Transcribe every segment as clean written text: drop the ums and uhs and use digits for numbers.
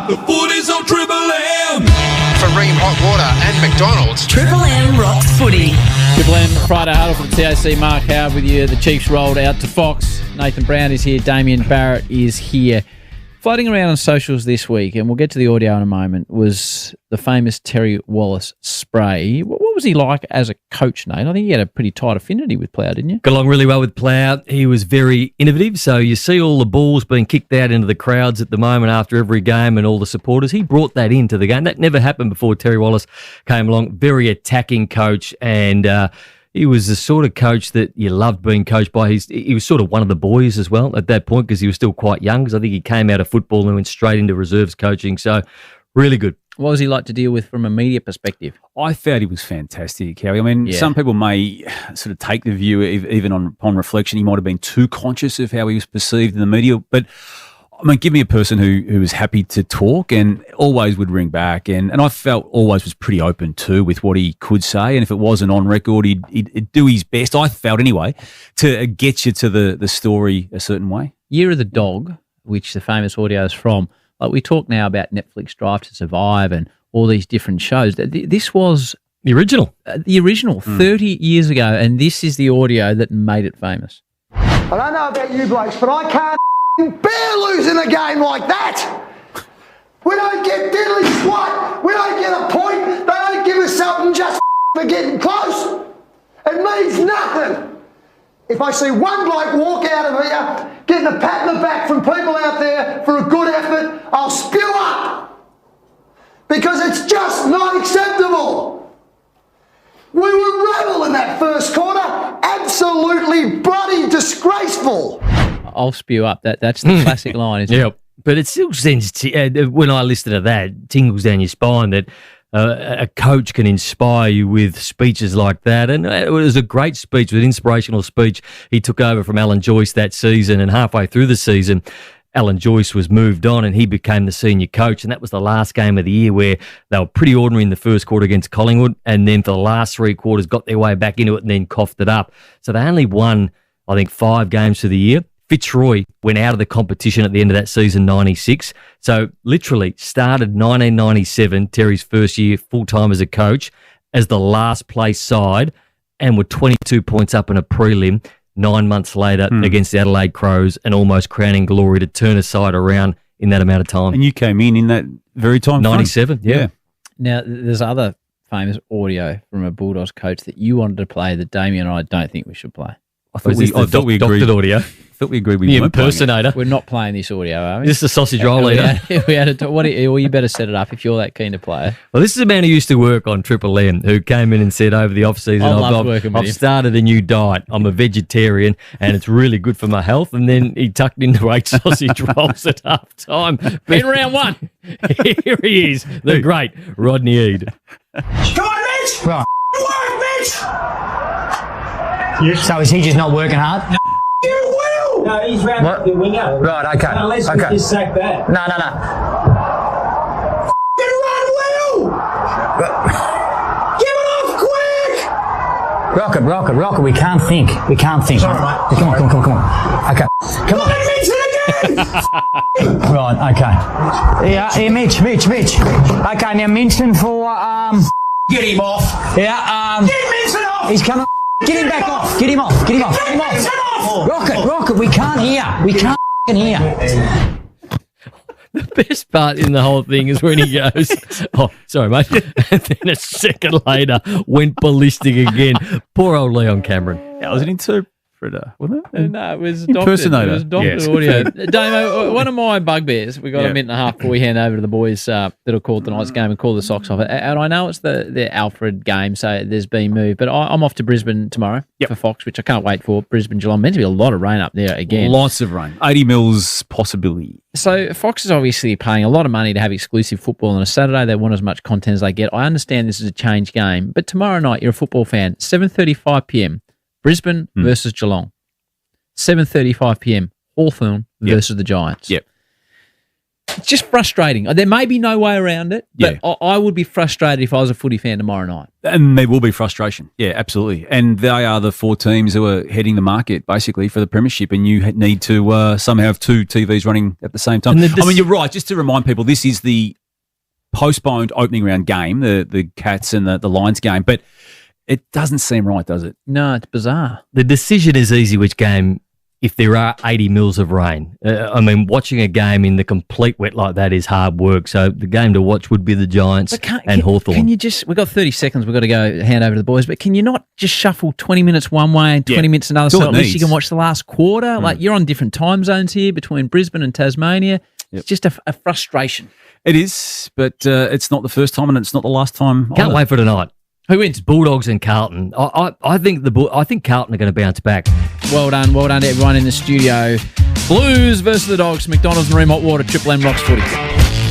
The footy's on Triple M. For Ream Hot Water and McDonald's. Triple M rocks footy. Triple M Friday Huddle from TAC. Mark Howard with you. The Chiefs rolled out to Fox. Nathan Brown is here. Damien Barrett is here. Floating around on socials this week, and we'll get to the audio in a moment, was the famous Terry Wallace spray. What was he like as a coach, Nate? I think he had a pretty tight affinity with Plough, didn't you? Got along really well with Plough. He was very innovative. So you see all the balls being kicked out into the crowds at the moment after every game and all the supporters. He brought that into the game. That never happened before Terry Wallace came along. Very attacking coach, and he was the sort of coach that you loved being coached by. He was sort of one of the boys as well at that point because he was still quite young, because I think he came out of football and went straight into reserves coaching. So really good. What was he like to deal with from a media perspective? I found he was fantastic, Howie. I mean, some people may sort of take the view, even upon reflection, he might have been too conscious of how he was perceived in the media. But, I mean, give me a person who was happy to talk and always would ring back. And I felt always was pretty open too with what he could say. And if it wasn't on record, he'd do his best, I felt anyway, to get you to the story a certain way. Year of the Dog, which the famous audio is from. Like, we talk now about Netflix Drive to Survive and all these different shows. This was the original. 30 years ago, and this is the audio that made it famous. I don't know about you blokes, but I can't bear losing a game like that. We don't get diddly squat. We don't get a point. They don't give us something just for getting close. It means nothing. If I see one bloke walk out of here getting a pat in the back from people out there for a good effort, I'll spew up. Because it's just not acceptable. We were rebel in that first quarter. Absolutely bloody disgraceful. I'll spew up. That's the classic line, isn't it? But it still sends, when I listen to that, tingles down your spine that a coach can inspire you with speeches like that. And it was a great speech, an inspirational speech. He took over from Alan Joyce that season, and halfway through the season, Alan Joyce was moved on and he became the senior coach. And that was the last game of the year where they were pretty ordinary in the first quarter against Collingwood, and then for the last three quarters got their way back into it and then coughed it up. So they only won, I think, 5 games for the year. Fitzroy went out of the competition at the end of that season, 96. So literally started 1997, Terry's first year full-time as a coach, as the last place side, and were 22 points up in a prelim 9 months later against the Adelaide Crows, and almost crowning glory to turn a side around in that amount of time. And you came in that very time. 97, yeah. Now, there's other famous audio from a Bulldogs coach that you wanted to play that Damien and I don't think we should play. I thought we agreed. Doctored audio. I thought we agreed we The weren't impersonator. We're not playing this audio, are we? This is the sausage roll eater. Well, you better set it up if you're that keen to play it. Well, this is a man who used to work on Triple M, who came in and said over the off-season, I've started a new diet. I'm a vegetarian and it's really good for my health. And then he tucked into 8 sausage rolls at half time. In round 1. Here he is, the great Rodney Eade. Come on, Mitch! Right. Work, Mitch! Yes. So is he just not working hard? No. You will! No, he's round the winger. Right, okay. Unless we just sack that. No. You run well! Give it off quick! Rocket, we can't think. Sorry, mate. Come on. Okay. Come on. Mitch again! Right, okay. Yeah, Mitch. Okay, now Minston for, Get him off! yeah, Get Minson off! he's coming. Get him back off. Get him off. Get Minson off! Rocket, we can't hear. We can't hear. The best part in the whole thing is when he goes, oh, sorry, mate. And then a second later went ballistic again. Poor old Leon Cameron. Yeah, I was an interpreter, wasn't it? No, it was Impersonator. It was doctored audio. Damo, one of my bugbears, we got a minute and a half before we hand over to the boys that'll call tonight's game and call the socks off it. And I know it's the Alfred game, so there's been moved. But I'm off to Brisbane tomorrow for Fox, which I can't wait for. Brisbane, Geelong. Meant to be a lot of rain up there again. Lots of rain. 80 mils possibility. So Fox is obviously paying a lot of money to have exclusive football on a Saturday. They want as much content as they get. I understand this is a change game. But tomorrow night, you're a football fan, 7:35 p.m, Brisbane versus Geelong. 7:35 p.m, Hawthorn versus the Giants. Yep. It's just frustrating. There may be no way around it, but I would be frustrated if I was a footy fan tomorrow night. And there will be frustration. Yeah, absolutely. And they are the 4 teams who are heading the market, basically, for the premiership, and you need to somehow have 2 TVs running at the same time. I mean, you're right. Just to remind people, this is the postponed opening round game, the Cats and the Lions game, but it doesn't seem right, does it? No, it's bizarre. The decision is easy which game, if there are 80 mils of rain. I mean, watching a game in the complete wet like that is hard work. So the game to watch would be the Giants and Hawthorn. Can you just, we've got 30 seconds, we've got to go hand over to the boys, but can you not just shuffle 20 minutes one way and 20 minutes another, so at least you can watch the last quarter? Like, you're on different time zones here between Brisbane and Tasmania. It's just a frustration. It is, but it's not the first time and it's not the last time. Can't wait for tonight. Who wins? Bulldogs and Carlton. I think Carlton are going to bounce back. Well done to everyone in the studio. Blues versus the Dogs. McDonald's and Ream Hot Water. Triple M rocks footy.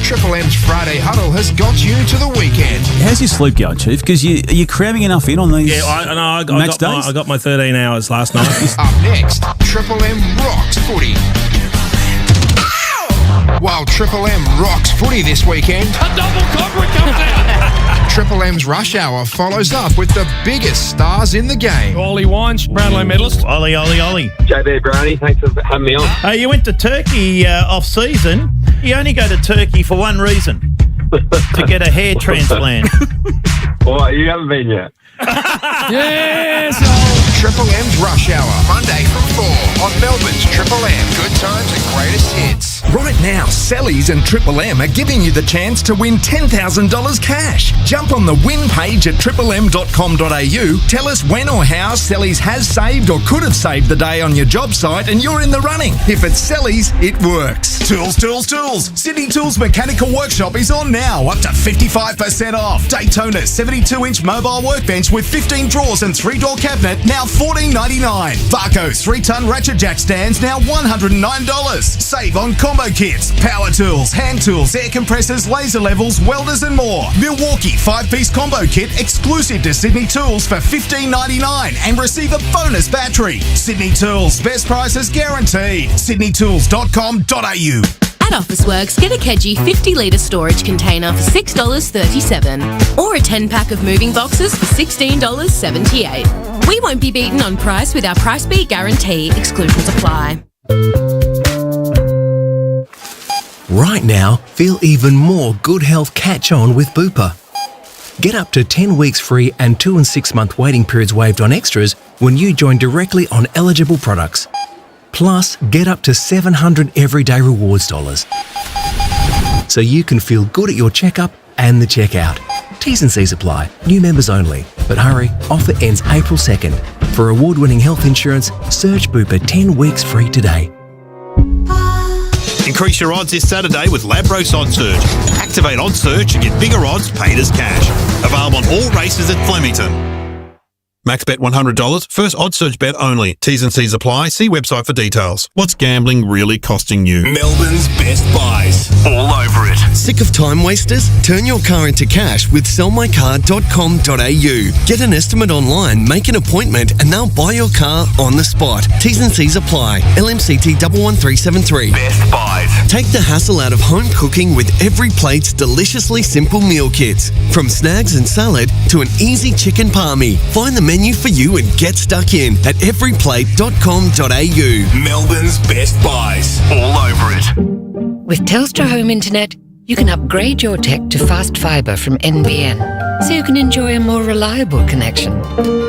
Triple M's Friday Huddle has got you to the weekend. How's your sleep going, Chief? Because you're cramming enough in on these I got my 13 hours last night. Up next, Triple M rocks footy. While Triple M rocks footy this weekend, A double cobra comes out. Triple M's Rush Hour follows up with the biggest stars in the game. Ollie Wines, Brownlow medalist. Ollie. JB Brownie, thanks for having me on. You went to Turkey off-season. You only go to Turkey for one reason, to get a hair transplant. Well, you haven't been yet. Yes! Triple M's Rush Hour, Monday from 4 on Melbourne's Triple M. Good times and greatest hits. Right now, Sally's and Triple M are giving you the chance to win $10,000 cash. Jump on the win page at triplem.com.au, tell us when or how Sally's has saved or could have saved the day on your job site, and you're in the running. If it's Sally's, it works. Tools. Sydney Tools Mechanical Workshop is on now, up to 55% off. Daytona's 72-inch mobile workbench with 15 drawers and 3-door cabinet, now $14.99. Varco's 3-ton ratchet jack stands, now $109. Save on combo kits, power tools, hand tools, air compressors, laser levels, welders and more. Milwaukee 5-piece combo kit exclusive to Sydney Tools for $15.99 and receive a bonus battery. Sydney Tools, best prices guaranteed. sydneytools.com.au. At Officeworks, get a Kedgie 50-litre storage container for $6.37 or a 10-pack of moving boxes for $16.78. We won't be beaten on price with our Price Beat Guarantee. Exclusions apply. Right now, feel even more good health catch-on with Bupa. Get up to 10 weeks free and 2 and 6 month waiting periods waived on extras when you join directly on eligible products. Plus, get up to 700 everyday rewards dollars. So you can feel good at your checkup and the checkout. T's and C's apply. New members only. But hurry, offer ends April 2nd. For award-winning health insurance, search Bupa 10 weeks free today. Increase your odds this Saturday with Ladbrokes Odds Surge. Activate Odds Surge and get bigger odds paid as cash. Available on all races at Flemington. Max bet $100. First Odds Surge bet only. T's and C's apply. See website for details. What's gambling really costing you? Melbourne's best buys. All over it. Sick of time wasters? Turn your car into cash with sellmycar.com.au. Get an estimate online, make an appointment, and they'll buy your car on the spot. T's and C's apply. LMCT 11373. Best buys. Take the hassle out of home cooking with Every Plate's deliciously simple meal kits. From snags and salad to an easy chicken palmy. Find the menu for you and get stuck in at everyplate.com.au. Melbourne's best buys. All over it. With Telstra Home Internet, you can upgrade your tech to fast fibre from NBN, so you can enjoy a more reliable connection.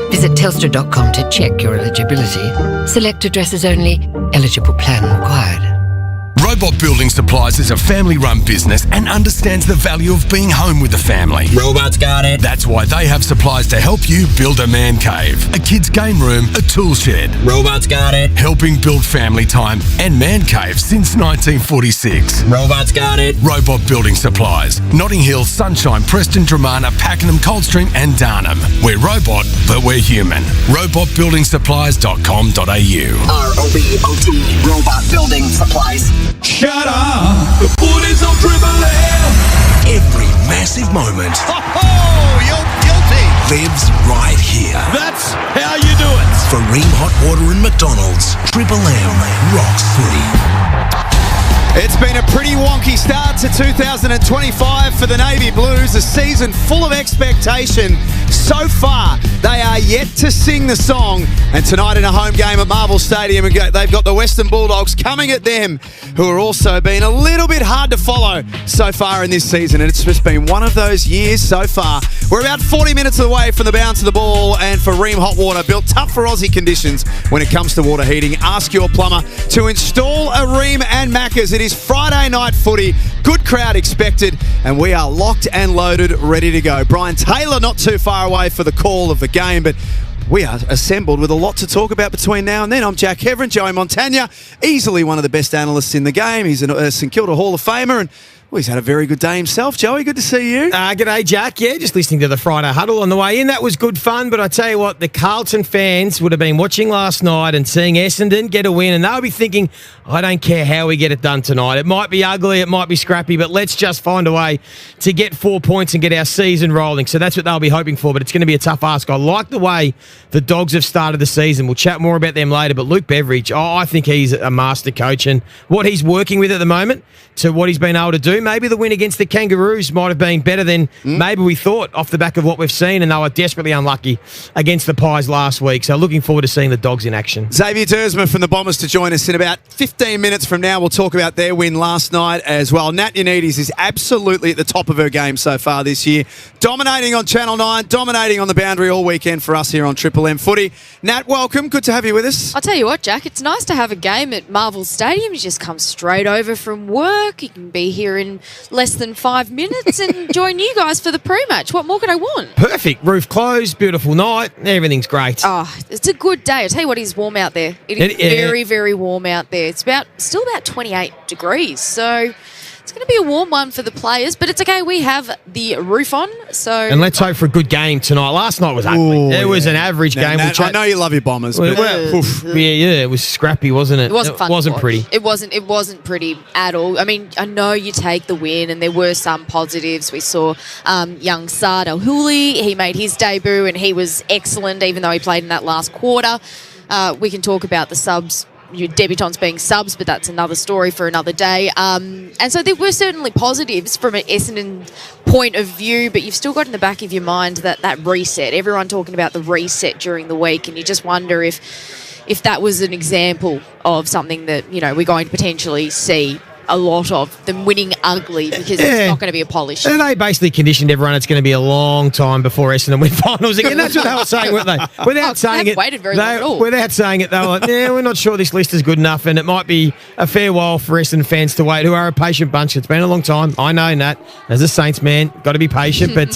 Visit telstra.com to check your eligibility. Select addresses only. Eligible plan required. Robot Building Supplies is a family-run business and understands the value of being home with the family. Robots got it. That's why they have supplies to help you build a man cave, a kid's game room, a tool shed. Robots got it. Helping build family time and man caves since 1946. Robots got it. Robot Building Supplies. Notting Hill, Sunshine, Preston, Dramana, Pakenham, Coldstream and Darnham. We're robot, but we're human. robotbuildingsupplies.com.au. ROBOT. Robot Building Supplies. Shut up! The footy's on Triple M! Every massive moment You're guilty! lives right here. That's how you do it! For Ream Hot Water and McDonald's, Triple M rocks footy. It's been a pretty wonky start to 2025 for the Navy Blues, a season full of expectation. So far, they are yet to sing the song, and tonight in a home game at Marvel Stadium, they've got the Western Bulldogs coming at them, who are also been a little bit hard to follow so far in this season, and it's just been one of those years so far. We're about 40 minutes away from the bounce of the ball, and for Ream Hot Water, built tough for Aussie conditions when it comes to water heating, ask your plumber to install a Ream and Macca's. It is Friday night footy, good crowd expected, and we are locked and loaded, ready to go. Brian Taylor not too far away for the call of the game, but we are assembled with a lot to talk about between now and then. I'm Jack Heverin. Joey Montagna, easily one of the best analysts in the game. He's a St Kilda Hall of Famer, and well, he's had a very good day himself. Joey, good to see you. G'day, Jack. Yeah, just listening to the Friday Huddle on the way in. That was good fun, but I tell you what, the Carlton fans would have been watching last night and seeing Essendon get a win, and they'll be thinking, I don't care how we get it done tonight. It might be ugly, it might be scrappy, but let's just find a way to get 4 points and get our season rolling. So that's what they'll be hoping for, but it's going to be a tough ask. I like the way the Dogs have started the season. We'll chat more about them later, but Luke Beveridge, I think he's a master coach, and what he's working with at the moment to what he's been able to do, maybe the win against the Kangaroos might have been better than maybe we thought off the back of what we've seen, and they were desperately unlucky against the Pies last week. So looking forward to seeing the Dogs in action. Xavier Dersma from the Bombers to join us in about 15 minutes from now. We'll talk about their win last night as well. Nat Yanidis is absolutely at the top of her game so far this year, dominating on Channel 9, dominating on the boundary all weekend for us here on Triple M Footy. Nat, welcome. Good to have you with us. I'll tell you what, Jack, it's nice to have a game at Marvel Stadium. You just come straight over from work. You can be here in less than 5 minutes and join you guys for the pre-match. What more could I want? Perfect. Roof closed, beautiful night, everything's great. Oh, it's a good day. I'll tell you what, it's warm out there. It is very, very warm out there. It's still about 28 degrees, so it's going to be a warm one for the players, but it's okay. We have the roof on, so... And let's hope for a good game tonight. Last night was ugly. It was an average game. Nat, I know you love your Bombers, but... it was scrappy, wasn't it? It wasn't fun. It wasn't pretty. It wasn't pretty at all. I mean, I know you take the win, and there were some positives. We saw young Saad Al-Houli. He made his debut, and he was excellent, even though he played in that last quarter. We can talk about the subs, your debutants being subs, but that's another story for another day. And so there were certainly positives from an Essendon point of view, but you've still got in the back of your mind that reset. Everyone talking about the reset during the week, and you just wonder if that was an example of something that, you know, we're going to potentially see a lot of them winning ugly, because it's not going to be a polish. And they basically conditioned everyone it's going to be a long time before Essendon win finals again. That's what they were saying, weren't they? Without saying it, waited very long at all. Without saying it, they were like, we're not sure this list is good enough, and it might be a fair while for Essendon fans to wait, who are a patient bunch. It's been a long time. I know, Nat, as a Saints man, got to be patient, but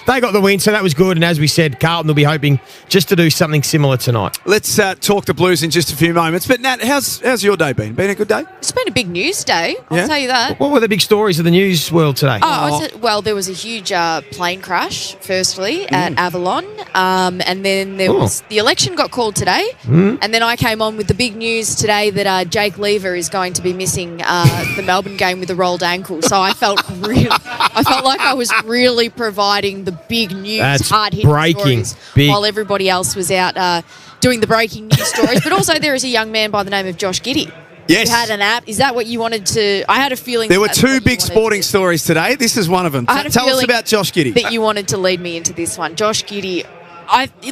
they got the win, so that was good. And as we said, Carlton will be hoping just to do something similar tonight. Let's talk the Blues in just a few moments. But Nat, how's your day been? Been a good day? It's been a big news day. I'll tell you that. What were the big stories of the news world today? Well, there was a huge plane crash, firstly, at Avalon. And then there was the election got called today. And then I came on with the big news today that Jake Lever is going to be missing the Melbourne game with a rolled ankle. So I felt like I was really providing the big news, hard-hitting stories, while everybody else was out doing the breaking news stories. But also there is a young man by the name of Josh Giddey. Yes. You had an app. Is that what you wanted to... I had a feeling... There were two big sporting stories today. This is one of them. Tell us about Josh Giddey. That you wanted to lead me into this one. Josh Giddey,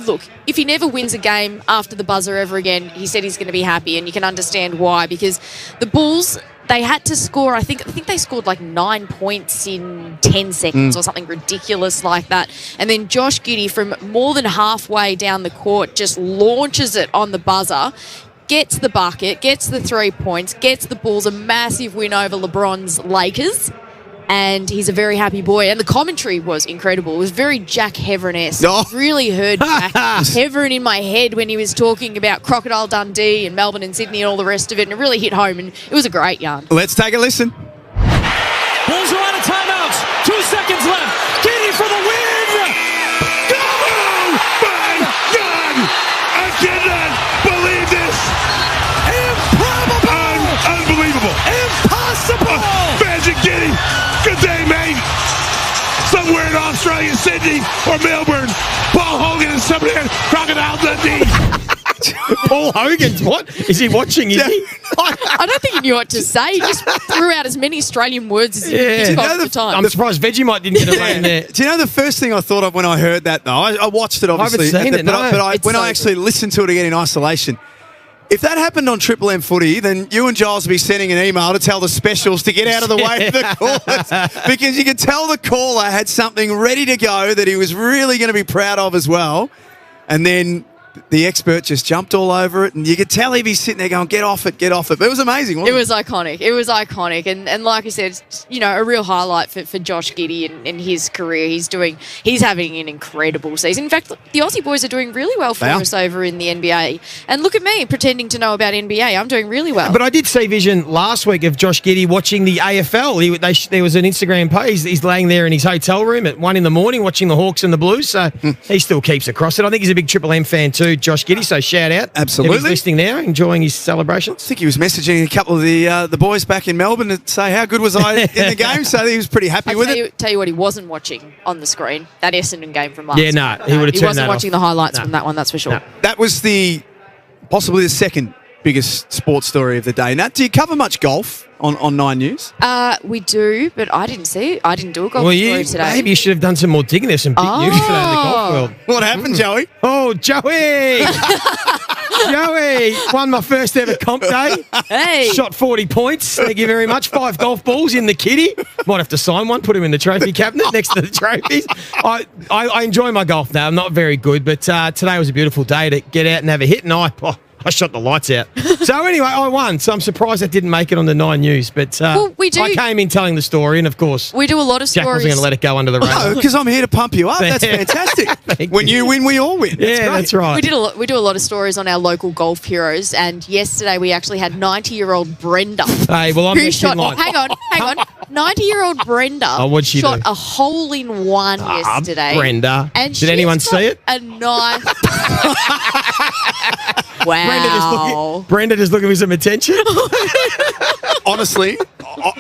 look, if he never wins a game after the buzzer ever again, he said he's going to be happy, and you can understand why, because the Bulls... They had to score, I think they scored like 9 points in 10 seconds or something ridiculous like that. And then Josh Giddey, from more than halfway down the court, just launches it on the buzzer, gets the bucket, gets the 3 points, gets the Bulls a massive win over LeBron's Lakers. And he's a very happy boy. And the commentary was incredible. It was very Jack Heverin-esque. I really heard Jack Heverin in my head when he was talking about Crocodile Dundee and Melbourne and Sydney and all the rest of it. And it really hit home. And it was a great yarn. Let's take a listen. Bulls are out of timeouts. 2 seconds left. Giddey for the win. Go! My God! I cannot believe this. Improbable. Unbelievable. Impossible. Magic Giddey. Good day, mate. Somewhere in Australia, Sydney, or Melbourne, Paul Hogan and somebody at Crocodile Dundee. Paul Hogan's what? Is he watching? Is he? I don't think he knew what to say. He just threw out as many Australian words as he could at the time. I'm surprised Vegemite didn't get a rain there. Do you know the first thing I thought of when I heard that, though? I watched it, obviously. I haven't seen it, but when I actually listened to it again in isolation, if that happened on Triple M footy, then you and Giles would be sending an email to tell the specials to get out of the way of the callers, because you could tell the caller had something ready to go that he was really going to be proud of as well. And then the expert just jumped all over it, and you could tell he'd be sitting there going, get off it, get off it. But it was amazing, wasn't it? It was iconic. It was iconic. And like I said, a real highlight for Josh Giddey and his career. He's having an incredible season. In fact, the Aussie boys are doing really well for us over in the NBA. And look at me pretending to know about NBA. I'm doing really well. But I did see vision last week of Josh Giddey watching the AFL. There was an Instagram page. He's laying there in his hotel room at 1 a.m. watching the Hawks and the Blues. So he still keeps across it. I think he's a big Triple M fan too, Josh Giddey, so shout out. Absolutely. If he's listening now, enjoying his celebrations. I think he was messaging a couple of the boys back in Melbourne to say how good was I in the game, so he was pretty happy with it. Tell you what he wasn't watching on the screen, that Essendon game from last week. He would have turned that He wasn't watching the highlights from that one, that's for sure. That was possibly the second biggest sports story of the day. Nat, do you cover much golf on 9 News? We do, but I didn't see it. I didn't do a golf story today. Maybe you should have done some more digging. There's some big news today in the golf world. What happened, Joey? Oh, Joey! Joey won my first ever comp day. Hey. Shot 40 points. Thank you very much. 5 golf balls in the kitty. Might have to sign one, put him in the trophy cabinet next to the trophies. I enjoy my golf now. I'm not very good, but today was a beautiful day to get out and have a hit, and I shot the lights out. So anyway, I won. So I'm surprised I didn't make it on the 9 News. But we do. I came in telling the story, and of course, we do a lot of Jack stories. wasn't going to let it go under the radar. No, because I'm here to pump you up. That's fantastic. When you win, we all win. That's right. We do a lot of stories on our local golf heroes, and yesterday we actually had 90-year-old Brenda. Hey, well, I'm next in line. Hang on. 90-year-old Brenda what'd she shot do? a hole-in-one yesterday. Brenda. And did anyone see it? A nice. Wow. Brenda just looking for some attention. Honestly,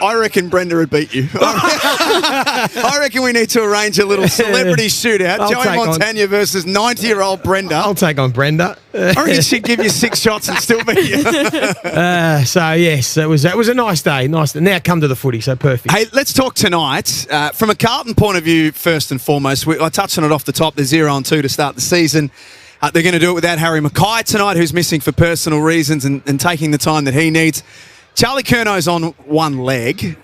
I reckon Brenda would beat you. I reckon we need to arrange a little celebrity shootout. Joey Montagna versus 90-year-old Brenda. I'll take on Brenda. I reckon she'd give you 6 shots and still beat you. So, yes, it was a nice day. Nice. Now come to the footy, so perfect. Hey, let's talk tonight. From a Carlton point of view, first and foremost, I touched on it off the top. They're 0-2 to start the season. They're going to do it without Harry Mackay tonight, who's missing for personal reasons and taking the time that he needs. Charlie Curnow's on one leg.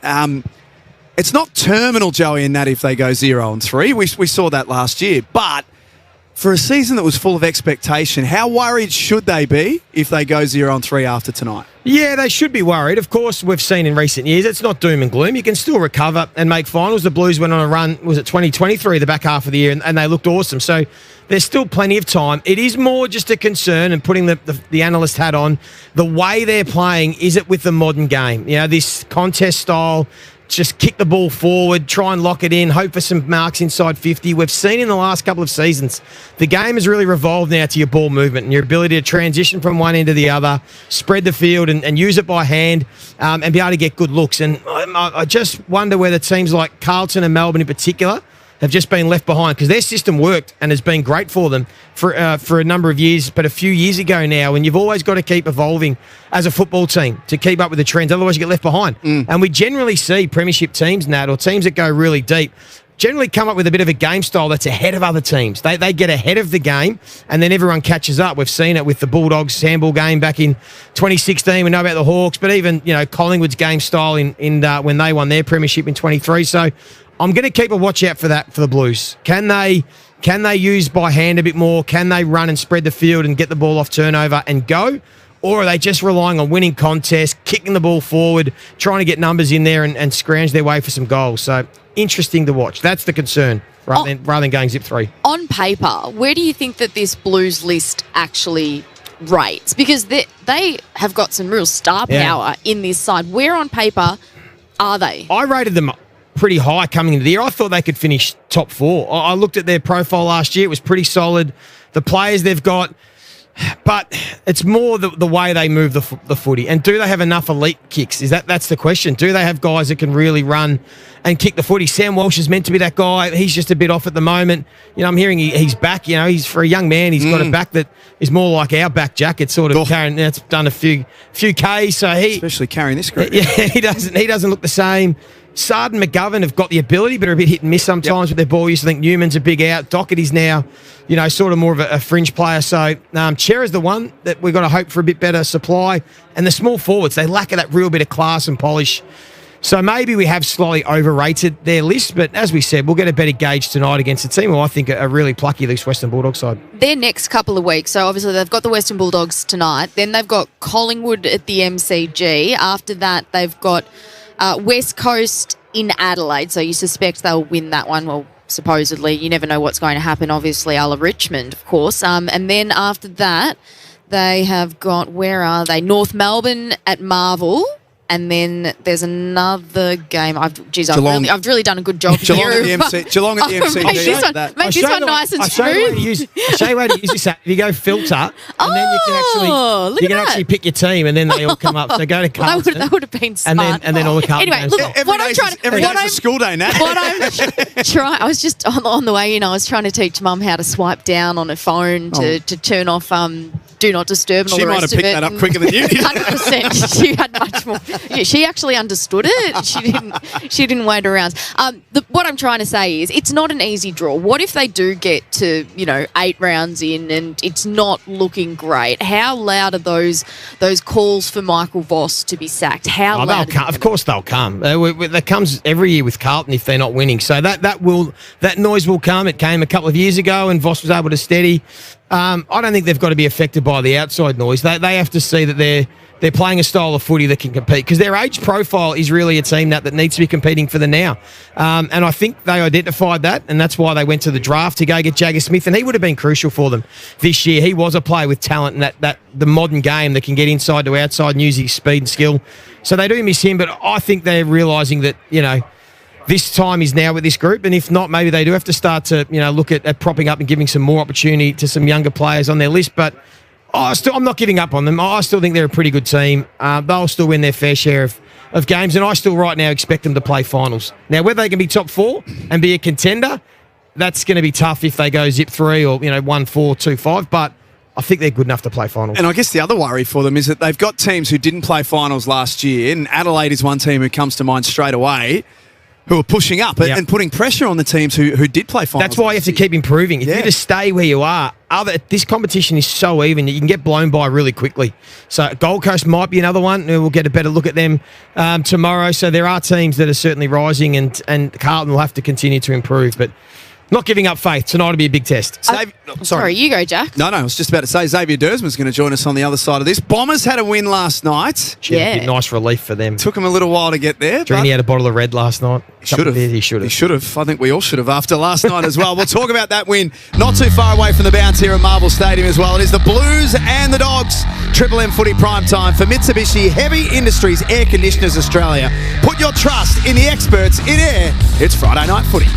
It's not terminal, Joey, in that if they go 0-3. We saw that last year. But for a season that was full of expectation, how worried should they be if they go 0-3 after tonight? Yeah, they should be worried. Of course, we've seen in recent years, it's not doom and gloom. You can still recover and make finals. The Blues went on a run, was it 2023, the back half of the year, and they looked awesome. So there's still plenty of time. It is more just a concern, and putting the analyst hat on, the way they're playing, is it with the modern game? This contest style, just kick the ball forward, try and lock it in, hope for some marks inside 50. We've seen in the last couple of seasons, the game has really revolved now to your ball movement and your ability to transition from one end to the other, spread the field and use it by hand and be able to get good looks. And I just wonder whether teams like Carlton and Melbourne in particular have just been left behind, because their system worked and has been great for them for a number of years, but a few years ago now, and you've always got to keep evolving as a football team to keep up with the trends, otherwise you get left behind. And we generally see premiership teams, Nat, or teams that go really deep, generally come up with a bit of a game style that's ahead of other teams. They get ahead of the game, and then everyone catches up. We've seen it with the Bulldogs handball game back in 2016. We know about the Hawks, but even Collingwood's game style in when they won their premiership in 23. So I'm going to keep a watch out for that for the Blues. Can they use by hand a bit more? Can they run and spread the field and get the ball off turnover and go? Or are they just relying on winning contests, kicking the ball forward, trying to get numbers in there and scrounge their way for some goals? So interesting to watch. That's the concern rather than going zip 3. On paper, where do you think that this Blues list actually rates? Because they have got some real star power in this side. Where on paper are they? I rated them pretty high coming into the year. I thought they could finish top 4. I looked at their profile last year. It was pretty solid. The players they've got, But it's more the way they move the footy. And do they have enough elite kicks? That's the question. Do they have guys that can really run and kick the footy? Sam Walsh is meant to be that guy. He's just a bit off at the moment. I'm hearing he's back. He's for a young man. He's got a back that is more like our back jack. It's sort of carrying. It's done a few Ks. So especially carrying this group. Yeah, he doesn't look the same. Sard and McGovern have got the ability, but are a bit hit and miss sometimes with their ball use. I think Newman's a big out. Doherty's now, sort of more of a fringe player. So Chera's the one that we've got to hope for a bit better supply. And the small forwards, they lack of that real bit of class and polish. So maybe we have slightly overrated their list, but as we said, we'll get a better gauge tonight against a team who I think are really plucky, this Western Bulldogs side. Their next couple of weeks, so obviously they've got the Western Bulldogs tonight, then they've got Collingwood at the MCG. After that, they've got West Coast in Adelaide, so you suspect they'll win that one. Well, supposedly. You never know what's going to happen, obviously, a la Richmond, of course. And then after that, they have got, where are they? North Melbourne at Marvel. And then there's another game. I've really done a good job Geelong here. At the MCG. Make this one nice and smooth. I'll show you how to use this app. You go filter, and then you can actually pick your team, and then they all come up. So go to Carlton. That would have been smart. And then all the Carlton Anyway, games. look, what I'm trying to... Every day's a school day, Nat. What I'm trying... I was just on the way in, I was trying to teach Mum how to swipe down on a phone to turn off... Do not disturb and all the rest of it. She might have picked that up quicker than you did. 100%. She had much more. Yeah, she actually understood it. She didn't wait around. What I'm trying to say is it's not an easy draw. What if they do get to 8 rounds in and it's not looking great? How loud are those calls for Michael Voss to be sacked? How loud? Of course they'll come. That comes every year with Carlton if they're not winning. So that noise will come. It came a couple of years ago and Voss was able to steady. I don't think they've got to be affected by the outside noise. They have to see that they're playing a style of footy that can compete because their age profile is really a team that needs to be competing for the now. And I think they identified that, and that's why they went to the draft to go get Jagger Smith, and he would have been crucial for them this year. He was a player with talent and that the modern game that can get inside to outside and use his speed and skill. So they do miss him, but I think they're realising that, this time is now with this group, and if not, maybe they do have to start to, look at propping up and giving some more opportunity to some younger players on their list. But I'm not giving up on them. I still think they're a pretty good team. They'll still win their fair share of games, and I still right now expect them to play finals. Now, whether they can be top 4 and be a contender, that's going to be tough if they go zip 3 or 1-4, 2-5, but I think they're good enough to play finals. And I guess the other worry for them is that they've got teams who didn't play finals last year, and Adelaide is one team who comes to mind straight away, who are pushing up and putting pressure on the teams who did play finals. That's why you have to keep improving. If you just stay where you are, this competition is so even that you can get blown by really quickly. So Gold Coast might be another one. We'll get a better look at them tomorrow. So there are teams that are certainly rising, and Carlton will have to continue to improve. But not giving up faith. Tonight will be a big test. Sorry, you go, Jack. No, I was just about to say Xavier Dersman's going to join us on the other side of this. Bombers had a win last night. Nice relief for them. Took them a little while to get there. Drini had a bottle of red last night. He should have. I think we all should have after last night as well. We'll talk about that win not too far away from the bounce here at Marvel Stadium as well. It is the Blues and the Dogs. Triple M footy prime time for Mitsubishi Heavy Industries Air Conditioners Australia. Put your trust in the experts in air. It's Friday night footy.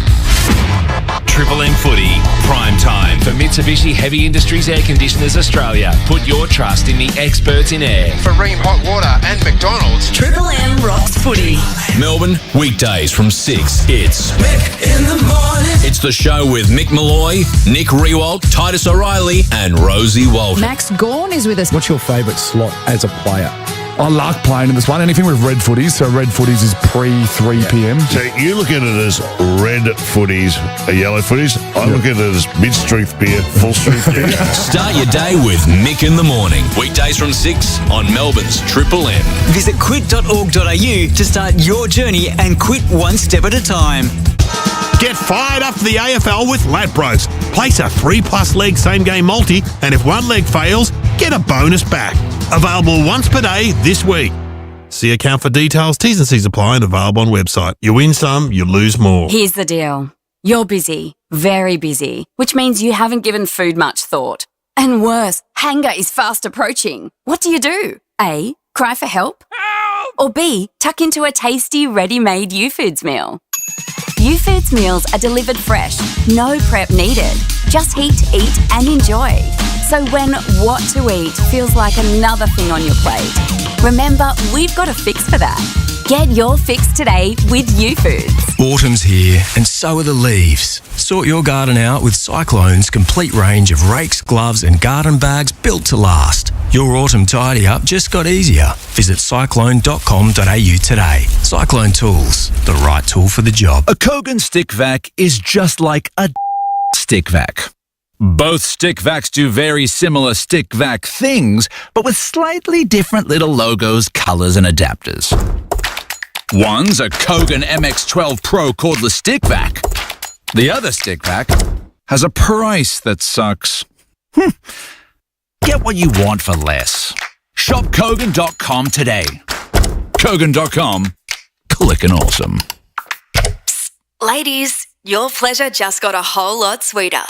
Triple M footy, prime time for Mitsubishi Heavy Industries Air Conditioners Australia. Put your trust in the experts in air. For Ream Hot Water and McDonald's. Triple M rocks footy. Melbourne, weekdays from 6. It's Mick in the morning. It's the show with Mick Malloy, Nick Rewalt, Titus O'Reilly and Rosie Walton. Max Gawn is with us. What's your favourite slot as a player? I like playing in this one. Anything with red footies. So red footies is pre-3 p.m. So you look at it as red footies, yellow footies. I look at it as mid-strength beer, full-strength beer. Start your day with Mick in the morning. Weekdays from 6 on Melbourne's Triple M. Visit quit.org.au to start your journey and quit one step at a time. Get fired up for the AFL with Ladbrokes. Place a 3+ leg same-game multi, and if one leg fails, get a bonus back. Available once per day this week. See account for details. T's and C's apply and available on website. You win some, you lose more. Here's the deal. You're busy, very busy, which means you haven't given food much thought. And worse, hunger is fast approaching. What do? A, cry for help? Or B, tuck into a tasty, ready-made YouFoods meal? UFoods meals are delivered fresh, no prep needed. Just heat, eat and enjoy. So when what to eat feels like another thing on your plate, remember, we've got a fix for that. Get your fix today with UFoods. Autumn's here, and so are the leaves. Sort your garden out with Cyclone's complete range of rakes, gloves and garden bags built to last. Your autumn tidy-up just got easier. Visit cyclone.com.au today. Cyclone Tools, the right tool for the job. A Kogan stick vac is just like a stick vac. Both stick vacs do very similar stick vac things, but with slightly different little logos, colours and adapters. One's a Kogan MX12 Pro cordless stick vac. The other stick vac has a price that sucks. Get what you want for less. Shop Kogan.com today. Kogan.com. Clickin' awesome. Ladies, your pleasure just got a whole lot sweeter.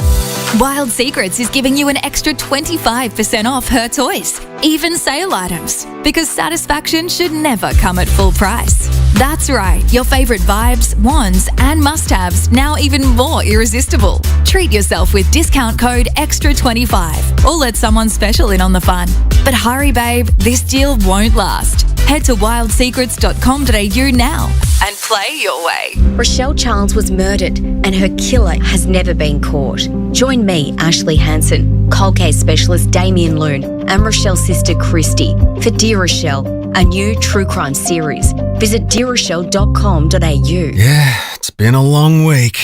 Wild Secrets is giving you an extra 25% off her toys, even sale items, because satisfaction should never come at full price. That's right, your favourite vibes, wands and must-haves now even more irresistible. Treat yourself with discount code EXTRA25 or let someone special in on the fun. But hurry babe, this deal won't last. Head to wildsecrets.com.au now and play your way. Rochelle Charles was murdered and her killer has never been caught. Join me, Ashley Hansen, cold case specialist Damien Loon and Rochelle's sister Christy for Dear Rochelle, a new true crime series. Visit dearrochelle.com.au. Yeah, it's been a long week.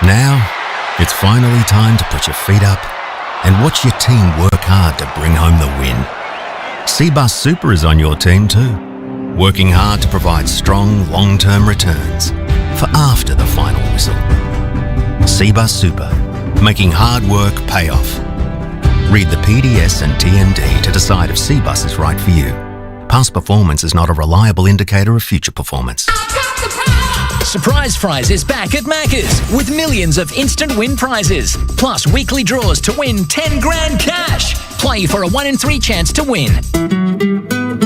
Now, it's finally time to put your feet up and watch your team work hard to bring home the win. Seabus Super is on your team too, working hard to provide strong long-term returns for after the final whistle. Seabus Super, making hard work pay off. Read the PDS and TND to decide if Seabus is right for you. Past performance is not a reliable indicator of future performance. Surprise Prize is back at Macca's with millions of instant win prizes, plus weekly draws to win 10 grand cash. Play for a 1 in 3 chance to win.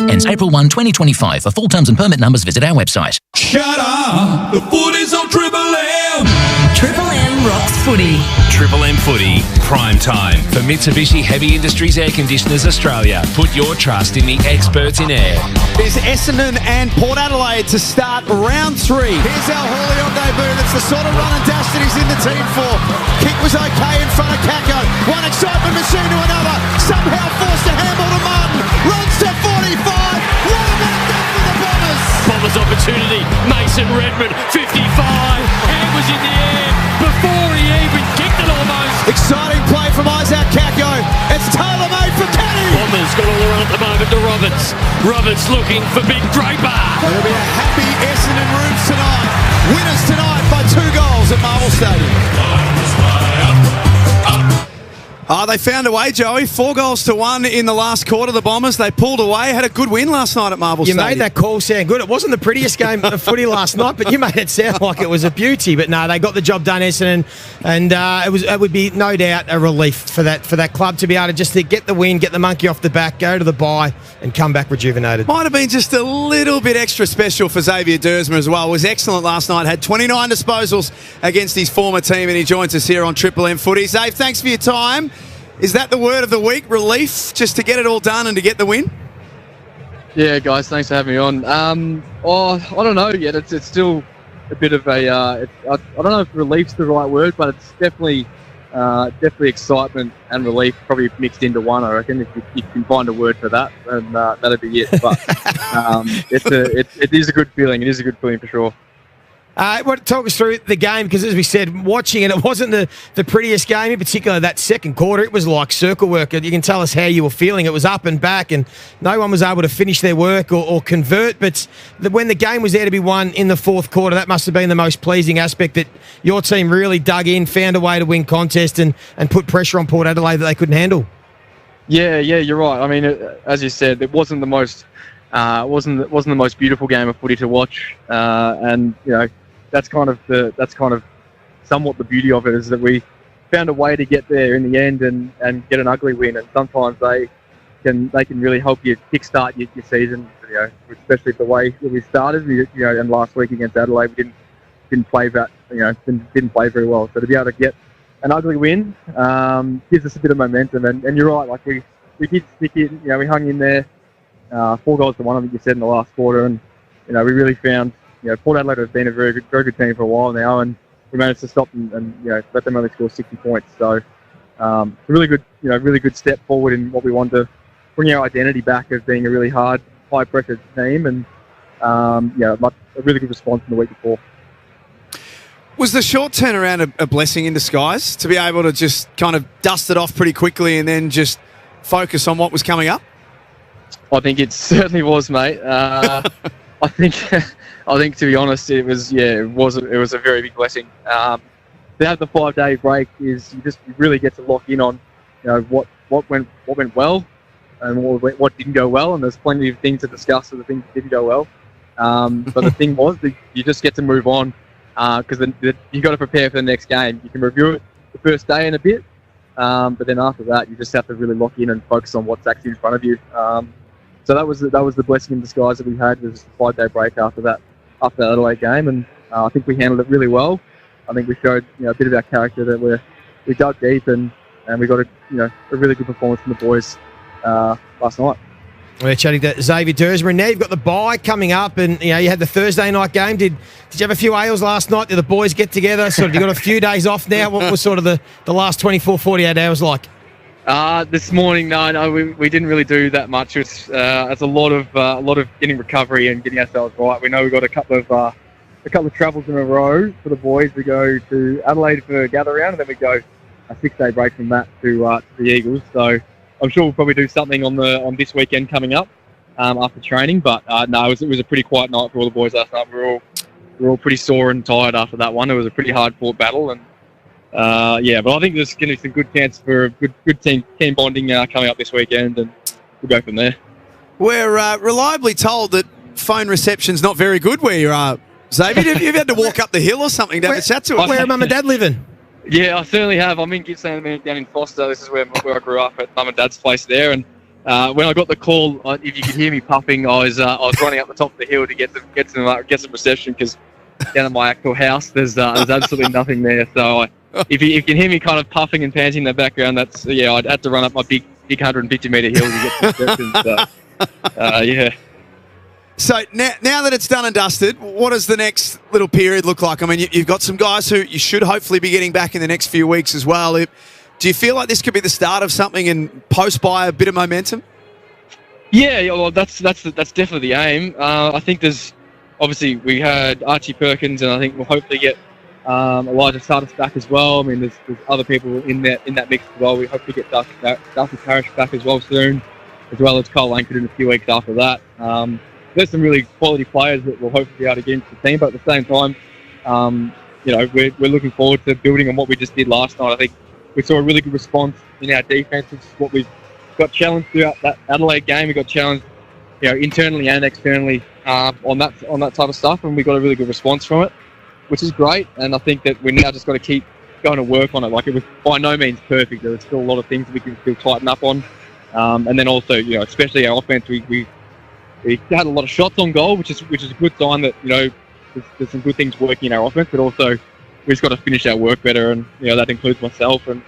Ends April 1, 2025. For full terms and permit numbers, visit our website. Shut up! The footy's on Triple M! Triple M rocks footy. Triple M Footy, prime time for Mitsubishi Heavy Industries Air Conditioners Australia. Put your trust in the experts in air. Is Essendon and Port Adelaide to start round 3. Here's our Julio debut. That's the sort of run and dash that he's in the team for. Kick was okay in front of Kako. One excitement machine to another. Somehow forced a handball to Martin. Runs to 45. What a minute back for the Bombers. Bombers opportunity. Mason Redmond, 55. Hand was in the air before he even kicked it almost. Exciting play from Isaac Kako. It's tailor-made for Kenny. Bombers got all around at the moment to Roberts. Roberts looking for Big Draper. There'll be a happy Essendon rooms tonight. Winners tonight by 2 goals at Marvel Stadium. They found a way, Joey. 4 goals to 1 in the last quarter. The Bombers, they pulled away. Had a good win last night at Marvel Stadium. You made that call sound good. It wasn't the prettiest game of footy last night, but you made it sound like it was a beauty. But no, they got the job done, Essendon, and it would be no doubt a relief for that club to be able to just to get the win, get the monkey off the back, go to the bye, and come back rejuvenated. Might have been just a little bit extra special for Xavier Dersma as well. Was excellent last night. Had 29 disposals against his former team, and he joins us here on Triple M Footy. Xav, thanks for your time. Is that the word of the week? Relief, just to get it all done and to get the win? Yeah, guys, thanks for having me on. I don't know yet. It's still a bit of a. I don't know if relief's the right word, but it's definitely excitement and relief, probably mixed into one. I reckon if you can find a word for that, then that'd be it. But it is a good feeling. It is a good feeling for sure. Talk us through the game, because as we said, watching it wasn't the prettiest game, in particular that second quarter. It was like circle work. You can tell us how you were feeling. It was up and back, and no one was able to finish their work or convert. But when the game was there to be won in the fourth quarter, that must have been the most pleasing aspect, that your team really dug in, found a way to win contest and put pressure on Port Adelaide that they couldn't handle. Yeah, you're right. I mean, as you said, it wasn't the most wasn't the most beautiful game of footy to watch, and you know. That's kind of somewhat the beauty of it, is that we found a way to get there in the end and get an ugly win. And sometimes they can really help you kickstart your season. You know, especially the way that we started. And last week against Adelaide, we didn't play didn't play very well. So to be able to get an ugly win gives us a bit of momentum. And you're right, like we did stick in. We hung in there. 4 goals to 1, I think you said, in the last quarter, and we really found. Port Adelaide have been a very good team for a while now, and we managed to stop them and let them only score 60 points. So it's a really good step forward in what we want to bring our identity back of being a really hard, high pressure team, and a really good response from the week before. Was the short turnaround a blessing in disguise to be able to just kind of dust it off pretty quickly and then just focus on what was coming up? I think it certainly was, mate. I think to be honest, it was a very big blessing. To have the 5-day break is you really get to lock in on what went well and what didn't go well, and there's plenty of things to discuss of the things that didn't go well. But the thing was that you just get to move on because you got to prepare for the next game. You can review it the first day in a bit, but then after that you just have to really lock in and focus on what's actually in front of you. So that was the blessing in disguise that we had, was the 5-day break after that Adelaide game, and I think we handled it really well. I think we showed a bit of our character that we dug deep and we got a really good performance from the boys last night. We're chatting to Xavier Dersmer, and now you've got the bye coming up, and you had the Thursday night game. Did you have a few ales last night? Did the boys get together? Sort of, you got a few days off now. What was sort of the last 24, 48 hours like? This morning, no, we didn't really do that much. It's a lot of getting recovery and getting ourselves right. We know we've got a couple of travels in a row for the boys. We go to Adelaide for a gather round, and then we go a 6-day break from that to the Eagles. So I'm sure we'll probably do something on this weekend coming up after training. But no, it was a pretty quiet night for all the boys last night. We were all pretty sore and tired after that one. It was a pretty hard fought battle, and but I think there's going to be some good chance for a good team bonding coming up this weekend, and we'll go from there. We're reliably told that phone reception's not very good where you are, Xavier. You've had to walk up the hill or something to have a chat to us. Where are Mum and Dad living? Yeah, I certainly have. I'm in Gippsland down in Foster. This is where I grew up, at Mum and Dad's place there. And when I got the call, if you could hear me puffing, I was running up the top of the hill to get some reception, because down at my actual house there's absolutely nothing there. So if you can hear me kind of puffing and panting in the background, I'd have to run up my big 150-metre hill to get some reception. So, So now that it's done and dusted, what does the next little period look like? I mean, you've got some guys who you should hopefully be getting back in the next few weeks as well. Do you feel like this could be the start of something and post-bye a bit of momentum? Yeah, well, that's definitely the aim. I think obviously we had Archie Perkins, and I think we'll hopefully get Elijah Sardis back as well. I mean, there's other people in that mix as well. We hope to get Darcy Parish back as well soon, as well as Cole Langford in a few weeks after that. There's some really quality players that will hopefully be able to get into the team, but at the same time, we're looking forward to building on what we just did last night. I think we saw a really good response in our defence, which is what we've got challenged throughout that Adelaide game. We got challenged, internally and externally on that type of stuff, and we got a really good response from it, which is great. And I think that we now just got to keep going to work on it. Like, it was by no means perfect. There was still a lot of things that we can still tighten up on, and then also, especially our offense, we had a lot of shots on goal, which is a good sign that there's some good things working in our offense. But also, we just got to finish our work better, and that includes myself and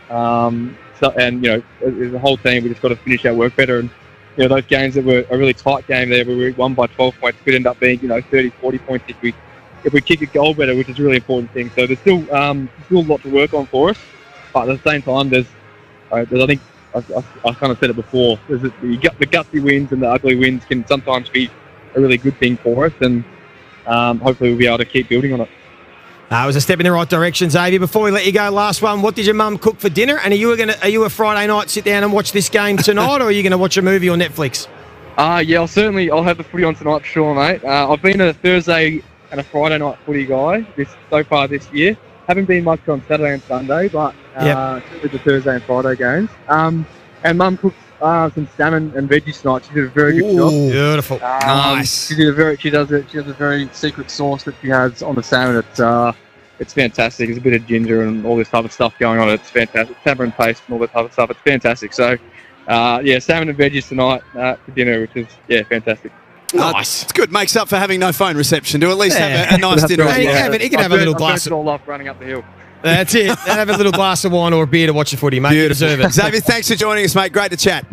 as a whole team. We just got to finish our work better. And those games that were a really tight game there, where we won by 12 points, could end up being 30, 40 points if we kick a goal better, which is a really important thing. So there's still a lot to work on for us, but at the same time, there's I think. I kind of said it before. The gutsy wins and the ugly wins can sometimes be a really good thing for us, and hopefully we'll be able to keep building on it. It was a step in the right direction, Xavier. Before we let you go, last one. What did your mum cook for dinner? And are you a Friday night sit down and watch this game tonight, or are you going to watch a movie on Netflix? Yeah, I'll have the footy on tonight for sure, mate. I've been a Thursday and a Friday night footy guy so far this year. Haven't been much on Saturday and Sunday, but with the Thursday and Friday games. And Mum cooked some salmon and veggies tonight. She did a very good job. Beautiful, nice. She does a very secret sauce that she has on the salmon. It's fantastic. There's a bit of ginger and all this type of stuff going on. It's fantastic. Tamarind paste and all that type of stuff. It's fantastic. So, salmon and veggies tonight for dinner, which is fantastic. Nice. It's good. Makes up for having no phone reception. To at least have a nice dinner. Right. He can have a little glass. It all off running up the hill. That's it. And have a little glass of wine or a beer to watch the footy, mate. You deserve it. Xavier, thanks for joining us, mate. Great to chat.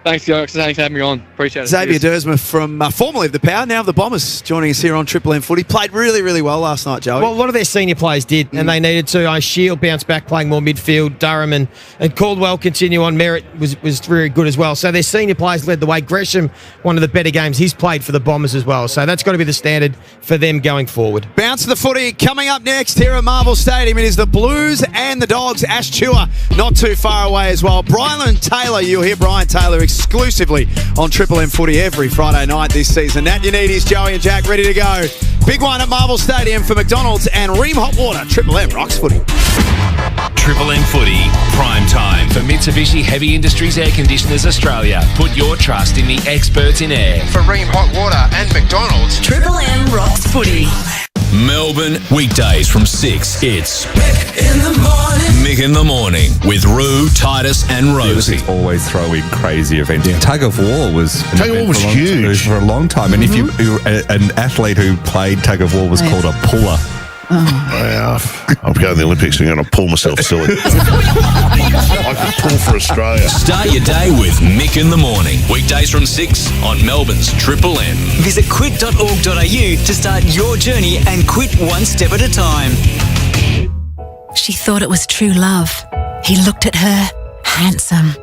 Thanks, guys. Thanks for having me on. Appreciate it. Xavier Dersma from formerly of the Power, now of the Bombers, joining us here on Triple M Footy. Played really, really well last night, Joey. Well, a lot of their senior players did, and they needed to. Shield bounced back, playing more midfield. Durham and Caldwell continue on. Merritt was very good as well. So their senior players led the way. Gresham, one of the better games he's played for the Bombers as well. So that's got to be the standard for them going forward. Bounce of the footy coming up next here at Marvel Stadium. It is the Blues and the Dogs. Ash Chua not too far away as well. Brylan Taylor, you'll hear Brian Taylor exclusively on Triple M Footy every Friday night this season. That you need is Joey and Jack ready to go. Big one at Marvel Stadium for McDonald's and Ream Hot Water. Triple M rocks footy. Triple M Footy, prime time for Mitsubishi Heavy Industries Air Conditioners Australia. Put your trust in the experts in air. For Ream Hot Water and McDonald's. Triple M rocks footy. Melbourne, weekdays from 6. It's Mick in the Morning with Roo, Titus and Rosie. Always throw in crazy events. Tug of war was huge for a long time. And if you an athlete who played tug of war was called a puller. Yeah, I'm going to the Olympics and I'm going to pull myself silly. I could pull for Australia. Start your day with Mick in the Morning. Weekdays from 6 on Melbourne's Triple M. Visit quit.org.au to start your journey and quit one step at a time. She thought it was true love. He looked at her. Handsome.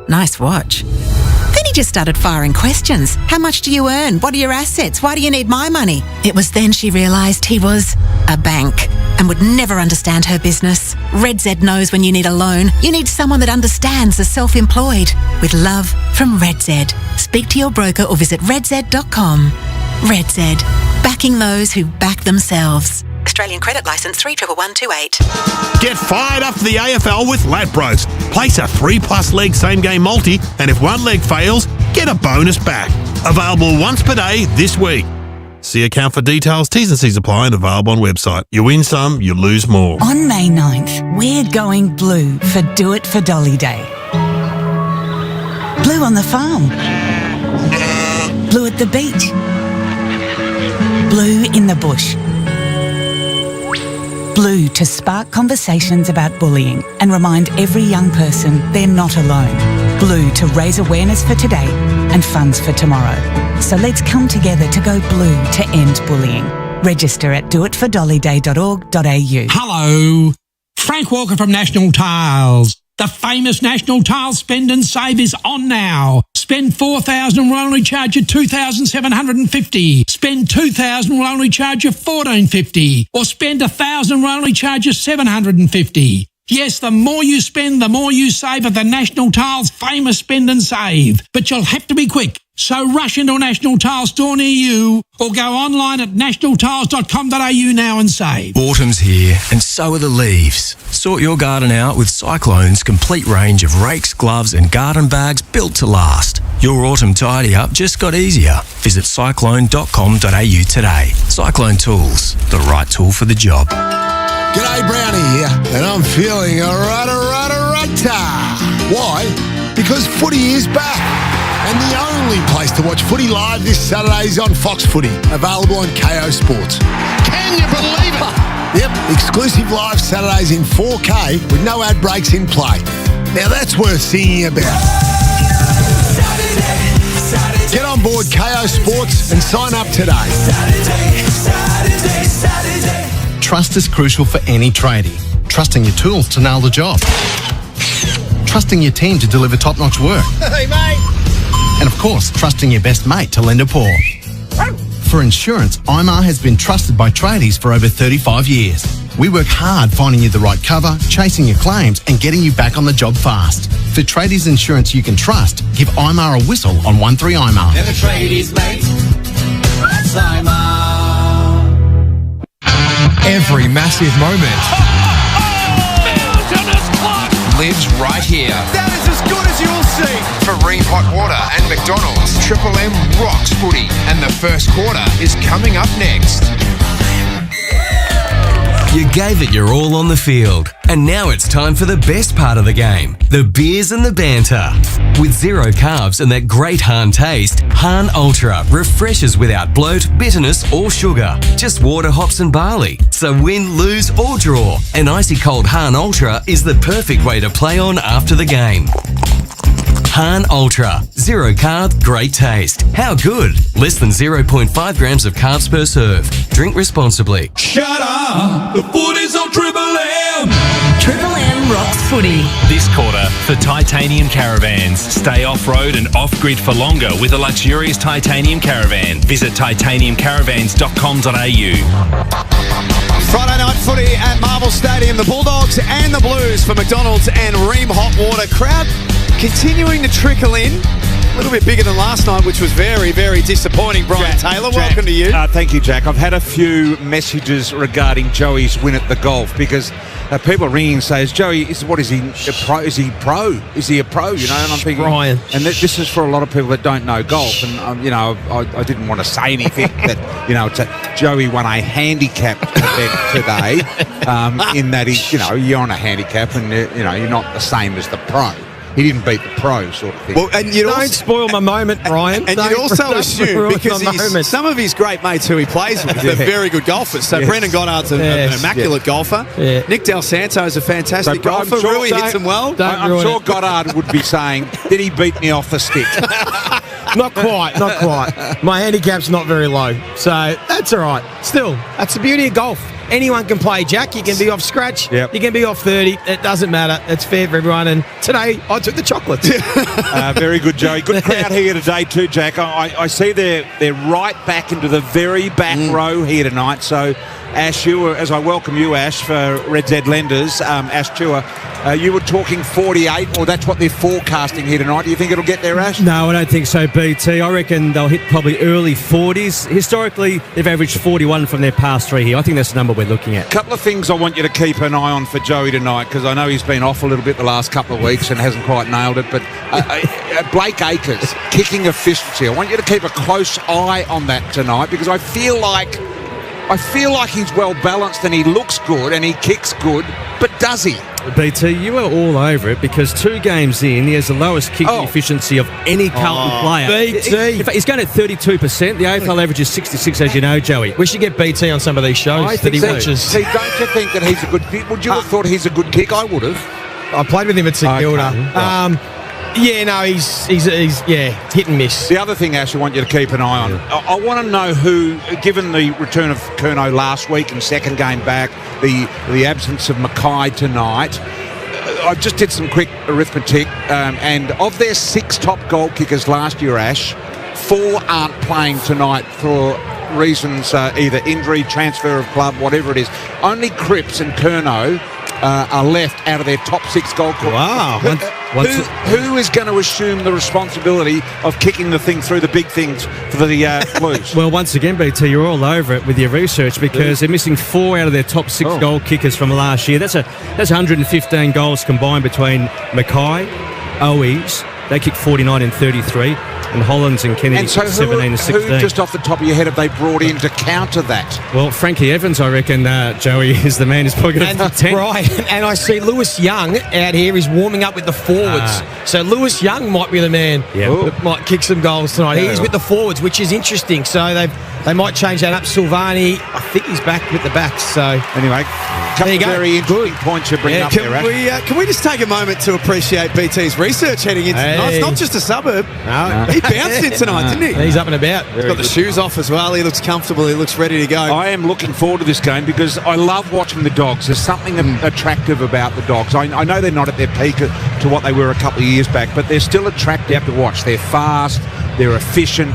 Nice watch. Then he just started firing questions. How much do you earn? What are your assets? Why do you need my money? It was then she realised he was a bank and would never understand her business. Red Z knows when you need a loan, you need someone that understands the self-employed. With love from Red Z. Speak to your broker or visit redz.com. Red Z. Backing those who back themselves. Australian credit licence 311128. Get fired up for the AFL with Ladbrokes. Place a 3+ leg same game multi, and if one leg fails, get a bonus back. Available once per day this week. See account for details. T's and C's apply and available on website. You win some, you lose more. On May 9th, we're going blue for Do It for Dolly Day. Blue on the farm. Blue at the beach. Blue in the bush. Blue to spark conversations about bullying and remind every young person they're not alone. Blue to raise awareness for today and funds for tomorrow. So let's come together to go blue to end bullying. Register at doitfordollyday.org.au. Hello, Frank Walker from National Tiles. The famous National Tiles Spend and Save is on now. Spend $4,000 will only charge you $2,750. Spend $2,000 will only charge you $1,450. Or spend $1,000 will only charge you $750. Yes, the more you spend, the more you save at the National Tiles famous Spend and Save. But you'll have to be quick. So rush into a National Tiles store near you or go online at nationaltiles.com.au now and save. Autumn's here and so are the leaves. Sort your garden out with Cyclone's complete range of rakes, gloves and garden bags built to last. Your autumn tidy-up just got easier. Visit cyclone.com.au today. Cyclone Tools, the right tool for the job. G'day, Brownie here, and I'm feeling a rudda. Why? Because footy is back. And the only place to watch footy live this Saturday is on Fox Footy, available on KO Sports. Can you believe it? Yep, exclusive live Saturdays in 4K with no ad breaks in play. Now that's worth singing about. Get on board KO Sports and sign up today. Trust is crucial for any tradie. Trusting your tools to nail the job. Trusting your team to deliver top-notch work. Hey, mate! And of course, trusting your best mate to lend a paw. For insurance, IMAR has been trusted by tradies for over 35 years. We work hard finding you the right cover, chasing your claims and getting you back on the job fast. For tradies insurance you can trust, give IMAR a whistle on 13IMAR. Never tradies, mate. That's IMAR. Every massive moment lives right here. That is as good as you'll see. For Ream Hot Water and McDonald's, Triple M rocks footy. And the first quarter is coming up next. You gave it your all on the field. And now it's time for the best part of the game, the beers and the banter. With 0 carbs and that great Hahn taste, Hahn Ultra refreshes without bloat, bitterness or sugar. Just water, hops and barley. So win, lose or draw, an icy cold Hahn Ultra is the perfect way to play on after the game. Hahn Ultra. 0 carb, great taste. How good? Less than 0.5 grams of carbs per serve. Drink responsibly. Shut up! The footy's on Triple M! Triple M rocks footy. This quarter, for titanium caravans. Stay off-road and off-grid for longer with a luxurious titanium caravan. Visit titaniumcaravans.com.au. Friday night footy at Marvel Stadium. The Bulldogs and the Blues for McDonald's and Ream Hot Water. Crowd continuing to trickle in. A little bit bigger than last night, which was very, very disappointing. Brian Taylor, welcome to you. Thank you, Jack. I've had a few messages regarding Joey's win at the golf because people are ringing and say, "Is he a pro? Is he a pro?" You know, and I'm thinking, Brian. And this is for a lot of people that don't know golf. And I didn't want to say anything that Joey won a handicap event today. In that you're on a handicap and you're not the same as the pro. He didn't beat the pro sort of thing. Well, and don't spoil my moment, Brian. And you'd also assume, because some of his great mates who he plays with are very good golfers. So Brendan Goddard's an immaculate golfer. Yeah. Nick Del Santo is a fantastic golfer. Really hits them well. I'm sure Goddard would be saying, "Did he beat me off the stick?" Not quite. My handicap's not very low, so that's all right. Still, that's the beauty of golf. Anyone can play, Jack. You can be off scratch. Yep. You can be off 30. It doesn't matter. It's fair for everyone. And today, I took the chocolates. Very good, Joey. Good crowd here today too, Jack. I see they're right back into the very back row here tonight. So, Ash, as I welcome you, Ash, for Red Z Lenders, Ash Chua, you were talking 48, or that's what they're forecasting here tonight. Do you think it'll get there, Ash? No, I don't think so, BT. I reckon they'll hit probably early 40s. Historically, they've averaged 41 from their past 3 here. I think that's the number we're looking at. A couple of things I want you to keep an eye on for Joey tonight, because I know he's been off a little bit the last couple of weeks and hasn't quite nailed it, but Blake Acres, kicking efficiency. I want you to keep a close eye on that tonight, because I feel like he's well balanced and he looks good and he kicks good, but does he? BT, you are all over it because 2 games in, he has the lowest kicking efficiency of any Carlton player. BT. In fact, he's going at 32%. The AFL average is 66, as you know, Joey. We should get BT on some of these shows that he watches. See, don't you think that he's a good kick? Would you have thought he's a good kick? I would have. I played with him at St Kilda. Right. He's hit and miss. The other thing, Ash, I want you to keep an eye on. I want to know who, given the return of Curnow last week and second game back, the absence of Mackay tonight, I just did some quick arithmetic, and of their 6 top goal kickers last year, Ash, 4 aren't playing tonight for reasons either injury, transfer of club, whatever it is. Only Cripps and Curnow are left out of their top 6 goal kickers. Wow. Who is going to assume the responsibility of kicking the thing through the big things for the Blues? Well, once again, BT, you're all over it with your research because they're missing 4 out of their top 6 goal kickers from last year. That's 115 goals combined between Mackay, Owies, they kicked 49 and 33, and Hollands and Kennedy and so 17 and 16. Who, just off the top of your head, have they brought in to counter that? Well, Frankie Evans, I reckon, Joey, is the man who's probably going to 10. Right, and I see Lewis Young out here. He's warming up with the forwards. So Lewis Young might be the man that might kick some goals tonight. He's with the forwards, which is interesting. So they might change that up. Silvani, I think he's back with the backs. So anyway, a couple of very interesting points you bring up there, Ash. Can we just take a moment to appreciate BT's research heading into tonight? It's not just a suburb. No. He bounced in tonight, didn't he? He's up and about. He's got the shoes off as well. He looks comfortable. He looks ready to go. I am looking forward to this game because I love watching the Dogs. There's something attractive about the Dogs. I know they're not at their peak to what they were a couple of years back, but they're still attractive to watch. They're fast. They're efficient.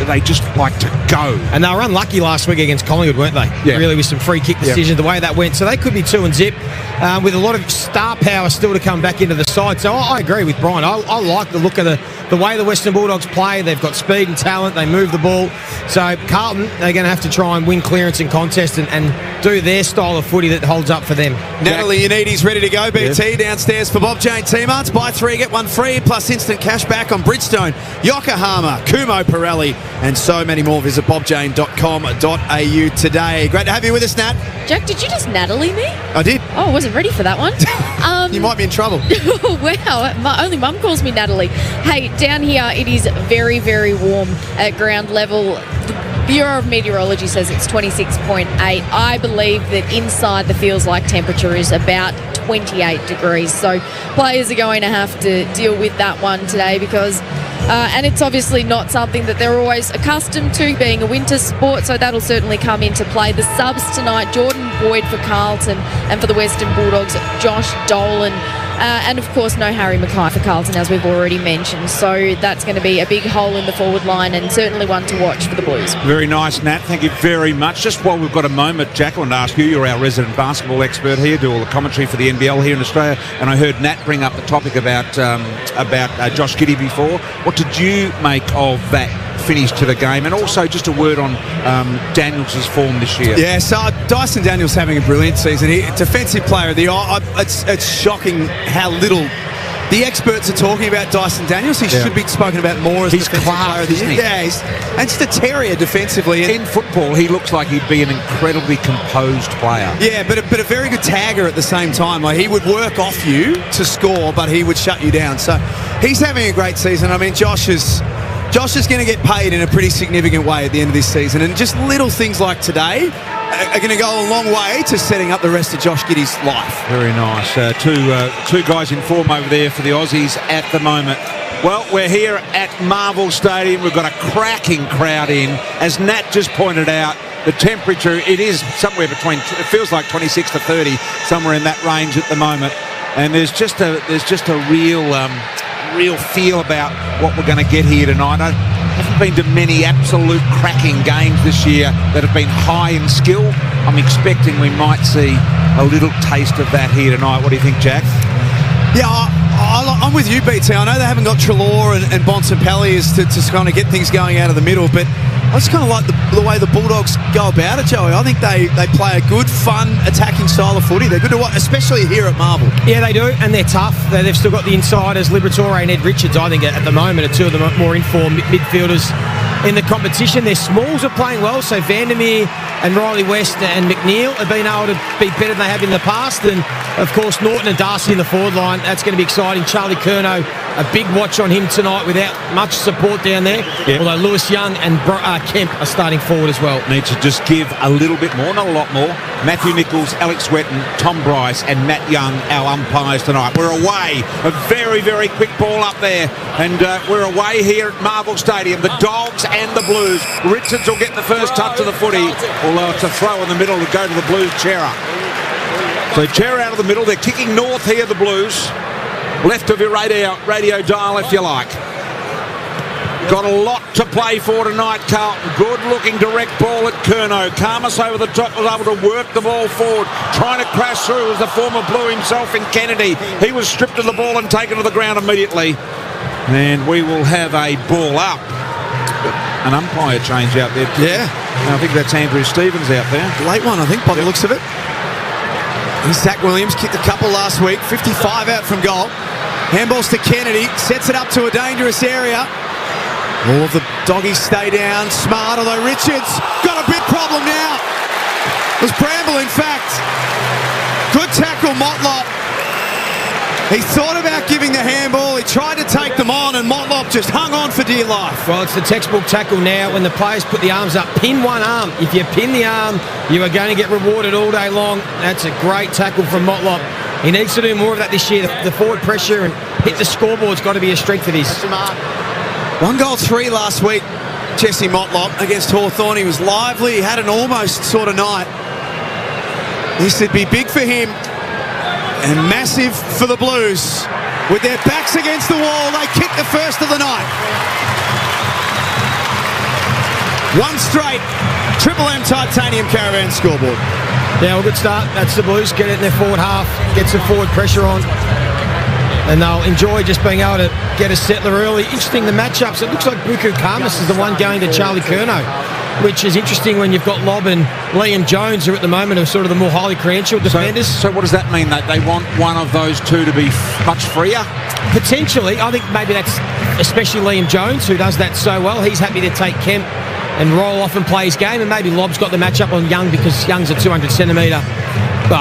They just like to go. And they were unlucky last week against Collingwood, weren't they? Yeah. Really, with some free kick decisions, the way that went. So they could be 2-0 with a lot of star power still to come back into the side. So I agree with Brian. I like the look of the way the Western Bulldogs play. They've got speed and talent. They move the ball. So Carlton, they're going to have to try and win clearance and contest and do their style of footy that holds up for them. Natalie Unidi's ready to go. BT downstairs for Bob Jane T-Marts. Buy 3, get 1 free, plus instant cash back on Bridgestone, Yokohama, Kumo Pirelli, Valley, and so many more. Visit bobjane.com.au today. Great to have you with us, Nat. Jack, did you just Natalie me? I did. Oh, I wasn't ready for that one. You might be in trouble. Wow, only Mum calls me Natalie. Hey, down here it is very, very warm at ground level. The Bureau of Meteorology says it's 26.8. I believe that inside the feels like temperature is about 28 degrees. So players are going to have to deal with that one today because and it's obviously not something that they're always accustomed to, being a winter sport, so that'll certainly come into play. The subs tonight, Jordan Boyd for Carlton, and for the Western Bulldogs, Josh Dolan. And, of course, no Harry Mackay for Carlton, as we've already mentioned. So that's going to be a big hole in the forward line and certainly one to watch for the Blues. Very nice, Nat. Thank you very much. Just while we've got a moment, Jack, I want to ask you, you're our resident basketball expert here, do all the commentary for the NBL here in Australia, and I heard Nat bring up the topic about Josh Giddey before. What did you make of that finish to the game? And also just a word on Daniels' form this year. Yeah, so Dyson Daniels having a brilliant season. Defensive player of the year. It's shocking how little the experts are talking about Dyson Daniels. He should be spoken about more as defensive player of the year. Yeah, and just a terrier defensively. In football, he looks like he'd be an incredibly composed player. Yeah, but a very good tagger at the same time. Like, he would work off you to score, but he would shut you down. So he's having a great season. I mean, Josh is going to get paid in a pretty significant way at the end of this season, and just little things like today are going to go a long way to setting up the rest of Josh Giddey's life. Very nice. Two guys in form over there for the Aussies at the moment. Well, we're here at Marvel Stadium. We've got a cracking crowd in. As Nat just pointed out, the temperature, it is somewhere between, it feels like 26 to 30, somewhere in that range at the moment. And there's just a real feel about what we're going to get here tonight. I haven't been to many absolute cracking games this year that have been high in skill. I'm expecting we might see a little taste of that here tonight. What do you think, Jack? Yeah, I'm with you, BT. I know they haven't got Treloar and Bontempelli to kind of get things going out of the middle, but I just kind of like the way the Bulldogs go about it, Joey. I think they play a good, fun, attacking style of footy. They're good to watch, especially here at Marvel. Yeah, they do, and they're tough. They've still got the insiders, Liberatore and Ed Richards, I think, at the moment, are two of the more informed midfielders in the competition. Their smalls are playing well, so Vandermeer and Riley West and McNeil have been able to be better than they have in the past. And, of course, Norton and Darcy in the forward line. That's going to be exciting. Charlie Curnow, a big watch on him tonight without much support down there. Yep. Although Lewis Young and Kemp are starting forward as well. Need to just give a little bit more, not a lot more. Matthew Nichols, Alex Wetton, Tom Bryce and Matt Young, our umpires tonight. We're away. A very, very quick ball up there. And we're away here at Marvel Stadium. The Dogs and the Blues. Richards will get the first touch of the footy, although it's a throw in the middle to go to the Blues. Chera. So Chera out of the middle. They're kicking north here, the Blues. Left of your radio dial, if you like. Got a lot to play for tonight, Carlton. Good-looking direct ball at Curnow. Karmas over the top was able to work the ball forward. Trying to crash through was the former Blue himself in Kennedy. He was stripped of the ball and taken to the ground immediately. And we will have a ball up. An umpire change out there. Yeah. I think that's Andrew Stevens out there. Late one, I think, by the looks of it. He's Zach Williams, kicked a couple last week. 55 out from goal. Handballs to Kennedy. Sets it up to a dangerous area. All of the doggies stay down. Smart, although Richards got a big problem now. It was Bramble, in fact. Good tackle, Motlop. He thought about giving the handball. He tried to take them on, and Motlop just hung on for dear life. Well, it's the textbook tackle now when the players put the arms up. Pin one arm. If you pin the arm, you are going to get rewarded all day long. That's a great tackle from Motlop. He needs to do more of that this year. The forward pressure and hit the scoreboard's got to be a strength of his. 1 goal 3 last week, Jesse Motlop against Hawthorn. He was lively. He had an almost sort of night. This would be big for him and massive for the Blues. With their backs against the wall, they kick the first of the night. One straight Triple M Titanium Caravan scoreboard. Yeah, well, good start. That's the Blues. Get it in their forward half. Get some forward pressure on. And they'll enjoy just being able to get a settler early. Interesting, the matchups. It looks like Buku Karmas is the one going to Charlie Curnow, which is interesting when you've got Lobb and Liam Jones, who at the moment are sort of the more highly credentialed defenders. So what does that mean? That they want one of those two to be much freer? potentially, I think maybe that's especially Liam Jones, who does that so well. He's happy to take Kemp and roll off and play his game, and maybe Lobb's got the matchup on Young because Young's a 200-centimetre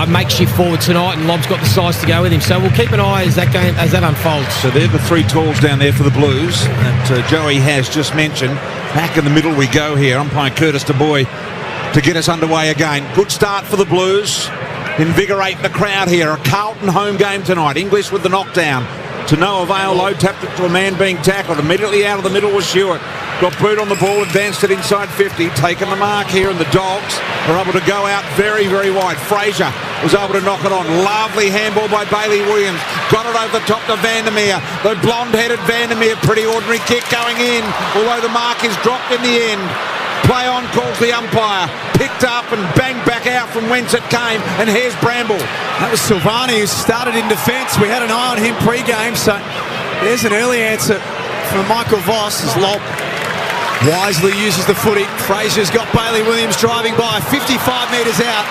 makeshift forward tonight, and Lobb's got the size to go with him. So we'll keep an eye as that unfolds. So they're the three talls down there for the Blues that Joey has just mentioned. Back in the middle we go here. Umpire Curtis Du Bois to get us underway again. Good start for the Blues. Invigorate the crowd here. A Carlton home game tonight. English with the knockdown. To no avail. Low tapped it to a man being tackled. Immediately out of the middle was Stewart. Got boot on the ball, advanced it inside 50. Taken the mark here, and the Dogs are able to go out very, very wide. Fraser was able to knock it on. Lovely handball by Bailey Williams. Got it over the top to Vandermeer. The blonde-headed Vandermeer. Pretty ordinary kick going in, although the mark is dropped in the end. Play on, calls the umpire. Picked up and banged back out from whence it came. And here's Bramble. That was Silvani who started in defence. We had an eye on him pre-game, so there's an early answer from Michael Voss as Lobb wisely uses the footy. Fraser's got Bailey Williams driving by 55 metres out.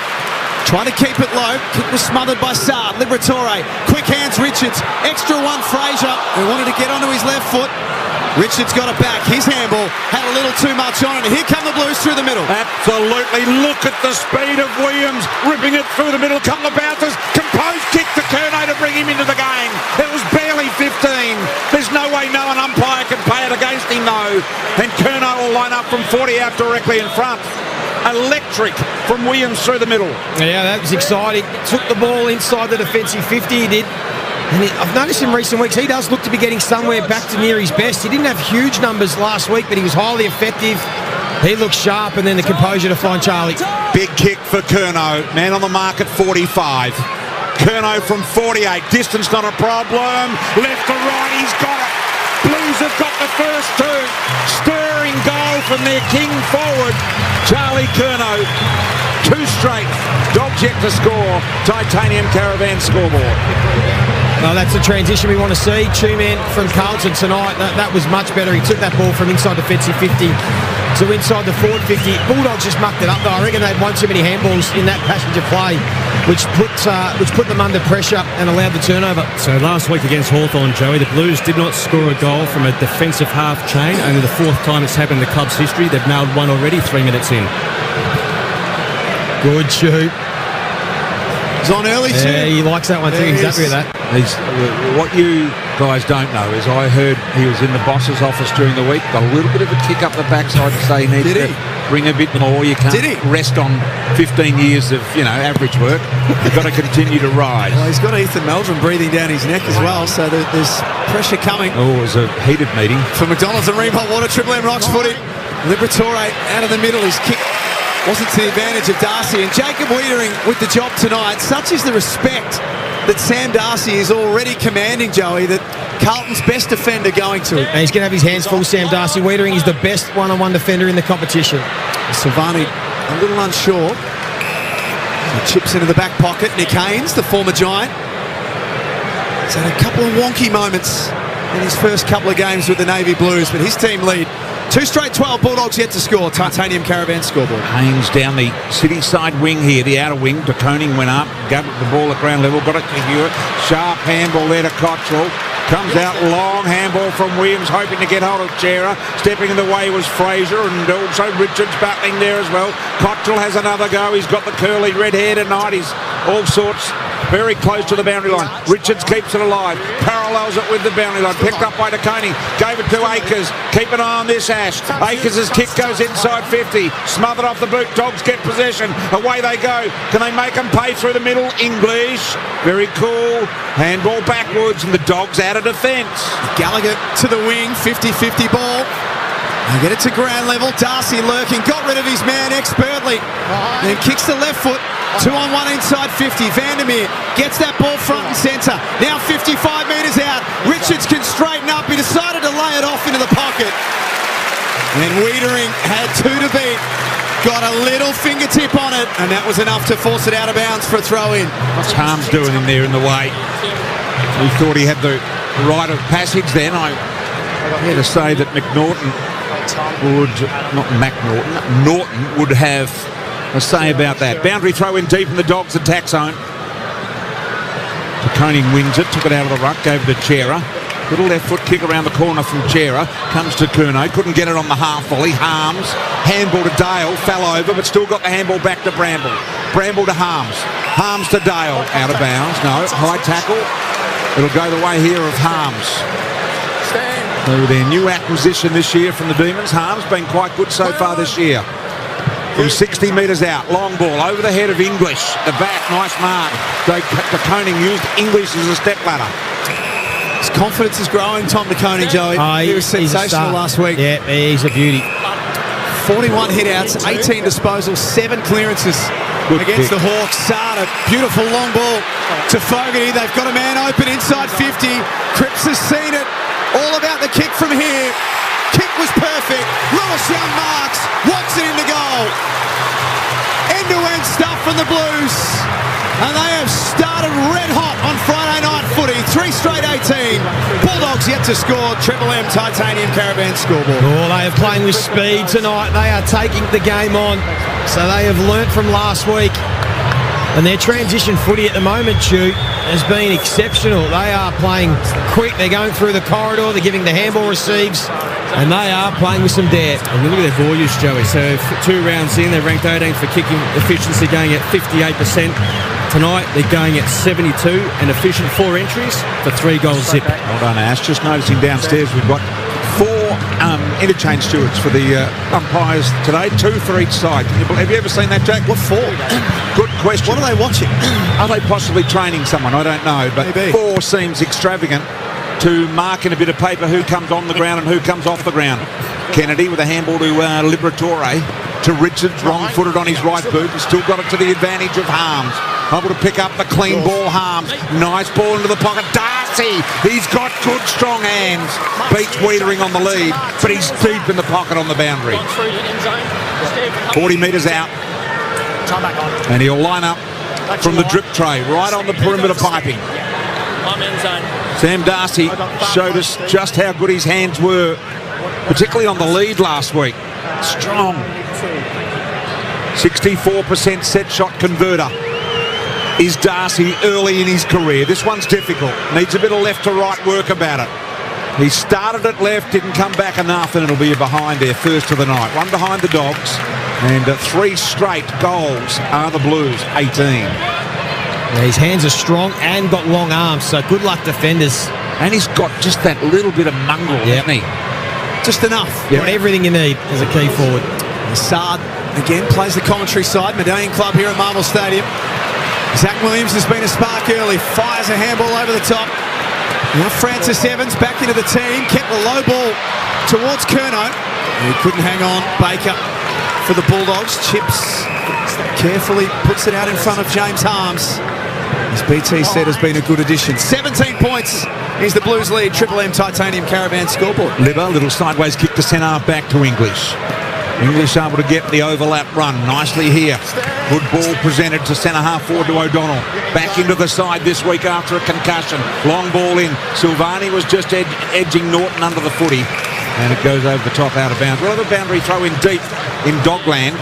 Trying to keep it low. Kick was smothered by Saad. Liberatore. Quick hands Richards. Extra one Fraser, who wanted to get onto his left foot. Richards got it back. His handball had a little too much on it. And here come the Blues through the middle. Absolutely. Look at the speed of Williams. Ripping it through the middle. Couple of bounces. Composed kick to Curnow to bring him into the game. It was barely 15. There's no way no an umpire can pay it against him, though. And Curnow will line up from 40 out directly in front. Electric from Williams through the middle. Yeah, that was exciting. Took the ball inside the defensive 50, he did. And I've noticed in recent weeks, he does look to be getting somewhere back to near his best. He didn't have huge numbers last week, but he was highly effective. He looked sharp, and then the composure to find Charlie. Big kick for Curnow. Man on the mark at 45. Curnow from 48. Distance not a problem. Left to right, he's got it. Blues have got the first two. Stirring goal from their king forward, Charlie Curnow. Two straight. Dogs yet to score. Titanium Caravan scoreboard. Well, that's the transition we want to see. Two-man from Carlton tonight. That was much better. He took that ball from inside defensive 50 to inside the forward 50. Bulldogs just mucked it up, though. I reckon they'd won too many handballs in that passenger play, which put them under pressure and allowed the turnover. So last week against Hawthorn, Joey, the Blues did not score a goal from a defensive half chain. Only the fourth time it's happened in the club's history. They've nailed one already 3 minutes in. Good shoot. He's on early too. Yeah, he likes that one too. He's happy with that. What you guys don't know is I heard he was in the boss's office during the week, got a little bit of a kick up the backside to say he needs to bring a bit more. You can't rest on 15 years of average work. You've got to continue to rise. Well, he's got Ethan Meldrum breathing down his neck as well, so there's pressure coming. Oh, it was a heated meeting. For McDonald's and Reebok Water, Triple M Rocks footy. Liberatore out of the middle. His kick wasn't to the advantage of Darcy. And Jacob Wiedering with the job tonight. Such is the respect that Sam Darcy is already commanding, Joey, that Carlton's best defender going to him. And he's going to have his hands full, Sam Darcy. Wiedering is the best one-on-one defender in the competition. Silvani a little unsure. He chips into the back pocket. Nick Haynes, the former Giant, he's had a couple of wonky moments in his first couple of games with the Navy Blues, but his team lead. 2 straight 12 Bulldogs yet to score. Titanium Caravan scoreboard. Haynes down the city side wing here, the outer wing. De Koning went up, got the ball at ground level, got it to Hewitt. Sharp handball there to Cottrell. Comes out long handball from Williams, hoping to get hold of Chera. Stepping in the way was Fraser, and also Richards battling there as well. Cottrell has another go. He's got the curly red hair tonight. He's all sorts. Very close to the boundary line. Richards keeps it alive. Parallels it with the boundary line. Picked up by De Koning. Gave it to Akers. Keep an eye on this, Ash. Akers' kick goes inside 50. Smothered off the boot. Dogs get possession. Away they go. Can they make them pay through the middle? English. Very cool. Handball backwards, and the Dogs out of defence. Gallagher to the wing. 50-50 ball. They get it to ground level. Darcy lurking. Got rid of his man expertly. Then kicks the left foot. 2-on-1 inside 50. Vandermeer gets that ball front and centre. Now 55 metres out. Richards can straighten up. He decided to lay it off into the pocket. And Wiedering had 2 to beat. Got a little fingertip on it, and that was enough to force it out of bounds for a throw in. What's Harms doing in there in the way? We thought he had the right of passage then. I had to say that McNaughton would, not McNaughton, Norton would have a say about that. Boundary throw in deep in the Dogs attack zone. De Koning wins it, took it out of the ruck, gave it to Chera. Little left foot kick around the corner from Chera. Comes to Curnow. Couldn't get it on the half volley. Harms. Handball to Dale. Fell over, but still got the handball back to Bramble. Bramble to Harms. Harms to Dale. Out of bounds. No. High tackle. It'll go the way here of Harms. So their new acquisition this year from the Demons. Harms been quite good so far this year. From 60 metres out. Long ball over the head of English. The back. Nice mark. De Koning used English as a step ladder. His confidence is growing, Tom De Koning, Joey. He was sensational last week. Yeah, he's a beauty. 41 hit-outs, 18 disposals, 7 clearances against the Hawks. Sada, beautiful long ball to Fogarty. They've got a man open inside 50. Cripps has seen it. All about the kick from here. Kick was perfect. Lewis Young marks, walks it into goal. End-to-end stuff from the Blues. And they have started red hot on Friday night footy. 3 straight 18. Bulldogs yet to score. Triple M Titanium Caravan scoreboard. Oh, they are playing with speed tonight. They are taking the game on. So they have learnt from last week. And their transition footy at the moment, Stu, has been exceptional. They are playing quick. They're going through the corridor. They're giving the handball receives. And they are playing with some dare. And you look at their ball use, Joey. So 2 rounds in, they're ranked 18th for kicking efficiency, going at 58%. Tonight, they're going at 72 and efficient 4 entries for 3 goals zip. Well done, Ash. Just noticing downstairs, we've got 4 interchange stewards for the umpires today, 2 for each side. Have you ever seen that, Jack? What for? Good question. What are they watching? Are they possibly training someone? I don't know. But Maybe. 4 seems extravagant to mark in a bit of paper who comes on the ground and who comes off the ground. Kennedy with a handball to Liberatore. To Richards, wrong-footed on his right boot, and still got it to the advantage of Harms. Able to pick up the clean ball, Harms. Nice ball into the pocket. Darcy, he's got good, strong hands. Beats Wiedering on the lead, but he's deep in the pocket on the boundary. 40 metres out. And he'll line up from the drip tray, right on the perimeter piping. Sam Darcy showed us just how good his hands were, particularly on the lead last week. Strong. 64% set shot converter is Darcy early in his career. This one's difficult. Needs a bit of left to right work about it. He started at left, didn't come back enough, and it'll be a behind there first of the night. 1 behind the Dogs, and 3 straight goals are the Blues, 18. Yeah, his hands are strong and got long arms, so good luck defenders. And he's got just that little bit of mongrel, hasn't he? Just enough. Got everything you need as a key forward. Saad again plays the commentary side. Medallion Club here at Marvel Stadium. Zach Williams has been a spark early. Fires a handball over the top. Now Francis Evans back into the team. Kept the low ball towards Curnow. He couldn't hang on. Baker for the Bulldogs. Chips carefully puts it out in front of James Harms. As BT said, has been a good addition. 17 points is the Blues lead. Triple M Titanium Caravan scoreboard. Libba, little sideways kick to centre half back to English. English able to get the overlap run nicely here. Good ball presented to centre half forward to O'Donnell. Back into the side this week after a concussion. Long ball in. Silvani was just edging Norton under the footy. And it goes over the top out of bounds. Well, the boundary throw in deep in Dogland.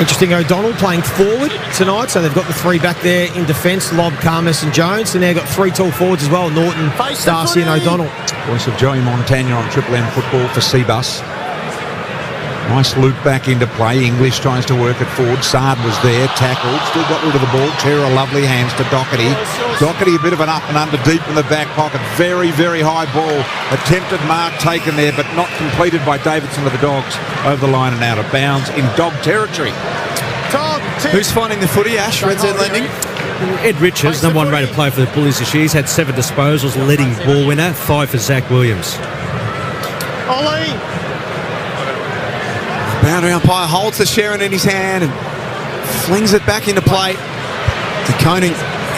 Interesting, O'Donnell playing forward tonight, so they've got the 3 back there in defence, Lobb, Carmus and Jones, and they've got 3 tall forwards as well, Norton, Darcy and O'Donnell. Voice of Joey Montagna on Triple M football for Seabus. Nice loop back into play. English tries to work it forward. Saad was there, tackled, still got rid of the ball. Chera lovely hands to Doherty. Doherty a bit of an up and under deep in the back pocket. Very, very high ball. Attempted mark taken there, but not completed by Davidson of the Dogs. Over the line and out of bounds in Dog territory. Who's finding the footy, Ash? Red Z Lending? Ed Richards, number 1 rated player for the Bullies this year. He's had 7 disposals, leading ball winner, 5 for Zach Williams. Ollie! Boundary umpire holds the Sharon in his hand and flings it back into play. De Koning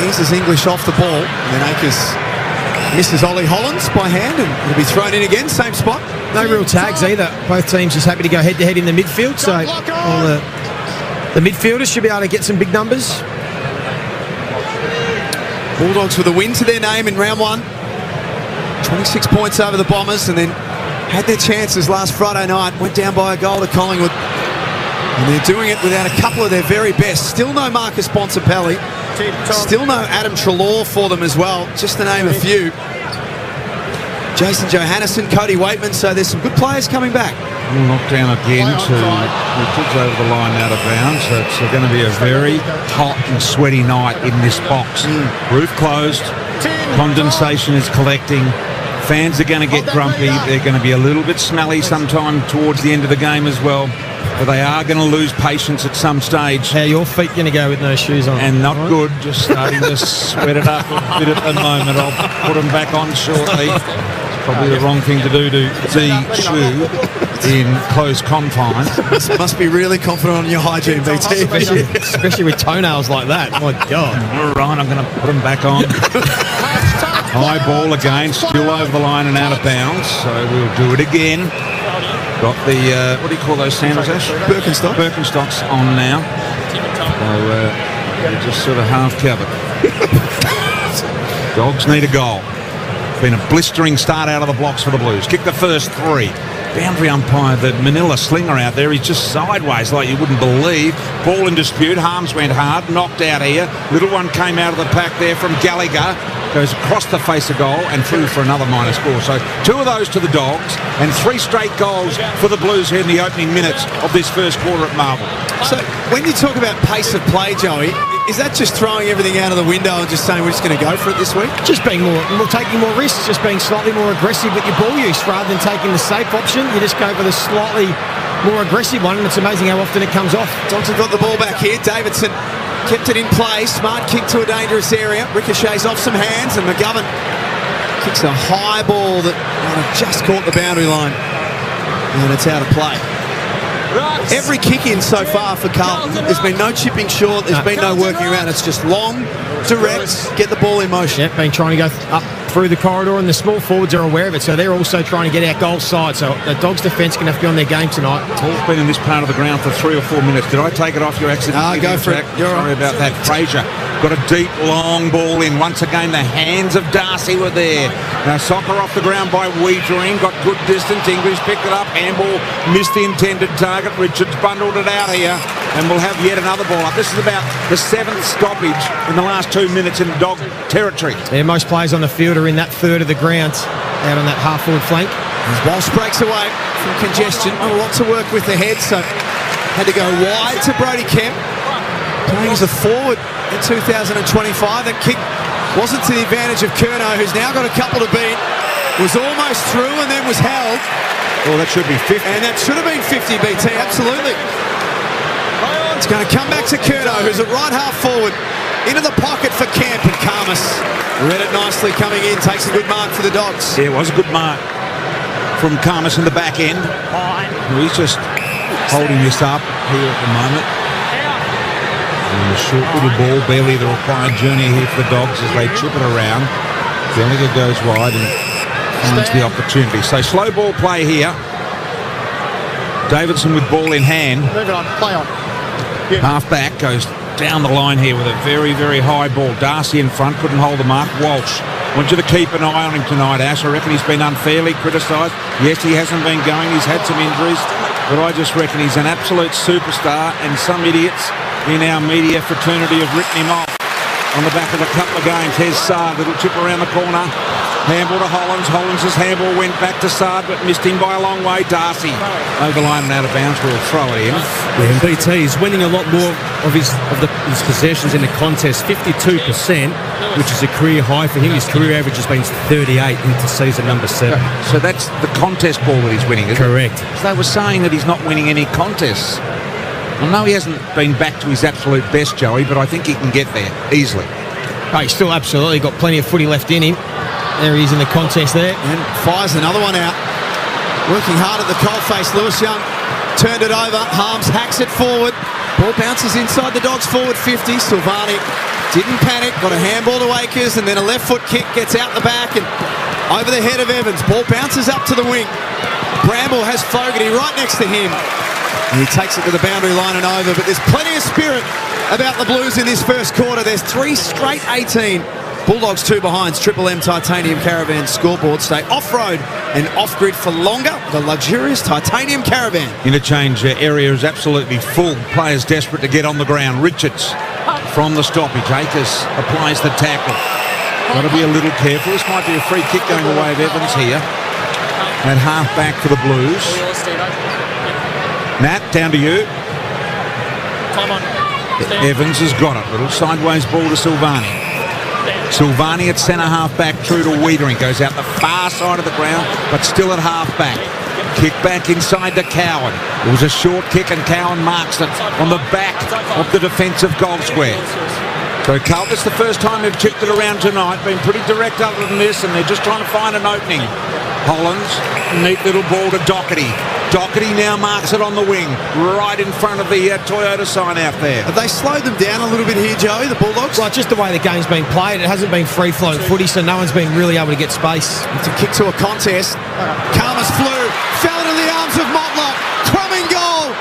eases English off the ball. And then Akers misses Ollie Hollins by hand and it'll be thrown in again, same spot. No real tags either. Both teams just happy to go head-to-head in the midfield, so all the midfielders should be able to get some big numbers. Bulldogs with a win to their name in round 1. 26 points over the Bombers, and then had their chances last Friday night. Went down by a goal to Collingwood. And they're doing it without a couple of their very best. Still no Marcus Bontempelli. Still no Adam Treloar for them as well, just to name a few. Jason Johannesson, Cody Waitman, so there's some good players coming back. Knocked down again to the kids over the line out of bounds. So it's going to be a very hot and sweaty night in this box. Roof closed, condensation is collecting. Fans are going to get grumpy. They're going to be a little bit smelly sometime towards the end of the game as well. But they are going to lose patience at some stage. How are your feet going to go with no shoes on? And not good. Just starting to sweat it up a bit at the moment. I'll put them back on shortly. It's probably the wrong thing to do to the shoe in close confines. Must be really confident on your hygiene, BT. Especially with toenails like that. My God. All right, I'm going to put them back on. High ball again, still over the line and out of bounds. So we'll do it again. Got the, what do you call those sandals, Ash? Birkenstock. Birkenstocks on now. So they're just sort of half covered. Dogs need a goal. Been a blistering start out of the blocks for the Blues. Kick the first three. Boundary umpire, the Manila slinger out there, he's just sideways like you wouldn't believe. Ball in dispute. Harms went hard. Knocked out here. Little one came out of the pack there from Gallagher. Goes across the face of goal and through for another minor score. So 2 of those to the Dogs and 3 straight goals for the Blues here in the opening minutes of this first quarter at Marvel. So when you talk about pace of play, Joey, is that just throwing everything out of the window and just saying we're just going to go for it this week? Just being more taking more risks, just being slightly more aggressive with your ball use rather than taking the safe option. You just go for the slightly more aggressive one, and it's amazing how often it comes off. Johnson got the ball back here. Davidson kept it in play. Smart kick to a dangerous area. Ricochets off some hands, and McGovern kicks a high ball that just caught the boundary line, and it's out of play. Every kick in so far for Carlton, there's been no chipping short, there's been no working around. It's just long, direct, get the ball in motion. Yep, been trying to go up through the corridor, and the small forwards are aware of it, so they're also trying to get our goal side. So the Dogs' defence going to have to be on their game tonight. Ball's been in this part of the ground for 3 or 4 minutes. Did I take it off your accident? Go for it. Sorry about that. Fraser got a deep, long ball in. Once again, the hands of Darcy were there. Now, soccer off the ground by Weedream. Got good distance. English picked it up. Handball missed the intended target. Richards bundled it out here, and we'll have yet another ball up. This is about the 7th stoppage in the last 2 minutes in Dog territory. Yeah, most players on the field are in that third of the ground, out on that half-forward flank. As Walsh breaks away from congestion, not a lot to work with the head, so had to go wide to Brody Kemp. Playing as a forward in 2025. That kick wasn't to the advantage of Curnow, who's now got a couple to beat. Was almost through and then was held. Oh, that should be 50. And that should have been 50, BT, absolutely. It's going to come back to Curnow, who's at right half forward. Into the pocket for Camp, and Karmas read it nicely coming in. Takes a good mark for the Dogs. Yeah, it was a good mark from Karmas in the back end. He's just holding this up here at the moment. And a short little ball, barely the required journey here for the Dogs as they chip it around. Gallagher goes wide and finds the opportunity. So slow ball play here. Davidson with ball in hand. Move it on, play on. Half back goes down the line here with a very, very high ball. Darcy in front, couldn't hold the mark. Walsh, want you to keep an eye on him tonight, Ash. I reckon he's been unfairly criticised. Yes, he hasn't been going. He's had some injuries. But I just reckon he's an absolute superstar, and some idiots in our media fraternity have written him off on the back of a couple of games. Here's Saad, little chip around the corner. Handball to Hollands. Hollands' handball went back to Saad, but missed him by a long way. Darcy over the line and out of bounds. We'll throw it in. Yeah, and BT is winning a lot more of his possessions in the contest, 52%, which is a career high for him. His career average has been 38 into season number 7. So that's the contest ball that he's winning, isn't Correct. it? They were saying that he's not winning any contests. I know he hasn't been back to his absolute best, Joey, but I think he can get there easily. Oh, he's still absolutely got plenty of footy left in him. There he is in the contest there. And fires another one out. Working hard at the coalface. Lewis Young turned it over. Harms hacks it forward. Ball bounces inside the Dogs forward 50. Silvani didn't panic. Got a handball to Akers and then a left foot kick gets out the back and over the head of Evans. Ball bounces up to the wing. Bramble has Fogarty right next to him. And he takes it to the boundary line and over. But there's plenty of spirit about the Blues in this first quarter. There's 3 straight 18 Bulldogs 2 behinds, Triple M Titanium Caravan scoreboard. Stay off-road and off-grid for longer. The luxurious Titanium Caravan. Interchange area is absolutely full. Players desperate to get on the ground. Richards from the stoppage. Akers applies the tackle. Got to be a little careful. This might be a free kick going the way of Evans here. At half back for the Blues. Nat, down to you. Come on. Evans has got it. Little sideways ball to Silvani. Silvani at centre half back, true to Wiedering. Goes out the far side of the ground, but still at half back. Kick back inside to Cowan. It was a short kick and Cowan marks it on the back of the defensive goal square. So Carlton, it's the first time they've chipped it around tonight. Been pretty direct other than this, and they're just trying to find an opening. Hollands, neat little ball to Doherty. Doherty now marks it on the wing, right in front of the Toyota sign out there. Have they slowed them down a little bit here, Joey, the Bulldogs? Well, just the way the game's been played, it hasn't been free-flowing footy, so no one's been really able to get space. It's a kick to a contest. Karmas flew, fell into the arms of Motlop. Crumb in goal.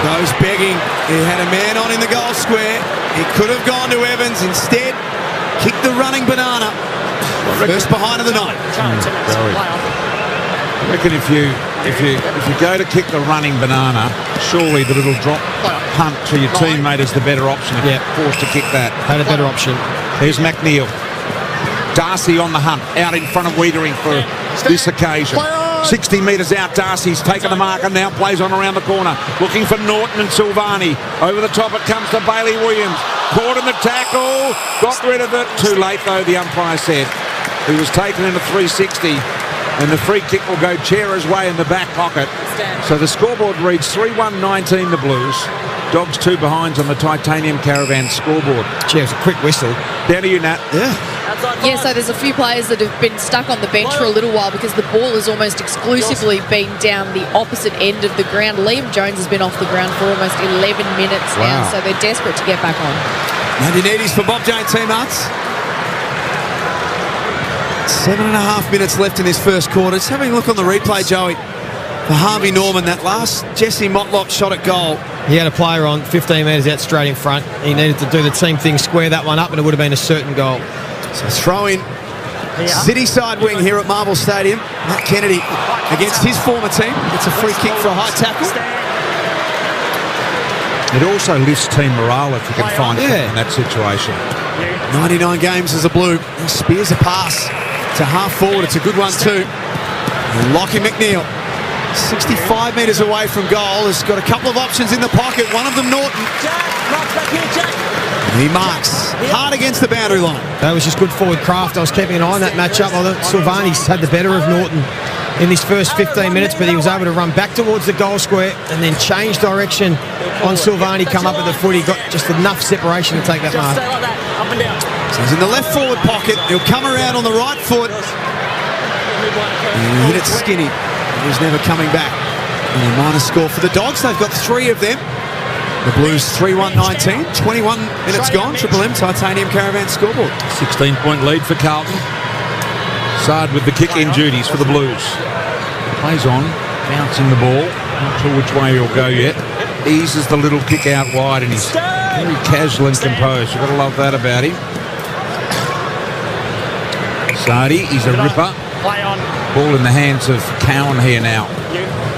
Goes begging. He had a man on in the goal square. He could have gone to Evans. Instead, kicked the running banana. First behind of the night. I reckon if you go to kick the running banana, surely the little drop punt to your teammate is the better option if you're forced to kick that. Had a better option. Here's McNeil. Darcy on the hunt, out in front of Wiedering for this occasion. 60 metres out, Darcy's taken the mark and now plays on around the corner. Looking for Norton and Silvani. Over the top it comes to Bailey Williams. Caught in the tackle, got rid of it. Too late though, the umpire said. He was taken into 360 and the free kick will go Chera's way in the back pocket. So the scoreboard reads 3-1-19 the Blues. Dogs 2 behinds on the Titanium Caravan scoreboard. Cheers, a quick whistle. Down to you, Nat. Yeah, so there's a few players that have been stuck on the bench for a little while because the ball has almost exclusively been down the opposite end of the ground. Liam Jones has been off the ground for almost 11 minutes now, so they're desperate to get back on. Nadinedes for Bob Jane teammates. 7.5 minutes left in this first quarter. Just having a look on the replay, Joey. For Harvey Norman, that last Jesse Motlop shot at goal. He had a player on 15 metres out straight in front. He needed to do the team thing, square that one up, and it would have been a certain goal. So throw in City side wing here at Marvel Stadium. Matt Kennedy against his former team. It's a free kick for a high tackle. It also lifts team morale if you can find it in that situation. 99 games as a Blue. He spears a pass to half forward. It's a good one too. Lockie McNeil, 65 metres away from goal, has got a couple of options in the pocket. One of them Norton. He marks hard against the boundary line. That was just good forward craft. I was keeping an eye on that matchup. I thought Silvani's had the better of Norton in his first 15 minutes, but he was able to run back towards the goal square and then change direction on Silvani, come up at the foot. He got just enough separation to take that mark. So he's in the left forward pocket. He'll come around on the right foot. And he hit it skinny. He's never coming back. And a minus score for the Dogs. They've got 3 of them. The Blues 3-1-19. 21 minutes gone. Triple M Titanium Caravan scoreboard. 16-point lead for Carlton. Sard with the kick-in duties for the Blues. Plays on, bouncing the ball. Not sure which way he'll go yet. Eases the little kick out wide and he's very casual and composed. You've got to love that about him. Sardi, he's a ripper. Ball in the hands of Cowan here now.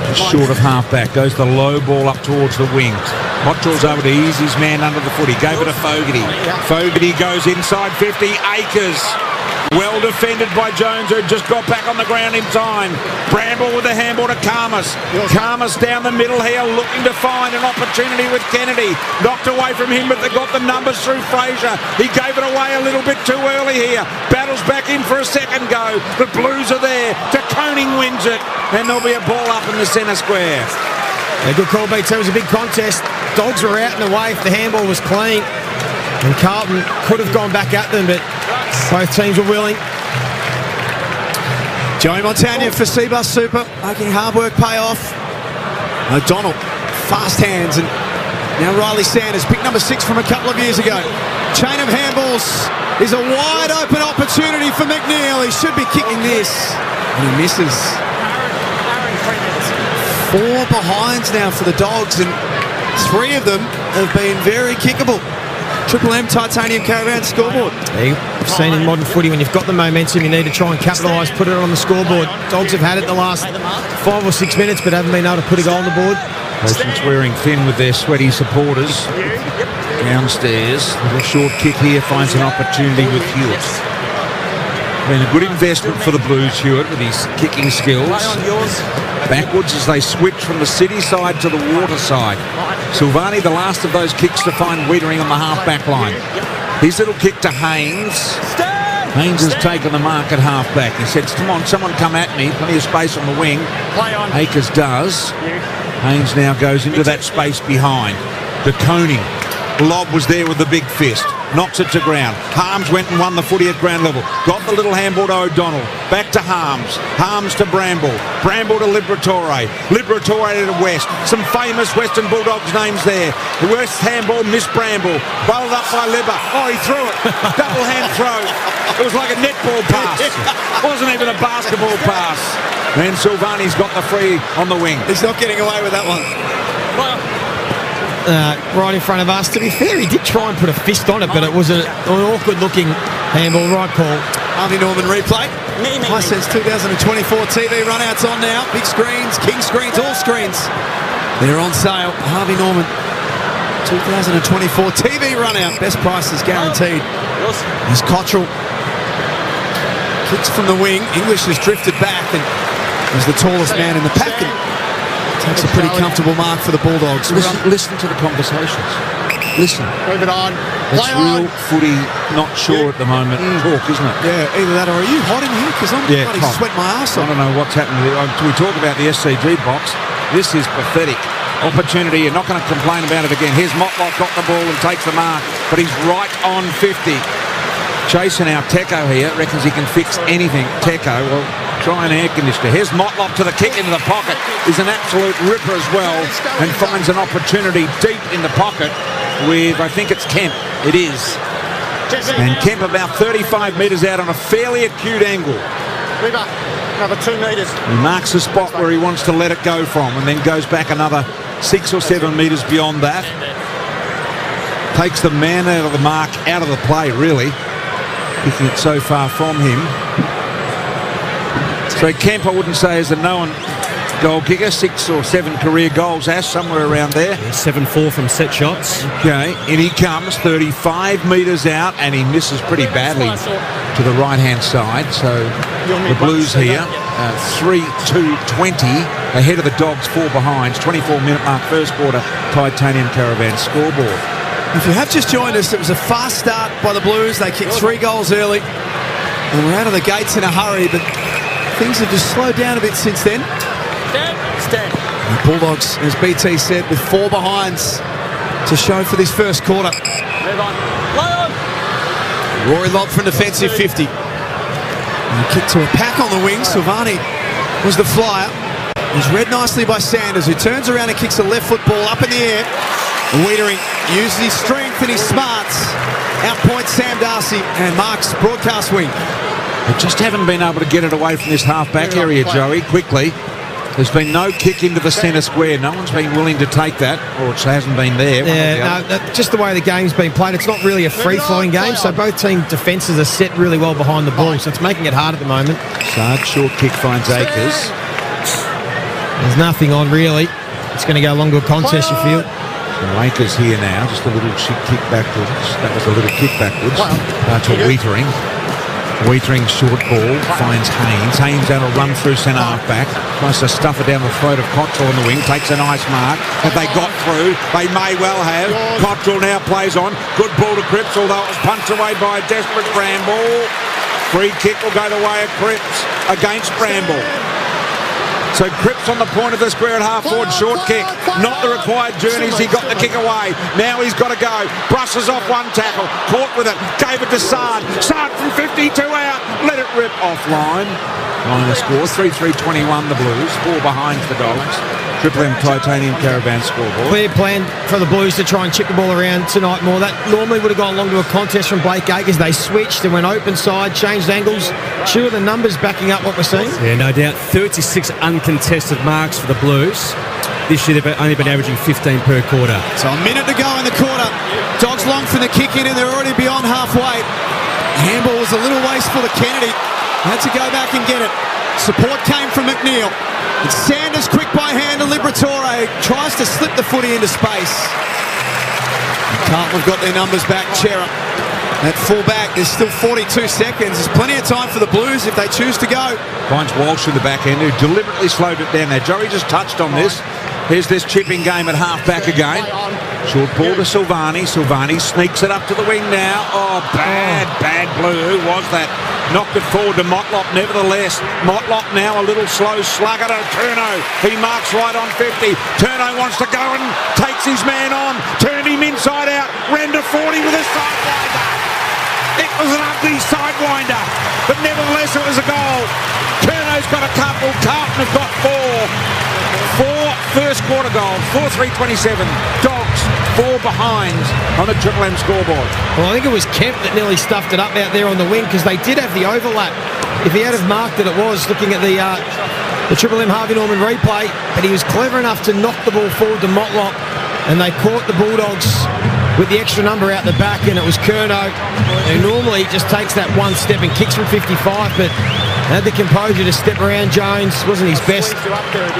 Just short of half-back. Goes the low ball up towards the wing. Hotjaw's over to ease his man under the foot. He gave it to Fogarty. Fogarty goes inside 50. Akers. Well defended by Jones, who just got back on the ground in time. Bramble with the handball to Karmas. Karmas down the middle here, looking to find an opportunity with Kennedy. Knocked away from him, but they got the numbers through Fraser. He gave it away a little bit too early here. Battles back in for a second go. The Blues are there. De Koning wins it, and there'll be a ball up in the centre square. A good call, BT. It was a big contest. Dogs were out and away if the handball was clean. And Carlton could have gone back at them, but both teams were willing. Joey Montagna for Seabus Super, making hard work pay off. O'Donnell, fast hands, and now Riley Sanders, pick number 6 from a couple of years ago. Chain of handballs is a wide open opportunity for McNeil. He should be kicking this, and he misses. 4 behinds now for the Dogs, and 3 of them have been very kickable. Triple M Titanium Caravan scoreboard. You've seen in modern footy, when you've got the momentum, you need to try and capitalise, put it on the scoreboard. Dogs have had it the last 5 or 6 minutes, but haven't been able to put a goal on the board. Patients wearing thin with their sweaty supporters. Downstairs, little short kick here, finds an opportunity with Hewitt. Been a good investment for the Blues, Hewitt, with his kicking skills. Backwards as they switch from the city side to the water side. Silvani, the last of those kicks to find Wiedering on the half-back line. His little kick to Haynes. Haynes has taken the mark at half-back. He says, come on, someone come at me. Plenty of space on the wing. Akers does. Haynes now goes into that space behind. De Koning. Lob was there with the big fist. Knocks it to ground. Harms went and won the footy at ground level. Got the little handball to O'Donnell. Back to Harms. Harms to Bramble. Bramble to Liberatore. Liberatore to West. Some famous Western Bulldogs names there. The West handball missed Bramble. Bowled up by Libber. Oh, he threw it. Double hand throw. It was like a netball pass. It wasn't even a basketball pass. And Silvani's got the free on the wing. He's not getting away with that one. Right in front of us. To be fair, he did try and put a fist on it, but it was an awkward-looking handball. Right call. Harvey Norman replay. Hisense 2024 TV run-outs on now. Big screens, king screens, all screens. They're on sale. Harvey Norman 2024 TV run-out. Best prices guaranteed. Here's Cottrell. Kicks from the wing. English has drifted back and is the tallest man in the pack. Takes a pretty comfortable mark for the Bulldogs. Listen to the conversations. Listen. Move it on. It's real footy, not sure at the moment. Talk, isn't it? Yeah, either that or are you hot in here? Because I'm bloody sweating my arse off. I don't know what's happening. We talk about the SCG box. This is pathetic. Opportunity. You're not going to complain about it again. Here's Motlop, got the ball and takes the mark, but he's right on 50. Chasing our Tecco here. Reckons he can fix anything. Tecco, well, try an air conditioner. Here's Motlop to the kick into the pocket. He's an absolute ripper as well and finds an opportunity deep in the pocket with, I think it's Kemp. It is. And Kemp about 35 metres out on a fairly acute angle. Another 2 metres. He marks the spot where he wants to let it go from and then goes back another 6 or 7 metres beyond that. Takes the man out of the mark, out of the play, really. Picking it so far from him. So Kemp, I wouldn't say, is a known goal kicker. 6 or 7 career goals, Ash, somewhere around there. 7-4 from set shots. Okay, in he comes, 35 metres out, and he misses pretty badly to the right-hand side. So the Blues here, 3-2-20, ahead of the Dogs, 4 behinds. 24-minute mark, first quarter, Titanium Caravan scoreboard. If you have just joined us, it was a fast start by the Blues. They kicked 3 goals early and were out of the gates in a hurry, but things have just slowed down a bit since then. Stand. The Bulldogs, as BT said, with 4 behinds to show for this first quarter. Rory Lobb from defensive 50. And a kick to a pack on the wing. Silvani was the flyer. He's read nicely by Sanders, who turns around and kicks a left foot ball up in the air. Wiedering uses his strength and his smarts. Outpoints Sam Darcy and Mark's broadcast wing. They just haven't been able to get it away from this half-back area, Joey, quickly. There's been no kick into the centre square. No one's been willing to take that, or it hasn't been there. Just the way the game's been played, it's not really a free-flowing game, so both team defences are set really well behind the ball, so it's making it hard at the moment. Sard, short kick finds Akers. There's nothing on, really. It's going to go along to a contest, you feel. So Akers here now, just a little kick backwards. That was a little kick backwards. To Wiedering. Wiedering short ball, finds Haynes. Haynes out to run through centre half-back. Tries to stuff it down the throat of Cottrell on the wing. Takes a nice mark. Have they got through? They may well have. Cottrell now plays on. Good ball to Cripps, although it was punched away by a desperate Bramble. Free kick will go the way of Cripps against Bramble. So Cripps on the point of the square at half forward, short kick. Not the required journeys, he got the kick away. Now he's got to go. Brushes off one tackle, caught with it, gave it to Sard. Sard from 52 out, let it rip offline. Line the score, 3-3-21 the Blues, 4 behind the Dogs. Triple M Titanium Caravan scoreboard. Clear plan for the Blues to try and chip the ball around tonight more. That normally would have gone along to a contest from Blake Akers. They switched and went open side, changed angles. Sure, the numbers backing up what we're seeing. Yeah, no doubt. 36 uncontested marks for the Blues. This year they've only been averaging 15 per quarter. So a minute to go in the quarter. Dogs much long for the kick in, and they're already beyond halfway. Handball was a little wasteful to Kennedy. Had to go back and get it. Support came from McNeil. It's Sanders quick by hand to Liberatore. Tries to slip the footy into space. Carlton have got their numbers back. Chera at full back. There's still 42 seconds. There's plenty of time for the Blues if they choose to go. Finds Walsh in the back end, who deliberately slowed it down there. Joey just touched on this. Here's this chipping game at half back again. Short ball to Silvani. Silvani sneaks it up to the wing now. Oh, bad blue. Who was that? Knocked it forward to Motlop nevertheless. Motlop now a little slow slugger to Turno. He marks right on 50. Turno wants to go and takes his man on. Turned him inside out. Ran to 40 with a sidewinder. It was an ugly sidewinder, but nevertheless it was a goal. Turno's got a couple. Carlton have got four first quarter goals. 4-3-27. Dogs 4 behind on the Triple M scoreboard. Well, I think it was Kemp that nearly stuffed it up out there on the wing because they did have the overlap. If he had have marked it was looking at the Triple M Harvey Norman replay, but he was clever enough to knock the ball forward to Motlop, and they caught the Bulldogs with the extra number out the back, and it was Curnow, who normally just takes that one step and kicks from 55, but had the composure to step around Jones. Wasn't his best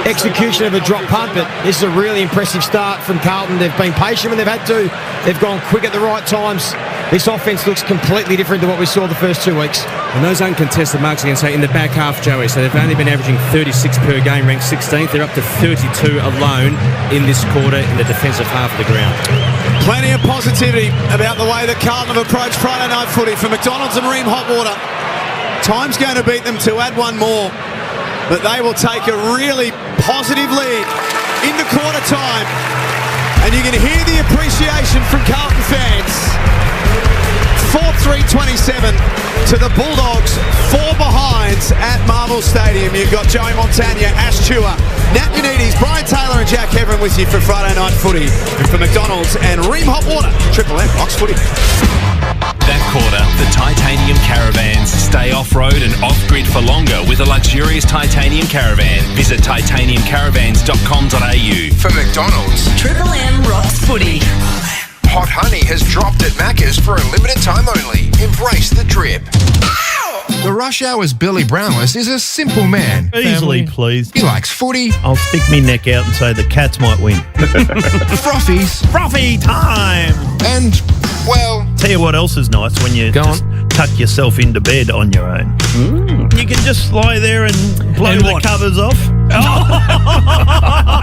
execution of a drop punt, but this is a really impressive start from Carlton. They've been patient when they've had to. They've gone quick at the right times. This offense looks completely different to what we saw the first 2 weeks. And those uncontested marks against in the back half, Joey, so they've only been averaging 36 per game, ranked 16th. They're up to 32 alone in this quarter in the defensive half of the ground. Plenty of positivity about the way that Carlton have approached Friday night footy for McDonald's and Ream Hotwater. Time's going to beat them to add one more, but they will take a really positive lead into quarter time, and you can hear the appreciation from Carlton fans. 4-3-27 to the Bulldogs, 4 behinds at Marvel Stadium. You've got Joey Montagna, Ash Chua, Nat Unides, Brian Taylor and Jack Heverin with you for Friday night footy. And for McDonald's and Ream Hotwater, Triple M Box Footy. That quarter, the titanium caravans stay off-road and off-grid for longer with a luxurious titanium caravan. Visit titaniumcaravans.com.au. For McDonald's, Triple M rocks footy. Hot honey has dropped at Macca's for a limited time only. Embrace the drip. The Rush Hour's Billy Brownless is a simple man. Easily, please. He likes footy. I'll stick me neck out and say the Cats might win. Frothies. Frothy time! And, well... Tell you what else is nice when you just tuck yourself into bed on your own. You can just lie there and blow the covers off.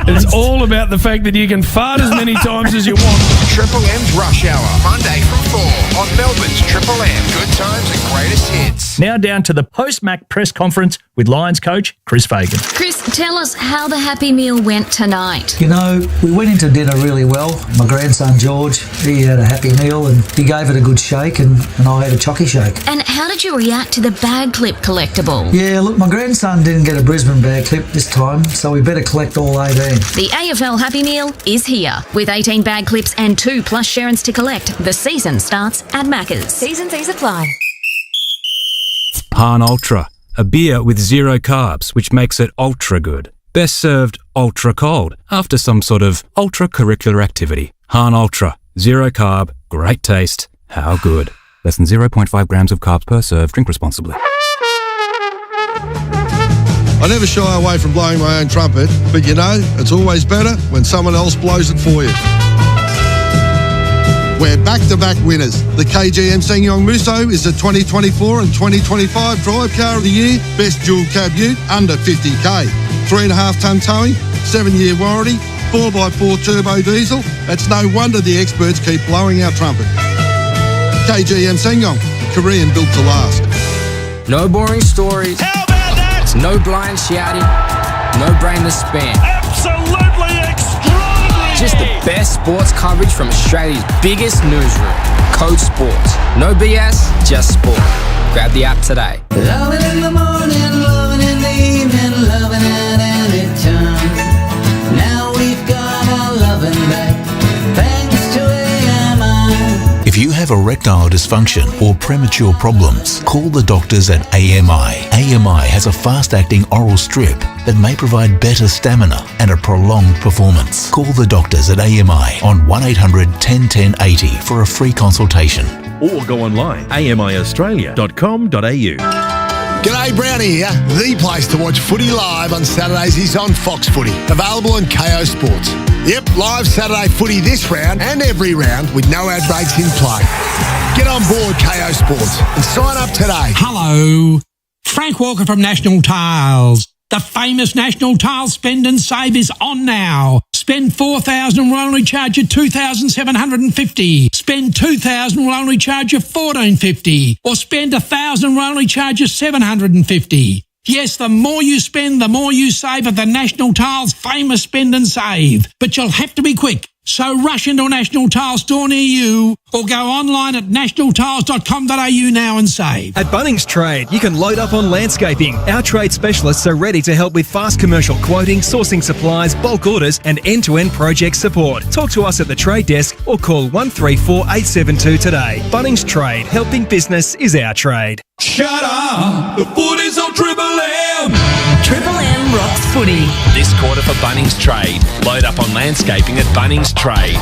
It's all about the fact that you can fart as many times as you want. Triple M's Rush Hour, Monday from 4 on Melbourne's Triple M. Good times and greatest hits. Now down to the post-Mac press conference with Lions coach Chris Fagan. Chris, tell us how the Happy Meal went tonight. You know, we went into dinner really well. My grandson George, he had a Happy Meal and he gave it a good shake, and I had a chocky shake. And how did you react to the bag clip collectible? Yeah, look, my grandson didn't get a Brisbane bag clip this time, so we better collect all 18. The AFL Happy Meal is here. With 18 bag clips and 2 plus Sharons to collect, the season starts at Macca's. T&Cs apply. Han Ultra, a beer with 0 carbs, which makes it ultra good. Best served ultra cold after some sort of ultra-curricular activity. Han Ultra, 0 carb, great taste, how good. Less than 0.5 grams of carbs per serve. Drink responsibly. I never shy away from blowing my own trumpet, but you know, it's always better when someone else blows it for you. We're back-to-back winners. The KGM Sangyong Musso is the 2024 and 2025 Drive Car of the Year, Best Dual Cab Ute under 50k. 3.5-tonne towing, 7-year warranty, 4x4 turbo diesel. That's no wonder the experts keep blowing our trumpet. KGM Sangyong, Korean built to last. No boring stories. How about that? No blind shouting. No brainless spam. Absolutely extraordinary! Just the best sports coverage from Australia's biggest newsroom, Code Sports. No BS, just sport. Grab the app today. Loving in the morning, loving in the evening, loving at any time. Now we've got our loving back, thanks to AMI. If you have have erectile dysfunction or premature problems, call the doctors at AMI. AMI has a fast-acting oral strip that may provide better stamina and a prolonged performance. Call the doctors at AMI on 1800 10 80 for a free consultation. Or go online, amiaustralia.com.au. G'day, Brownie here. The place to watch footy live on Saturdays is on Fox Footy, available on KO Sports. Yep, live Saturday footy this round and every round with no ad breaks in play. Get on board KO Sports and sign up today. Hello. Frank Walker from National Tiles. The famous National Tiles Spend and Save is on now. Spend $4,000, we'll only charge you $2,750. Spend $2,000, we'll only charge you $1,450. Or spend $1,000, we'll only charge you $750. Yes, the more you spend, the more you save at the National Tiles famous Spend and Save. But you'll have to be quick. So rush into a National Tiles store near you or go online at nationaltiles.com.au now and save. At Bunnings Trade, you can load up on landscaping. Our trade specialists are ready to help with fast commercial quoting, sourcing supplies, bulk orders and end-to-end project support. Talk to us at the trade desk or call 134 872 today. Bunnings Trade, helping business is our trade. Shut up! The footy's on Triple M! Triple M rocks footy. This quarter for Bunnings Trade. Load up on landscaping at Bunnings Trade.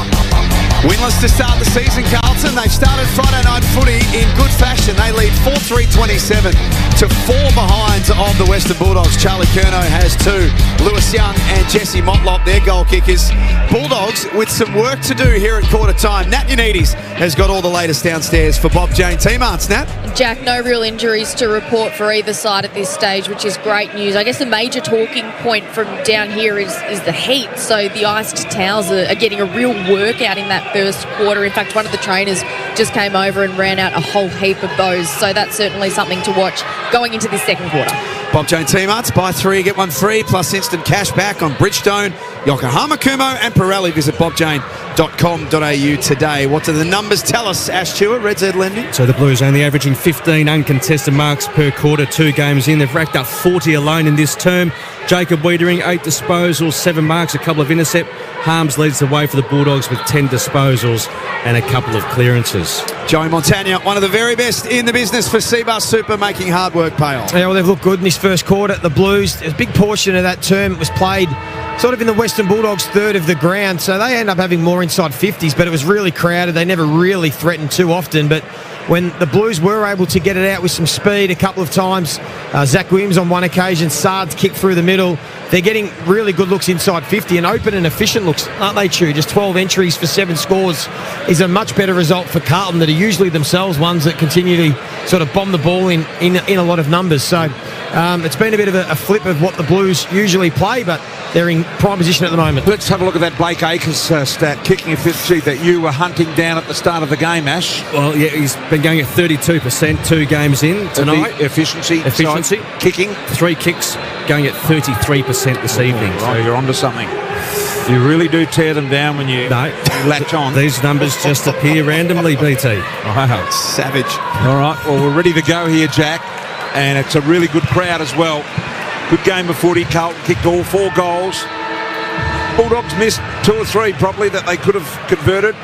Winless to start the season, Carlton. They've started Friday night footy in good fashion. They lead 4-3-27 to 4 behinds of the Western Bulldogs. Charlie Curnow has 2. Lewis Young and Jesse Motlop, their goal kickers. Bulldogs with some work to do here at quarter time. Nat Unides has got all the latest downstairs for Bob Jane Teamarts. Nat? Jack, no real injuries to report for either side at this stage, which is great news. I guess the major talking point from down here is the heat. So the iced towels are getting a real workout in that first quarter. In fact, one of the trainers just came over and ran out a whole heap of those. So that's certainly something to watch going into this second quarter. Bob Jane Teamarts, buy 3, get 1 free, plus instant cash back on Bridgestone, Yokohama Kumo and Pirelli. Visit bobjane.com.au today. What do the numbers tell us, Ash Stewart, Red Z Lending? So the Blues only averaging 15 uncontested marks per quarter, 2 games in. They've racked up 40 alone in this term. Jacob Wiedering, 8 disposals, 7 marks, a couple of intercept. Harms leads the way for the Bulldogs with 10 disposals and a couple of clearances. Joey Montagna, one of the very best in the business for Seabus Super, making hard work pay off. Yeah, well, they've looked good in this first quarter. The Blues, a big portion of that term was played sort of in the Western Bulldogs' third of the ground, so they end up having more inside 50s, but it was really crowded. They never really threatened too often, but when the Blues were able to get it out with some speed a couple of times, Zach Williams on one occasion, Sard's kick through the middle, they're getting really good looks inside 50 and open and efficient looks, aren't they, Chew? Just 12 entries for 7 scores is a much better result for Carlton that are usually themselves ones that continue to sort of bomb the ball in a lot of numbers. So it's been a bit of a flip of what the Blues usually play, but they're in prime position at the moment. Let's have a look at that Blake Acres stat, kicking efficiency that you were hunting down at the start of the game, Ash. Well, yeah, he's been going at 32%, 2 games in tonight. Efficiency. Kicking. 3 kicks, going at 33% this evening. Oh, you're onto something. You really do tear them down when you latch on. These numbers just appear randomly, BT. Wow. Savage. All right, well, we're ready to go here, Jack. And it's a really good crowd as well. Good game of footy. Carlton kicked all 4 goals. Bulldogs missed 2 or 3 probably that they could have converted.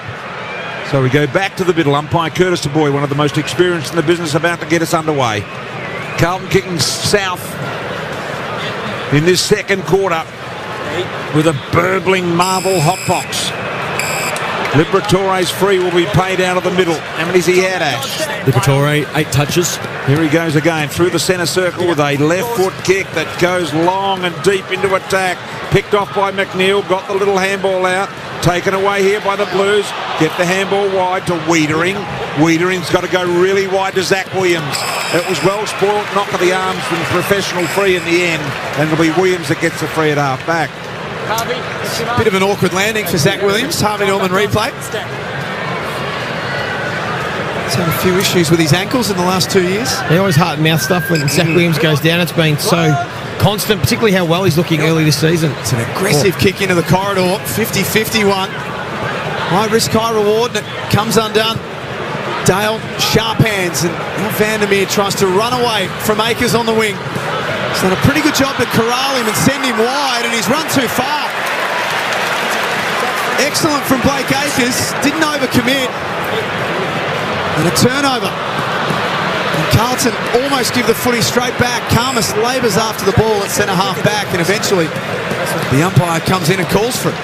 So we go back to the middle. Umpire Curtis DeBoy, one of the most experienced in the business, about to get us underway. Carlton kicking south in this second quarter with a burbling marble hotbox. Liberatore's free will be paid out of the middle. How many's he had, Ash? Liberatore, 8 touches. Here he goes again through the centre circle with a left foot kick that goes long and deep into attack. Picked off by McNeil, got the little handball out. Taken away here by the Blues. Get the handball wide to Wiedering. Wiedering's got to go really wide to Zach Williams. It was well spoiled, knock of the arms from professional free in the end. And it'll be Williams that gets the free at half back. Bit of an awkward landing for Zach Williams. Harvey Norman replay. He's had a few issues with his ankles in the last 2 years. He always heart and mouth stuff when Zach Williams goes down. It's been so constant, particularly how well he's looking early this season. It's an aggressive kick into the corridor. 50-51. High risk, high reward, and it comes undone. Dale, sharp hands, and Vandermeer tries to run away from Akers on the wing. He's done a pretty good job to corral him and send him wide, and he's run too far. Excellent from Blake Akers. Didn't overcommit. And a turnover. And Carlton almost give the footy straight back. Karmas labours after the ball at centre half back, and eventually the umpire comes in and calls for it.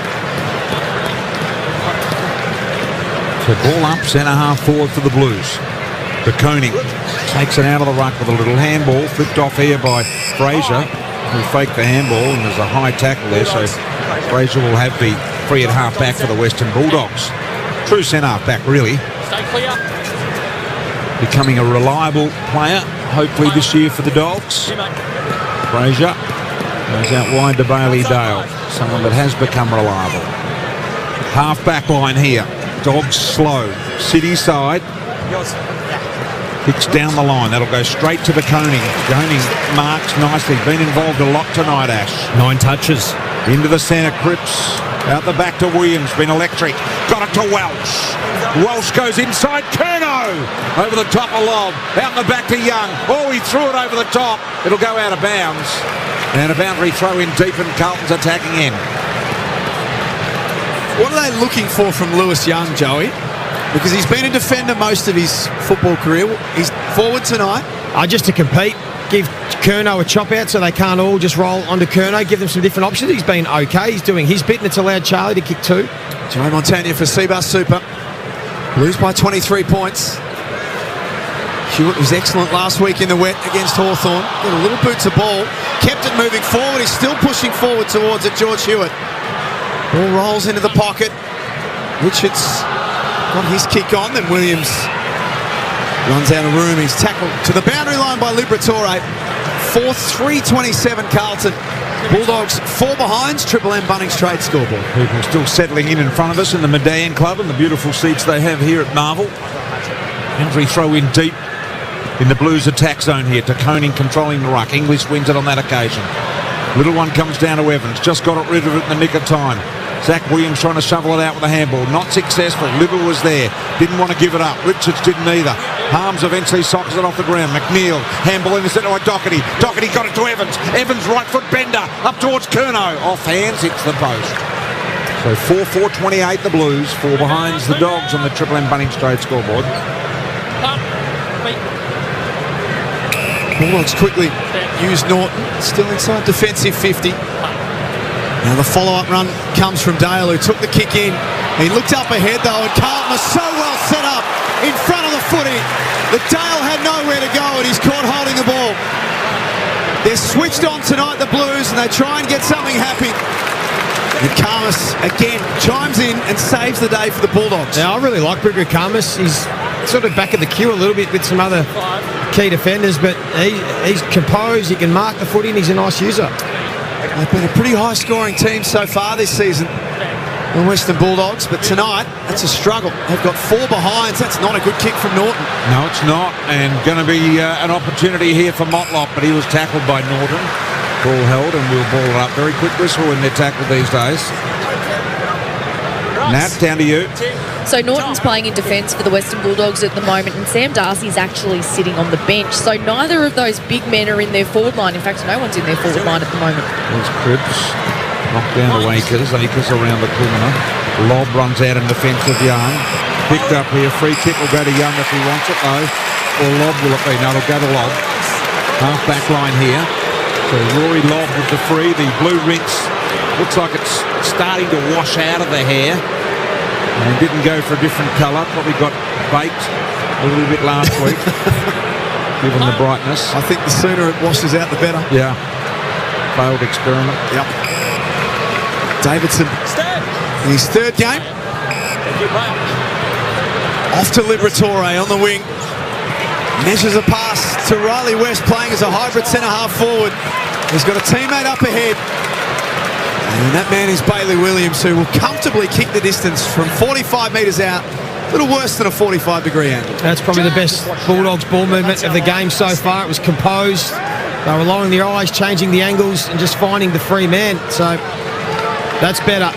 So ball up, centre half forward for the Blues. De Koning takes it out of the ruck with a little handball, flipped off here by Fraser, who faked the handball, and there's a high tackle there, so Fraser will have the free at half back for the Western Bulldogs. True centre half back, really. Stay clear. Becoming a reliable player, hopefully this year for the Dogs. Fraser goes out wide to Bailey Dale, someone that has become reliable. Half back line here. Dogs slow. City side. Kicks down the line. That'll go straight to the Koning. Koning marks nicely. Been involved a lot tonight, Ash. 9 touches. Into the centre, Cripps. Out the back to Williams. Been electric. Got it to Welsh. Welsh goes inside. Curnow over the top of Lob. Out in the back to Young. Oh, he threw it over the top. It'll go out of bounds. And a boundary throw in deep, and Carlton's attacking end. What are they looking for from Lewis Young, Joey? Because he's been a defender most of his football career. He's forward tonight. Just to compete, give Curnow a chop out so they can't all just roll onto Curnow, give them some different options. He's been okay. He's doing his bit, and it's allowed Charlie to kick 2. Joey Montagna for Seabus Super. Blues by 23 points. Hewitt was excellent last week in the wet against Hawthorn. Got a little boot to ball. Kept it moving forward. He's still pushing forward towards it, George Hewitt. Ball rolls into the pocket. Richards got his kick on, then Williams runs out of room. He's tackled to the boundary line by Liberatore. 4-3-27 Carlton. Bulldogs 4 behinds. Triple M Bunnings Trade scoreboard. People still settling in front of us in the Medallion Club and the beautiful seats they have here at Marvel. Henry throw in deep in the Blues attack zone here. To Koning controlling the ruck. English wins it on that occasion. Little one comes down to Evans. Just got rid of it in the nick of time. Zach Williams trying to shovel it out with a handball. Not successful. Libba was there. Didn't want to give it up. Richards didn't either. Harms eventually sockets it off the ground. McNeil. Handball in the centre by Doherty. Doherty got it to Evans. Evans right foot bender. Up towards Curnow. Off hands. Hits the post. So 4-4-28 the Blues. 4 behinds the Dogs on the Triple M Bunnings Trade scoreboard. Bulldogs quickly use Norton. Still inside defensive 50. Now the follow-up run comes from Dale, who took the kick in. He looked up ahead, though, and Carlton was so well set up in front of the footy that Dale had nowhere to go, and he's caught holding the ball. They're switched on tonight, the Blues, and they try and get something happy. And Karmas, again, chimes in and saves the day for the Bulldogs. Now, I really like Bridger Karmas. He's sort of back of the queue a little bit with some other key defenders, but he's composed, he can mark the footy, and he's a nice user. They've been a pretty high-scoring team so far this season, the Western Bulldogs, but tonight, that's a struggle. They've got 4 behinds. That's not a good kick from Norton. No, it's not, and going to be an opportunity here for Motlop, but he was tackled by Norton. Ball held, and we'll ball it up. Very quick whistle when they're tackled these days. Nat, down to you. So Norton's playing in defence for the Western Bulldogs at the moment, and Sam Darcy's actually sitting on the bench. So neither of those big men are in their forward line. In fact, no one's in their forward line at the moment. There's Cripps. Knocked down to Akers. Akers around the corner. Lob runs out in defence of Young. Picked up here. Free kick will go to Young if he wants it, though. Or Lob will it be? No, it'll go to Lob. Half back line here. So Rory Lob with the free. The blue rinse looks like it's starting to wash out of the hair. And didn't go for a different colour. Probably got baked a little bit last week, given the brightness. I think the sooner it washes out, the better. Yeah. Failed experiment. Yep. Davidson in his 3rd game. Off to Liberatore on the wing. Measures a pass to Riley West, playing as a hybrid centre-half forward. He's got a teammate up ahead. And that man is Bailey Williams, who will comfortably kick the distance from 45 metres out. A little worse than a 45-degree angle. That's probably the best Bulldogs ball movement of the game so far. It was composed. They were lowering their eyes, changing the angles, and just finding the free man. So that's better.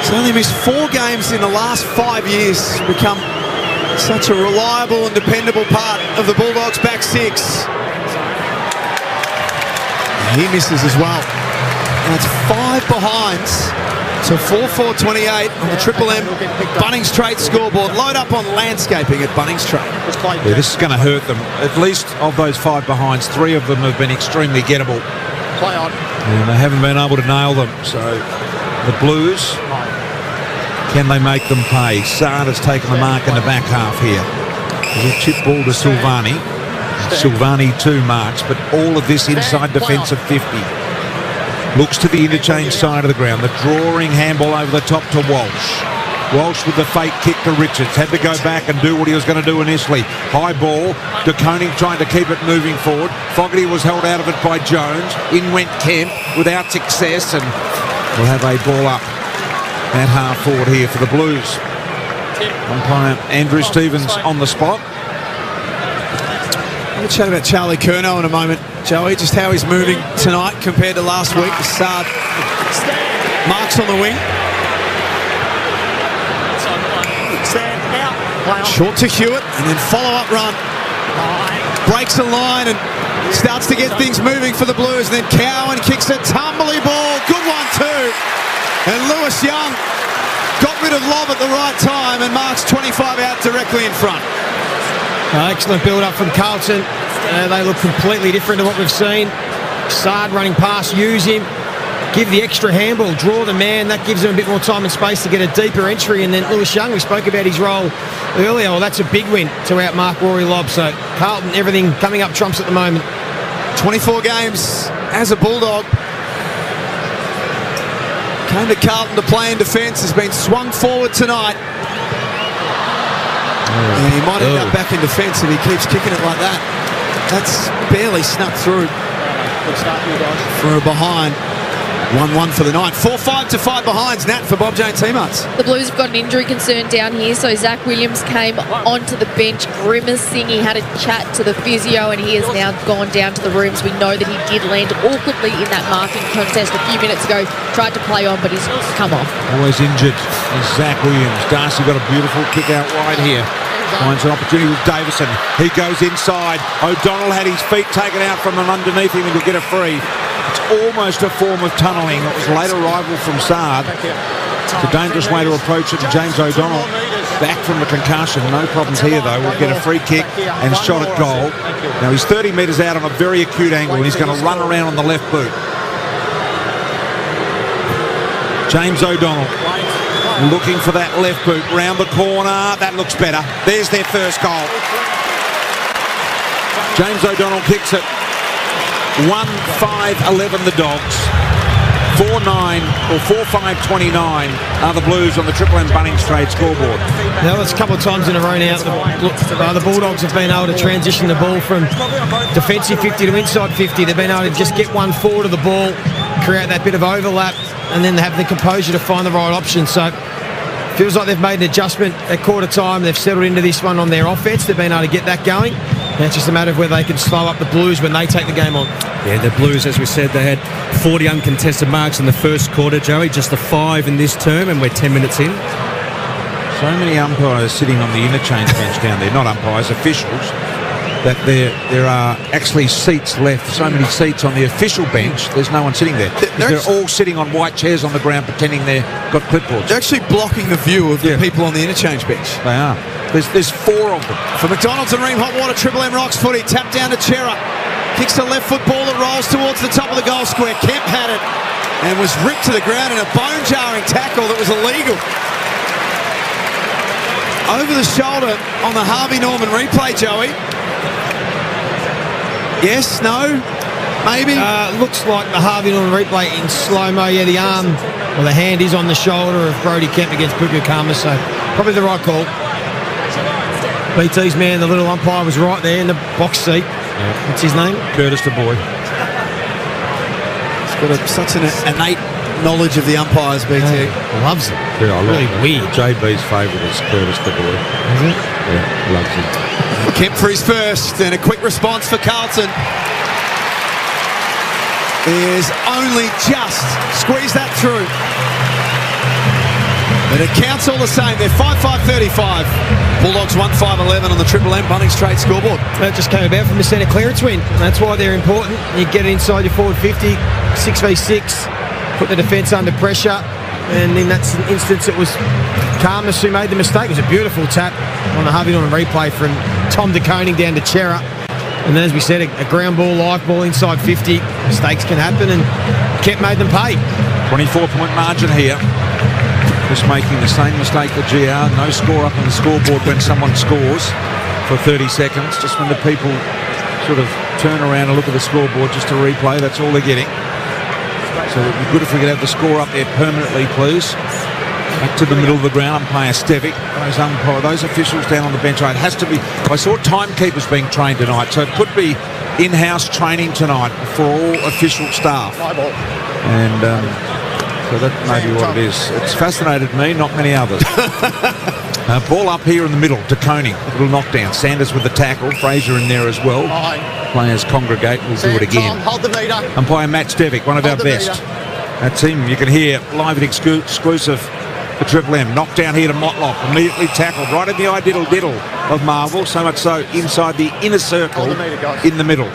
He's only missed 4 games in the last 5 years. Become such a reliable and dependable part of the Bulldogs' back 6. He misses as well. And it's 5 behinds So 4-4-28 on the Triple M Bunnings Trade scoreboard. Load up on landscaping at Bunnings Trade. Yeah, this is going to hurt them. At least of those 5 behinds, 3 of them have been extremely gettable. Play on. And they haven't been able to nail them. So the Blues, can they make them pay? Saad has taken the mark in the back half here. There's a chip ball to Silvani. Silvani 2 marks, but all of this inside defence of 50. Looks to the interchange side of the ground. The drawing handball over the top to Walsh. Walsh with the fake kick to Richards. Had to go back and do what he was going to do initially. High ball. De Koning trying to keep it moving forward. Fogarty was held out of it by Jones. In went Kemp without success, and we'll have a ball up at half forward here for the Blues. Umpire Andrew Stevens on the spot. We'll chat about Charlie Curnow in a moment, Joey, just how he's moving tonight compared to last week. Saad marks on the wing. Short to Hewitt, and then follow-up run. Breaks a line and starts to get things moving for the Blues. And then Cowan kicks a tumbly ball. Good one too. And Lewis Young got rid of lob at the right time and marks 25 out directly in front. Excellent build-up from Carlton. They look completely different to what we've seen. Saad running past, use him, give the extra handball, draw the man. That gives them a bit more time and space to get a deeper entry. And then Lewis Young, we spoke about his role earlier. Well, that's a big win to outmark Rory Lobb. So Carlton, everything coming up trumps at the moment. 24 games as a Bulldog. Came to Carlton to play in defence, has been swung forward tonight. And he might end up back in defence if he keeps kicking it like that. That's barely snuck through. For a behind. 1-1 for the night. 4-5 to 5 behinds, Nat, for Bob Jane Teamarts. The Blues have got an injury concern down here, so Zach Williams came onto the bench grimacing. He had a chat to the physio, and he has now gone down to the rooms. We know that he did land awkwardly in that marking contest a few minutes ago. Tried to play on, but he's come off. Always injured is Zach Williams. Darcy got a beautiful kick out wide here. Finds an opportunity with Davison. He goes inside. O'Donnell had his feet taken out from him underneath him and to get a free. It's almost a form of tunnelling. It was a late arrival from Saad. It's a dangerous way to approach it. And James O'Donnell back from the concussion. No problems here, though. We'll get a free kick and shot at goal. Now, he's 30 metres out on a very acute angle, and he's going to run around on the left boot. James O'Donnell looking for that left boot. Round the corner. That looks better. There's their first goal. James O'Donnell kicks it. 1-5-11 the Dogs. 4-9 or 4-5-29 are the Blues on the Triple M Bunnings Trade scoreboard. Now that's a couple of times in a row now. The Bulldogs have been able to transition the ball from defensive 50 to inside 50. They've been able to just get one forward of the ball, create that bit of overlap, and then have the composure to find the right option. So feels like they've made an adjustment at quarter time. They've settled into this one on their offense. They've been able to get that going. Now it's just a matter of whether they can slow up the Blues when they take the game on. Yeah, the Blues, as we said, they had 40 uncontested marks in the first quarter, Joey, just the 5 in this term, and we're 10 minutes in. So many umpires sitting on the interchange bench down there, not umpires, officials, that there are actually seats left, so many seats on the official bench, there's no one sitting there. They're all sitting on white chairs on the ground pretending they've got clipboards. They're actually blocking the view of the people on the interchange bench. They are. There's 4 of them. For McDonald's and Ream Hot Water, Triple M Rocks footy, tap down to Chera. Kicks a left foot ball that rolls towards the top of the goal square. Kemp had it and was ripped to the ground in a bone-jarring tackle that was illegal. Over the shoulder on the Harvey Norman replay, Joey. Yes, no, maybe? Looks like the Harvey Norman replay in slow-mo. Yeah, the arm or the hand is on the shoulder of Brody Kemp against Bukukama, so probably the right call. BT's man, the little umpire, was right there in the box seat. Yeah. What's his name? Curtis Du Bois. He's got such an innate knowledge of the umpires, BT. Yeah, loves it. Yeah, I really love weird. JB's favourite is Curtis Du Bois. Is it? Yeah, loves it. Kemp for his first, and a quick response for Carlton. Is only just squeeze that through. But it counts all the same. They're 5-5-35. Bulldogs 1-5-11 on the Triple M Bunnings Trade scoreboard. That just came about from the centre clearance win. That's why they're important. You get it inside your forward 50, 6v6, put the defence under pressure. and in that instance, it was Calmus who made the mistake. It was a beautiful tap on the Harvey-Norman replay from Tom de Koning down to Chera. And then, as we said, a ground ball, live ball inside 50. Mistakes can happen, and Kep made them pay. 24-point margin here. Just making the same mistake that GR. No score up on the scoreboard when someone scores for 30 seconds. Just when the people sort of turn around and look at the scoreboard just to replay, that's all they're getting. So it would be good if we could have the score up there permanently, please. Back to the middle of the ground, umpire Stevic. Those officials down on the bench. It has to be. I saw timekeepers being trained tonight, so it could be in-house training tonight for all official staff. And so that may be what it is. It's fascinated me, not many others. Ball up here in the middle to Koning. Little knockdown. Sanders with the tackle. Fraser in there as well. Players congregate. We'll do it again. Hold the meter. Umpire Matt Stevic, one of our best. That's him. You can hear live and exclusive for Triple M. Knockdown here to Motlop. Immediately tackled right in the diddle of Marvel. So much so inside the inner circle in the middle.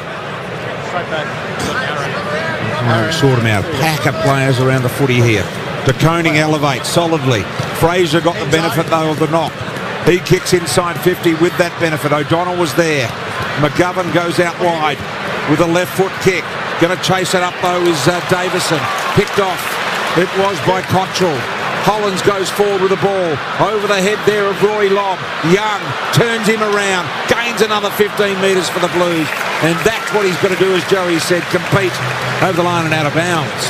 Sort him out. Pack of players around the footy here. De Koning elevates solidly. Fraser got the benefit though of the knock. He kicks inside 50 with that benefit. O'Donnell was there. McGovern goes out wide with a left foot kick. Going to chase it up though is Davison. Picked off. It was by Cottrell. Hollins goes forward with the ball. Over the head there of Rory Lobb. Young turns him around. Gains another 15 metres for the Blues. And that's what he's going to do, as Joey said, compete over the line and out of bounds.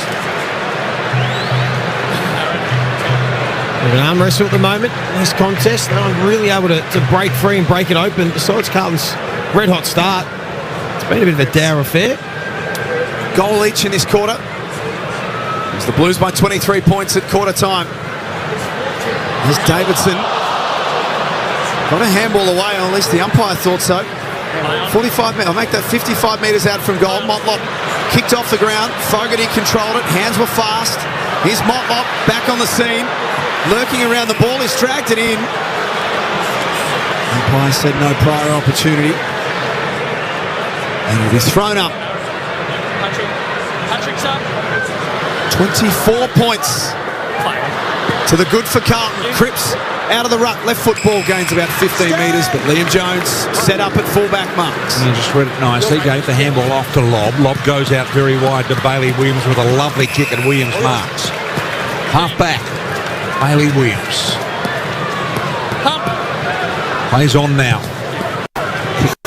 An arm wrestle at the moment in this contest. No one really able to break free and break it open. Besides Carlton's red hot start, it's been a bit of a dour affair. Goal each in this quarter. It's the Blues by 23 points at quarter time. There's Davidson. Got a handball away, or at least the umpire thought so. 45 metres. I'll make that 55 metres out from goal. Motlop kicked off the ground. Fogarty controlled it. Hands were fast. Here's Motlop back on the scene. Lurking around the ball. He's dragged it in. Umpire said no prior opportunity. And it'll be thrown up. Patrick's up. 24 points to the good for Carlton. Cripps out of the ruck. Left foot ball gains about 15 metres, but Liam Jones set up at fullback marks. He just read it nicely. Gave the handball off to Lobb. Lobb goes out very wide to Bailey Williams with a lovely kick, and Williams marks. Half back. Bailey Williams. Plays on now.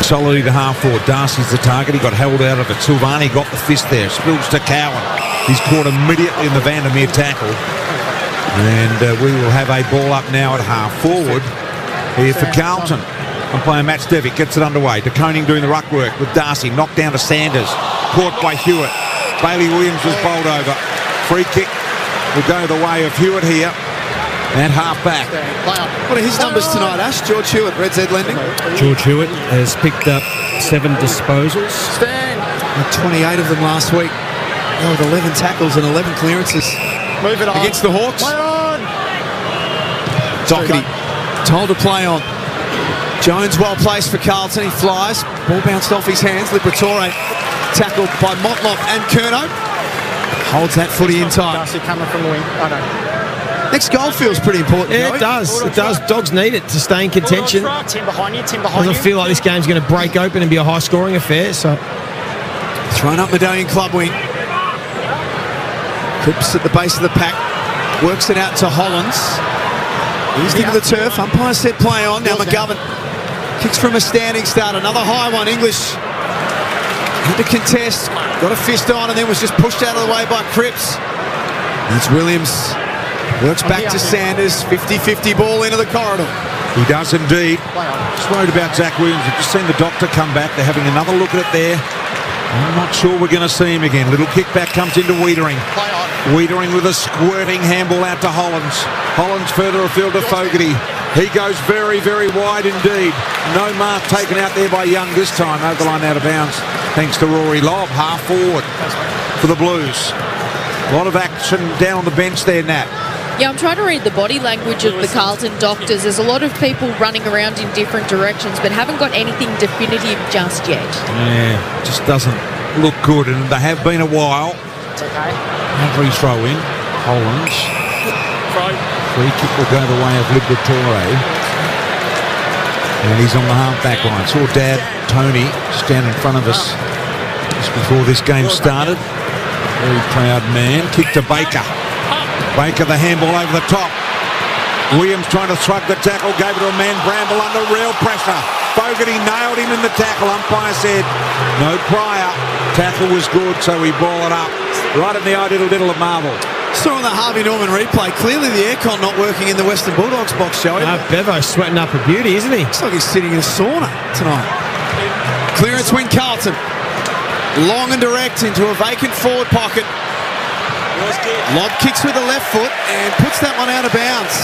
Solidly to half forward. Darcy's the target. He got held out of it. Silvani got the fist there. Spills to Cowan. He's caught immediately in the Vandermeer tackle. And we will have a ball up now at half forward here for Carlton. Umpire Matt Stevic gets it underway. De Koning doing the ruck work with Darcy. Knocked down to Sanders. Caught by Hewitt. Bailey Williams was bowled over. Free kick will go the way of Hewitt here. And half back. What are his numbers tonight, Ash? George Hewitt, Red Z Lending. George Hewitt has picked up 7 disposals. Had 28 of them last week. With 11 tackles and 11 clearances. Move it on. Against the Hawks. Play on. Doherty told to play on. Jones well placed for Carlton. He flies. Ball bounced off his hands. Liberatore tackled by Motlop and Curnow. Holds that footy in tight. Darcy coming from the wing. Oh no. Next goal feels pretty important. Yeah, it does. It does. Dogs need it to stay in contention. Tim behind you. Tim behind you. Doesn't feel like this game's going to break open and be a high-scoring affair. So thrown up Medallion Club wing. Cripps at the base of the pack. Works it out to Hollins. He's into the turf. Umpire said play on. Now McGovern kicks from a standing start. Another high one. English had to contest. Got a fist on and then was just pushed out of the way by Cripps. It's Williams. Works back to Sanders. 50-50 ball into the corridor. He does indeed. Just worried about Zach Williams. We've just seen the doctor come back. They're having another look at it there. I'm not sure we're going to see him again. Little kickback comes into Wiedering. Wiedering with a squirting handball out to Hollins. Hollins further afield to Fogarty. He goes very, very wide indeed. No mark taken out there by Young this time. Over the line out of bounds. Thanks to Rory Lobb. Half forward for the Blues. A lot of action down on the bench there, Nat. Yeah, I'm trying to read the body language of the Carlton doctors. There's a lot of people running around in different directions, but haven't got anything definitive just yet. Yeah, just doesn't look good, and they have been a while. It's okay. Every throw in. Hollins. Free kick will go the way of Liberatore. And he's on the half-back line. Saw Dad, Tony, stand in front of us just before this game started. Very proud man. Kick to Baker. Baker, the handball over the top. Williams trying to shrug the tackle, gave it to a man, Bramble under real pressure. Fogarty nailed him in the tackle. Umpire said no prior. Tackle was good, so we ball it up. Right in the eye, diddle of Marvel. Saw on the Harvey Norman replay, clearly the aircon not working in the Western Bulldogs box, Joey. No, Bevo's sweating up a beauty, isn't he? Looks like he's sitting in a sauna tonight. Clearance win Carlton. Long and direct into a vacant forward pocket. Lob kicks with the left foot and puts that one out of bounds.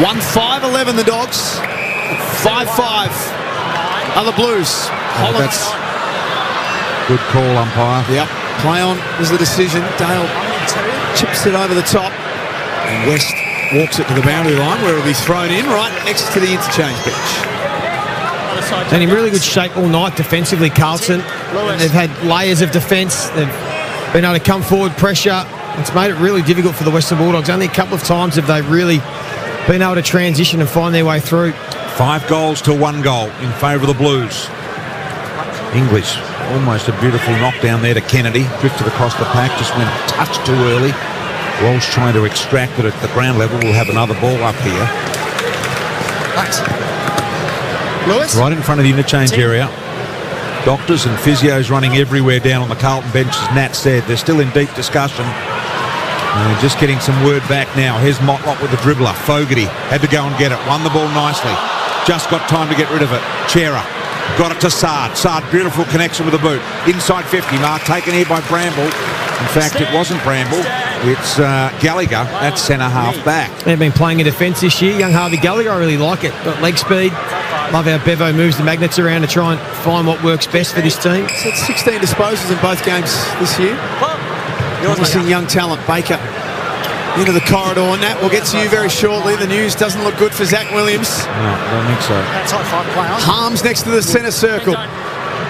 1-5-11 the Dogs. 5-5 are the Blues. Hollins. Good call, umpire. Yep. Play on was the decision. Dale chips it over the top. And West walks it to the boundary line where it'll be thrown in right next to the interchange bench. And in really good shape all night defensively, Carlton. They've had layers of defence. They've been able to come forward, pressure. It's made it really difficult for the Western Bulldogs. Only a couple of times have they really been able to transition and find their way through. 5 goals to 1 goal in favour of the Blues. English, almost a beautiful knockdown there to Kennedy. Drifted across the pack, just went a touch too early. Walsh trying to extract it at the ground level. We'll have another ball up here. Lewis? Right in front of the interchange area. Doctors and physios running everywhere down on the Carlton bench, as Nat said. They're still in deep discussion. And just getting some word back now. Here's Motlop with the dribbler. Fogarty had to go and get it. Won the ball nicely. Just got time to get rid of it. Chera got it to Sard. Sard, beautiful connection with the boot. Inside 50 mark, taken here by Bramble. In fact, it wasn't Bramble. It's Gallagher at centre half back. They've been playing in defence this year. Young Harvey Gallagher, I really like it. Got leg speed. Love how Bevo moves the magnets around to try and find what works best for this team. So it's 16 disposals in both games this year. Obviously young talent. Baker into the corridor. Nat, we'll get to you very shortly. The news doesn't look good for Zach Williams. No, I don't think so. Harms next to the centre circle.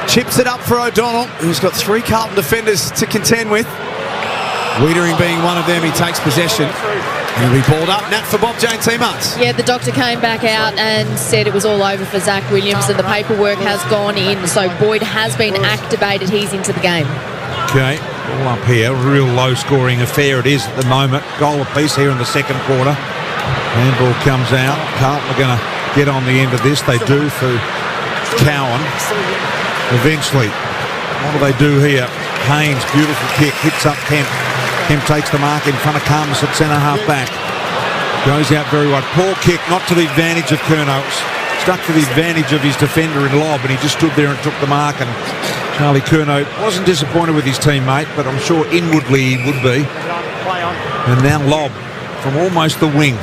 Chips it up for O'Donnell, who's got 3 Carlton defenders to contend with. Wiedering being one of them. He takes possession. And he'll be balled up. Nat for Bob Jane T-Mars. Yeah, the doctor came back out and said it was all over for Zach Williams and the paperwork has gone in. So Boyd has been activated. He's into the game. Okay, all up here. Real low-scoring affair it is at the moment. Goal apiece here in the second quarter. Handball comes out. Carlton are going to get on the end of this. They do for Cowan. Eventually. What do they do here? Haynes, beautiful kick. Hits up Kemp. Kemp takes the mark in front of Carmus at centre half back. Goes out very wide. Poor kick, not to the advantage of Curnow. Stuck to the advantage of his defender in Lobb, and he just stood there and took the mark. And Charlie Curnow wasn't disappointed with his teammate, but I'm sure inwardly he would be. And now Lobb from almost the wing.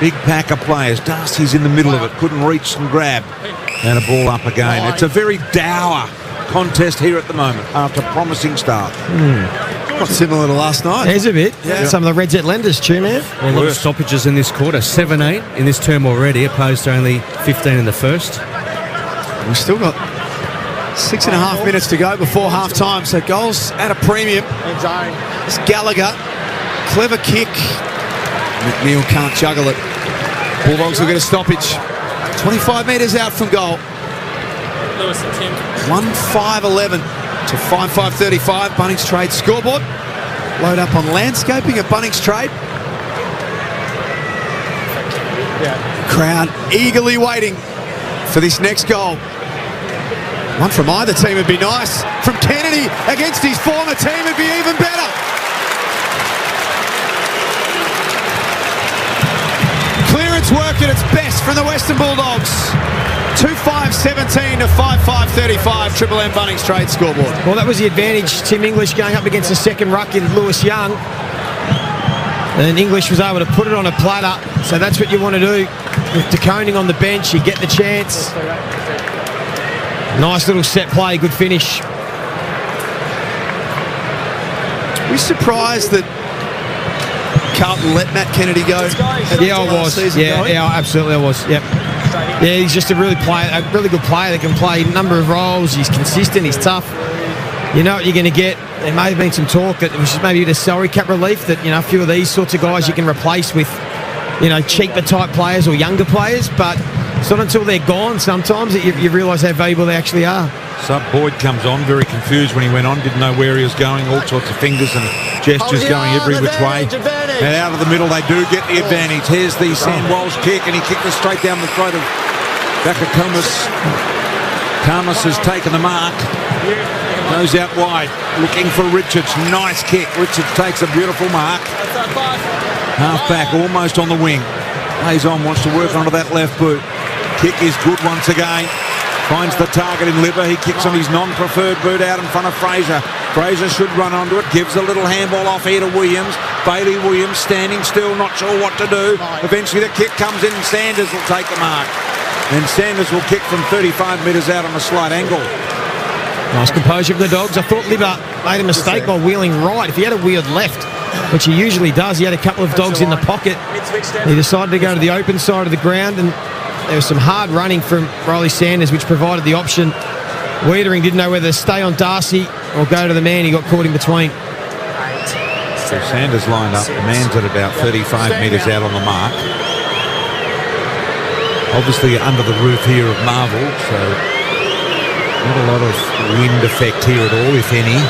Big pack of players. Darcy's in the middle of it. Couldn't reach and grab. And a ball up again. It's a very dour contest here at the moment after a promising start. Quite similar to last night. There's a bit. Yeah. Some of the Red Jet lenders, too, man. A lot of stoppages in this quarter. 7-8 in this term already, opposed to only 15 in the first. We've still got 6.5 minutes to go before half-time, so goals at a premium. It's Gallagher. Clever kick. McNeil can't juggle it. Bulldogs will get a stoppage. 25 metres out from goal. 1-5-11 to 5-5-35. Bunnings Trade scoreboard. Load up on landscaping at Bunnings Trade. Crowd eagerly waiting for this next goal. One from either team would be nice. From Kennedy against his former team would be even better. Clearance work at its best from the Western Bulldogs. 2-5-17 to 5-5-35. Triple M Bunnings Trade scoreboard. Well, that was the advantage. Tim English going up against the second ruck in Lewis Young. And English was able to put it on a platter. So that's what you want to do. With De Koning on the bench, you get the chance. Nice little set play, good finish. We're surprised that Carlton let Matt Kennedy go. Yeah, I was. Yeah, absolutely, I was. Yep. Yeah, he's just a really good player that can play a number of roles. He's consistent, he's tough. you know what you're going to get. There may have been some talk that it was just maybe the salary cap relief that, a few of these sorts of guys you can replace with, cheaper type players or younger players, but it's not until they're gone sometimes that you realise how valuable they actually are. Sub Boyd comes on, very confused when he went on, didn't know where he was going, all sorts of fingers and gestures going every which way. And out of the middle, they do get the advantage. Here's the Sandwell's kick, and he kicked it straight down the throat of Bakakomas. Karmas has taken the mark. Goes out wide, looking for Richards. Nice kick. Richards takes a beautiful mark. Half back, almost on the wing. Plays on, wants to work onto that left boot. Kick is good once again. Finds the target in Liver. He kicks on his non-preferred boot out in front of Fraser. Fraser should run onto it. Gives a little handball off here to Williams. Bailey Williams standing still, not sure what to do. Eventually the kick comes in and Sanders will take the mark. And Sanders will kick from 35 metres out on a slight angle. Nice composure of the Dogs. I thought Liver made a mistake by wheeling right. If he had a wheeled left, which he usually does, he had a couple of Dogs in the pocket. He decided to go to the open side of the ground, and there was some hard running from Riley Sanders, which provided the option. Wiedering didn't know whether to stay on Darcy or go to the man. He got caught in between. So Sanders lined up. The man's at about 35 metres out on the mark. Obviously under the roof here of Marvel, so not a lot of wind effect here at all, if any.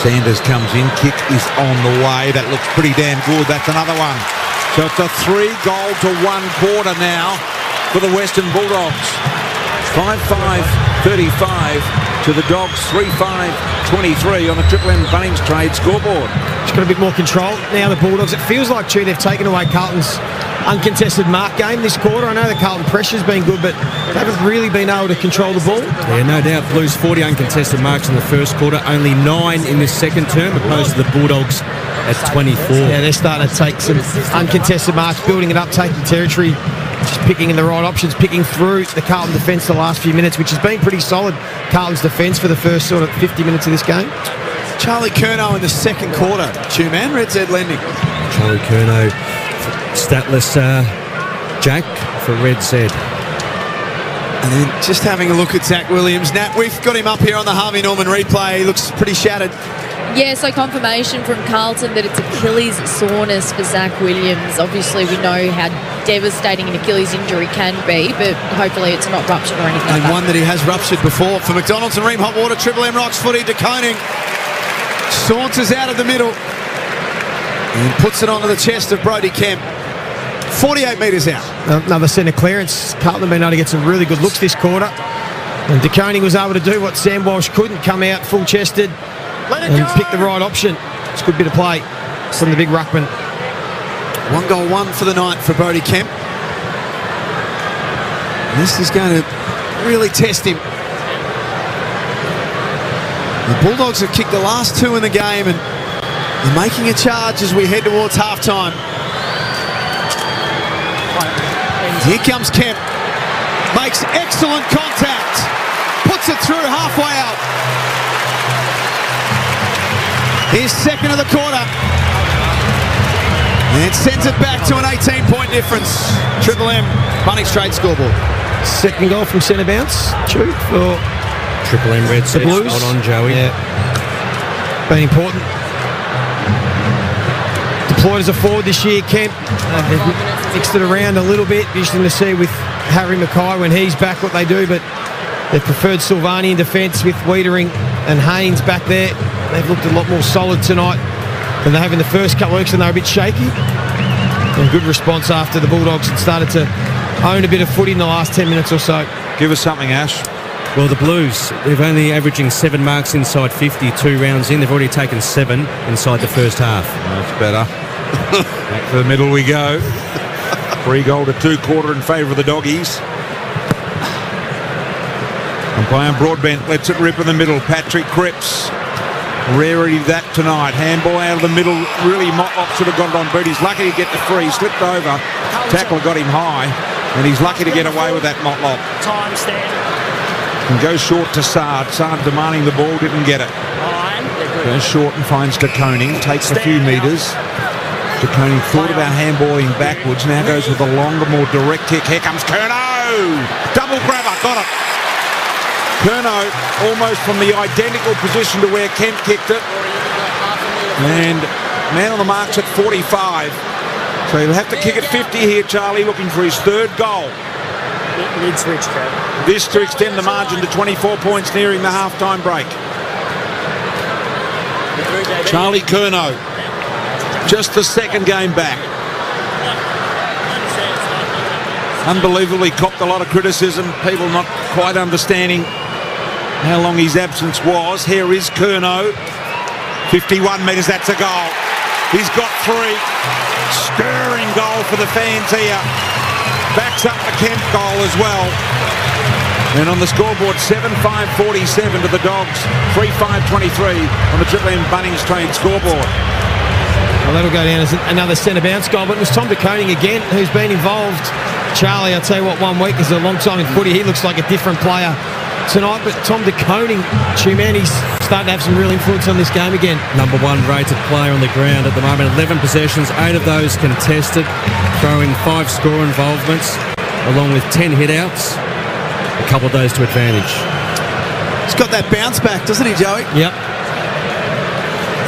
Sanders comes in. Kick is on the way. That looks pretty damn good. That's another one. So it's a 3-goal to 1 quarter now for the Western Bulldogs. 5-5-35 to the Dogs, 3-5-23 on the Triple M Bunnings Trade scoreboard. Just got a bit more control now, the Bulldogs. It feels like, they've taken away Carlton's uncontested mark game this quarter. I know the Carlton pressure's been good, but they haven't really been able to control the ball. Yeah, no doubt. Blues 40 uncontested marks in the first quarter, only 9 in this second term, opposed to the Bulldogs at 24. Yeah, they're starting to take some uncontested marks, building it up, taking territory, just picking in the right options, picking through the Carlton defence the last few minutes, which has been pretty solid, Carlton's defence, for the first sort of 50 minutes of this game. Charlie Curnow in the second quarter. Two-man, Red Z lending. Charlie Curnow, statless Jack for Red Z. And then just having a look at Zach Williams. Nat, we've got him up here on the Harvey Norman replay. He looks pretty shattered. Yeah, so confirmation from Carlton that it's Achilles soreness for Zach Williams. Obviously, we know how devastating an Achilles injury can be, but hopefully it's not ruptured or anything like that. And one that he has ruptured before. For McDonald's and Ream Hot Water, Triple M Rocks footy, De Koning saunters out of the middle and puts it onto the chest of Brody Kemp. 48 metres out. Another centre clearance. Carlton have been able to get some really good looks this quarter. And De Koning was able to do what Sam Walsh couldn't, come out full-chested and pick the right option. It's a good bit of play from the big ruckman. 1 goal, 1 for the night for Brody Kemp. And this is going to really test him. The Bulldogs have kicked the last 2 in the game, and they're making a charge as we head towards half-time. Here comes Kemp. Makes excellent contact. Puts it through halfway out. His second of the quarter. And sends it back to an 18-point difference. Triple M, Bunnings Trade scoreboard. Second goal from centre bounce. True for Triple M Red the Blues. Hold on, Joey. Yeah. Been important. Deployed as a forward this year, Kemp. They've mixed it around a little bit. Interesting to see with Harry Mackay when he's back what they do, but they've preferred Silvani in defence with Wiedering and Haynes back there. They've looked a lot more solid tonight than they have in the first couple of weeks, and they're a bit shaky. And good response after the Bulldogs had started to own a bit of footy in the last 10 minutes or so. Give us something, Ash. Well, the Blues, they're only averaging 7 marks inside 50, 2 rounds in. They've already taken 7 inside the first half. That's better. Back to the middle we go. 3 goal to 2 quarter in favour of the Doggies. And Brian Broadbent lets it rip in the middle. Patrick Cripps. Rarity that tonight. Handball out of the middle. Really, Motlop should have got it on boot. He's lucky to get the free. Slipped over. Tackler got him high. And he's lucky to get away with that Motlop. Time stand. And goes short to Sard. Sard demanding the ball. Didn't get it. Goes short and finds De Koning. Takes a few metres. De Koning thought about handballing backwards. Now goes with a longer, more direct kick. Here comes Curnow. Double grabber. Got it. Curnow almost from the identical position to where Kent kicked it. And man on the mark's at 45. So he'll have to kick at 50 here, Charlie, looking for his third goal. Mid-switch, Trev. This to extend the margin to 24 points nearing the half-time break. Charlie Curnow, just the second game back. Unbelievably copped a lot of criticism, people not quite understanding how long his absence was. Here is Curnow, 51 metres, that's a goal. He's got 3. Stirring goal for the fans here. Backs up the Kemp goal as well. And on the scoreboard, 7-5-47 to the Dogs, 3-5-23 on the Triple M Bunnings Trade scoreboard. Well, that'll go down as another centre bounce goal, but it was Tom De Koning again who's been involved. Charlie, I'll tell you what, 1 week is a long time in footy. He looks like a different player tonight, but Tom De Koning, he's starting to have some real influence on this game again. Number 1 rated player on the ground at the moment. 11 possessions, 8 of those contested, throwing 5 score involvements, along with 10 hit-outs. A couple of those to advantage. He's got that bounce back, doesn't he, Joey? Yep.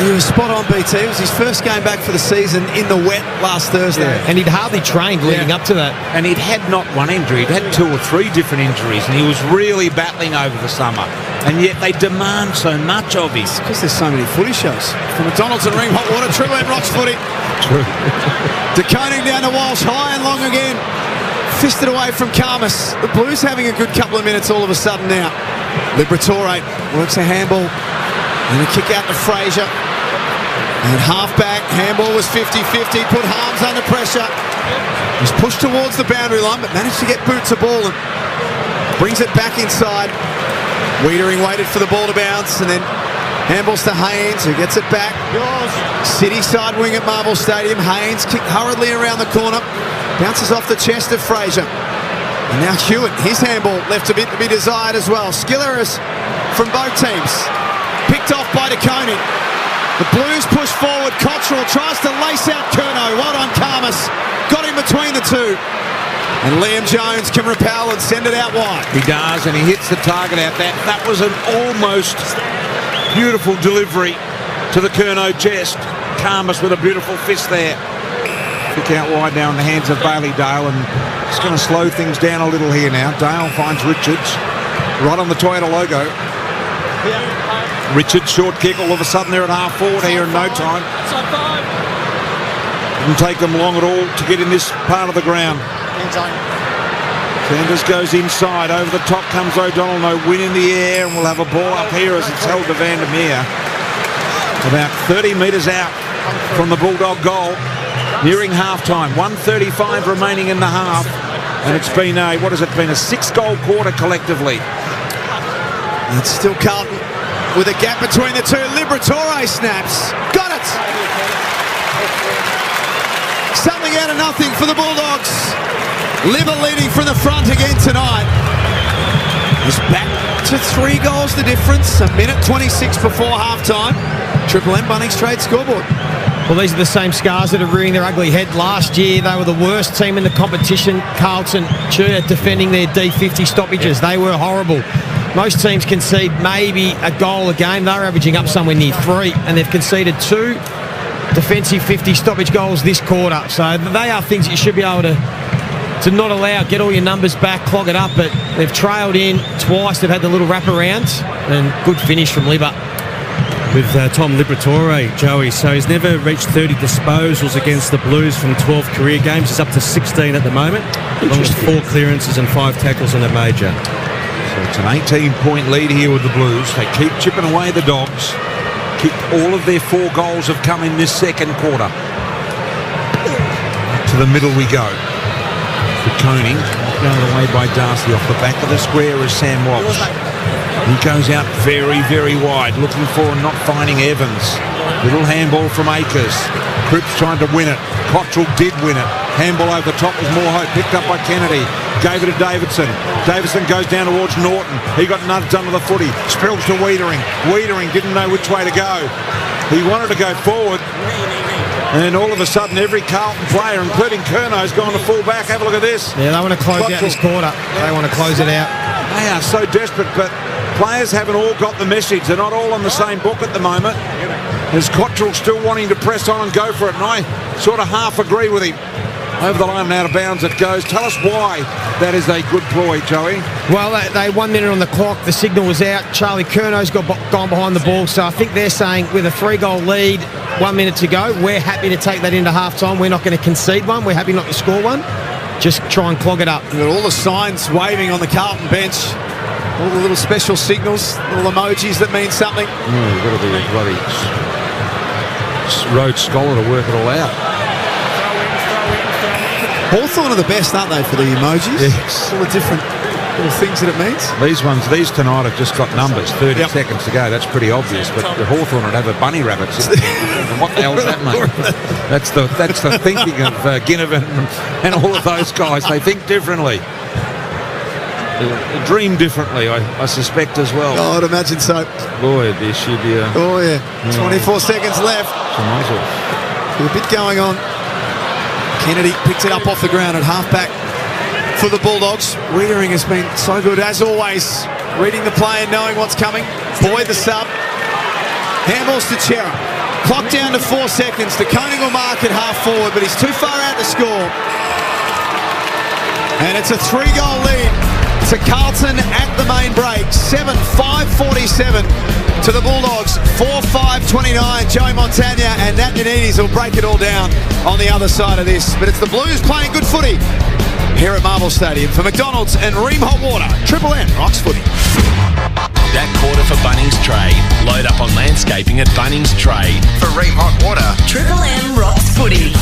He was spot on, BT. It was his first game back for the season in the wet last Thursday. Yeah. And he'd hardly trained leading up to that. And he'd had not one injury. He'd had 2 or 3 different injuries, and he was really battling over the summer. And yet they demand so much of him. It's because there's so many footy shows. From McDonald's and Ring Hot Water, Triple M Rocks footy. True. De Koning down to Walsh, high and long again. Fisted away from Karmas. The Blues having a good couple of minutes all of a sudden now. Liberatore works a handball and a kick out to Fraser. And half-back, handball was 50-50, put Harms under pressure. He's pushed towards the boundary line, but managed to get Boots a ball and brings it back inside. Wiedering waited for the ball to bounce, and then handballs to Haynes, who gets it back. City side wing at Marvel Stadium. Haynes kicked hurriedly around the corner, bounces off the chest of Fraser. And now Hewitt, his handball left a bit to be desired as well. Skill errors from both teams. Picked off by De Koning. The Blues push forward. Cottrell tries to lace out Curnow. Well done, Karmas. Got him between the two. And Liam Jones can repel and send it out wide. He does, and he hits the target out. That was an almost beautiful delivery to the Curnow chest. Karmas with a beautiful fist there. Kick out wide now in the hands of Bailey Dale, and it's going to slow things down a little here now. Dale finds Richards right on the Toyota logo. Richards, short kick, all of a sudden they're at half forward here in no time. Didn't take them long at all to get in this part of the ground. Sanders goes inside, over the top comes O'Donnell, no win in the air, and we'll have a ball up here as it's held to Vandermeer. About 30 metres out from the Bulldog goal, nearing half-time, 1:35 remaining in the half, and it's been a 6-goal quarter collectively. It's still Carlton with a gap between the two. Liberatore snaps. Got it! Something out of nothing for the Bulldogs. Liver leading from the front again tonight. He's back to 3 goals the difference. 1:26 before half-time. Triple M Bunnings Trade scoreboard. Well, these are the same scars that are rearing their ugly head. Last year, they were the worst team in the competition. Carlton, defending their D50 stoppages. They were horrible. Most teams concede maybe a goal a game. They're averaging up somewhere near 3, and they've conceded 2 defensive 50 stoppage goals this quarter. So they are things that you should be able to not allow. Get all your numbers back, clog it up, but they've trailed in twice. They've had the little wraparound, and good finish from Libba. With Tom Liberatore, Joey, so he's never reached 30 disposals against the Blues from 12 career games. He's up to 16 at the moment, along with 4 clearances and 5 tackles in a major. So it's an 18-point lead here with the Blues. They keep chipping away the Dogs. All of their 4 goals have come in this second quarter. To the middle we go. For Koning, going away by Darcy. Off the back of the square is Sam Walsh. He goes out very, very wide, looking for and not finding Evans. Little handball from Akers. Cripps trying to win it. Cottrell did win it. Handball over the top with more hope. Picked up by Kennedy. Gave it to Davidson. Davidson goes down towards Norton. He got nudged under the footy. Spills to Wiedering. Wiedering didn't know which way to go. He wanted to go forward. And all of a sudden, every Carlton player, including Curnow's, gone to full back. Have a look at this. Yeah, they want to close out this quarter. They want to close it out. They are so desperate, but players haven't all got the message. They're not all on the same book at the moment. There's Cottrell still wanting to press on and go for it, and I sort of half agree with him. Over the line and out of bounds it goes. Tell us why that is a good ploy, Joey. Well, they 1 minute on the clock. The signal was out. Charlie Curnow's gone behind the ball. So I think they're saying with a 3-goal lead, 1 minute to go, we're happy to take that into half-time. We're not going to concede one. We're happy not to score one. Just try and clog it up. You've got all the signs waving on the Carlton bench. All the little special signals, little emojis that mean something. You've got to be a bloody Rhodes Scholar to work it all out. Hawthorn are the best, aren't they, for the emojis? Yes. All the different little things that it means. These tonight have just got numbers, 30 seconds to go. That's pretty obvious, but the Hawthorn would have a bunny rabbit. And what the hell does that mean? That's the thinking of Ginnivan and all of those guys. They think differently. Dream differently, I suspect as well. Oh, I'd imagine so. Boy, there should be a... Oh, yeah. 24 seconds left. A bit going on. Kennedy picks it up off the ground at halfback for the Bulldogs. Wiedering has been so good, as always, reading the play and knowing what's coming. Boyd the sub. Handballs to Chera. Clock down to 4 seconds. De Koning will mark at half forward, but he's too far out to score. And it's a 3-goal lead to Carlton at the main break. 7-5-47 to the Bulldogs. 4-5-29. Joey Montagna and Nat Yanidis will break it all down on the other side of this. But it's the Blues playing good footy here at Marvel Stadium. For McDonald's and Ream Hot Water, Triple M rocks footy. That quarter for Bunnings Trade. Load up on landscaping at Bunnings Trade. For Ream Hot Water, Triple M rocks footy.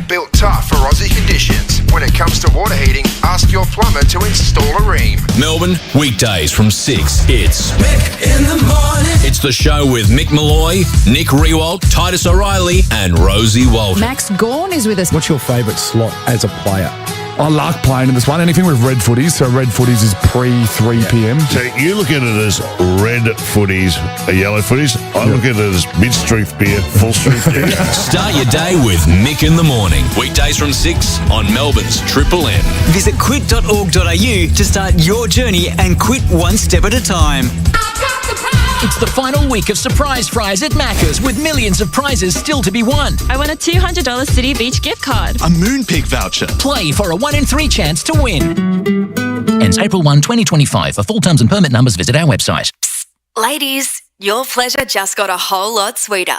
built tough for Aussie conditions. When it comes to water heating, ask your plumber to install a Ream. Melbourne, weekdays from 6. It's Mick in the morning. It's the show with Mick Malloy, Nick Rewalt, Titus O'Reilly and Rosie Walton. Max Gawn is with us. What's your favourite slot as a player? I like playing in this one. Anything with red footies. So red footies is pre-3 p.m. So you look at it as red footies, yellow footies. I look at it as mid-strength beer, full-strength beer. Start your day with Mick in the morning. Weekdays from 6 on Melbourne's Triple M. Visit quit.org.au to start your journey and quit one step at a time. It's the final week of Surprise Fries at Macca's with millions of prizes still to be won. I won a $200 City Beach gift card. A Moonpig voucher. Play for a 1 in 3 chance to win. Ends April 1, 2025. For full terms and permit numbers, visit our website. Psst. Ladies, your pleasure just got a whole lot sweeter.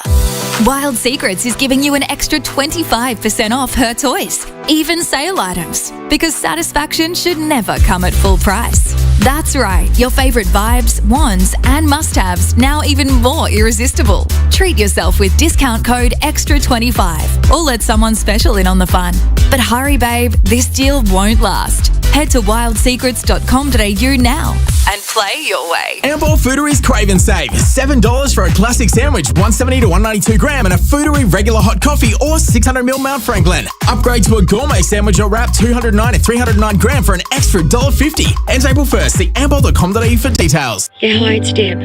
Wild Secrets is giving you an extra 25% off her toys, even sale items, because satisfaction should never come at full price. That's right, your favourite vibes, wands and must-haves, now even more irresistible. Treat yourself with discount code EXTRA25 or let someone special in on the fun. But hurry babe, this deal won't last. Head to wildsecrets.com.au now and play your way. Ampol Foodery's Crave and Save. $7 for a classic sandwich, 170 to 192 gram, and a Foodery regular hot coffee or 600ml Mount Franklin. Upgrade to a gourmet sandwich or wrap, 209 to 309 gram for an extra $1.50. Ends April 1st. See ampol.com.au for details. Yeah, hi, it's Deb.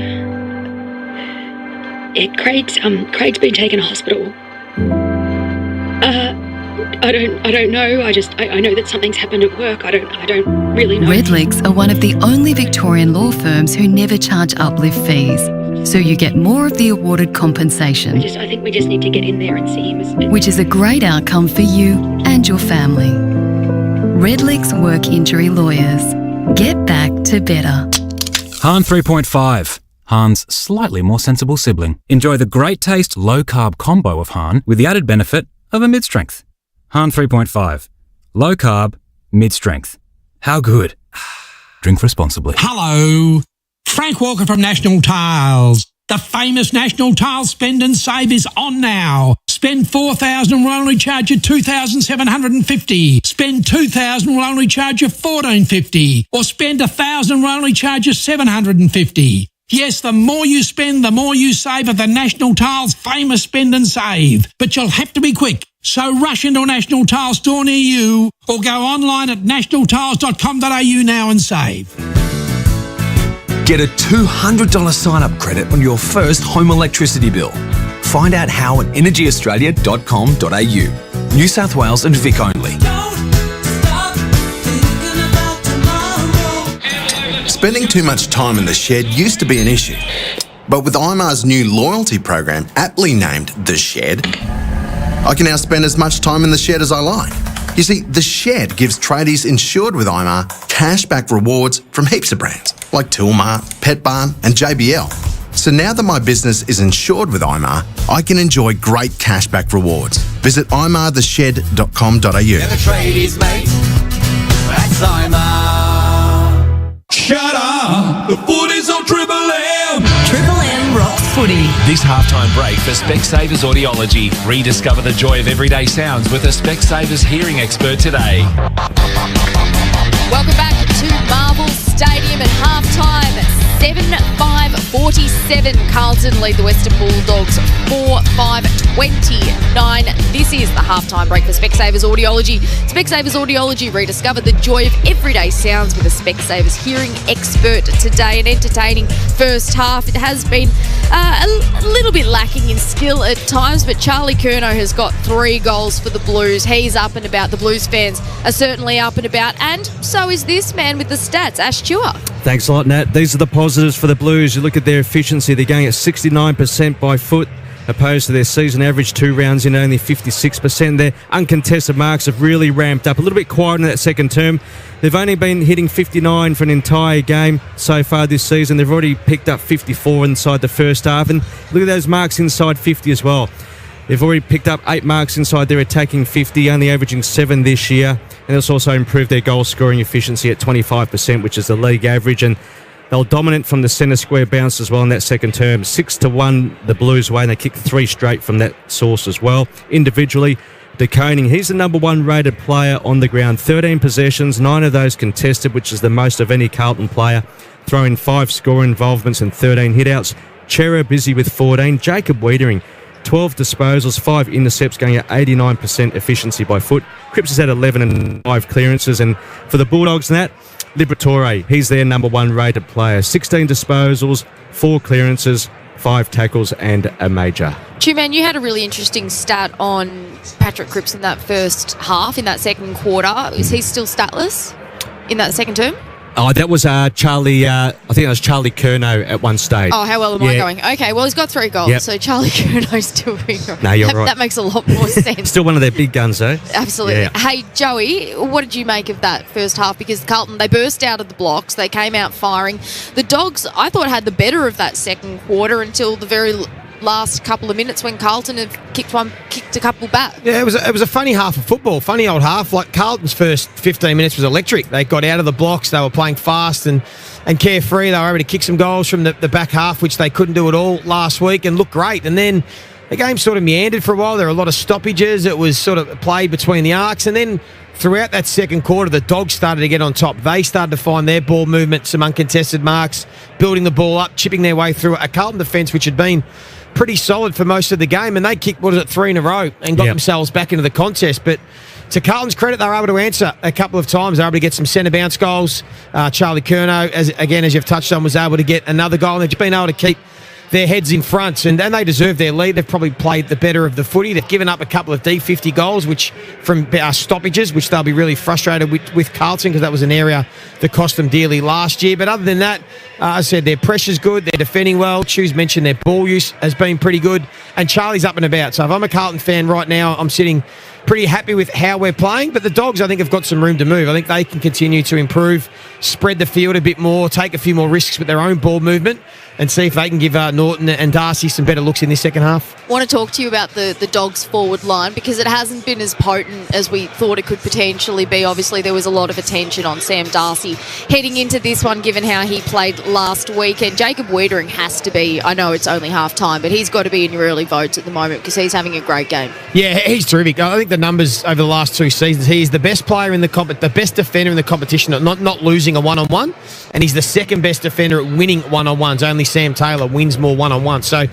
Yeah, Craig's been taken to hospital. I don't know. I know that something's happened at work. I don't really know. Redlegs are one of the only Victorian law firms who never charge uplift fees, so you get more of the awarded compensation. I think we just need to get in there and see him. Which is a great outcome for you and your family. Redlegs Work Injury Lawyers. Get back to better. Han 3.5. Han's slightly more sensible sibling. Enjoy the great taste low-carb combo of Han with the added benefit of a mid-strength. Han 3.5. Low carb, mid-strength. How good? Drink responsibly. Hello. Frank Walker from National Tiles. The famous National Tiles Spend and Save is on now. Spend $4,000 will only charge you $2,750. Spend $2,000 will only charge you $1,450. Or spend $1,000 will only charge you $750. Yes, the more you spend, the more you save at the National Tiles famous Spend and Save. But you'll have to be quick. So rush into a National Tiles store near you or go online at nationaltiles.com.au now and save. Get a $200 sign-up credit on your first home electricity bill. Find out how at energyaustralia.com.au. New South Wales and Vic only. Spending too much time in the shed used to be an issue. But with IMAR's new loyalty program, aptly named The Shed, I can now spend as much time in the shed as I like. You see, The Shed gives tradies insured with IMAR cashback rewards from heaps of brands, like Toolmart, Pet Barn and JBL. So now that my business is insured with IMAR, I can enjoy great cashback rewards. Visit imartheshed.com.au. The tradies, mate. That's IMAR. Shut up. The footy's on Triple M. Triple M rocks footy. This halftime break for Specsavers Audiology. Rediscover the joy of everyday sounds with a Specsavers hearing expert today. Welcome back to Marvel Stadium at halftime. 7-5-47. Carlton lead the Western Bulldogs 4-5-29. This is the halftime break for Specsavers Audiology. Specsavers Audiology rediscover the joy of everyday sounds with a Specsavers hearing expert today. An entertaining first half. It has been a little bit lacking in skill at times, but Charlie Curnow has got 3 goals for the Blues. He's up and about. The Blues fans are certainly up and about, and so is this man with the stats, Ash Stewart. Thanks a lot, Nat. These are the positives for the Blues. You look at their efficiency, they're going at 69% by foot, opposed to their season average 2 rounds in only 56%. Their uncontested marks have really ramped up. A little bit quiet in that second term. They've only been hitting 59 for an entire game so far this season. They've already picked up 54 inside the first half, and look at those marks inside 50 as well. They've already picked up 8 marks inside their attacking 50, only averaging 7 this year. And it's also improved their goal scoring efficiency at 25%, which is the league average. And they were dominant from the centre square bounce as well in that second term. 6-1 the Blues way, and they kicked 3 straight from that source as well. Individually, De Koning, he's the number 1 rated player on the ground. 13 possessions, 9 of those contested, which is the most of any Carlton player. Throwing 5 score involvements and 13 hitouts. Chera busy with 14. Jacob Wiedering, 12 disposals, 5 intercepts, going at 89% efficiency by foot. Cripps has had 11 and 5 clearances. And for the Bulldogs, Nat, Liberatore, he's their number 1 rated player. 16 disposals, 4 clearances, 5 tackles and a major. Two-Man, you had a really interesting stat on Patrick Cripps in that first half, in that second quarter. Is he still statless in that second term? Oh, that was Charlie, I think that was Charlie Curnow at one stage. Oh, how well am I going? Okay, well, he's got 3 goals, Yep. so Charlie Curnow's still being... No, you're right. That makes a lot more sense. Still one of their big guns, though. Absolutely. Yeah. Hey, Joey, what did you make of that first half? Because Carlton, they burst out of the blocks. They came out firing. The Dogs, I thought, had the better of that second quarter until the very last couple of minutes when Carlton had kicked a couple back. Yeah, it was a funny half of football, funny old half. Like Carlton's first 15 minutes was electric. They got out of the blocks, they were playing fast and carefree. They were able to kick some goals from the back half, which they couldn't do at all last week, and looked great. And then the game sort of meandered for a while. There were a lot of stoppages. It was sort of played between the arcs, and then throughout that second quarter, the Dogs started to get on top. They started to find their ball movement, some uncontested marks, building the ball up, chipping their way through a Carlton defence which had been pretty solid for most of the game, and they kicked, 3 in a row and got themselves back into the contest. But to Carlton's credit, they were able to answer a couple of times. They were able to get some centre bounce goals. Charlie Curnow, as you've touched on, was able to get another goal, and they've just been able to keep their heads in front, and they deserve their lead. They've probably played the better of the footy. They've given up a couple of D50 goals, which from stoppages, which they'll be really frustrated with Carlton, because that was an area that cost them dearly last year. But other than that, I said their pressure's good. They're defending well. Chu's mentioned their ball use has been pretty good, and Charlie's up and about. So if I'm a Carlton fan right now, I'm sitting pretty happy with how we're playing. But the Dogs, I think, have got some room to move. I think they can continue to improve, spread the field a bit more, take a few more risks with their own ball movement, and see if they can give Norton and Darcy some better looks in this second half. I want to talk to you about the Dogs forward line, because it hasn't been as potent as we thought it could potentially be. Obviously, there was a lot of attention on Sam Darcy heading into this one, given how he played last week. And Jacob Wiedering has to be, I know it's only half time, but he's got to be in your early votes at the moment, because he's having a great game. Yeah, he's terrific. I think the numbers over the last 2 seasons, he's the best player in the the best defender in the competition at not losing a one-on-one, and he's the second best defender at winning one-on-ones. Only Sam Taylor wins more one-on-one. So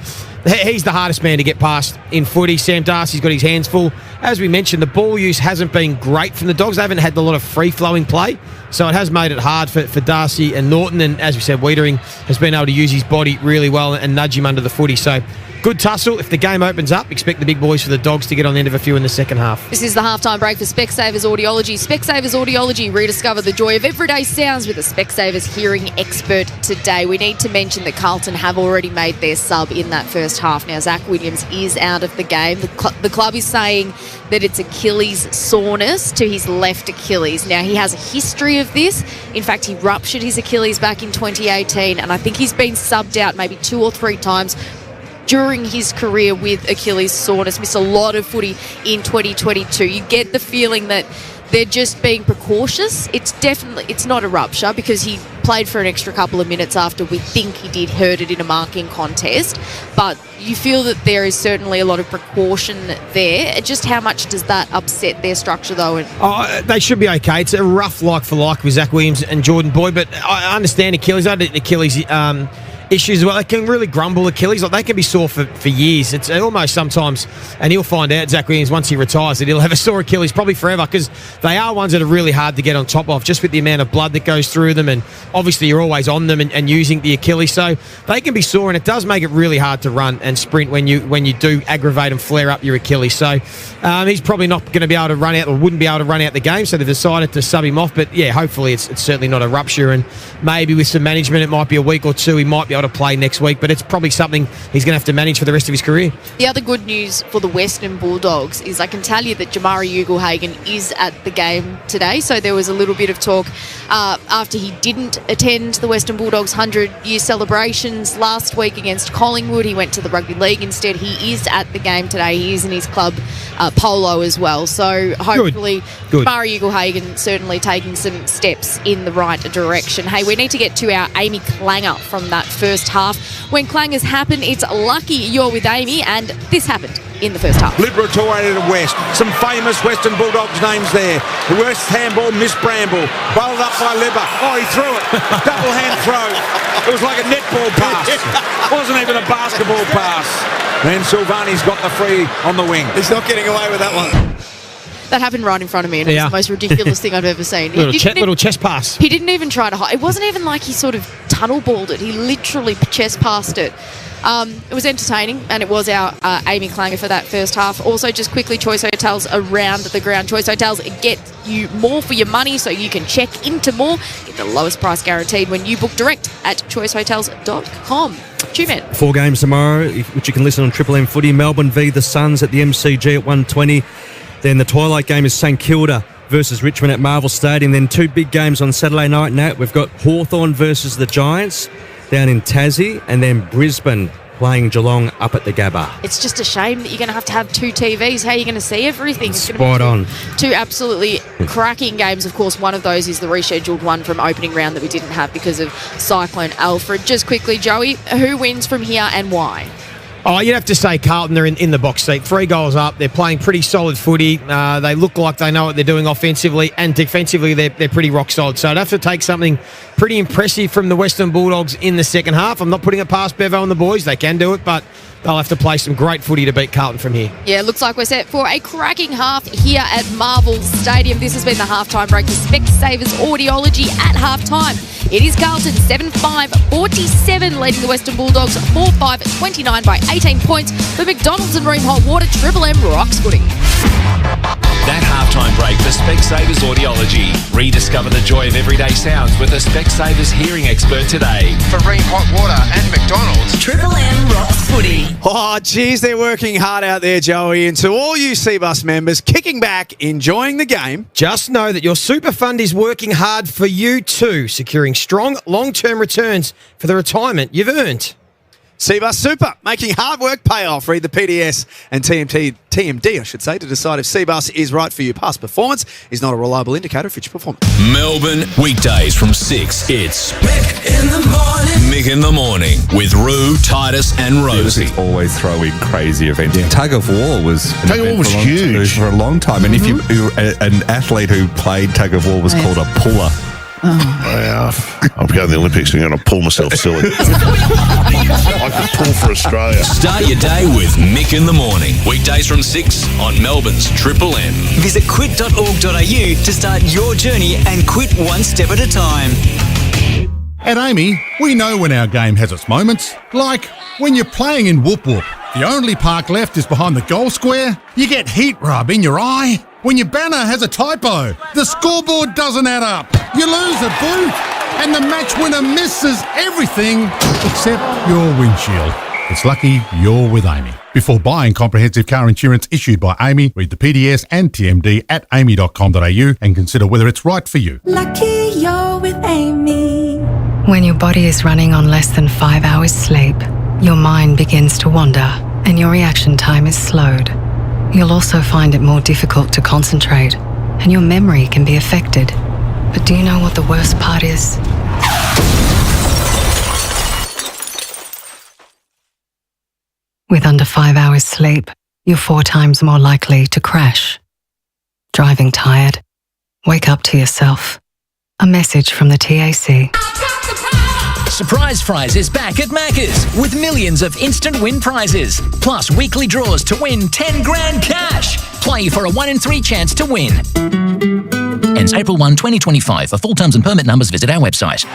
he's the hardest man to get past in footy. Sam Darcy's got his hands full. As we mentioned, the ball use hasn't been great from the Dogs. They haven't had a lot of free-flowing play, so it has made it hard for Darcy and Norton. And as we said, Wiedering has been able to use his body really well and nudge him under the footy. So good tussle. If the game opens up, expect the big boys for the Dogs to get on the end of a few in the second half. This is the halftime break for Specsavers Audiology. Specsavers Audiology, rediscover the joy of everyday sounds with a Specsavers hearing expert today. We need to mention that Carlton have already made their sub in that first half. Now, Zach Williams is out of the game. The club is saying that it's Achilles soreness to his left Achilles. Now, he has a history of this. In fact, he ruptured his Achilles back in 2018, and I think he's been subbed out maybe 2 or 3 times during his career with Achilles soreness. Missed a lot of footy in 2022. You get the feeling that they're just being precautious. It's not a rupture because he played for an extra couple of minutes after we think he did hurt it in a marking contest. But you feel that there is certainly a lot of precaution there. Just how much does that upset their structure, though? They should be okay. It's a rough like-for-like with Zach Williams and Jordan Boyd, but I understand Achilles. I did Achilles issues as well. They can really grumble Achilles. Like, they can be sore for years. It's almost sometimes, and he'll find out, Zach Williams, once he retires, that he'll have a sore Achilles probably forever, because they are ones that are really hard to get on top of, just with the amount of blood that goes through them, and obviously you're always on them and using the Achilles. So they can be sore, and it does make it really hard to run and sprint when you do aggravate and flare up your Achilles. So he's probably not going to be able to run out, or wouldn't be able to run out the game, so they've decided to sub him off. But yeah, hopefully it's certainly not a rupture, and maybe with some management it might be a week or two. He might be able to play next week, but it's probably something he's going to have to manage for the rest of his career. The other good news for the Western Bulldogs is I can tell you that Jamari Ugle-Hagan is at the game today. So there was a little bit of talk after he didn't attend the Western Bulldogs 100-year celebrations last week against Collingwood. He went to the rugby league instead. He is at the game today. He is in his club polo as well. So hopefully Jamari Ugle-Hagan certainly taking some steps in the right direction. Hey, we need to get to our Amy Clanger from that first half. When clangers happen, it's lucky you're with Amy, and this happened in the first half. Liberatoriated West. Some famous Western Bulldogs names there. The West handball, Miss Bramble. Bowled up by Libber. Oh, he threw it. Double hand throw. It was like a netball pass. Wasn't even a basketball pass. Then Silvani's got the free on the wing. He's not getting away with that one. That happened right in front of me, and it was the most ridiculous thing I've ever seen. Little chest pass. He didn't even try to hide. It wasn't even like he sort of tunnel balled it. He literally chest passed it. It was entertaining, and it was our Amy Clanger for that first half. Also, just quickly, Choice Hotels around the ground. Choice Hotels get you more for your money, so you can check into more. Get the lowest price guaranteed when you book direct at choicehotels.com. Tune in. 4 games tomorrow, which you can listen on Triple M Footy. Melbourne v the Suns at the MCG at 1:20. Then the twilight game is St Kilda versus Richmond at Marvel Stadium. Then 2 big games on Saturday night, Nat. We've got Hawthorn versus the Giants down in Tassie, and then Brisbane playing Geelong up at the Gabba. It's just a shame that you're going to have 2 TVs. How are you going to see everything? It's Spot on. 2 absolutely cracking games. Of course, one of those is the rescheduled one from opening round that we didn't have because of Cyclone Alfred. Just quickly, Joey, who wins from here and why? Oh, you'd have to say Carlton. They're in the box seat. 3 goals up. They're playing pretty solid footy. They look like they know what they're doing offensively, and defensively they're pretty rock solid. So I'd have to take something pretty impressive from the Western Bulldogs in the second half. I'm not putting it past Bevo and the boys. They can do it, but they'll have to play some great footy to beat Carlton from here. Yeah, looks like we're set for a cracking half here at Marvel Stadium. This has been the halftime break for Specsavers Audiology at halftime. It is Carlton 7-5-47 leading the Western Bulldogs 4-5-29 by 18 points for McDonald's and Ream Hot Water. Triple M rocks footy. That halftime break for Specsavers Audiology. Rediscover the joy of everyday sounds with a Specsavers hearing expert today. For Ream Hot Water and McDonald's, Triple M rocks footy. Oh, geez, they're working hard out there, Joey. And to all you Cbus members kicking back, enjoying the game, just know that your super fund is working hard for you too, securing strong long-term returns for the retirement you've earned. Cbus Super, making hard work pay off. Read the PDS and TMD, I should say, to decide if Cbus is right for you. Past performance is not a reliable indicator of future performance. Melbourne, weekdays from 6. It's Mick in the Morning. Mick in the Morning with Roo, Titus and Rosie. Always throw in crazy events. Yeah. Tug of war was huge for a long time. And if you an athlete who played tug of war was called a puller. I'm going to the Olympics and going to pull myself silly. I could pull for Australia. Start your day with Mick in the Morning. Weekdays from 6 on Melbourne's Triple M. Visit quit.org.au to start your journey and quit one step at a time. At Amy, we know when our game has its moments, like when you're playing in Whoop Whoop. The only park left is behind the goal square. You get heat rub in your eye. When your banner has a typo, the scoreboard doesn't add up. You lose a boot, and the match winner misses everything except your windshield. It's lucky you're with Amy. Before buying comprehensive car insurance issued by Amy, read the PDS and TMD at amy.com.au and consider whether it's right for you. Lucky you're with Amy. When your body is running on less than 5 hours sleep, your mind begins to wander and your reaction time is slowed. You'll also find it more difficult to concentrate and your memory can be affected. But do you know what the worst part is? With under 5 hours sleep, you're 4 times more likely to crash. Driving tired? Wake up to yourself. A message from the TAC. Surprise Fries is back at Macca's with millions of instant win prizes, plus weekly draws to win 10 grand cash. Play for a 1 in 3 chance to win. Ends April 1, 2025. For full terms and permit numbers, visit our website.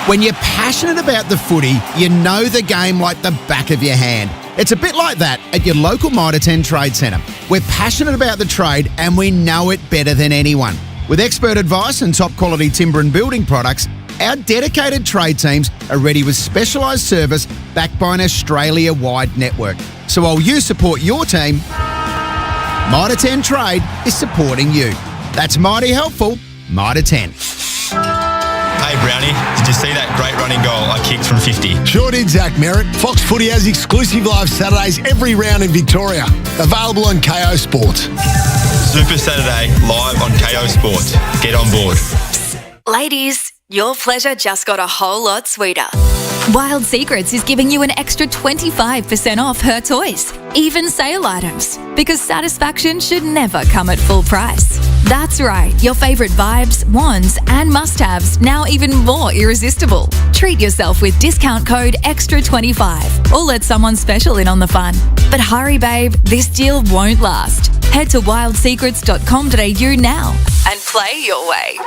When you're passionate about the footy, you know the game like the back of your hand. It's a bit like that at your local Mitre 10 Trade Centre. We're passionate about the trade and we know it better than anyone. With expert advice and top quality timber and building products, our dedicated trade teams are ready with specialised service backed by an Australia-wide network. So while you support your team, Mitre 10 Trade is supporting you. That's mighty helpful. Mitre 10. Hey Brownie, did you see that great running goal I kicked from 50? Sure did, Zach Merritt. Fox Footy has exclusive live Saturdays every round in Victoria. Available on KO Sports. Super Saturday, live on KO Sports. Get on board. Ladies, your pleasure just got a whole lot sweeter. Wild Secrets is giving you an extra 25% off her toys, even sale items, because satisfaction should never come at full price. That's right, your favourite vibes, wands and must-haves now even more irresistible. Treat yourself with discount code EXTRA25 or let someone special in on the fun. But hurry babe, this deal won't last. Head to wildsecrets.com.au now and play your way.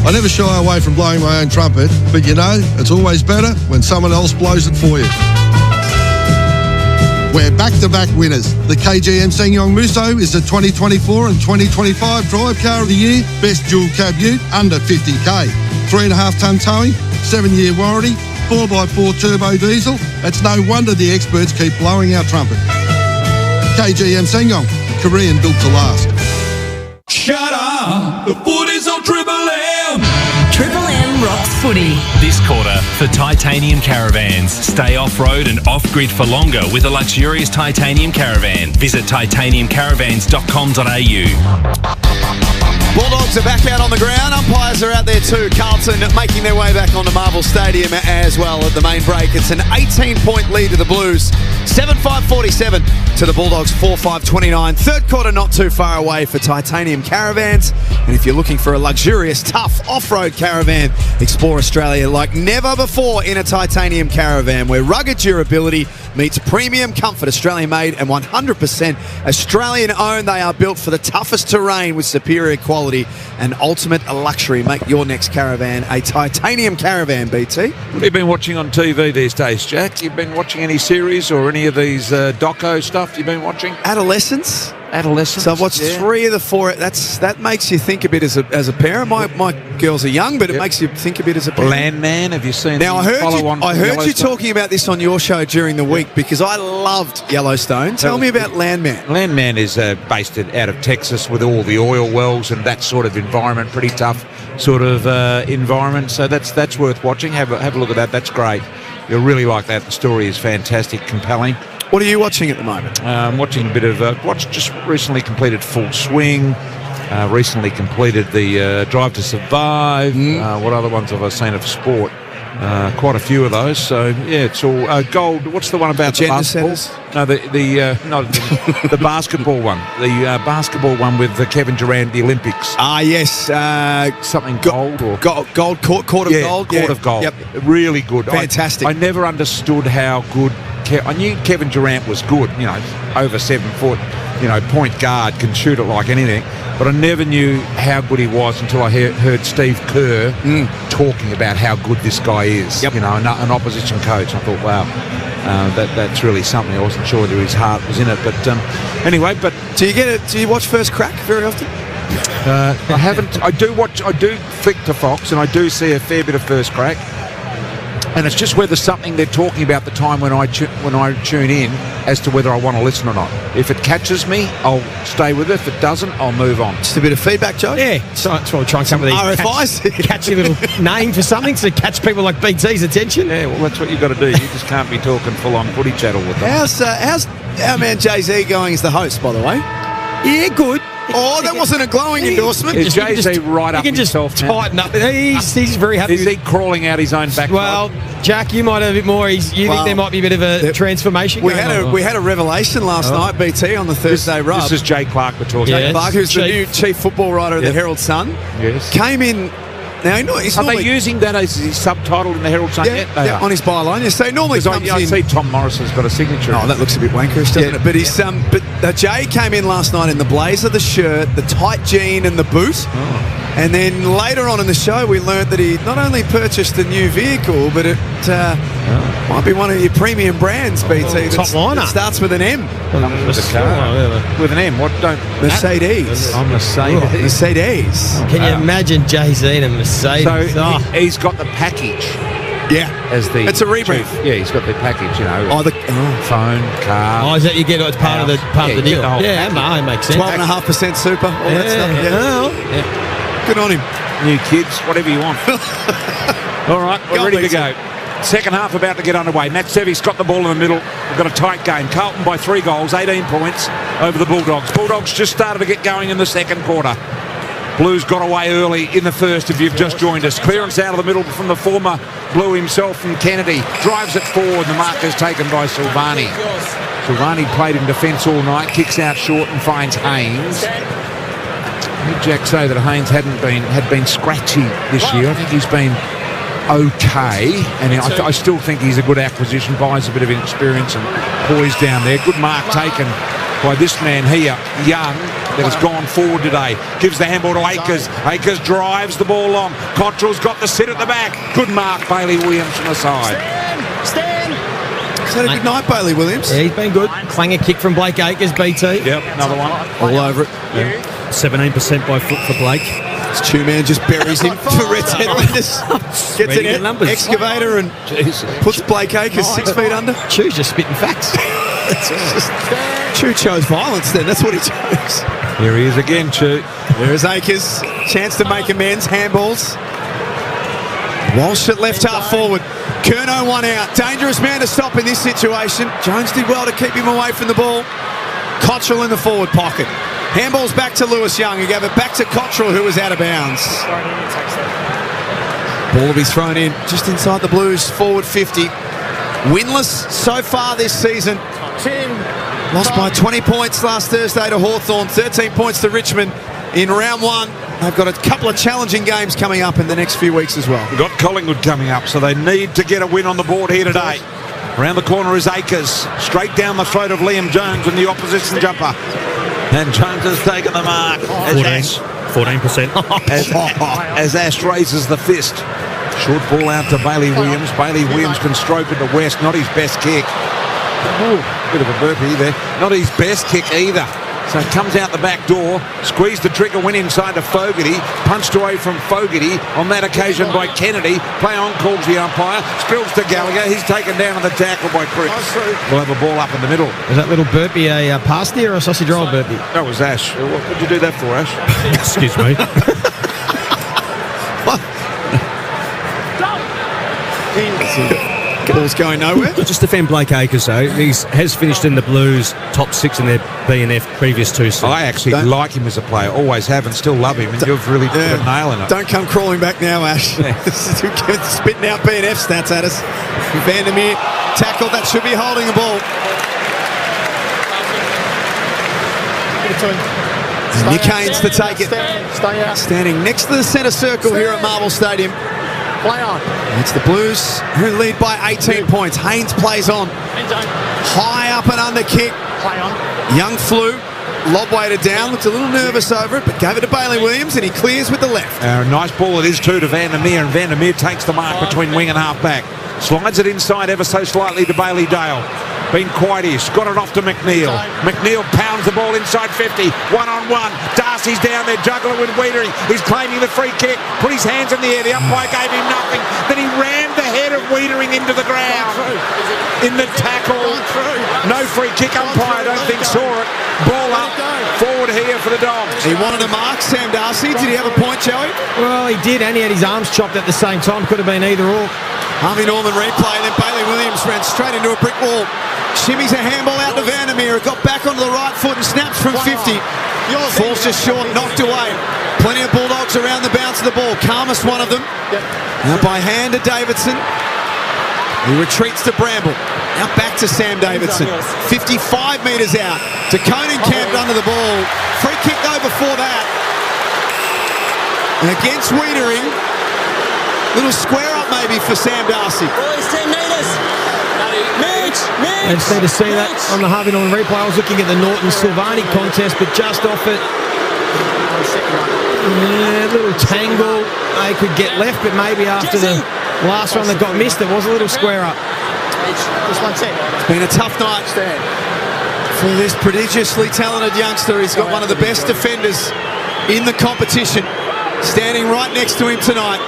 I never shy away from blowing my own trumpet, but you know, it's always better when someone else blows it for you. We're back-to-back winners. The KGM Ssangyong Musso is the 2024 and 2025 Drive Car of the Year, Best Dual Cab Ute under 50k, 3.5 tonne towing, 7-year warranty, 4x4 turbo diesel. It's no wonder the experts keep blowing our trumpet. KGM Ssangyong, Korean built to last. Shut up! The footy's on Triple M! Triple M rocks footy. This quarter for titanium caravans. Stay off-road and off-grid for longer with a luxurious titanium caravan. Visit titaniumcaravans.com.au. Bulldogs are back out on the ground. Umpires are out there too. Carlton making their way back onto Marvel Stadium as well at the main break. It's an 18-point lead to the Blues. 7-5-47 to the Bulldogs, 4-5-29. Third quarter not too far away for titanium caravans. And if you're looking for a luxurious, tough off-road caravan, explore Australia like never before in a titanium caravan where rugged durability meets premium comfort. Australian-made and 100% Australian-owned. They are built for the toughest terrain with superior quality and ultimate luxury. Make your next caravan a titanium caravan, BT. What have you been watching on TV these days, Jack? You've been watching any series or any of these doco stuff you've been watching? Adolescence. So I've watched 3 of the 4. That makes you think a bit as a parent. My girls are young, but it makes you think a bit as a parent. Landman, have you seen? Now I heard you talking about this on your show during the week because I loved Yellowstone. Tell me about Landman. Landman is based out of Texas with all the oil wells and that sort of environment. Pretty tough sort of environment. So that's worth watching. Have a look at that. That's great. You'll really like that. The story is fantastic, compelling. What are you watching at the moment? I'm watching a bit of just recently completed Full Swing. Recently completed the Drive to Survive. What other ones have I seen of sport? Quite a few of those. So yeah, it's all gold. What's the one about the basketball? No, the basketball one. The basketball one with Kevin Durant, the Olympics. Yes. Something gold or gold court of gold. Court of gold. Yep. Really good. Fantastic. I never understood how good. I knew Kevin Durant was good. Over 7 foot. point guard, can shoot it like anything. But I never knew how good he was until I heard Steve Kerr talking about how good this guy is. An opposition coach. I thought, wow, that's really something. I wasn't sure that his heart was in it. But anyway, do you watch First Crack very often? I haven't. I do flick to Fox, and I do see a fair bit of First Crack. And it's just whether something they're talking about the time when I tune in as to whether I want to listen or not. If it catches me, I'll stay with it. If it doesn't, I'll move on. Just a bit of feedback, Joe? Yeah. So that's why we're trying some of these RFIs. catchy little name for something to catch people like BT's attention. Yeah, well, that's what you've got to do. You just can't be talking full-on footy chattel with them. How's our man Jay-Z going as the host, by the way? Yeah, good. Oh, that wasn't a glowing endorsement. Is Jay-Z right up himself now? Tighten up. He's very happy. Is he crawling out his own back? Well, Jack, you might have a bit more. You think there might be a bit of a transformation we going on? We had a revelation last night, BT, on the Thursday rub. This is Jay Clark we're talking about. Jay Clark, who's the new chief football writer of the Herald Sun. Yes. Came in... Now, are they using that as his subtitle in the Herald Sun yet? They are. On his byline. So normally comes I see Tom Morrison's got a signature. Oh, that looks a bit wankerish, doesn't it? But he's Jay came in last night in the blazer, the shirt, the tight jean and the boot. Oh. And then later on in the show, we learnt that he not only purchased a new vehicle, but it might be one of your premium brands, BT. Top liner. It starts with an M. With an M. What don't... Mercedes. Oh, Mercedes. Mercedes. Can you imagine Jay-Z in a Mercedes? So he's got the package. Yeah. As the it's a rebrief. Chief. Yeah, he's got the package, the phone, car. Oh, is that you get as part of the deal? Yeah, that makes sense. 12.5% super, all that stuff. Yeah. Good on him. New kids, whatever you want. All right, we're ready to go. Second half about to get underway. Matt Sevy's got the ball in the middle. We've got a tight game. Carlton by 3 goals, 18 points over the Bulldogs. Bulldogs just started to get going in the second quarter. Blues got away early in the first if you've just joined us. Clearance out of the middle from the former Blue himself from Kennedy. Drives it forward. The mark is taken by Silvani. Silvani played in defence all night. Kicks out short and finds Haynes. I heard Jack say that Haynes had been scratchy this year. I think he's been okay, and I still think he's a good acquisition. Buys a bit of experience and poise down there. Good mark taken by this man here, Young, that has gone forward today. Gives the handball to Akers. Akers drives the ball long. Cottrell's got the sit at the back. Good mark, Bailey Williams from the side. Stand. Is that a good night, Bailey Williams? Yeah, he's been good. Clanger kick from Blake Akers, BT. Yep, another one. All over it. Yeah. 17% by foot for Blake. This two-man just buries him for Red Headlanders. Gets an excavator and puts Blake Akers 6 feet under. Chew's just spitting facts. Chew chose violence then. That's what he chose. Here he is again, Chew. There is Akers. Chance to make amends. Handballs. Walsh at left half forward. Curnow one out. Dangerous man to stop in this situation. Jones did well to keep him away from the ball. Cottrell in the forward pocket. Handballs back to Lewis Young, who gave it back to Cottrell, who was out of bounds. Ball will be thrown in just inside the Blues, forward 50. Winless so far this season. Lost by 20 points last Thursday to Hawthorn, 13 points to Richmond in round 1. They've got a couple of challenging games coming up in the next few weeks as well. We've got Collingwood coming up, so they need to get a win on the board here today. Around the corner is Akers, straight down the throat of Liam Jones in the opposition jumper. And Jones has taken the mark. 14%. As Ash raises the fist. Short ball out to Bailey Williams. Bailey Williams can stroke it to West. Not his best kick. Ooh, bit of a burpee there. Not his best kick either. So it comes out the back door, squeezed the trigger, went inside to Fogarty, punched away from Fogarty, on that occasion by Kennedy. Play on, calls the umpire, spills to Gallagher. He's taken down on the tackle by Cripps. We'll have a ball up in the middle. Is that little burpee a pass there or a sausage roll burpee? That was Ash. What did you do that for, Ash? Excuse me. Ball's going nowhere. Just defend Blake Akers, though. He has finished in the Blues top 6 in their B&F previous 2 seasons. I actually like him as a player. Always have and still love him. And you've really put a nail in it. Don't come crawling back now, Ash. Spitting out B&F stats at us. Vandermeer tackle. That should be holding the ball. Nick Haynes to take it. Standing next to the centre circle here at Marvel Stadium. Play on. It's the Blues who lead by 18 points. Haynes plays on. High up and under kick. Play on. Young flew. lob weighted down, looked a little nervous over it, but gave it to Bailey Williams, and he clears with the left. Nice ball it is too to Vandermeer, and Vandermeer takes the mark between wing and half back. Slides it inside ever so slightly to Bailey Dale. Been quite-ish. Got it off to McNeil. McNeil pounds the ball inside 50. One-on-one. Darcy's down there, juggling with Wiedering. He's claiming the free kick. Put his hands in the air. The umpire gave him nothing. Then he rammed the head of Wiedering into the ground. In the tackle. No free kick. Umpire, I don't think, saw it. Ball up. Forward here for the Dogs. He wanted to mark Sam Darcy. Did he have a point, Joey? Well, he did, and he had his arms chopped at the same time. Could have been either or. Harvey Norman replay, and then Bailey Williams ran straight into a brick wall. Shimmies a handball out to Vandermeer. It got back onto the right foot and snaps from 50. Falls just short, knocked away. Plenty of Bulldogs around the bounce of the ball. Karmas one of them. Now by hand to Davidson. He retreats to Bramble. Now back to Sam Davidson. 55 metres out. To Conenkamp under the ball. Free kick though before that. And against Wiedering. Little square up maybe for Sam Darcy. Boys, 10 metres. I just need to see that on the Harvey Norman replay. I was looking at the Norton-Silvani contest, but just off it. Yeah, a little tangle. They could get left, but maybe after the last one that got missed, it was a little square up. It's been a tough night for this prodigiously talented youngster. He's got one of the best defenders in the competition standing right next to him tonight.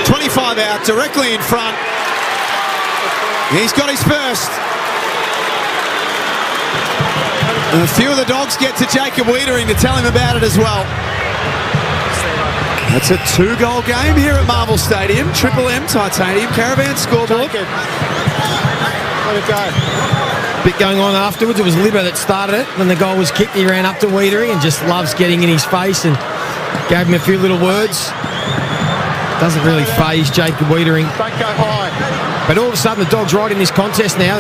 25 out, directly in front. He's got his first. And a few of the Dogs get to Jacob Wiedering to tell him about it as well. That's a 2-goal game here at Marvel Stadium. Triple M Titanium Caravan scoreboard. Let it go. Bit going on afterwards. It was Libba that started it. When the goal was kicked, he ran up to Wiedering and just loves getting in his face and gave him a few little words. Doesn't really faze Jacob Wiedering. Don't go high. But all of a sudden, the Dogs right in this contest now.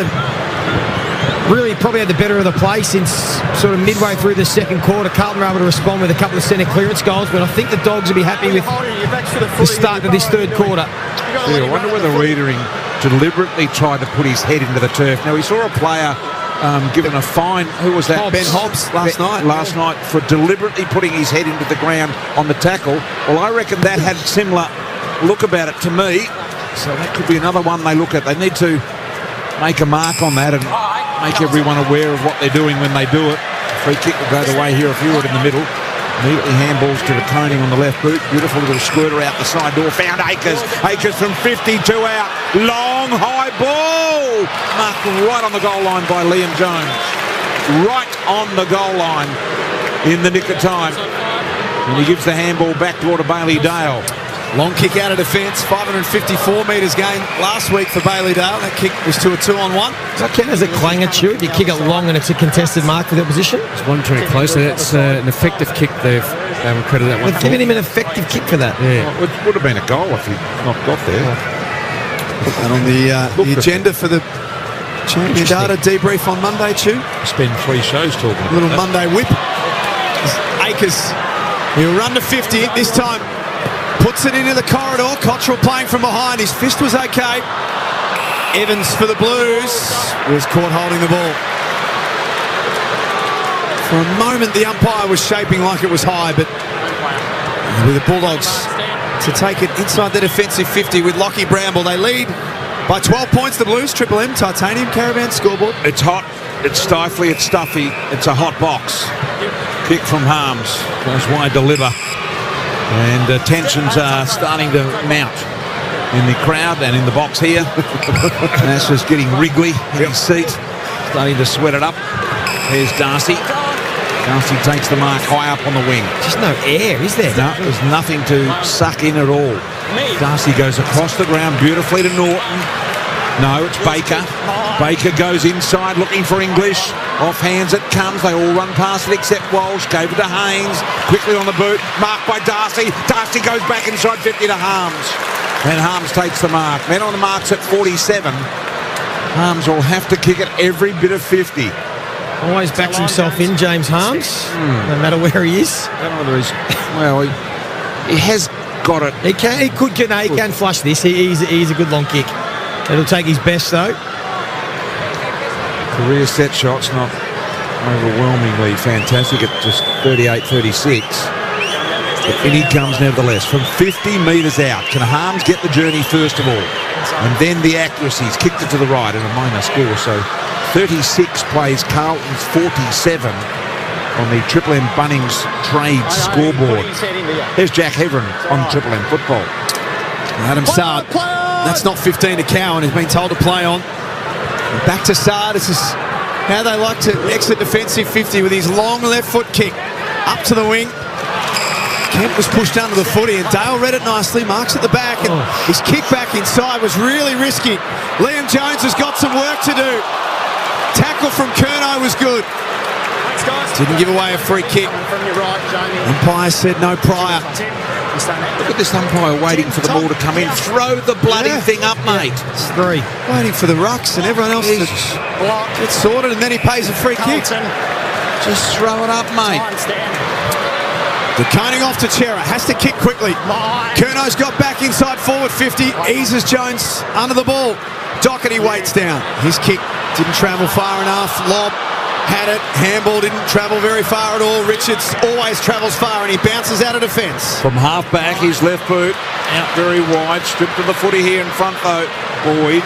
Really probably had the better of the play since sort of midway through the second quarter. Carlton were able to respond with a couple of centre clearance goals, but I think the Dogs will be happy with the start of this third quarter. I wonder whether Wiedering deliberately tried to put his head into the turf. Now, we saw a player given a fine. Who was that? Ben Hobbs last night for deliberately putting his head into the ground on the tackle. Well, I reckon that had similar look about it to me. So that could be another one they look at. They need to make a mark on that and make everyone aware of what they're doing when they do it. Free kick will go the way here if you were in the middle. Immediately handballs to the Koning on the left boot. Beautiful little squirter out the side door. Found Akers. Akers from 52 out. Long, high ball. Marked right on the goal line by Liam Jones. Right on the goal line in the nick of time. And he gives the handball back toward Bailey Dale. Long kick out of defence, 554 metres gained last week for Bailey Dale. That kick was to a 2-on-1. Does that count as a clanger, Chew? You kick it long and it's a contested mark for the opposition? It's one too closely. That's an effective kick. They've credited that one. They've given him an effective kick for that. Yeah. Well, it would have been a goal if he not got there. And on the agenda for the Champion Data debrief on Monday, Chew. Spend 3 shows talking about Little that. Monday whip. Akers, he'll run to 50 this time. Puts it into the corridor. Cottrell playing from behind. His fist was okay. Evans for the Blues was caught holding the ball. For a moment, the umpire was shaping like it was high, but with the Bulldogs to take it inside the defensive 50 with Lockie Bramble. They lead by 12 points, the Blues. Triple M Titanium Caravan scoreboard. It's hot. It's stifly. It's stuffy. It's a hot box. Kick from Harms. Goes wide to Libba. And tensions are starting to mount in the crowd and in the box here. Nash is getting wriggly in his seat, starting to sweat it up. There's Darcy. Darcy takes the mark high up on the wing. Just no air, is there? No, there's nothing to suck in at all. Darcy goes across the ground beautifully to Norton. No, it's Baker. Baker goes inside looking for English. Off hands it comes. They all run past it except Walsh. Gave it to Haynes. Quickly on the boot. Marked by Darcy. Darcy goes back inside 50 to Harms. And Harms takes the mark. Men on the marks at 47. Harms will have to kick it every bit of 50. Always backs himself in, James Harms, no matter where he is. I don't know whether he's... Well, he has got it. He can flush this. He's a good long kick. It'll take his best, though. Career set shots, not overwhelmingly fantastic at just 38-36. But in he comes nevertheless. From 50 metres out, can Harms get the journey first of all? And then the accuracy. He's kicked it to the right and a minor score. So 36 plays Carlton's 47 on the Triple M Bunnings trade scoreboard. There's Jack Heverin on Triple M football. Adam Sard. That's not 15 to Cowan. He's been told to play on. Back to Sard. This is how they like to exit defensive 50 with his long left foot kick. Up to the wing. Kemp was pushed under the footy and Dale read it nicely. Marks at the back and his kick back inside was really risky. Liam Jones has got some work to do. Tackle from Curnow was good. Didn't give away a free kick. Umpire said no prior. Look at this umpire waiting for the ball to come in. Throw the bloody thing up, mate. It's 3. Waiting for the rucks and everyone else to get sorted, and then he pays a free kick. Just throw it up, mate. The coning off to Chera. Has to kick quickly. Curnow's got back inside forward 50. Eases Jones under the ball. Doherty waits down. His kick didn't travel far enough. Lob. Had it, handball didn't travel very far at all. Richards always travels far and he bounces out of defence. From half back, his left boot out very wide, stripped to the footy here in front though. Boyd,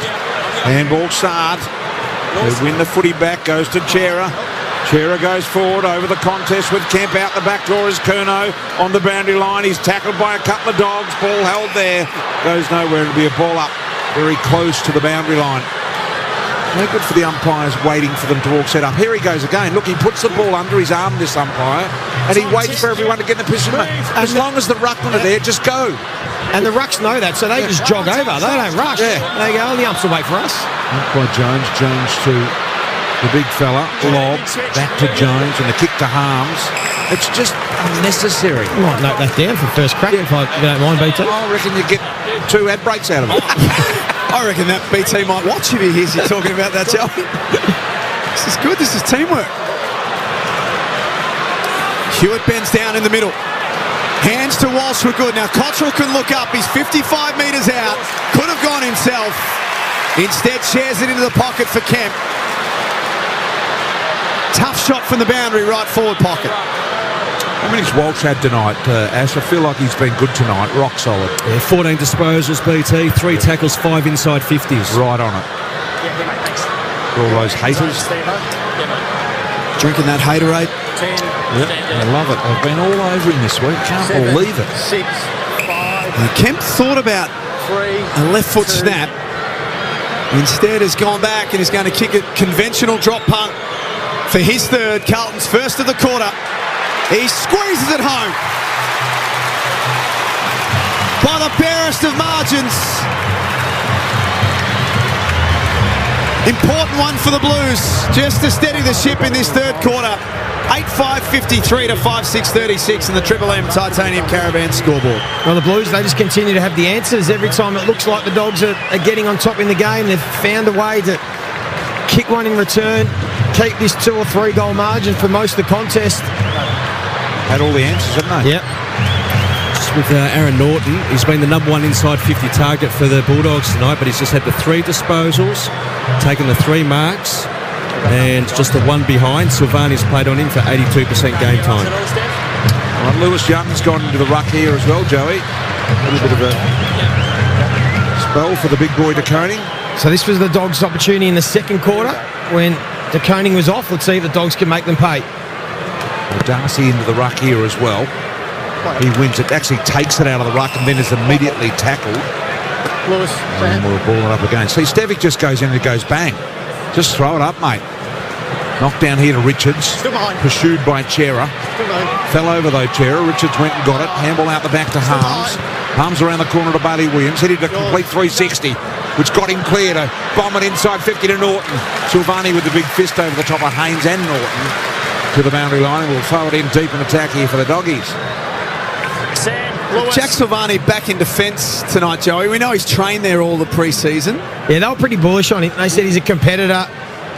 handball Sard. They win the footy back, goes to Chera. Chera goes forward over the contest with Kemp out the back door as Curnow on the boundary line. He's tackled by a couple of dogs, ball held there. Goes nowhere, it'll be a ball up very close to the boundary line. No good for the umpires waiting for them to all set up. Here he goes again. Look, he puts the ball under his arm, this umpire, and he waits for everyone to get in the position. As long as the ruckmen are there, just go. And the rucks know that, so they just jog over. They don't rush. Yeah. They go, the umps will wait for us. Up by Jones. Jones to the big fella. Lob. Back to Jones and the kick to Harms. It's just unnecessary. You might note that down for first crack if you don't mind, BT. I reckon you get 2 ad breaks out of it. I reckon that BT might watch if he hears you talking about that, Joey. This is good. This is teamwork. Hewitt bends down in the middle. Hands to Walsh were good. Now Cottrell can look up. He's 55 metres out. Could have gone himself. Instead shares it into the pocket for Kemp. Tough shot from the boundary, right forward pocket. How many's Walsh had tonight, Ash? I feel like he's been good tonight. Rock solid. Yeah, 14 disposals, BT. 3 tackles, 5 inside 50s. Right on it. For all those haters. Drinking that haterade. Yep, I love it. I've been all over him this week. Can't believe it. Kemp thought about a left foot snap. Instead has gone back and is going to kick a conventional drop punt for his third. Carlton's first of the quarter. He squeezes it home by the barest of margins. Important one for the Blues, just to steady the ship in this third quarter. 8-5-53 to 5-6-36 in the Triple M Titanium Caravan scoreboard. Well, the Blues, they just continue to have the answers. Every time it looks like the Dogs are getting on top in the game, they've found a way to kick one in return, keep this 2 or 3 goal margin for most of the contest. Had all the answers, haven't they? Yep. Just with Aaron Norton, he's been the number 1 inside 50 target for the Bulldogs tonight, but he's just had the 3 disposals, taken the 3 marks, and just the 1 behind. Silvani's played on him for 82% game time. Well, Lewis Young's gone into the ruck here as well, Joey. A little bit of a spell for the big boy De Koning. So this was the Dogs' opportunity in the second quarter when De Koning was off. Let's see if the Dogs can make them pay. Well, Darcy into the ruck here as well. He wins it, actually takes it out of the ruck and then is immediately tackled. Lewis, and we'll ball it up again. See, Stevic just goes in and goes bang. Just throw it up, mate. Knocked down here to Richards. Pursued by Chera. Fell over though, Chera. Richards went and got it. Handball out the back to Harms. Harms around the corner to Bailey Williams. Hit a complete 360, which got him clear to bomb it inside 50 to Norton. Silvani with the big fist over the top of Haynes and Norton to the boundary line. We'll throw it in deep in attack here for the Doggies. Jack Silvani back in defence tonight, Joey. We know he's trained there all the pre-season. Yeah, they were pretty bullish on him. They said he's a competitor.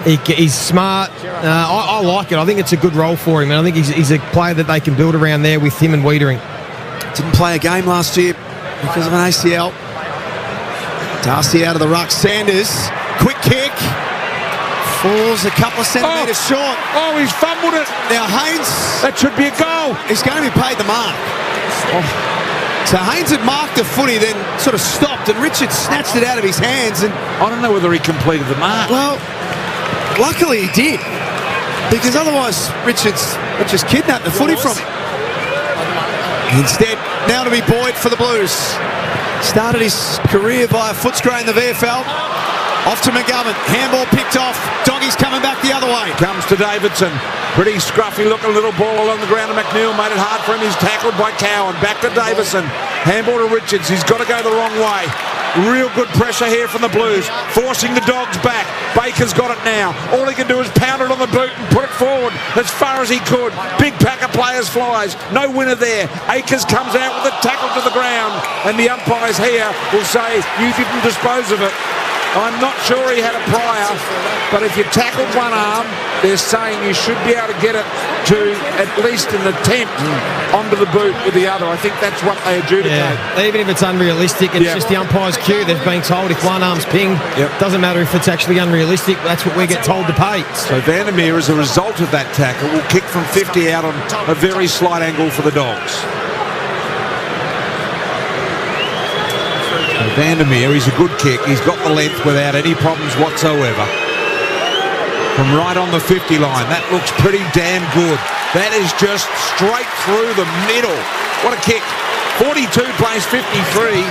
He's smart. I like it. I think it's a good role for him, and I think he's a player that they can build around there with him and Wiedering. Didn't play a game last year because of an ACL. Darcy out of the ruck. Sanders, quick kick. Falls a couple of centimetres short. Oh, he's fumbled it. Now Haynes... That should be a goal. He's going to be paid the mark. So Haynes had marked the footy, then sort of stopped, and Richards snatched it out of his hands. And I don't know whether he completed the mark. Well, luckily he did, because otherwise Richards just kidnapped the footy from him. Instead, now to be Boyd for the Blues. Started his career via Footscray in the VFL. Off to McGovern. Handball picked off. Doggy's coming back the other way. Comes to Davidson. Pretty scruffy looking little ball along the ground, and McNeil made it hard for him. He's tackled by Cowan. Back to Davison. Handball to Richards. He's got to go the wrong way. Real good pressure here from the Blues, forcing the Dogs back. Baker's got it now. All he can do is pound it on the boot and put it forward as far as he could. Big pack of players flies. No winner there. Akers comes out with a tackle to the ground, and the umpires here will say, you didn't dispose of it. I'm not sure he had a prior, but if you tackled one arm, they're saying you should be able to get it to at least an attempt onto the boot with the other. I think that's what they adjudicate. Yeah. Even if it's unrealistic, it's just the umpire's cue. They've been told if one arm's pinged, doesn't matter if it's actually unrealistic, that's what we get told to pay. So Vandermeer, as a result of that tackle, will kick from 50 out on a very slight angle for the Dogs. Vandermeer, he's a good kick. He's got the length without any problems whatsoever. From right on the 50 line, that looks pretty damn good. That is just straight through the middle. What a kick. 42 plays 53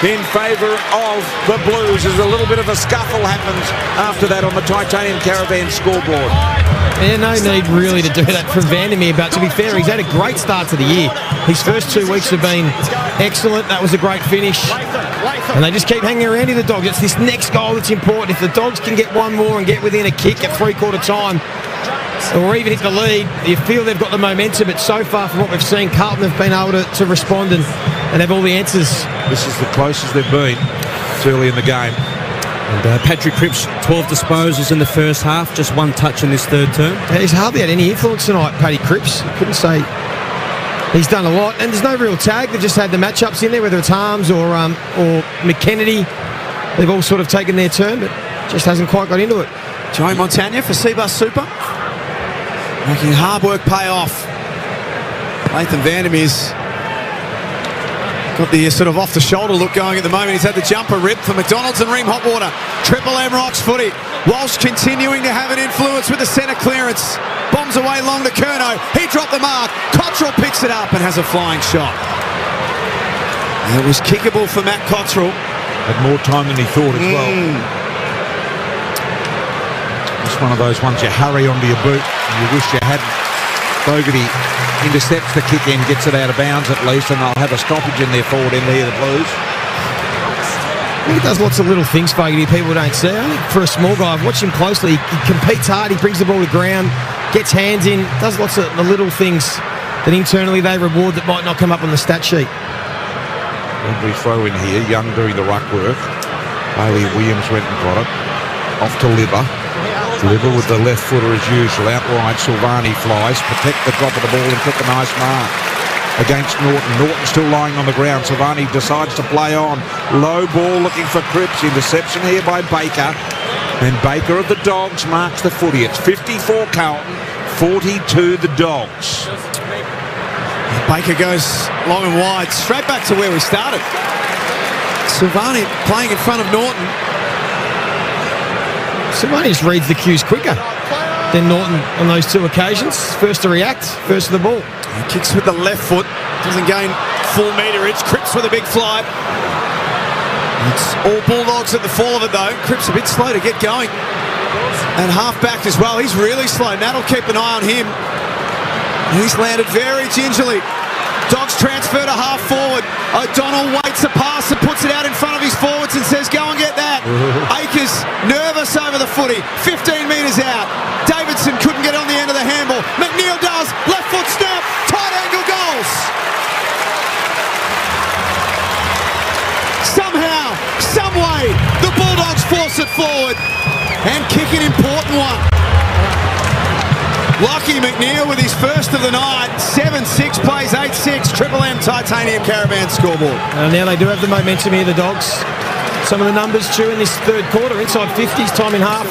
in favour of the Blues as a little bit of a scuffle happens after that on the Titanium Caravan scoreboard. Yeah, no need really to do that from Vandermeer, but to be fair, he's had a great start to the year. His first 2 weeks have been excellent. That was a great finish. And they just keep hanging around here, the Dogs. It's this next goal that's important. If the Dogs can get one more and get within a kick at three-quarter time, or even hit the lead, you feel they've got the momentum. But so far from what we've seen, Carlton have been able to respond and have all the answers. This is the closest they've been. It's early in the game. And Patrick Cripps, 12 disposals in the first half, just one touch in this third term. Yeah, he's hardly had any influence tonight, Paddy Cripps. Couldn't say he's done a lot. And there's no real tag. They've just had the matchups in there, whether it's Harms or McKennedy. They've all sort of taken their turn, but just hasn't quite got into it. Joey Montagna for Seabus Super. Making hard work pay off. Nathan Vandermeer's got the sort of off-the-shoulder look going at the moment. He's had the jumper ripped for McDonald's and Ream Hotwater. Triple M rocks footy. Walsh continuing to have an influence with the centre clearance. Bombs away long to Curnow. He dropped the mark. Cottrell picks it up and has a flying shot. It was kickable for Matt Cottrell. Had more time than he thought as well. It's one of those ones you hurry onto your boot and you wish you hadn't. Fogarty intercepts the kick in, gets it out of bounds at least, and they'll have a stoppage in their forward end here, the Blues. He does lots of little things, Fogarty, people don't see. I think for a small guy, I've watched him closely. He competes hard, he brings the ball to ground, gets hands in, does lots of the little things that internally they reward that might not come up on the stat sheet. We throw in here, Young doing the ruck work. Bailey Williams went and got it. Off to Libba. Libba with the left footer as usual. Out wide, Silvani flies. Protect the drop of the ball and took a nice mark against Norton. Norton still lying on the ground. Silvani decides to play on. Low ball looking for Cripps. Interception here by Baker. And Baker of the Dogs marks the footy. It's 54 Carlton, 42 the Dogs. Baker goes long and wide, straight back to where we started. Silvani playing in front of Norton. Silvani just reads the cues quicker than Norton on those two occasions. First to react, first to the ball. He kicks with the left foot, doesn't gain full meterage. Cripps with a big fly. It's all Bulldogs at the fall of it though. Cripps a bit slow to get going. And half back as well. He's really slow. Matt'll keep an eye on him. He's landed very gingerly. Dogs transfer to half forward. O'Donnell waits a pass and puts it out in front of his forwards and says, go and get that. Akers nervous over the footy. 15 metres out. Davidson couldn't get on the end of the handball. McNeil does. Left foot snap. Tight angle goals. Somehow, some way, the Bulldogs force it forward and kick an important one. Lucky McNeil with his first of the night. 7-6 plays 8-6. Triple M Titanium Caravan scoreboard. And now they do have the momentum here, the Dogs. Some of the numbers too in this third quarter. Inside 50s, time in half.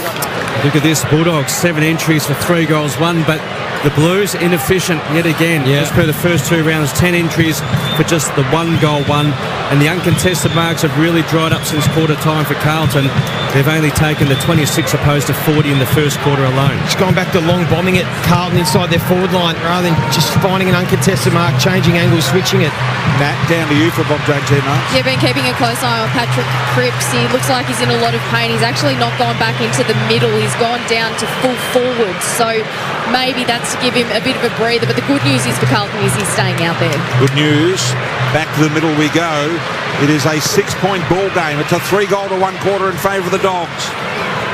Look at this, Bulldogs, 7 entries for 3 goals, 1, but the Blues inefficient yet again. As per the first 2 rounds, 10 entries for just the 1 goal, 1. And the uncontested marks have really dried up since quarter time for Carlton. They've only taken the 26 opposed to 40 in the first quarter alone. Just going back to long bombing it, Carlton inside their forward line rather than just finding an uncontested mark, changing angles, switching it. Matt, down to you for Bob James here, Mark. Yeah, been keeping a close eye on Patrick Cripps. He looks like he's in a lot of pain. He's actually not gone back into the middle. He's gone down to full forward. So maybe that's to give him a bit of a breather. But the good news is for Carlton is he's staying out there. Good news. Back to the middle we go. It is a 6-point ball game. It's a 3-goal to 1 quarter in favour of the Dogs.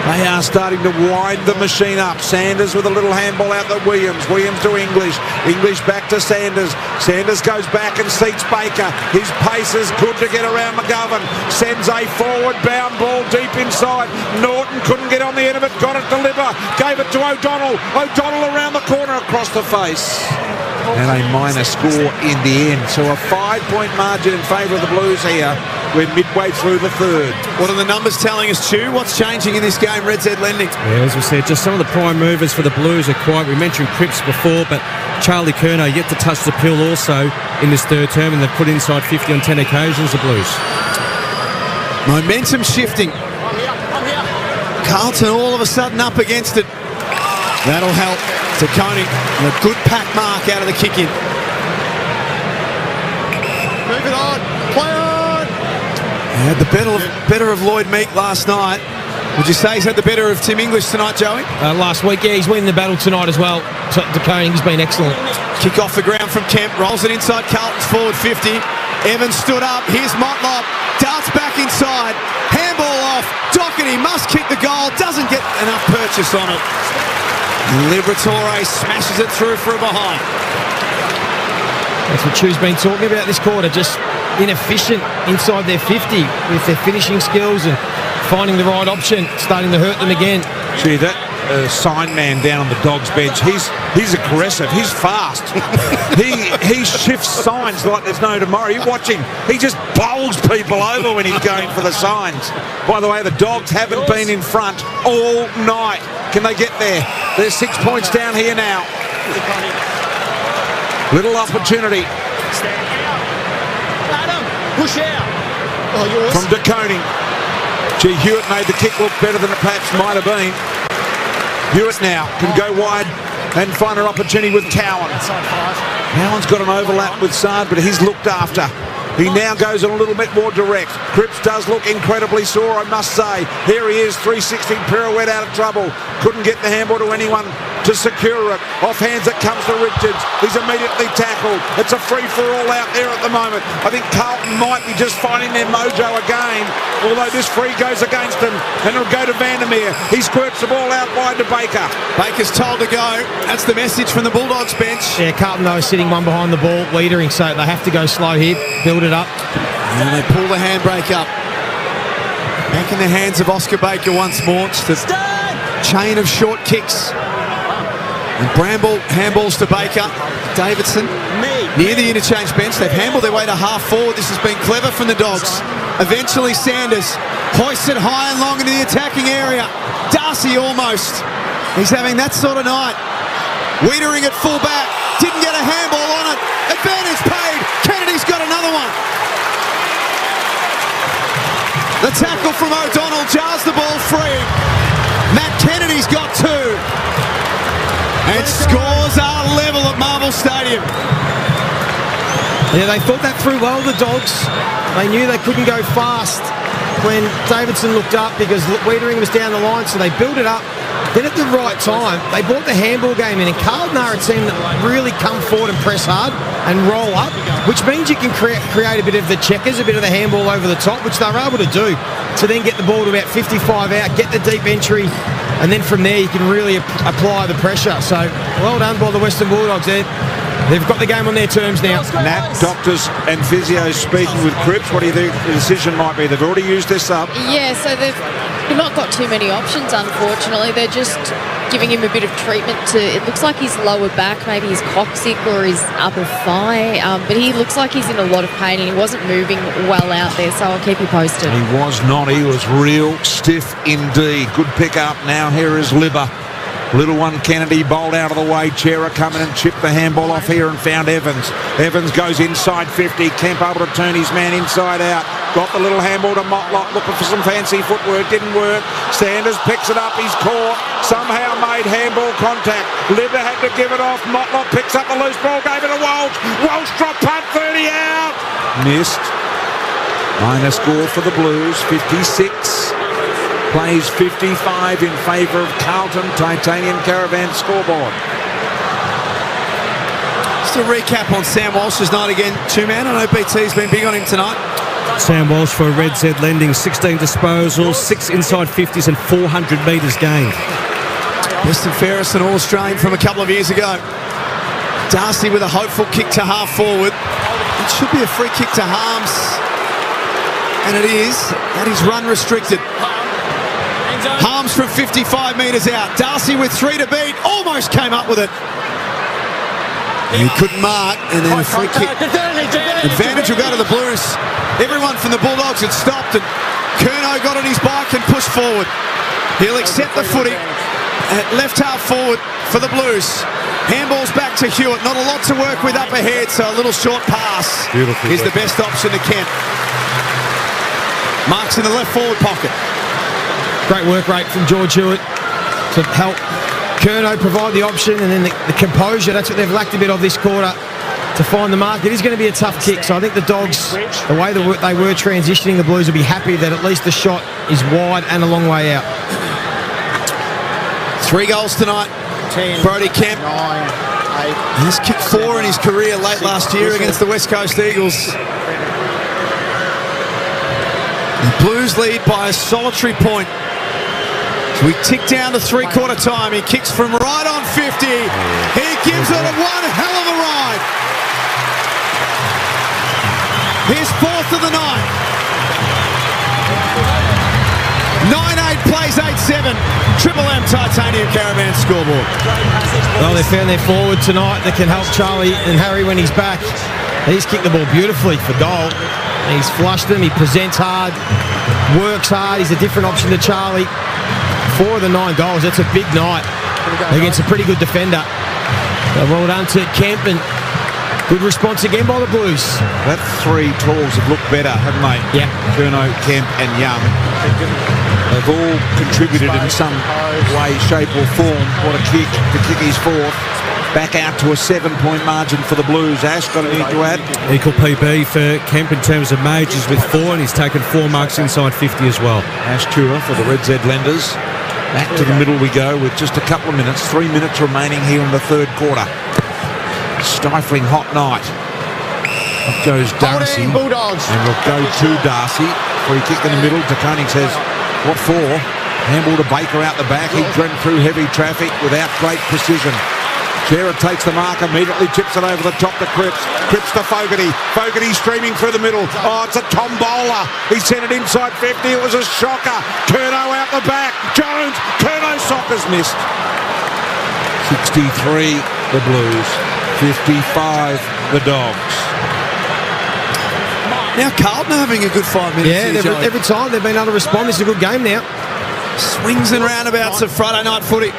They are starting to wind the machine up. Sanders with a little handball out to Williams. Williams to English. English back to Sanders. Sanders goes back and seeks Baker. His pace is good to get around McGovern. Sends a forward-bound ball deep inside. Norton couldn't get on the end of it. Got it to Libba. Gave it to O'Donnell. O'Donnell around the corner across the face. And a minor score in the end. So a 5-point margin in favour of the Blues here. We're midway through the third. What are the numbers telling us, Stu? What's changing in this game, Red Z Lending? Yeah, as we said, just some of the prime movers for the Blues are quiet. We mentioned Cripps before, but Charlie Curnow yet to touch the pill also in this third term, and they've put inside 50 on 10 occasions, the Blues. Momentum shifting. Carlton all of a sudden up against it. That'll help to Koenig. A good pack mark out of the kick-in. Move it on. Play on. He had the better of Lloyd Meek last night. Would you say he's had the better of Tim English tonight, Joey? Last week, yeah, he's winning the battle tonight as well. De Koning has been excellent. Kick off the ground from Kemp, rolls it inside Carlton's forward 50. Evans stood up, here's Motlop, darts back inside, handball off, Doherty must kick the goal, doesn't get enough purchase on it. Liberatore smashes it through for a behind. That's what Chu's been talking about this quarter, just inefficient inside their 50 with their finishing skills and finding the right option, starting to hurt them again. Gee, that sign man down on the Dogs bench, he's aggressive, he's fast. he shifts signs like there's no tomorrow. You watch him, he just bowls people over when he's going for the signs. By the way, the Dogs haven't been in front all night. Can they get there? They're 6 points down here now. Little opportunity. Push out. From De Koning. Gee, Hewitt made the kick look better than it perhaps might have been. Hewitt now can go wide and find an opportunity with Cowan. Cowan's got an overlap with Saad, but he's looked after. He now goes on a little bit more direct. Cripps does look incredibly sore, I must say. Here he is, 360 pirouette out of trouble. Couldn't get the handball to anyone to secure it. Off hands it comes to Richards. He's immediately tackled. It's a free-for-all out there at the moment. I think Carlton might be just finding their mojo again, although this free goes against him, and it'll go to Vandermeer. He squirts the ball out wide to Baker. Baker's told to go. That's the message from the Bulldogs bench. Yeah, Carlton, though, is sitting one behind the ball, leadering, so they have to go slow here, build it up. And they pull the handbrake up. Back in the hands of Oscar Baker once more. Just a chain of short kicks. And Bramble handballs to Baker. Davidson near the interchange bench. They've handballed their way to half forward. This has been clever from the Dogs. Eventually Sanders hoists it high and long into the attacking area. Darcy almost. He's having that sort of night. Wiedering at full back. Didn't get a handball on it. Advantage paid. Kennedy's got another one. The tackle from O'Donnell jars the ball free. Matt Kennedy's got two. And scores are level at Marvel Stadium. Yeah, they thought that through well, the Dogs. They knew they couldn't go fast when Davidson looked up because Wiedering was down the line, so they built it up. Then at the right time, they brought the handball game in, and Carlton are a team that really come forward and press hard and roll up, which means you can create a bit of the checkers, a bit of the handball over the top, which they're able to do, to then get the ball to about 55 out, get the deep entry, and then from there you can really apply the pressure. So well done by the Western Bulldogs there. They've got the game on their terms now. Nat, doctors and physios speaking with Cripps. What do you think the decision might be? They've already used their sub. Yeah, so they've not got too many options, unfortunately. They're just giving him a bit of treatment to, it looks like his lower back, maybe his coccyx or his upper thigh, but he looks like he's in a lot of pain and he wasn't moving well out there, so I'll keep you posted. He was not. He was real stiff indeed. Good pick up. Now here is Libba. Little one Kennedy bowled out of the way. Chera coming and chipped the handball off here and found Evans. Evans goes inside 50. Kemp able to turn his man inside out. Got the little handball to Motlop, looking for some fancy footwork. Didn't work. Sanders picks it up. He's caught. Somehow made handball contact. Libba had to give it off. Motlop picks up the loose ball. Gave it to Walsh. Walsh dropped punt 30 out. Missed. Minor score for the Blues. 56. Plays 55 in favour of Carlton. Titanium Caravan scoreboard. Just a recap on Sam Walsh's night again. Two-man. I know BT's been big on him tonight. Sam Walsh for Red Z Lending, 16 disposals, 6 inside 50s and 400 metres gained. Best and fairest and All-Australian from a couple of years ago. Darcy with a hopeful kick to half forward. It should be a free kick to Harms. And it is. That is run restricted. Harms from 55 metres out. Darcy with 3 to beat. Almost came up with it. And he couldn't mark. And then a free kick. Advantage will go to the Blues. Everyone from the Bulldogs had stopped. And Curnow got on his bike and pushed forward. He'll accept the footy at left half forward for the Blues. Handballs back to Hewitt. Not a lot to work with up ahead. So a little short pass is the best option to Kemp. Marks in the left forward pocket. Great work rate from George Hewitt to help Curnow provide the option, and then the composure, that's what they've lacked a bit of this quarter to find the mark. It is going to be a tough kick, so I think the Dogs, the way they were transitioning, the Blues will be happy that at least the shot is wide and a long way out. 3 goals tonight. 10, Brody Kemp. 9, 8. He's kicked 4 in his career late last year against the West Coast Eagles. The Blues lead by a solitary point. We tick down to three-quarter time. He kicks from right on 50. He gives it a one hell of a ride. His 4th of the night. 9-8 plays 8-7. Triple M Titanium Caravan scoreboard. Well, they found their forward tonight that can help Charlie and Harry when he's back. He's kicked the ball beautifully for goal. He's flushed them. He presents hard, works hard. He's a different option to Charlie. 4 of the 9 goals. That's a big night against a pretty good defender. So well done to Kemp, and good response again by the Blues. That 3 talls have looked better, haven't they? Yeah. Curnow, Kemp and Young. They've all contributed in some way, shape or form. What a kick to kick his 4th. Back out to a 7-point margin for the Blues. Ash, got anything to add? Equal PB for Kemp in terms of majors with 4, and he's taken 4 marks inside 50 as well. Ash Tura for the Red Z Lenders. Back to the middle we go with just a couple of minutes. 3 minutes remaining here in the 3rd quarter. Stifling hot night. Up goes Darcy. Bulldogs. And we'll go to Darcy. Free kick in the middle. Taconi says, what for? Handball to Baker out the back. He dreamt through heavy traffic without great precision. Chera takes the mark, immediately chips it over the top to Cripps. Cripps to Fogarty. Fogarty streaming through the middle. Oh, it's a tombola. He sent it inside 50. It was a shocker. Curnow out the back. Jones. Curnow Soccer's missed. 63, the Blues. 55, the Dogs. Now Carlton are having a good 5 minutes. Yeah, every time they've been able to respond. This is a good game now. Swings and roundabouts of Friday night footy.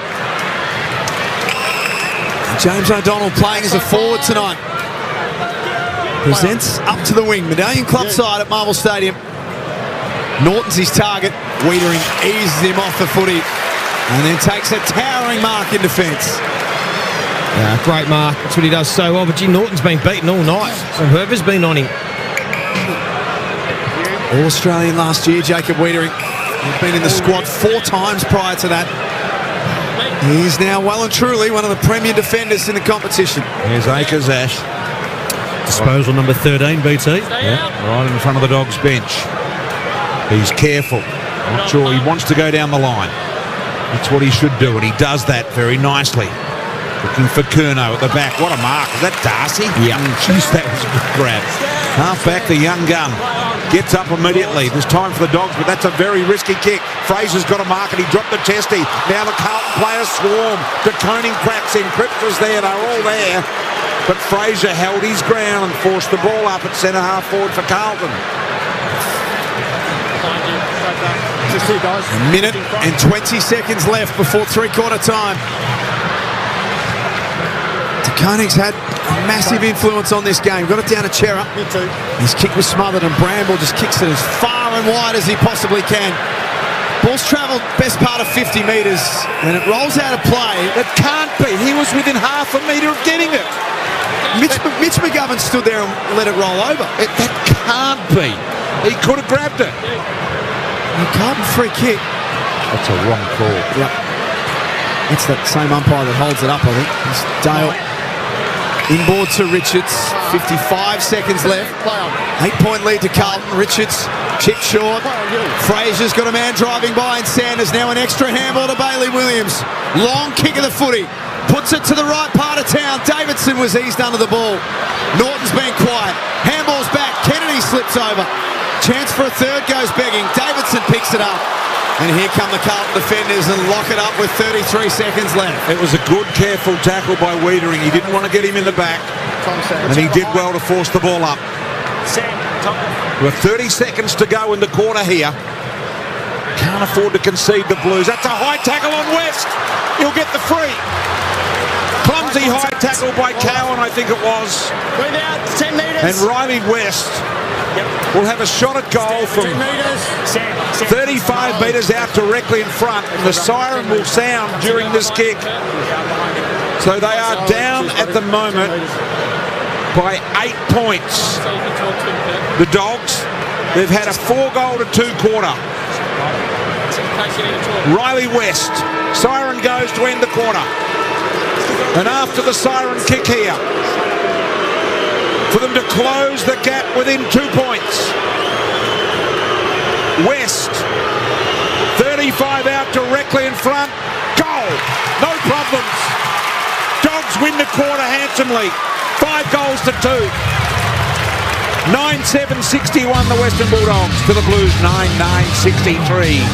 James O'Donnell playing as a forward tonight. Presents up to the wing. Medallion Club side at Marvel Stadium. Norton's his target. Wiedering eases him off the footy and then takes a towering mark in defence. Yeah, great mark. That's what he does so well. But gee, Norton's been beaten all night. So whoever's been on him. All-Australian last year, Jacob Wiedering. He's been in the squad 4 times prior to that. He's now well and truly one of the premier defenders in the competition. Here's Akers, Ash. Disposal number 13, BT. Yeah, right in front of the Dogs bench. He's careful. Not sure he wants to go down the line. That's what he should do, and he does that very nicely. Looking for Curnow at the back. What a mark. Is that Darcy? Yeah. Jeez, that was a good grab. Half-back, the young gun. Gets up immediately. There's time for the Dogs, but that's a very risky kick. Fraser's got a mark and he dropped the testy. Now the Carlton players swarm. De Koning cracks in. Cripps was there. They're all there. But Fraser held his ground and forced the ball up at centre-half forward for Carlton. A minute and 20 seconds left before three-quarter time. De Koning's had a massive influence on this game. Got it down to Chera. His kick was smothered and Bramble just kicks it as far and wide as he possibly can. Ball's travelled best part of 50 metres and it rolls out of play. It can't be. He was within half a metre of getting it. Mitch McGovern stood there and let it roll over. That can't be. He could have grabbed it. A Carlton free kick. That's a wrong call. Yep. It's that same umpire that holds it up, I think. It's Dale. Inboard to Richards. 55 seconds left. 8-point lead to Carlton. Richards chipped short. Fraser's got a man driving by and Sanders now an extra handball to Bailey Williams. Long kick of the footy. Puts it to the right part of town. Davidson was eased under the ball. Norton's been quiet. Handball's back. Kennedy slips over. Chance for a third goes begging. Davidson picks it up. And here come the Carlton defenders and lock it up with 33 seconds left. It was a good, careful tackle by Wiedering. He didn't want to get him in the back. And he did well to force the ball up. With 30 seconds to go in the quarter here. Can't afford to concede the Blues. That's a high tackle on West. He'll get the free. Clumsy high tackle by Cowan, I think it was. 10 metres. And Riley West will have a shot at goal from 35 metres out directly in front. And the siren will sound during this kick. So they are down at the moment by 8 points. The Dogs, they've had a 4-goal to 2 quarter. Riley West, siren goes to end the quarter. And after the siren kick here, for them to close the gap within 2 points. West, 35 out directly in front. Goal, no problems. Dogs win the quarter handsomely. 5 goals to 2. 9-7-61 the Western Bulldogs to the Blues 9-9-63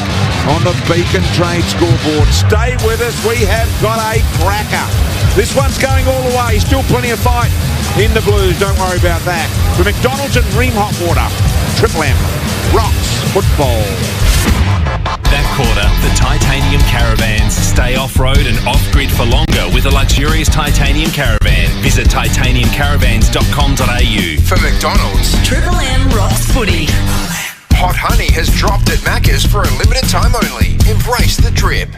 on the Beacon Trade scoreboard. Stay with us, we have got a cracker. This one's going all the way, still plenty of fight in the Blues, don't worry about that. For McDonald's and Ream Hot Water, Triple M, rocks football. That quarter, the titanium caravans stay off-road and off-grid for longer with a luxurious titanium caravan. Visit titaniumcaravans.com.au. For McDonald's, Triple M rocks footy. hot honey has dropped at Macca's for a limited time only. Embrace the drip.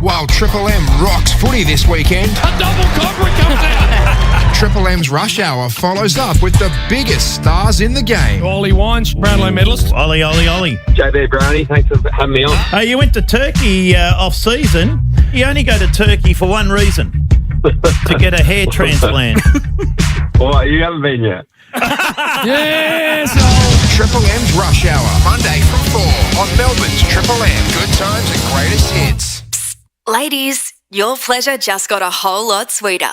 While Triple M rocks footy this weekend, A double cobra comes out. Triple M's Rush Hour follows up with the biggest stars in the game. Ollie Wines, Brownlow medalist. Ollie. JB Brownie, thanks for having me on. You went to Turkey off-season. You only go to Turkey for one reason, to get a hair transplant. Well, you haven't been yet. Yes! Triple M's Rush Hour, Monday from 4 on Melbourne's Triple M. Good times and greatest hits. Ladies, your pleasure just got a whole lot sweeter.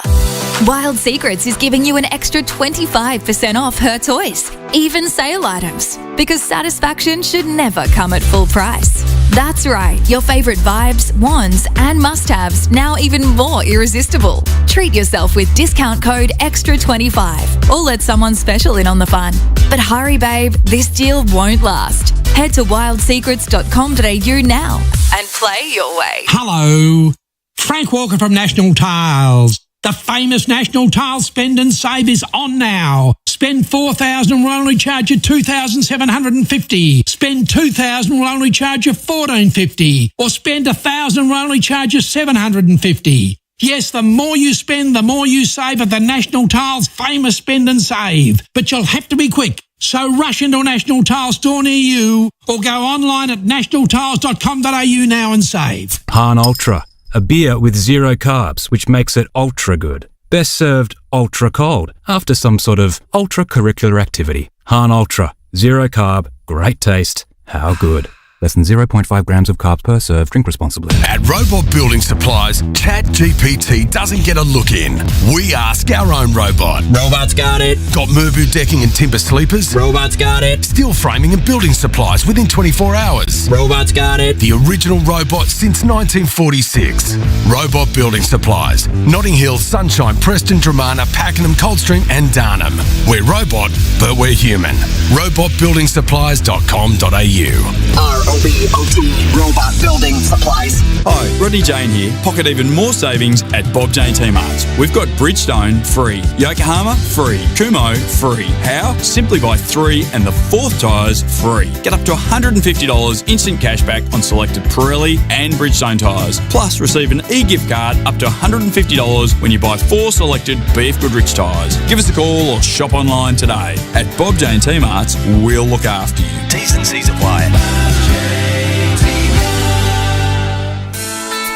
Wild Secrets is giving you an extra 25% off her toys, even sale items, because satisfaction should never come at full price. That's right, your favourite vibes, wands and must-haves now even more irresistible. Treat yourself with discount code EXTRA25 or let someone special in on the fun. But hurry babe, this deal won't last. Head to wildsecrets.com.au now and play your way. Hello, Frank Walker from National Tiles. The famous National Tiles Spend and Save is on now. Spend $4,000 and we'll only charge you $2,750. Spend $2,000 and we'll only charge you $1,450. Or spend $1,000 and we'll only charge you $750. Yes, the more you spend, the more you save at the National Tiles famous Spend and Save. But you'll have to be quick. So rush into a National Tiles store near you or go online at nationaltiles.com.au now and save. Han Ultra, a beer with 0 carbs, which makes it ultra good. Best served ultra cold after some sort of ultra-curricular activity. Han Ultra, 0 carb, great taste, how good. Less than 0.5 grams of carbs per serve. Drink responsibly. At Robot Building Supplies, ChatGPT doesn't get a look in. We ask our own robot. Robot's got it. Got Merbu decking and timber sleepers? Robot's got it. Steel framing and building supplies within 24 hours? Robot's got it. The original robot since 1946. Robot Building Supplies. Notting Hill, Sunshine, Preston, Dramana, Pakenham, Coldstream and Darnham. We're robot, but we're human. robotbuildingsupplies.com.au. ROBOT Robot Building Supplies. Hi, Rodney Jane here. Pocket even more savings at Bob Jane T-Marts. We've got Bridgestone free, Yokohama free, Kumo free. How? Simply buy 3 and the 4th tyres free. Get up to $150 instant cashback on selected Pirelli and Bridgestone tyres. Plus receive an e-gift card up to $150 when you buy 4 selected BF Goodrich tyres. Give us a call or shop online today. At Bob Jane T-Marts, we'll look after you. T's and C's apply.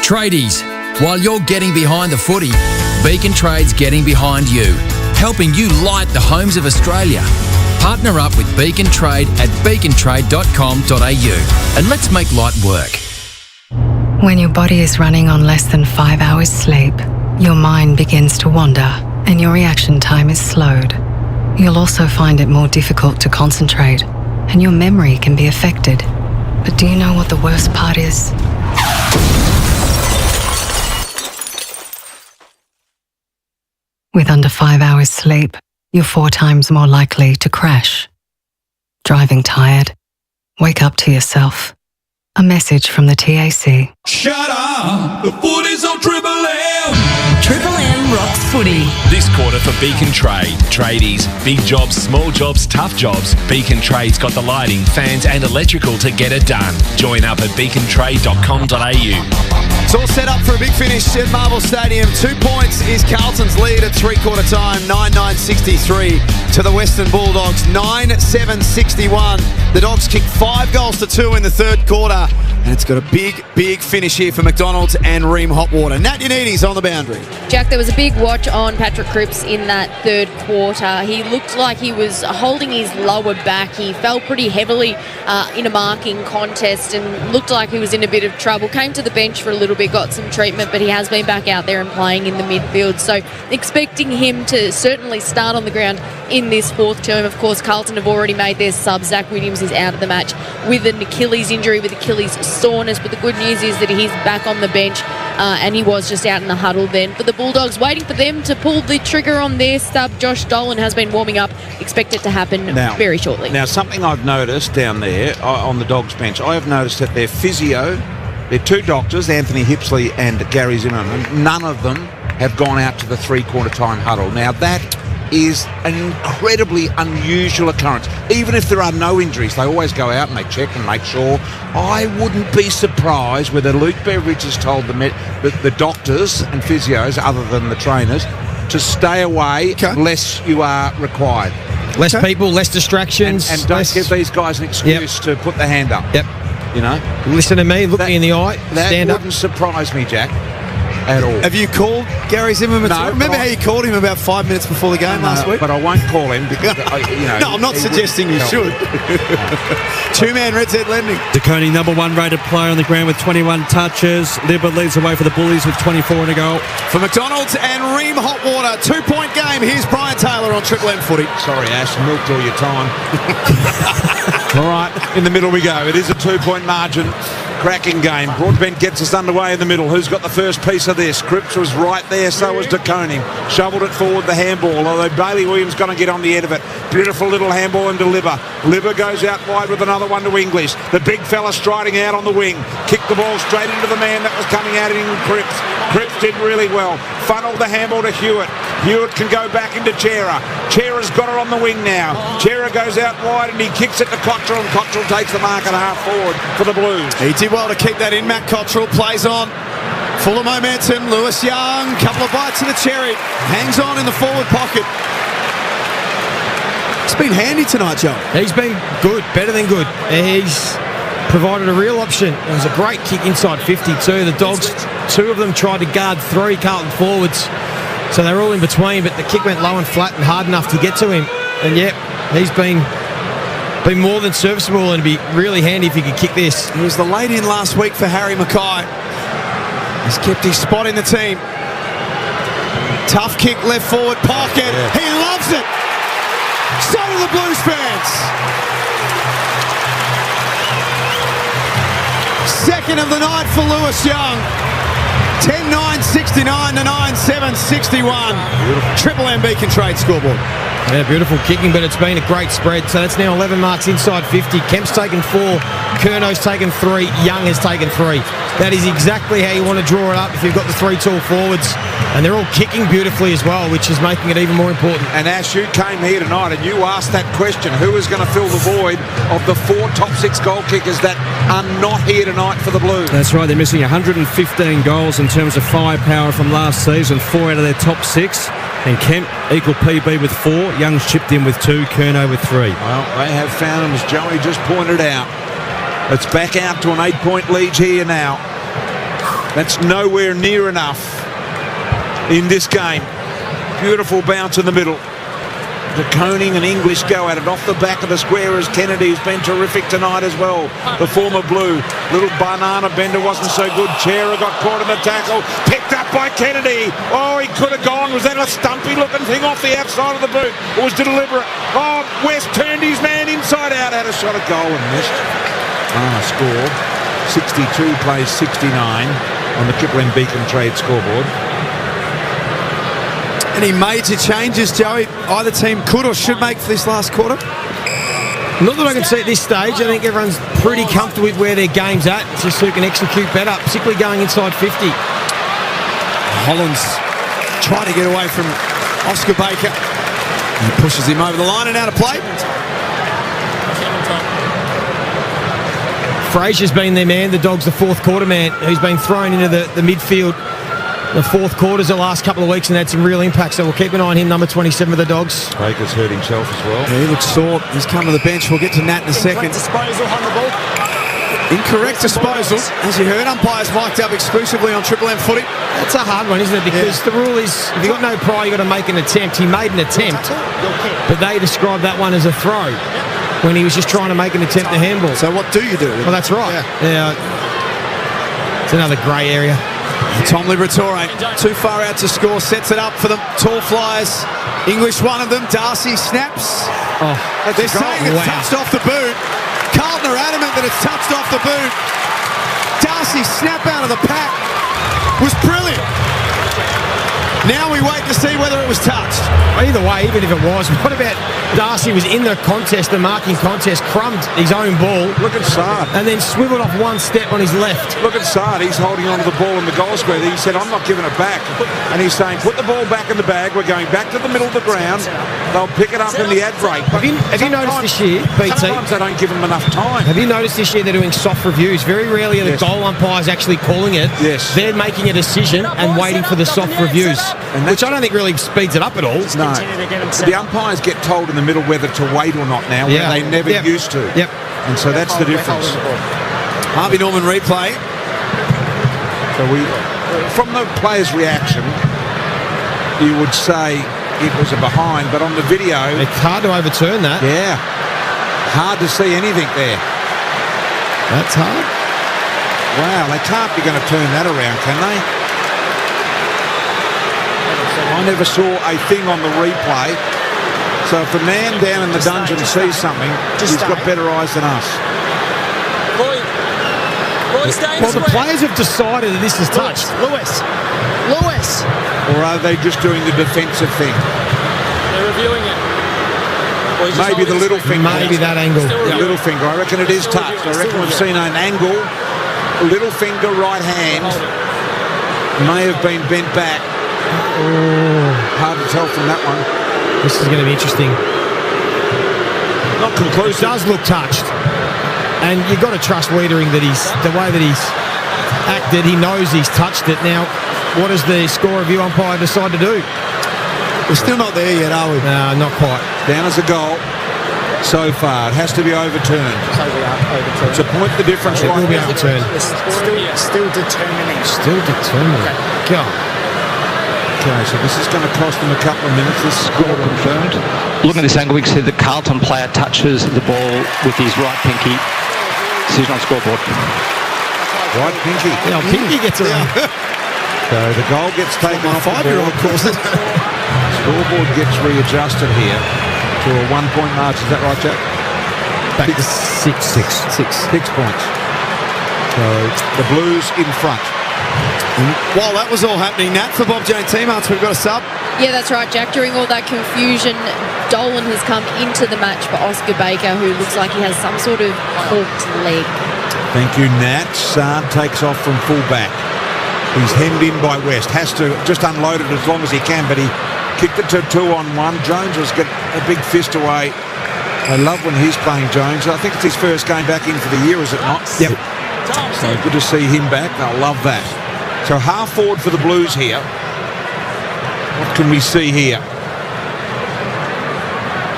Tradies, while you're getting behind the footy, Beacon Trade's getting behind you, helping you light the homes of Australia. Partner up with Beacon Trade at beacontrade.com.au and let's make light work. When your body is running on less than 5 hours sleep, your mind begins to wander and your reaction time is slowed. You'll also find it more difficult to concentrate and your memory can be affected. But do you know what the worst part is? With under 5 hours sleep, you're 4 times more likely to crash. Driving tired? Wake up to yourself. A message from the TAC. Shut up! The footy's on Triple M! Triple M rocks footy. This quarter for Beacon Trade. Tradies, big jobs, small jobs, tough jobs. Beacon Trade's got the lighting, fans and electrical to get it done. Join up at beacontrade.com.au. It's all set up for a big finish at Marvel Stadium. 2 points is Carlton's lead at three-quarter time. 9-9-63 to the Western Bulldogs. 9-7-61. The Dogs kicked 5 goals to 2 in the third quarter. And it's got a big, big finish here for McDonald's and Ream Hotwater. Nat Yannides on the boundary. Jack, there was a big watch on Patrick Cripps in that third quarter. He looked like he was holding his lower back. He fell pretty heavily in a marking contest and looked like he was in a bit of trouble. Came to the bench for a little bit, got some treatment, but he has been back out there and playing in the midfield. So expecting him to certainly start on the ground in this fourth term. Of course, Carlton have already made their sub. Zach Williams is out of the match with an Achilles injury, with Achilles soreness, but the good news is that he's back on the bench and he was just out in the huddle then. For the Bulldogs, waiting for them to pull the trigger on their stub. Josh Dolan has been warming up. Expect it to happen very shortly. Now, something I've noticed down there on the Dogs bench, I have noticed that their physio, their 2 doctors, Anthony Hipsley and Gary Zimmerman, none of them have gone out to the three-quarter time huddle. Now, that is an incredibly unusual occurrence. Even if there are no injuries, they always go out and they check and make sure. I wouldn't be surprised whether Luke Beveridge has told the doctors and physios, other than the trainers, to stay away less you are required. Less people, less distractions. And don't give these guys an excuse to put the hand up. Yep. You know? Listen to me, look me in the eye, stand up. That wouldn't surprise me, Jack, at all. Have you called Gary Zimmerman? No. Remember how you called him about 5 minutes before the game last week? But I won't call him because, No, I'm not suggesting you should. Two-man Red Head Lending. DeConey, number 1 rated player on the ground with 21 touches. Libba leads away for the Bullies with 24 and a goal. For McDonald's and Ream Hotwater, 2-point game. Here's Brian Taylor on Triple M Footy. Sorry, Ash, milked all your time. All right, in the middle we go. It is a 2-point margin. Cracking game. Broadbent gets us underway in the middle. Who's got the first piece of this? Cripps was right there, so was DeConey. Shoveled it forward, the handball, although Bailey Williams going to get on the end of it. Beautiful little handball into Libba. Libba goes out wide with another one to English. The big fella striding out on the wing. Kicked the ball straight into the man that was coming at him, Cripps. Cripps did really well. Funneled the handball to Hewitt. Hewitt can go back into Chera. Chera's got her on the wing now. Chera goes out wide and he kicks it to Cottrell, and Cottrell takes the mark and a half forward for the Blues. He did well to keep that in. Matt Cottrell plays on. Full of momentum. Lewis Young, couple of bites of the cherry. Hangs on in the forward pocket. It's been handy tonight, Joe. He's been good, better than good. He's provided a real option. It was a great kick inside 52. The Dogs, 2 of them tried to guard 3 Carlton forwards. So they're all in between, but the kick went low and flat and hard enough to get to him. And he's been be more than serviceable and be really handy if he could kick this. He was the late in last week for Harry Mackay. He's kept his spot in the team. Tough kick left forward pocket. Yeah. He loves it. So do the Blues fans. Second of the night for Lewis Young. 10-9-69 to 9-7-61. Triple M Beacon Trade scoreboard. Yeah, beautiful kicking, but it's been a great spread. So that's now 11 marks inside 50. Kemp's taken 4, Curno's taken 3, Young has taken 3. That is exactly how you want to draw it up if you've got the 3 tall forwards. And they're all kicking beautifully as well, which is making it even more important. And Ash, you came here tonight and you asked that question, who is going to fill the void of the 4 top 6 goal kickers that are not here tonight for the Blues? That's right, they're missing 115 goals in terms of firepower from last season, 4 out of their top 6. And Kemp equal PB with 4. Young's chipped in with 2. Curnow with 3. Well, they have found him, as Joey just pointed out. It's back out to an 8-point lead here now. That's nowhere near enough in this game. Beautiful bounce in the middle. De Koning and English go at it off the back of the square as Kennedy's been terrific tonight as well. The former Blue. Little banana bender wasn't so good. Chera got caught in the tackle. Picked up by Kennedy. Oh, he could have gone. Was that a stumpy looking thing off the outside of the boot? Or was it deliberate? Oh, West turned his man inside out. Had a shot at goal and missed. Score. 62 plays 69 on the Triple M Beacon Trade scoreboard. Any major changes, Joey, either team could or should make for this last quarter? Not that I can see at this stage. I think everyone's pretty comfortable with where their game's at. It's just who can execute better, particularly going inside 50. Holland's trying to get away from Oscar Baker. He pushes him over the line and out of play. Fraser's been their man. The Dogs, the fourth quarter man, who's been thrown into the midfield the fourth quarters the last couple of weeks and had some real impact. So we'll keep an eye on him, number 27 of the Dogs. Baker's hurt himself as well. Yeah, he looks sore. He's come to the bench. We'll get to Nat in a second. Disposal on the ball. Incorrect disposal. As you heard, umpires mic'd up exclusively on Triple M footy. That's a hard one, isn't it? Because the rule is, if you've got no prior, you've got to make an attempt. He made an attempt, but they described that one as a throw when he was just trying to make an attempt to handball. So what do you do? Well, that's right. Yeah. It's another grey area. Tom Liberatore, too far out to score, sets it up for them. Tall flyers. English, one of them. Darcy snaps. Oh, they're saying it's touched off the boot. Carlton are adamant that it's touched off the boot. Darcy's snap out of the pack was brilliant. Now we wait to see whether it was touched. Either way, even if it was, what about Darcy was in the contest, the marking contest, crumbed his own ball. Look at Sard. And then swiveled off one step on his left. Look at Sard. He's holding onto the ball in the goal square. He said, I'm not giving it back. And he's saying, put the ball back in the bag. We're going back to the middle of the ground. They'll pick it up in the ad break. Have you noticed this year, BT? Sometimes they don't give them enough time. Have you noticed this year they're doing soft reviews? Very rarely are the goal umpires actually calling it. Yes. They're making a decision and waiting for the soft reviews, which I don't think really speeds it up at all. No. The umpires get told in the middle whether to wait or not now, where they never used to. Yep. And so that's the difference. Harvey Norman replay. So from the player's reaction, you would say it was a behind, but on the video... It's hard to overturn that. Yeah. Hard to see anything there. That's hard. Wow, they can't be going to turn that around, can they? I never saw a thing on the replay. So if the man down in the dungeon sees something, he's got better eyes than us. Well, the players have decided that this is touched. Lewis. Or are they just doing the defensive thing? They're reviewing it. Maybe the little finger. Maybe that angle. The little finger. I reckon it is touched. I reckon we've seen an angle. Little finger, right hand. May have been bent back. Hard to tell from that one. This is going to be interesting. Not conclusive. It does look touched. And you've got to trust Wiedering that the way that he's acted, he knows he's touched it. Now, what does the score review umpire decide to do? We're still not there yet, are we? No, not quite. Down as a goal. So far, it has to be overturned. It's a point the difference. It will be overturned. Still determining. Still determining. God. Okay, so this is going to cost them a couple of minutes. This score confirmed. Looking at this angle, we can see the Carlton player touches the ball with his right pinky. Decision on scoreboard. Right pinky. Yeah, pinky gets around. So the goal gets taken off. 5-year-old calls it. Scoreboard gets readjusted here to a 1-point margin. Is that right, Jack? Back to 6. 6 points. So the Blues in front. And while that was all happening, Nat, for Bob Jane teammates, we've got a sub. Yeah, that's right, Jack. During all that confusion, Dolan has come into the match for Oscar Baker, who looks like he has some sort of hooked leg. Thank you, Nat. Saad takes off from full-back. He's hemmed in by West. Has to just unload it as long as he can, but he kicked it to 2-on-1. Jones was getting a big fist away. I love when he's playing Jones. I think it's his first game back in for the year, is it not? Yep. So good to see him back. They'll love that. So half forward for the Blues here. What can we see here?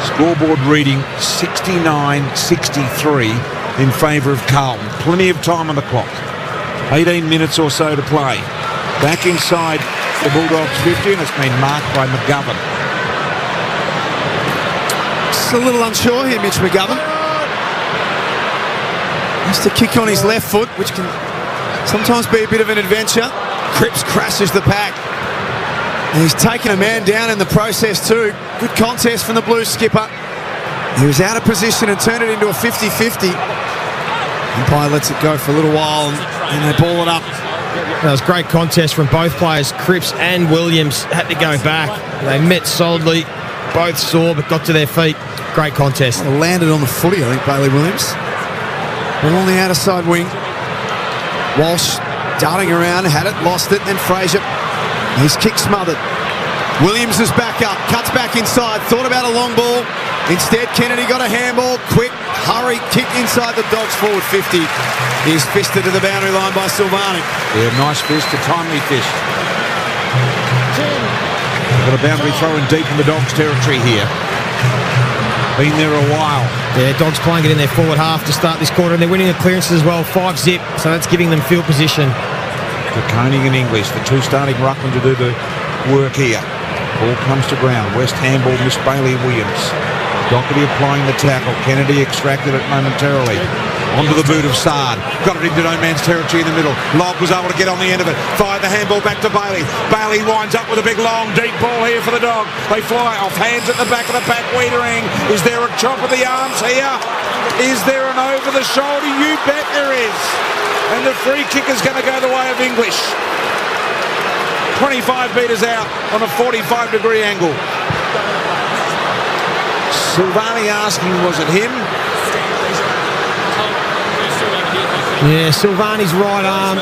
Scoreboard reading 69-63 in favour of Carlton. Plenty of time on the clock. 18 minutes or so to play. Back inside the Bulldogs 50, and it's been marked by McGovern. Just a little unsure here, Mitch McGovern. Has to kick on his left foot, which can sometimes be a bit of an adventure. Cripps crashes the pack. And he's taken a man down in the process too. Good contest from the Blues skipper. He was out of position and turned it into a 50-50. Umpire lets it go for a little while and they ball it up. That was great contest from both players. Cripps and Williams had to go back. They met solidly. Both saw but got to their feet. Great contest. Well, landed on the footy, I think, Bailey Williams. Ball on the outer side wing. Walsh darting around, had it, lost it, then Fraser. His kick smothered. Williams is back up, cuts back inside, thought about a long ball. Instead, Kennedy got a handball, quick, hurry, kick inside the Dogs forward 50. He's fisted to the boundary line by Silvani. Yeah, nice fist, a timely fist. Got a boundary throw in deep in the Dogs territory here. Been there a while. Yeah, Dogs playing it in their forward half to start this quarter, and they're winning the clearances as well, 5-zip, so that's giving them field position. To Koenig and English, the two starting ruckmen to do the work here. Ball comes to ground. West handball, Miss Bailey Williams. Doherty applying the tackle. Kennedy extracted it momentarily. Onto the boot of Saad. Got it into no man's territory in the middle. Lobb was able to get on the end of it. Fired the handball back to Bailey. Bailey winds up with a big, long, deep ball here for the Dog. They fly off. Hands at the back of the pack. Wiedering. Is there a chop of the arms here? Is there an over the shoulder? You bet there is. And the free kick is going to go the way of English. 25 metres out on a 45-degree angle. Silvani asking, was it him? Yeah, Silvani's right arm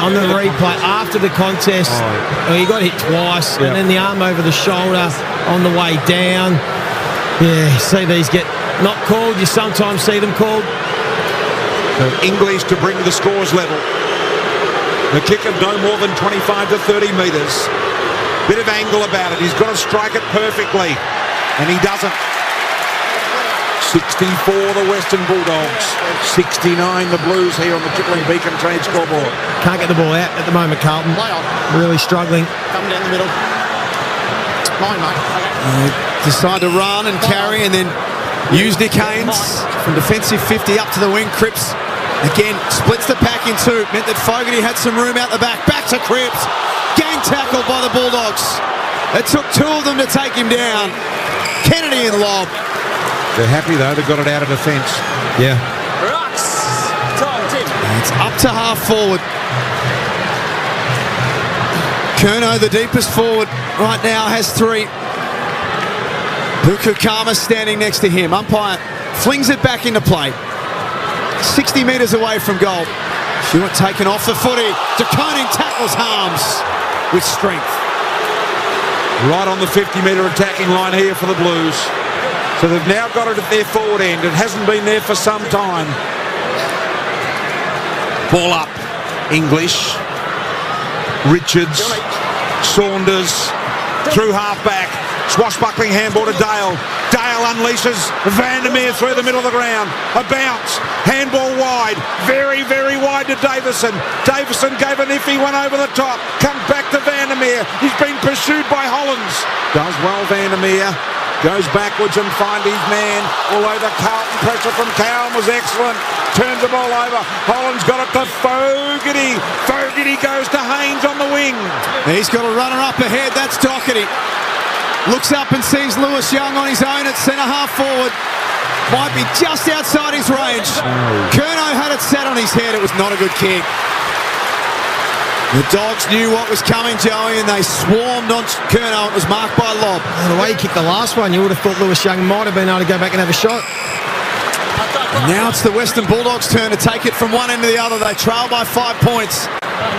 on the replay after the contest. Oh, he got hit twice, and then the arm over the shoulder on the way down. Yeah, see these get not called. You sometimes see them called. So English to bring the scores level. The kick of no more than 25 to 30 metres. Bit of angle about it. He's got to strike it perfectly, and he doesn't. 64 the Western Bulldogs, 69 the Blues here on the Triple M Beacon Trade scoreboard. Can't get the ball out at the moment, Carlton. Really struggling. Coming down the middle. Mine, mate. Decide to run and carry and then use Nick Haynes from defensive 50 up to the wing. Cripps again splits the pack in two. Meant that Fogarty had some room out the back. Back to Cripps. Gang tackle by the Bulldogs. It took two of them to take him down. Kennedy and Lobb. They're happy though, they've got it out of defence. Yeah. It's up to half forward. Curnow, the deepest forward right now, has 3. Bukukama standing next to him. Umpire flings it back into play. 60 metres away from goal. Hewitt taken off the footy. De Koning tackles Harms with strength. Right on the 50-metre attacking line here for the Blues. So they've now got it at their forward end. It hasn't been there for some time. Ball up. English. Richards. Saunders. Through half-back. Swashbuckling handball to Dale. Dale Bale unleashes Vandermeer through the middle of the ground. A bounce. Handball wide. Very, very wide to Davison. Davison gave an iffy one over the top. Comes back to Vandermeer. He's been pursued by Hollands. Does well, Vandermeer. Goes backwards and finds his man. All over Carlton. Pressure from Cowan was excellent. Turns the ball over. Hollands got it to Fogarty. Fogarty goes to Haynes on the wing. He's got a runner up ahead. That's Doherty. Looks up and sees Lewis Young on his own at centre half forward. Might be just outside his range. Curnow had it set on his head. It was not a good kick. The Dogs knew what was coming, Joey, and they swarmed on Curnow. It was marked by Lobb. And the way he kicked the last one, you would have thought Lewis Young might have been able to go back and have a shot. And now it's the Western Bulldogs' turn to take it from one end to the other. They trail by 5 points.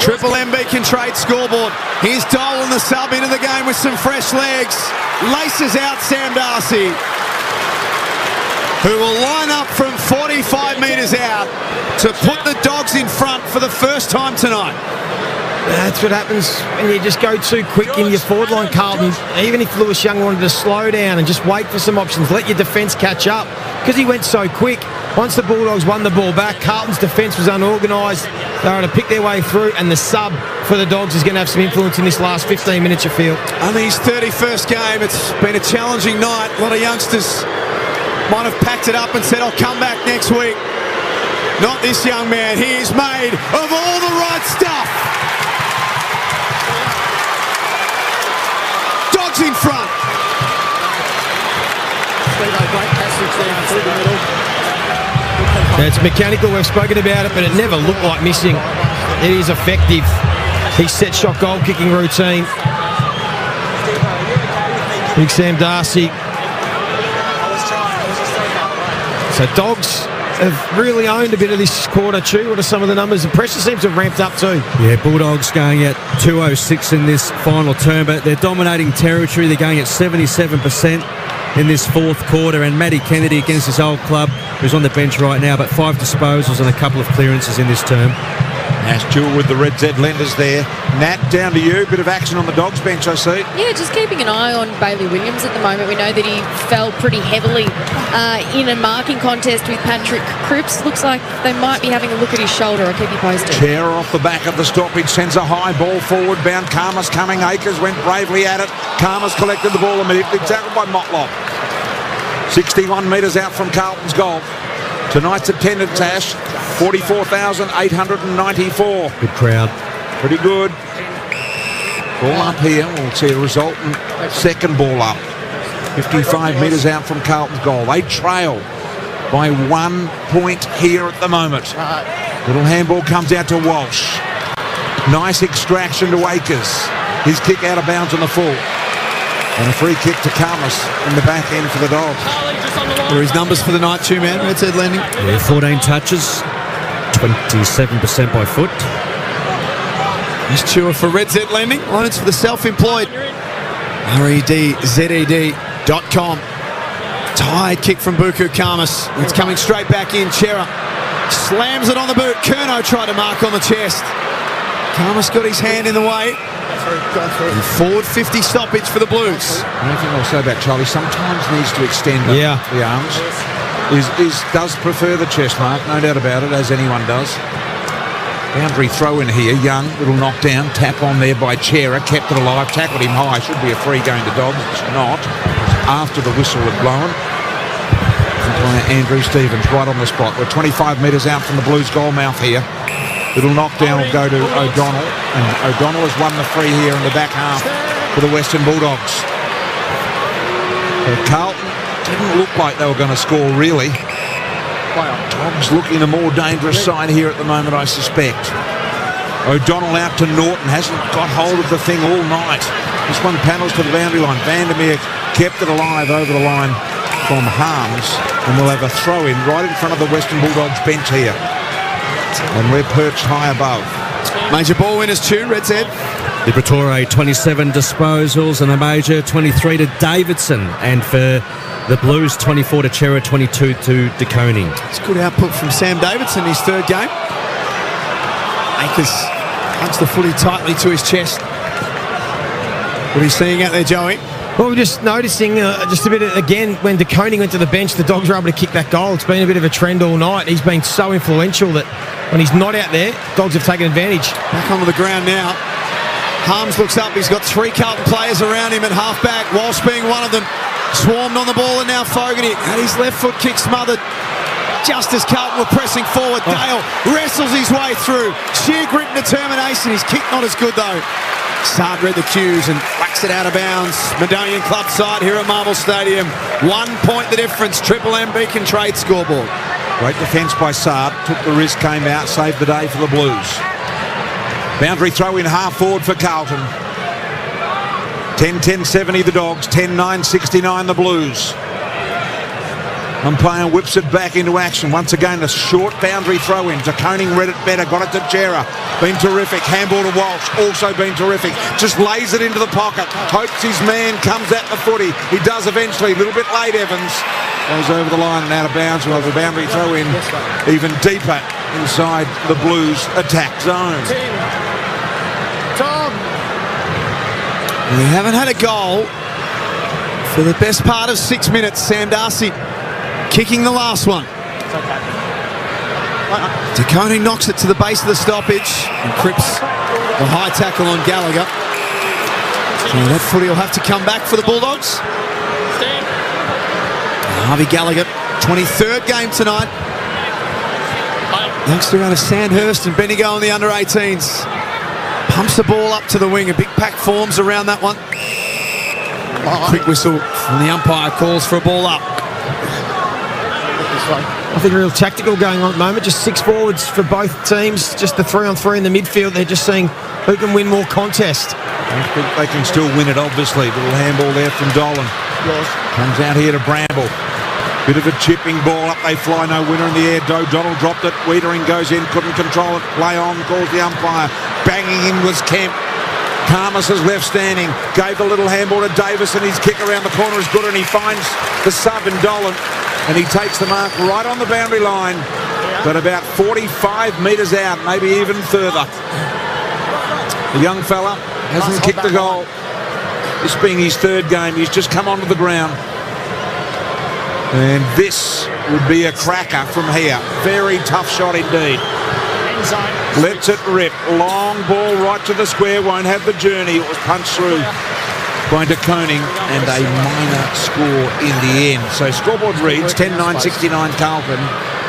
Triple M Beacon Trade scoreboard. Here's Dolan, the sub, into the game with some fresh legs. Laces out Sam Darcy, who will line up from 45 metres out to put the Dogs in front for the first time tonight. That's what happens when you just go too quick in your forward line, Carlton. Even if Lewis Young wanted to slow down and just wait for some options, let your defence catch up, because he went so quick. Once the Bulldogs won the ball back, Carlton's defence was unorganised. They were to pick their way through, and the sub for the Dogs is going to have some influence in this last 15 minutes, you feel. Only his 31st game. It's been a challenging night. A lot of youngsters might have packed it up and said, I'll come back next week. Not this young man. He is made of all the right stuff. Dogs in front. It's mechanical, we've spoken about it, but it never looked like missing. It is effective. His set shot goal kicking routine. Big Sam Darcy. So Dogs have really owned a bit of this quarter too. What are some of the numbers? The pressure seems to have ramped up too. Yeah, Bulldogs going at 206 in this final term, but they're dominating territory. They're going at 77% in this fourth quarter, and Matty Kennedy against his old club, who's on the bench right now, but 5 disposals and a couple of clearances in this term. Nash Jewell with the Red Z lenders there. Nat, down to you. Bit of action on the Dogs bench, I see. Yeah, just keeping an eye on Bailey Williams at the moment. We know that he fell pretty heavily in a marking contest with Patrick Cripps. Looks like they might be having a look at his shoulder. I'll keep you posted. Chair off the back of the stoppage, sends a high ball forward. Bound Karmas coming. Akers went bravely at it. Karmas collected the ball immediately. Tackled by Motlop. 61 metres out from Carlton's goal. Tonight's attendance, Ash, 44,894. Good crowd. Pretty good. Ball up here. We'll see a resultant second ball up. 55 metres out from Carlton's goal. They trail by 1 point here at the moment. Little handball comes out to Walsh. Nice extraction to Akers. His kick out of bounds on the full. And a free kick to Karmas in the back end for the Dogs. What are his numbers for the night, too, man? Red Z Lending. Yeah, 14 touches, 27% by foot. Here's Chua for Red Z Lending. Loans for the self-employed. REDZED.com. Tired kick from Buku Karmas. It's coming straight back in. Chera slams it on the boot. Curnow tried to mark on the chest. Karmas got his hand in the way. And forward 50 stoppage for the Blues. The only thing I'll say about Charlie, sometimes needs to extend the arms. Does prefer the chest mark, no doubt about it, as anyone does. Boundary throw in here, Young, little knockdown, tap on there by Chera, kept it alive, tackled him high, should be a free going to Dogs, it's not, after the whistle had blown. Player Andrew Stevens right on the spot. We're 25 metres out from the Blues goal mouth here. Little knockdown will go to O'Donnell, and O'Donnell has won the free here in the back half for the Western Bulldogs. Carlton didn't look like they were going to score, really. Dogs looking a more dangerous side here at the moment, I suspect. O'Donnell out to Norton, hasn't got hold of the thing all night. This one panels to the boundary line. Vandermeer kept it alive over the line from Harms, and we'll have a throw-in right in front of the Western Bulldogs bench here. And we're perched high above. Major ball winners too, Red Z. Liberatore, 27 disposals, and a major 23 to Davidson. And for the Blues, 24 to Chera, 22 to DeConing. It's good output from Sam Davidson, his third game. Akers hugs the footy tightly to his chest. What are you seeing out there, Joey? Well, we're just noticing just a bit of, again, when De Koning went to the bench, the Dogs were able to kick that goal. It's been a bit of a trend all night. He's been so influential that when he's not out there, Dogs have taken advantage. Back onto the ground now. Harms looks up. He's got 3 Carlton players around him at half-back. Walsh being one of them. Swarmed on the ball and now Fogarty had his left foot kick smothered. Just as Carlton were pressing forward, Dale wrestles his way through. Sheer grit and determination. His kick not as good though. Saad read the cues and whacks it out of bounds. Medallion Club side here at Marvel Stadium. 1 point the difference. Triple M Beacon Trade scoreboard. Great defence by Saad. Took the risk, came out, saved the day for the Blues. Boundary throw in half forward for Carlton. 10-10-70 the Dogs. 10-9-69 the Blues. Umpire whips it back into action. Once again, a short boundary throw in. De Koning read it better. Got it to Jera. Been terrific. Handball to Walsh. Also been terrific. Just lays it into the pocket. Hopes his man comes at the footy. He does eventually. A little bit late, Evans. Goes over the line and out of bounds. Well, the boundary throw in even deeper inside the Blues attack zone. Tom. We haven't had a goal for the best part of 6 minutes. Sam Darcy kicking the last one. De Koning knocks it to the base of the stoppage and Cripps the high tackle on Gallagher. So that footy will have to come back for the Bulldogs. Harvey Gallagher, 23rd game tonight. Youngster out of Sandhurst and Bendigo in the under-18s. Pumps the ball up to the wing. A big pack forms around that one. Quick whistle from the umpire, calls for a ball up. I think a real tactical going on at the moment. Just 6 forwards for both teams. Just the 3-on-3 in the midfield. They're just seeing who can win more contest. I think they can still win it, obviously. Little handball there from Dolan. Comes out here to Bramble. Bit of a chipping ball up. They fly, no winner in the air. Donald dropped it. Wiedering goes in, couldn't control it. Play on, calls the umpire. Banging in was Kemp. Karmas is left standing. Gave a little handball to Davis, and his kick around the corner is good, and he finds the sub in Dolan. And he takes the mark right on the boundary line, but about 45 metres out, maybe even further. The young fella hasn't kicked the goal. This being his 3rd game, he's just come onto the ground. And this would be a cracker from here. Very tough shot indeed. Lets it rip. Long ball right to the square. Won't have the journey. It was punched through by De Koning, and a minor score in the end. So scoreboard reads 10-9-69 Carlton.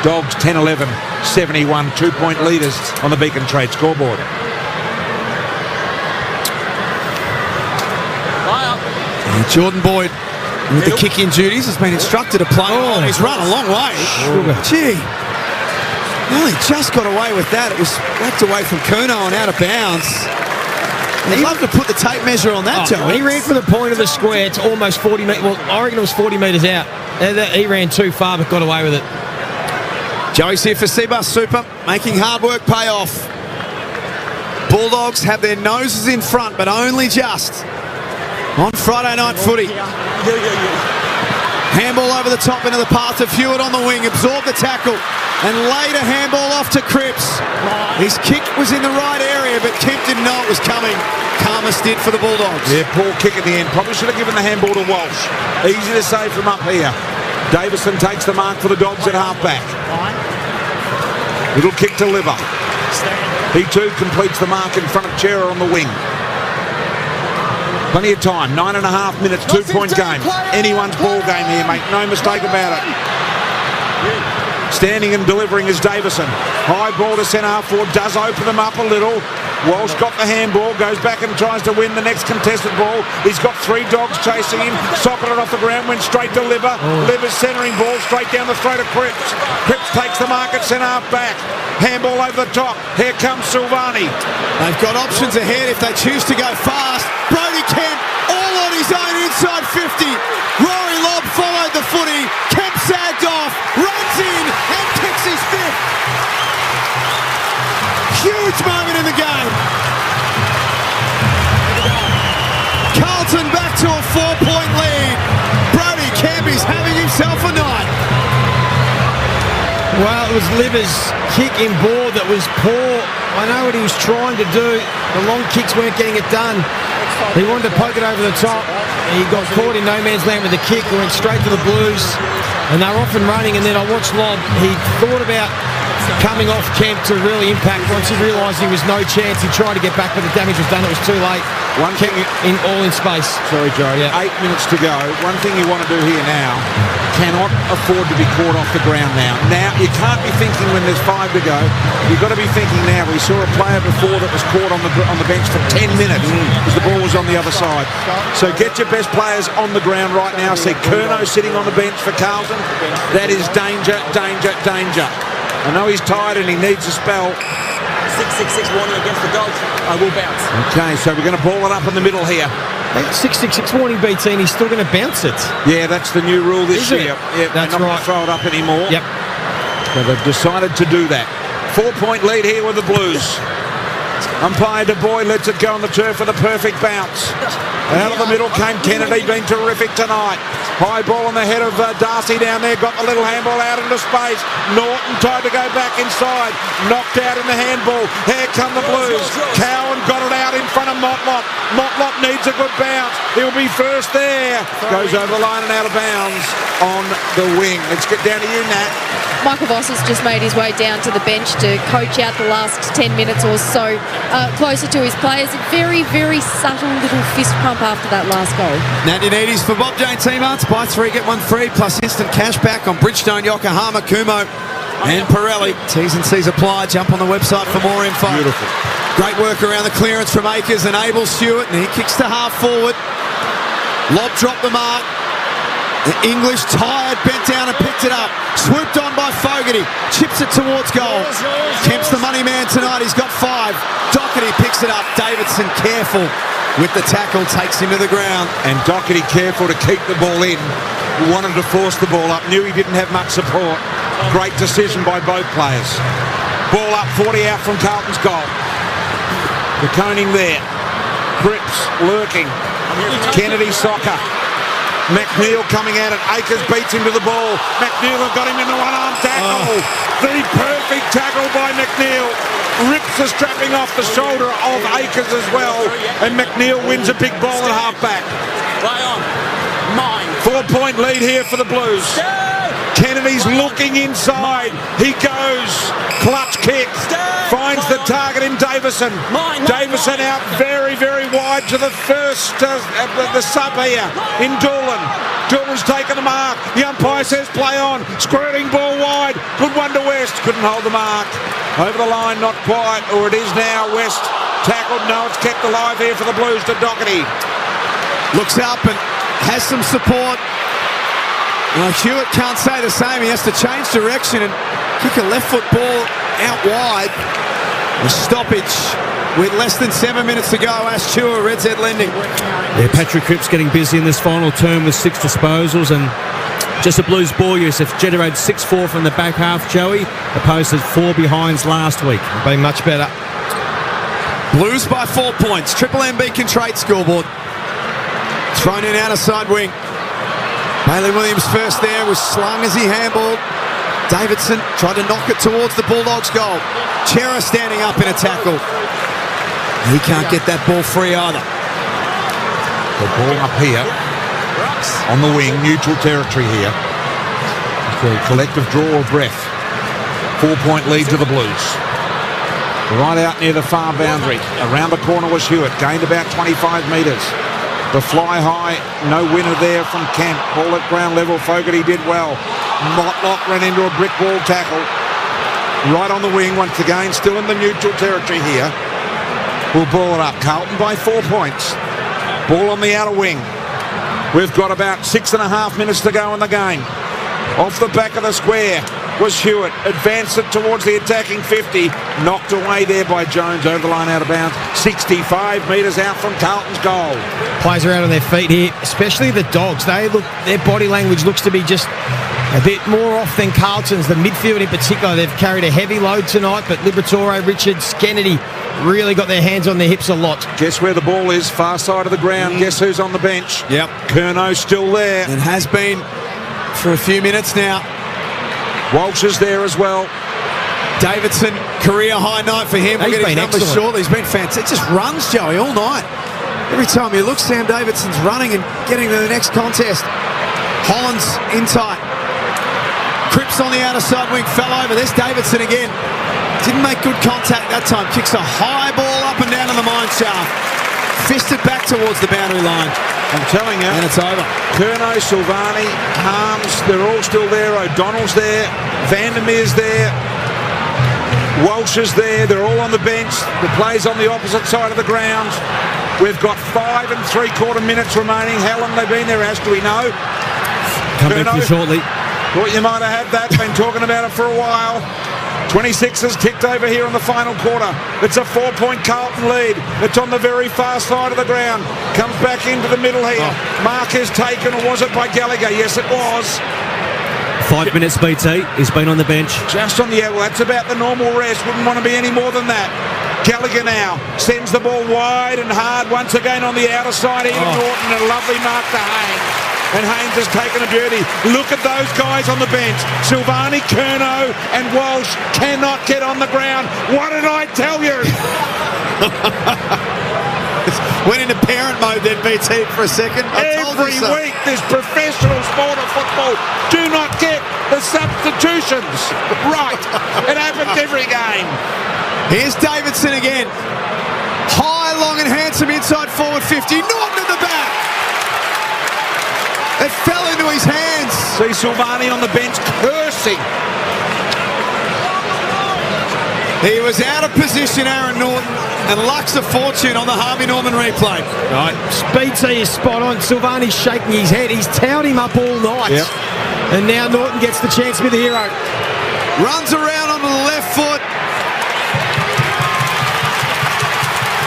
Dogs 10-11-71. 2-point leaders on the Beacon Trade scoreboard. And Jordan Boyd with the kick-in duties has been instructed to play on. He's run a long way. Gee. Well, he just got away with that. It was whacked away from Curnow and out of bounds. He'd love to put the tape measure on that, Joe. He ran from the point of the square to almost 40 metres. Well, I reckon it was 40 metres out. He ran too far but got away with it. Joey's here for Seabus Super, making hard work pay off. Bulldogs have their noses in front, but only just on Friday night footy. Handball over the top into the path of Hewitt on the wing, absorbed the tackle, and laid a handball off to Cripps. His kick was in the right area, but Kemp didn't know it was coming. Karmas did for the Bulldogs. Yeah, poor kick at the end. Probably should have given the handball to Walsh. Easy to save from up here. Davison takes the mark for the Dogs at halfback. Little kick to Liver. He too completes the mark in front of Chera on the wing. Plenty of time, 9.5 minutes, 2-point game. Anyone's ball game here, make no mistake about it. Standing and delivering is Davison. High ball to centre half forward, does open them up a little. Walsh got the handball, goes back and tries to win the next contested ball. He's got 3 Dogs chasing him. Socketed off the ground, went straight to Liver. Liver's centering ball straight down the throat of Cripps. Cripps takes the mark at centre half back. Handball over the top. Here comes Silvani. They've got options ahead if they choose to go fast. Brody Kemp all on his own inside 50. Rory Lobb followed the footy. Kemp sagged off, runs in and kicks his 5th. Huge moment in the game. Carlton back to a 4-point lead. Brody Kemp is having himself a night. Well, it was Liver's kick in board that was poor. I know what he was trying to do. The long kicks weren't getting it done. He wanted to poke it over the top. He got caught in no man's land with the kick and went straight to the Blues. And they were off and running, and then I watched Lobb. He thought about coming off Kemp to really impact. Once he realised he was no chance, he tried to get back, but the damage was done. It was too late. Kemp all in space. Sorry, Joe. Yeah. 8 minutes to go. One thing you want to do here now, cannot afford to be caught off the ground now. Now, you can't be thinking when there's 5 to go. You've got to be thinking now. We saw a player before that was caught on the bench for 10 minutes because the ball was on the other side. So get your best players on the ground right now. See Curnow sitting on the bench for Carlton. That is danger, danger, danger. I know he's tired and he needs a spell. 666 warning against the Dogs. I will bounce. Okay, so we're going to ball it up in the middle here. 666 warning, BT, and he's still going to bounce it. Yeah, that's the new rule this year. Yeah, that's they're not right. going to throw it up anymore. Yep. So they've decided to do that. 4-point lead here with the Blues. Umpire Du Bois lets it go on the turf for the perfect bounce. Out of the middle came Kennedy, been terrific tonight. High ball on the head of Darcy down there, got the little handball out into space. Norton tried to go back inside, knocked out in the handball. Here come the Blues. Cowan got it out in front of Motlop. Motlop needs a good bounce. He'll be first there. Goes over the line and out of bounds on the wing. Let's get down to you, Nat. Michael Voss has just made his way down to the bench to coach out the last 10 minutes or so closer to his players. A very, very subtle little fist pump after that last goal. Natty Needies for Bob Jane Teamarts. Buy 3, get 1 free, plus instant cash back on Bridgestone, Yokohama, Kumo and Pirelli. T's and C's apply. Jump on the website for more info. Beautiful. Great work around the clearance from Akers and Abel Stewart, and he kicks to half forward. Lob dropped the mark. The English tired, bent down and picked it up. Swooped on by Fogarty. Chips it towards goal. Kemp's the money man tonight. He's got 5. Doherty picks it up. Davidson careful with the tackle. Takes him to the ground. And Doherty careful to keep the ball in. He wanted to force the ball up. Knew he didn't have much support. Great decision by both players. Ball up, 40 out from Carlton's goal. The coning there. Cripps lurking. Kennedy soccer. McNeil coming at it. Akers beats him to the ball. McNeil have got him in the one-arm tackle. The perfect tackle by McNeil. Rips the strapping off the shoulder of Akers as well. And McNeil wins a big ball at half-back. Play on. Mine. 4-point lead here for the Blues. Kennedy's looking inside. He goes. Clutch kick. Finds the target in Davison. Davison out very, very wide to the first, the sub here in Doolan. Doolan's taken the mark. The umpire says play on. Squirting ball wide. Good one to West. Couldn't hold the mark. Over the line, not quite. Or it is now. West tackled. No, it's kept alive here for the Blues to Doherty. Looks up and has some support. Hewitt can't say the same. He has to change direction and kick a left foot ball out wide. A stoppage with less than 7 minutes to go. Ash Chua, Reds Head Lending. Yeah, Patrick Cripps getting busy in this final term with 6 disposals, and just a Blues ball use. They've generated 6-4 from the back half, Joey, opposed to 4 behinds last week. Been much better. Blues by 4 points. Triple M Beacon Trade scoreboard. Thrown in outer side wing. Bailey Williams first there, was slung as he handballed. Davidson tried to knock it towards the Bulldogs goal. Chera standing up in a tackle. He can't get that ball free either. The ball up here on the wing, neutral territory here. It's a collective draw of breath. 4-point lead to the Blues. Right out near the far boundary. Around the corner was Hewitt, gained about 25 metres. The fly high, no winner there from Kemp. Ball at ground level, Fogarty did well. Motlop ran into a brick wall tackle. Right on the wing once again, still in the neutral territory here. We'll ball it up. Carlton by 4 points. Ball on the outer wing. We've got about 6.5 minutes to go in the game. Off the back of the square was Hewitt. Advanced it towards the attacking 50. Knocked away there by Jones. Over the line out of bounds. 65 metres out from Carlton's goal. Players are out on their feet here, especially the Dogs. Their body language looks to be just a bit more off than Carlton's. The midfield in particular, they've carried a heavy load tonight, but Liberatore, Richards, Kennedy really got their hands on their hips a lot. Guess where the ball is? Far side of the ground. Guess who's on the bench? Yep. Curnow still there. And has been for a few minutes now. Walsh is there as well. Davidson, career high night for him. He's been excellent. Short. He's been fantastic. It just runs, Joey, all night. Every time you look, Sam Davidson's running and getting to the next contest. Holland's in tight. Cripps on the outer side wing, fell over. There's Davidson again. Didn't make good contact that time. Kicks a high ball up and down in the mine shaft. Fisted back towards the boundary line. I'm telling you. And it's over. Curnow, Silvani, Harms, they're all still there. O'Donnell's there. Vandermeer's there. Walsh is there. They're all on the bench. The play's on the opposite side of the ground. We've got 5 3/4 minutes remaining. How long have they been there, Ash? Do we know? Come back to you shortly. Thought you might have had that. Been talking about it for a while. 26 has kicked over here in the final quarter. It's a 4-point Carlton lead. It's on the very far side of the ground. Comes back into the middle here. Mark is taken, or was it by Gallagher? Yes, it was. 5 minutes, BT. He's been on the bench. Just on the well, that's about the normal rest. Wouldn't want to be any more than that. Gallagher now sends the ball wide and hard once again on the outer side. Ian Norton, a lovely mark to Haynes. And Haynes has taken a beauty. Look at those guys on the bench. Silvani, Curnow and Walsh cannot get on the ground. What did I tell you? Went into parent mode then, BT, for a second. Every week, this professional sport of football do not get the substitutions right. It happens every game. Here's Davidson again. High, long and handsome inside forward 50. Norton at the back. It fell into his hands. See Silvani on the bench cursing. He was out of position, Aaron Norton, and lucks of fortune on the Harvey Norman replay. Right, BT is spot on. Silvani's shaking his head. He's towed him up all night. Yep. And now Norton gets the chance to be the hero. Runs around onto the left foot.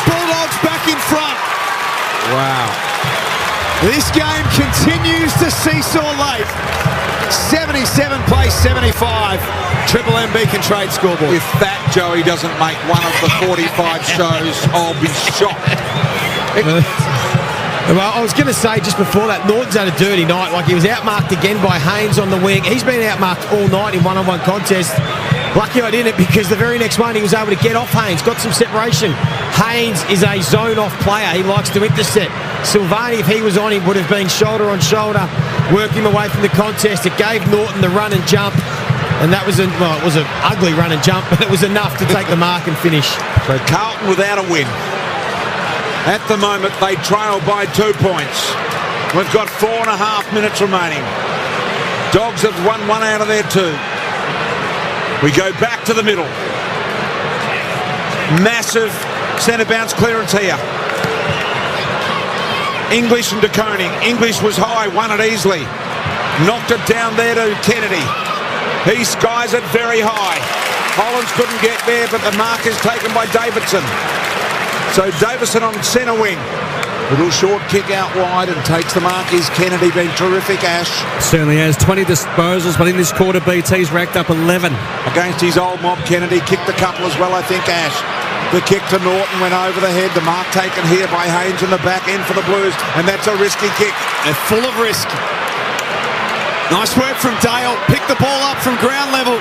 Bulldogs back in front. Wow. This game continues to seesaw late. 77 plays 75. Triple M Beacon Trade scoreboard. If that, Joey, doesn't make one of the 45 shows, I'll be shocked. Well, I was going to say just before that, Norton's had a dirty night. Like, he was outmarked again by Haynes on the wing. He's been outmarked all night in one-on-one contests. Lucky I didn't, because the very next one he was able to get off Haynes, got some separation. Haynes is a zone-off player. He likes to intercept. Silvani, if he was on him, would have been shoulder on shoulder, worked him away from the contest. It gave Norton the run and jump, and that was it was an ugly run and jump, but it was enough to take the mark and finish. So Carlton without a win. At the moment, they trail by 2 points. We've got 4.5 minutes remaining. Dogs have won 1 out of their 2. We go back to the middle. Massive centre bounce clearance here. English and De Koning. English was high, won it easily. Knocked it down there to Kennedy. He skies it very high. Hollands couldn't get there, but the mark is taken by Davidson. So Davison on centre wing. Little short kick out wide and takes the mark. Is Kennedy been terrific, Ash? Certainly has. 20 disposals, but in this quarter, BT's racked up 11. Against his old mob, Kennedy kicked a couple as well, I think, Ash. The kick to Norton went over the head. The mark taken here by Haynes in the back end for the Blues, and that's a risky kick. They're full of risk. Nice work from Dale. Picked the ball up from ground level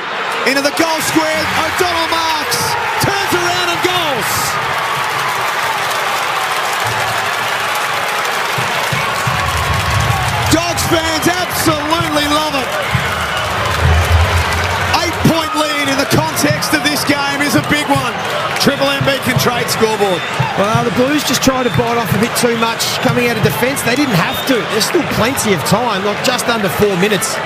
into the goal square. O'Donnell marks, turns around and goals. Dogs fans absolutely love it. 8-point lead in the context of this game is a big one. Triple M Beacon Trade scoreboard. Well, the Blues just tried to bite off a bit too much coming out of defence. They didn't have to. There's still plenty of time. Like, just under 4 minutes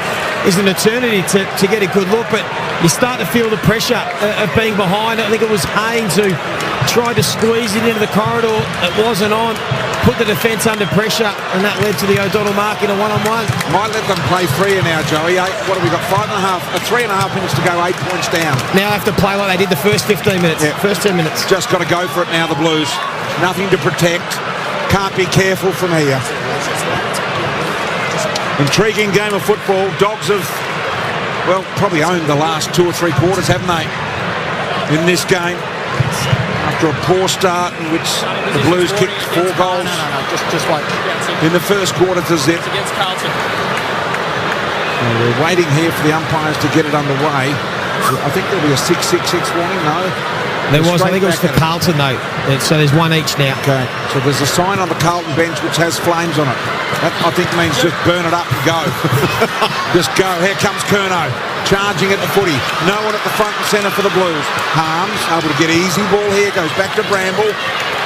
is an eternity to get a good look, but you start to feel the pressure of being behind. I think it was Haynes who tried to squeeze it into the corridor. It wasn't on. Put the defence under pressure, and that led to the O'Donnell mark in a one-on-one. Might let them play freer now, Joey. What have we got? 3.5 minutes to go, 8 points down. Now I have to play like they did the first 15 minutes. Yeah. First 10 minutes. Just got to go for it now, the Blues. Nothing to protect. Can't be careful from here. Intriguing game of football. Dogs have, well, probably owned the last 2 or 3 quarters, haven't they, in this game? After a poor start in which the Blues kicked 4 goals. No, just wait. In the first quarter to zip. It's against Carlton. We're waiting here for the umpires to get it underway. I think there'll be a 6-6-6 warning. No. There was. I think it was for Carlton, though. So there's one each now. Okay. So there's a sign on the Carlton bench which has flames on it. That, I think, means just burn it up and go. Just go. Here comes Curnow. Charging at the footy. No one at the front and centre for the Blues. Harms able to get easy ball here. Goes back to Bramble.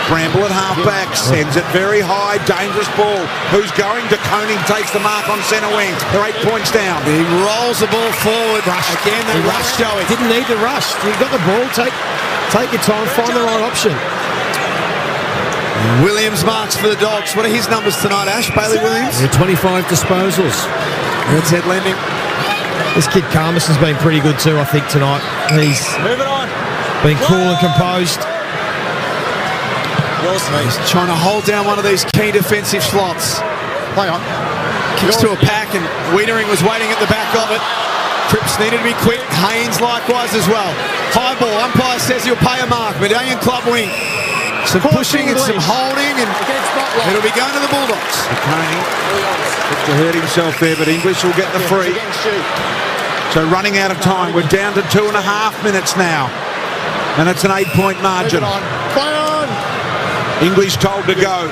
Bramble at half-back. Sends it very high. Dangerous ball. Who's going? De Koning takes the mark on centre wing. They're 8 points down. He rolls the ball forward. Again, they rushed Joey. Didn't need to rush. You've got the ball. Take your time. Find the right option. Williams marks for the Dogs. What are his numbers tonight, Ash? Bailey Williams? 25 disposals. That's head lending. This kid Carmison's been pretty good too, I think, tonight. He's been cool and composed. He's trying to hold down one of these key defensive slots. Play on. Kicks to a pack, and Wiedering was waiting at the back of it. Cripps needed to be quick. Haynes likewise as well. High ball. Umpire says he'll pay a mark. Medallion club wing. Some pushing and some holding, and it'll be going to the Bulldogs. To hurt himself there, but English will get the free. So running out of time. We're down to 2.5 minutes now. And it's an 8-point margin. Play on. English told to go.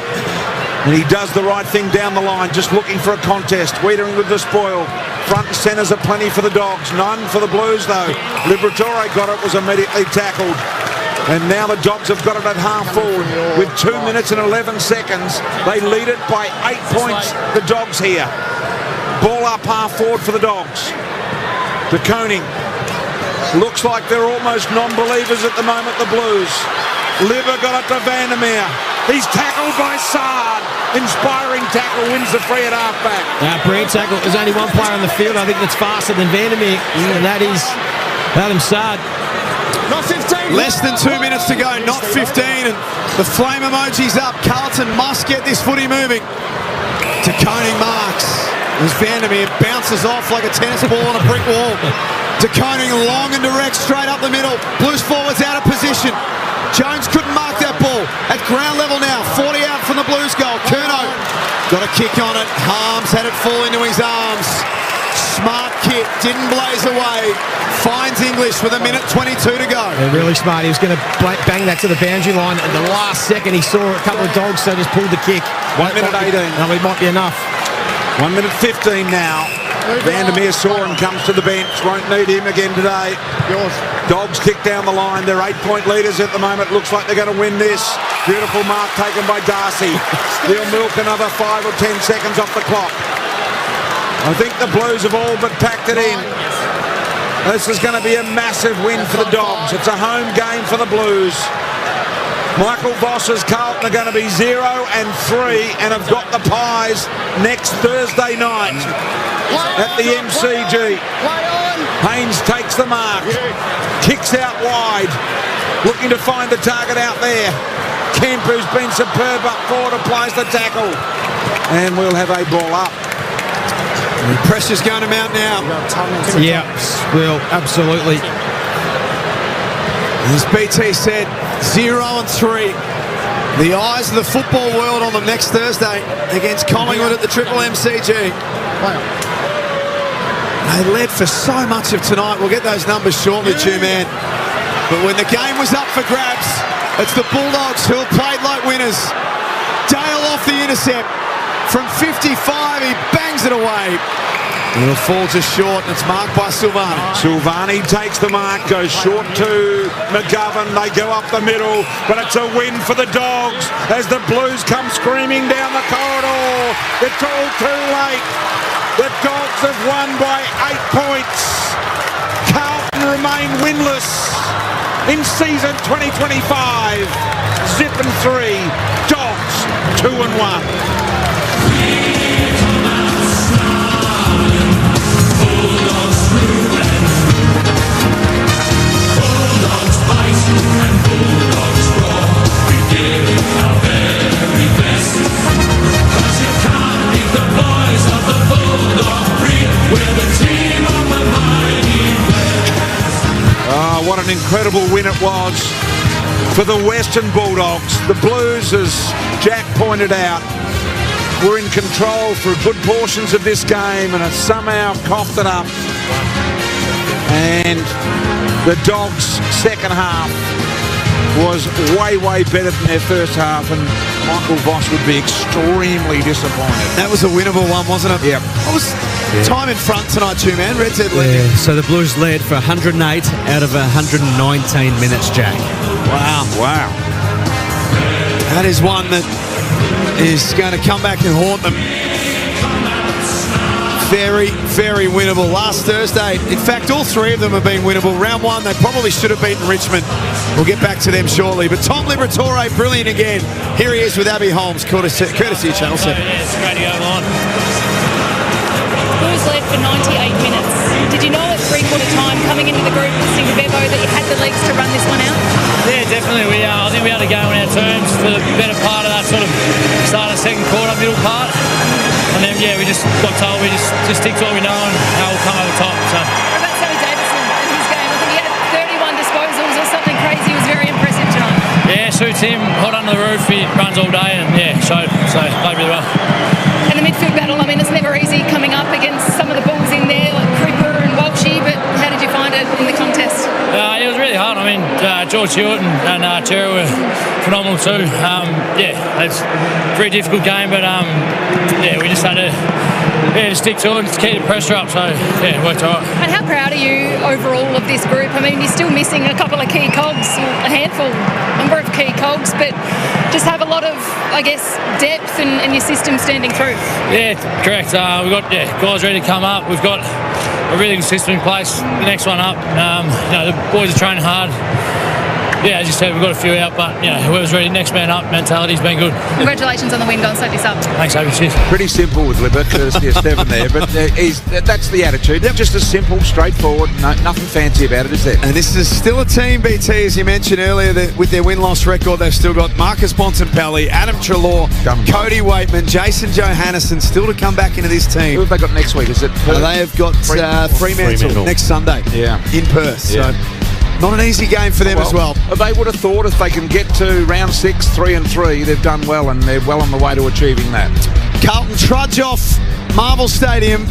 And he does the right thing down the line, just looking for a contest. Wiedering with the spoil. Front and centres are plenty for the Dogs. None for the Blues, though. Liberatore got it, was immediately tackled. And now the Dogs have got it at half forward with 2 minutes and 11 seconds. They lead it by 8 points, the Dogs here. Ball up half forward for the Dogs. De Koning. Looks like they're almost non-believers at the moment, the Blues. Liver got it to Vandermeer. He's tackled by Saad. Inspiring tackle, wins the free at halfback. Brilliant tackle. There's only one player on the field, I think, that's faster than Vandermeer, and that is Adam Saad. Not 15. Less than 2 minutes to go, not 15, and the flame emoji's up. Carlton must get this footy moving. De Koning marks. As Vandermeer bounces off like a tennis ball on a brick wall. De Koning long and direct, straight up the middle. Blues forwards out of position. Jones couldn't mark that ball. At ground level now, 40 out from the Blues goal. Curnow got a kick on it. Harms had it fall into his arms. Smart kick, didn't blaze away. Finds English with 1:22 to go. They're really smart. He was going to bang that to the boundary line. At the last second, he saw a couple of Dogs, so just pulled the kick. 1:18. No, it might be enough. 1:15 now. Vandermeer saw and comes to the bench. Won't need him again today. Dogs kick down the line. They're 8-point leaders at the moment. Looks like they're going to win this. Beautiful mark taken by Darcy. They'll milk another 5 or 10 seconds off the clock. I think the Blues have all but packed it in. This is going to be a massive win for the Dogs. It's a home game for the Blues. Michael Voss's Carlton are going to be 0-3 and have got the Pies next Thursday night at the MCG. Haynes takes the mark, kicks out wide, looking to find the target out there. Kemp, who's been superb up forward, applies the tackle, and we'll have a ball up. The pressure's going to mount now. Yeah, well, absolutely. As BT said, 0-3. The eyes of the football world on them next Thursday against Collingwood at the Triple MCG. They led for so much of tonight. We'll get those numbers shortly, Two-Man. But when the game was up for grabs, it's the Bulldogs who have played like winners. Dale off the intercept. From 55, he bangs it away. It'll fall just short, and it's marked by Silvani. Silvani takes the mark, goes short to McGovern. They go up the middle, but it's a win for the Dogs as the Blues come screaming down the corridor. It's all too late. The Dogs have won by 8 points. Carlton remain winless in season 2025. Zip and 3. Dogs 2-1. What an incredible win it was for the Western Bulldogs. The Blues, as Jack pointed out, were in control for good portions of this game and have somehow coughed it up. And And the Dogs' second half was way, way better than their first half, and Michael Voss would be extremely disappointed. That was a winnable one, wasn't it? Yeah. I was time in front tonight too, man. Red Zed led. Yeah, so the Blues led for 108 out of 119 minutes, Jack. Wow. Wow. That is one that is going to come back and haunt them. Very, very winnable. Last Thursday, in fact, all three of them have been winnable. Round one, they probably should have beaten Richmond. We'll get back to them shortly. But Tom Liberatore, brilliant again. Here he is with Abby Holmes, courtesy of Channel 7. Yeah, it's great to go on. Blues led for 98 minutes. Did you know at three-quarter time, coming into the group, listening to Bevo, that you had the legs to run this one out? Yeah, definitely. I think we had to go on our terms for the better part of that sort of start of second quarter, middle part. And then, yeah, we just got told we just stick to what we know and we'll come over top. So. What about Sammy Davison and his game? I think he had 31 disposals or something crazy. He was very impressive tonight. Yeah, suits him. Hot under the roof. He runs all day and, yeah, showed. So, played really well. And the midfield battle, I mean, it's never easy coming up against some of the Bulls in there, like Creeper and Walshy, but how did you find it in the contest? It was really hard. I mean, George Hewitt and Terry were phenomenal too. Yeah, it's a very difficult game, but yeah, we just had to stick to it and keep the pressure up. So yeah, it worked all right. And how proud are you overall of this group? I mean, you're still missing a couple of key cogs, a number of key cogs, but just have a lot of, I guess, depth and your system standing through. Yeah, correct. We've got guys ready to come up. We've got a really good system in place. The next one up, the boys are training hard. Yeah, as you said, we've got a few out, but whoever's ready, next man up mentality's been good. Congratulations on the win, Don. Soak this up. Thanks, Abby. Cheers. Pretty simple with Libber, courtesy of Stephen there, but that's the attitude. Just a simple, straightforward, nothing fancy about it, is there? And this is still a team, BT, as you mentioned earlier, that with their win-loss record, they've still got Marcus Bontempelli, Adam Treloar, Cody Waitman, Jason Johannesson still to come back into this team. Who have they got next week? Is it Perth? They have got Fremantle next Sunday in Perth. Yeah. So not an easy game for them as well. They would have thought if they can get to round 6, 3-3, they've done well, and they're well on the way to achieving that. Carlton trudge off Marvel Stadium,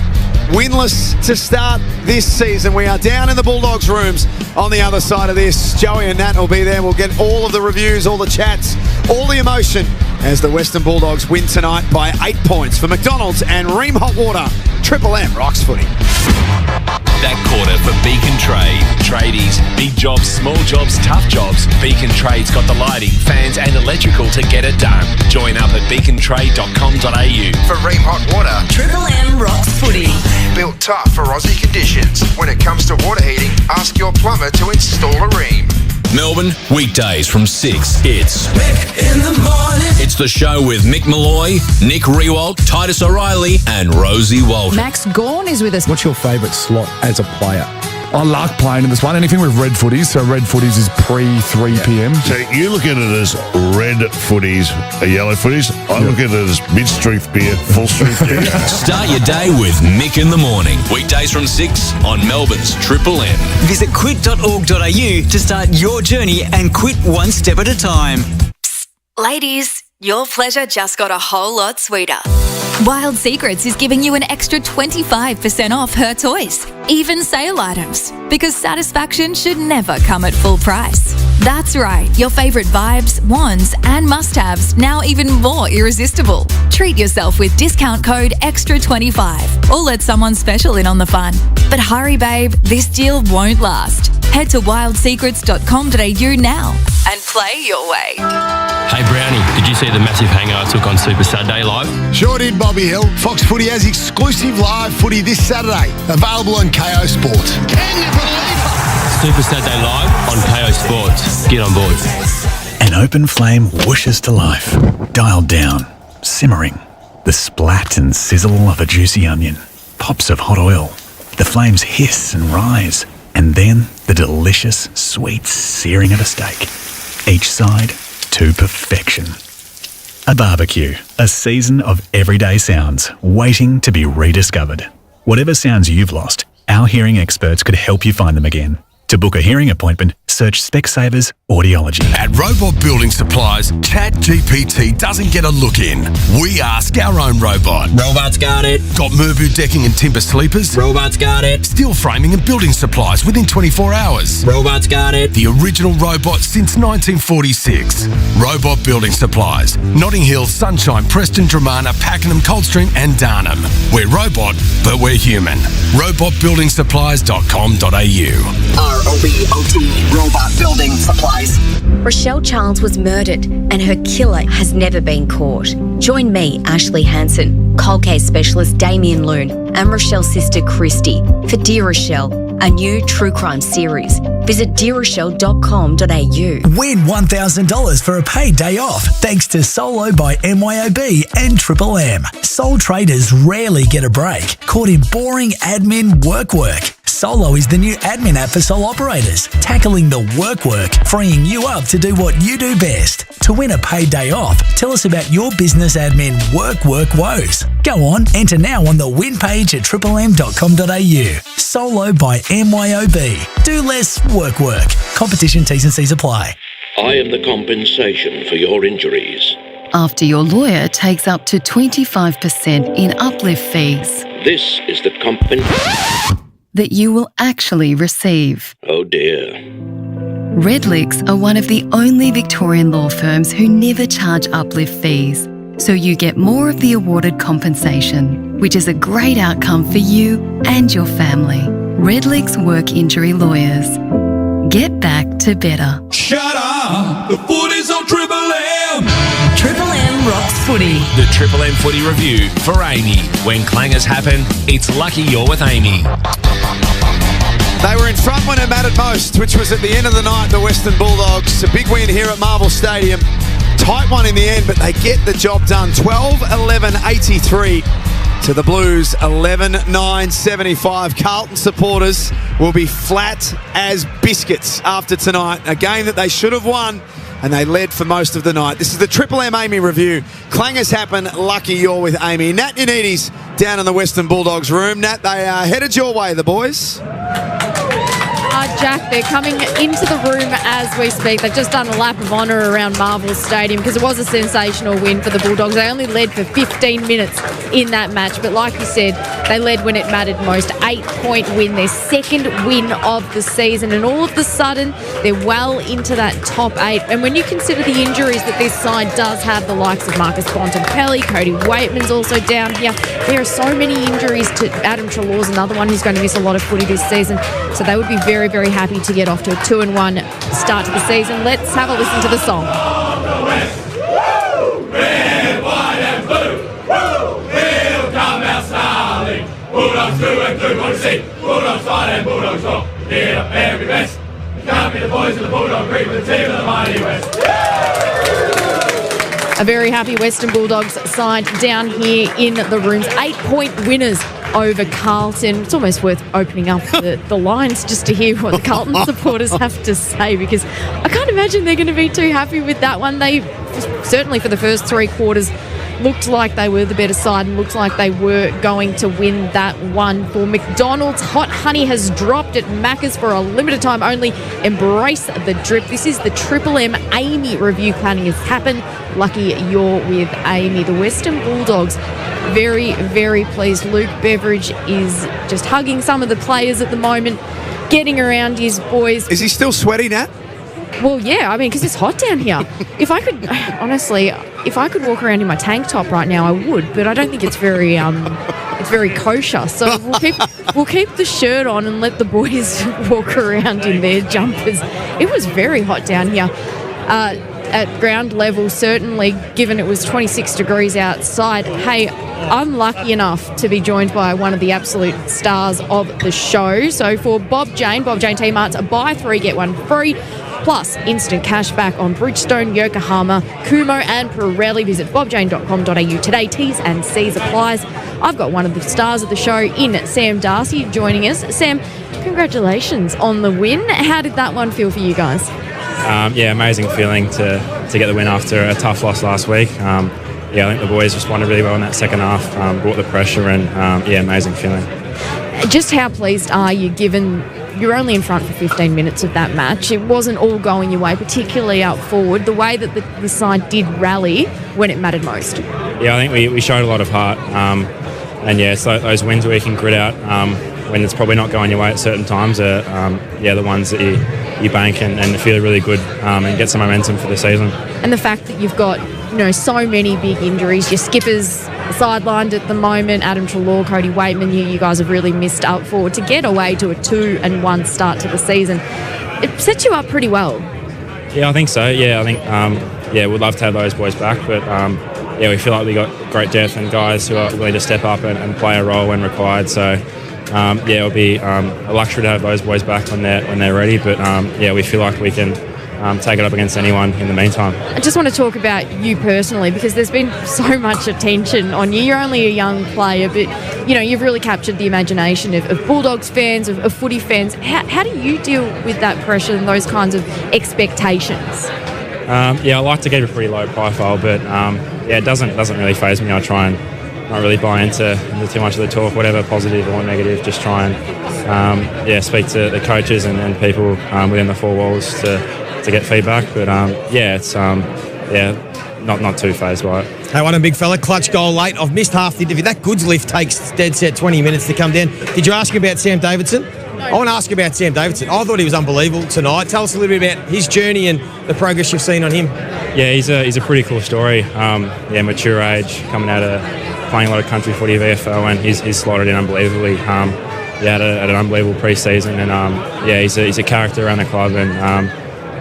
winless to start this season. We are down in the Bulldogs rooms on the other side of this. Joey and Nat will be there. We'll get all of the reviews, all the chats, all the emotion as the Western Bulldogs win tonight by 8 points. For McDonald's and Ream Hot Water, Triple M rocks footy. That quarter for Beacon Trade. Tradies, big jobs, small jobs, tough jobs. Beacon Trade's got the lighting, fans and electrical to get it done. Join up at beacontrade.com.au. For Ream Hot Water, Triple M rocks footy. built tough for Aussie conditions. When it comes to water heating, ask your plumber to install a Ream. Melbourne, weekdays from 6. It's Mick in the morning. It's the show with Mick Malloy, Nick Rewalt, Titus O'Reilly and Rosie Walton. Max Gawn is with us. What's your favourite slot as a player? I like playing in this one. Anything with red footies. So red footies is pre-3 p.m. So you look at it as red footies, yellow footies. I look at it as mid-strength beer, full-strength beer. Start your day with Mick in the morning. Weekdays from 6 on Melbourne's Triple M. Visit quit.org.au to start your journey and quit one step at a time. Psst, ladies, your pleasure just got a whole lot sweeter. Wild Secrets is giving you an extra 25% off her toys, even sale items, because satisfaction should never come at full price. That's right, your favourite vibes, wands and must-haves now even more irresistible. Treat yourself with discount code EXTRA25 or let someone special in on the fun. But hurry babe, this deal won't last. Head to wildsecrets.com.au now and play your way. Hey Brownie, did you see the massive hanger I took on Super Saturday Live? Sure did, Bobby Hill. Fox Footy has exclusive live footy this Saturday, available on KO Sport. Can you believe it? Super Saturday Live on KO Sports. Get on board. An open flame whooshes to life, dialed down, simmering. The splat and sizzle of a juicy onion, pops of hot oil. The flames hiss and rise, and then the delicious, sweet searing of a steak. Each side to perfection. A barbecue, a season of everyday sounds waiting to be rediscovered. Whatever sounds you've lost, our hearing experts could help you find them again. To book a hearing appointment, Search Specsavers Audiology. At Robot Building Supplies, ChatGPT doesn't get a look in. We ask our own robot. Robot's got it. Got Merbu decking and timber sleepers? Robot's got it. Steel framing and building supplies within 24 hours? Robot's got it. The original robot since 1946. Robot Building Supplies. Notting Hill, Sunshine, Preston, Dramana, Pakenham, Coldstream and Darnham. We're robot, but we're human. robotbuildingsupplies.com.au. ROBOT, Robot Building Supplies. Rochelle Charles was murdered and her killer has never been caught. Join me, Ashley Hansen, cold case specialist Damien Loon and Rochelle's sister Christy for Dear Rochelle, a new true crime series. Visit dearrochelle.com.au. Win $1,000 for a paid day off thanks to Solo by MYOB and Triple M. Sole traders rarely get a break, caught in boring admin work. Solo is the new admin app for sole operators, tackling the work, freeing you up to do what you do best. To win a paid day off, tell us about your business admin work woes. Go on, enter now on the win page at triplem.com.au. Solo by MYOB. Do less work. Competition T's and C's apply. I am the compensation for your injuries. After your lawyer takes up to 25% in uplift fees. This is the that you will actually receive. Oh dear. Redlicks are one of the only Victorian law firms who never charge uplift fees, so you get more of the awarded compensation, which is a great outcome for you and your family. Redlicks Work Injury Lawyers. Get back to better. Shut up! The footy's on Triple M! Triple M rocks footy. The Triple M footy review for Amy. When clangers happen, it's lucky you're with Amy. They were in front when it mattered most, which was at the end of the night, the Western Bulldogs. A big win here at Marvel Stadium. Tight one in the end, but they get the job done. 12-11-83 to the Blues, 11-9-75. Carlton supporters will be flat as biscuits after tonight. A game that they should have won, and they led for most of the night. This is the Triple M Amy review. Clangers happen, lucky you're with Amy. Nat Unides down in the Western Bulldogs room. Nat, they are headed your way, the boys. Jack, they're coming into the room as we speak. They've just done a lap of honour around Marvel Stadium because it was a sensational win for the Bulldogs. They only led for 15 minutes in that match, but like you said, they led when it mattered most. 8-point win, their second win of the season, and all of a sudden, they're well into that top 8. And when you consider the injuries that this side does have, the likes of Marcus Bontempelli, Cody Waitman's also down here. There are so many injuries to Adam Treloar's another one who's going to miss a lot of footy this season, so they would be very, very happy to get off to a 2-1 start to the season. Let's have a listen to the song. Red, white and blue. We'll come out snarling. Bulldogs do and do what you see. Bulldogs fight and Bulldogs rock. Get up every best. You can't be the boys of the Bulldog Creek with the team of the mighty West. A very happy Western Bulldogs side down here in the rooms. 8-point winners over Carlton. It's almost worth opening up the lines just to hear what the Carlton supporters have to say, because I can't imagine they're going to be too happy with that one. They certainly for the first 3 quarters looked like they were the better side and looked like they were going to win that one. For McDonald's, Hot Honey has dropped at Macca's for a limited time only. Embrace the drip. This is the Triple M Amy review. Planning has happened. Lucky you're with Amy. The Western Bulldogs, very, very pleased. Luke Beveridge is just hugging some of the players at the moment, getting around his boys. Is he still sweaty, Nat? Well, yeah, I mean, because it's hot down here. If I could, honestly, if I could walk around in my tank top right now, I would, but I don't think it's very kosher. So we'll keep the shirt on and let the boys walk around in their jumpers. It was very hot down here. At ground level, certainly, given it was 26 degrees outside. Hey, I'm lucky enough to be joined by one of the absolute stars of the show. So for Bob Jane T-Marts, buy 3, get 1 free. Plus, instant cash back on Bridgestone, Yokohama, Kumo and Pirelli. Visit bobjane.com.au today. T's and C's applies. I've got one of the stars of the show in Sam Darcy joining us. Sam, congratulations on the win. How did that one feel for you guys? Yeah, amazing feeling to get the win after a tough loss last week. I think the boys responded really well in that second half, brought the pressure and, amazing feeling. Just how pleased are you given you're only in front for 15 minutes of that match. It wasn't all going your way, particularly up forward, the way that the side did rally when it mattered most. Yeah, I think we showed a lot of heart. And yeah, so those wins where you can grit out when it's probably not going your way at certain times are the ones that you bank and feel really good and get some momentum for the season. And the fact that you've got so many big injuries, your skippers sidelined at the moment, Adam Treloar, Cody Waitman, you guys have really missed up forward to get away to a 2-1 start to the season. It sets you up pretty well. Yeah, I think so. Yeah, I think we'd love to have those boys back, but we feel like we got great depth and guys who are willing to step up and play a role when required. So it'll be a luxury to have those boys back when they're ready. But we feel like we can take it up against anyone in the meantime. I just want to talk about you personally, because there's been so much attention on you. You're only a young player, but you've really captured the imagination of Bulldogs fans, of footy fans. How do you deal with that pressure and those kinds of expectations? I like to keep a pretty low profile, but it doesn't really faze me. I try and not really buy into too much of the talk, whatever positive or negative. Just try and speak to the coaches and people within the four walls to get feedback. But it's not too fazed by it. Hey, one a big fella, clutch goal late. I've missed half the interview. That goods lift takes dead set 20 minutes to come down. Did you ask him about Sam Davidson? No. I want to ask you about Sam Davidson. I thought he was unbelievable tonight. Tell us a little bit about his journey and the progress you've seen on him. Yeah, he's a pretty cool story. Mature age, coming out of playing a lot of country footy of AFL, and he's slotted in unbelievably. Had an unbelievable pre-season, and he's a character around the club, and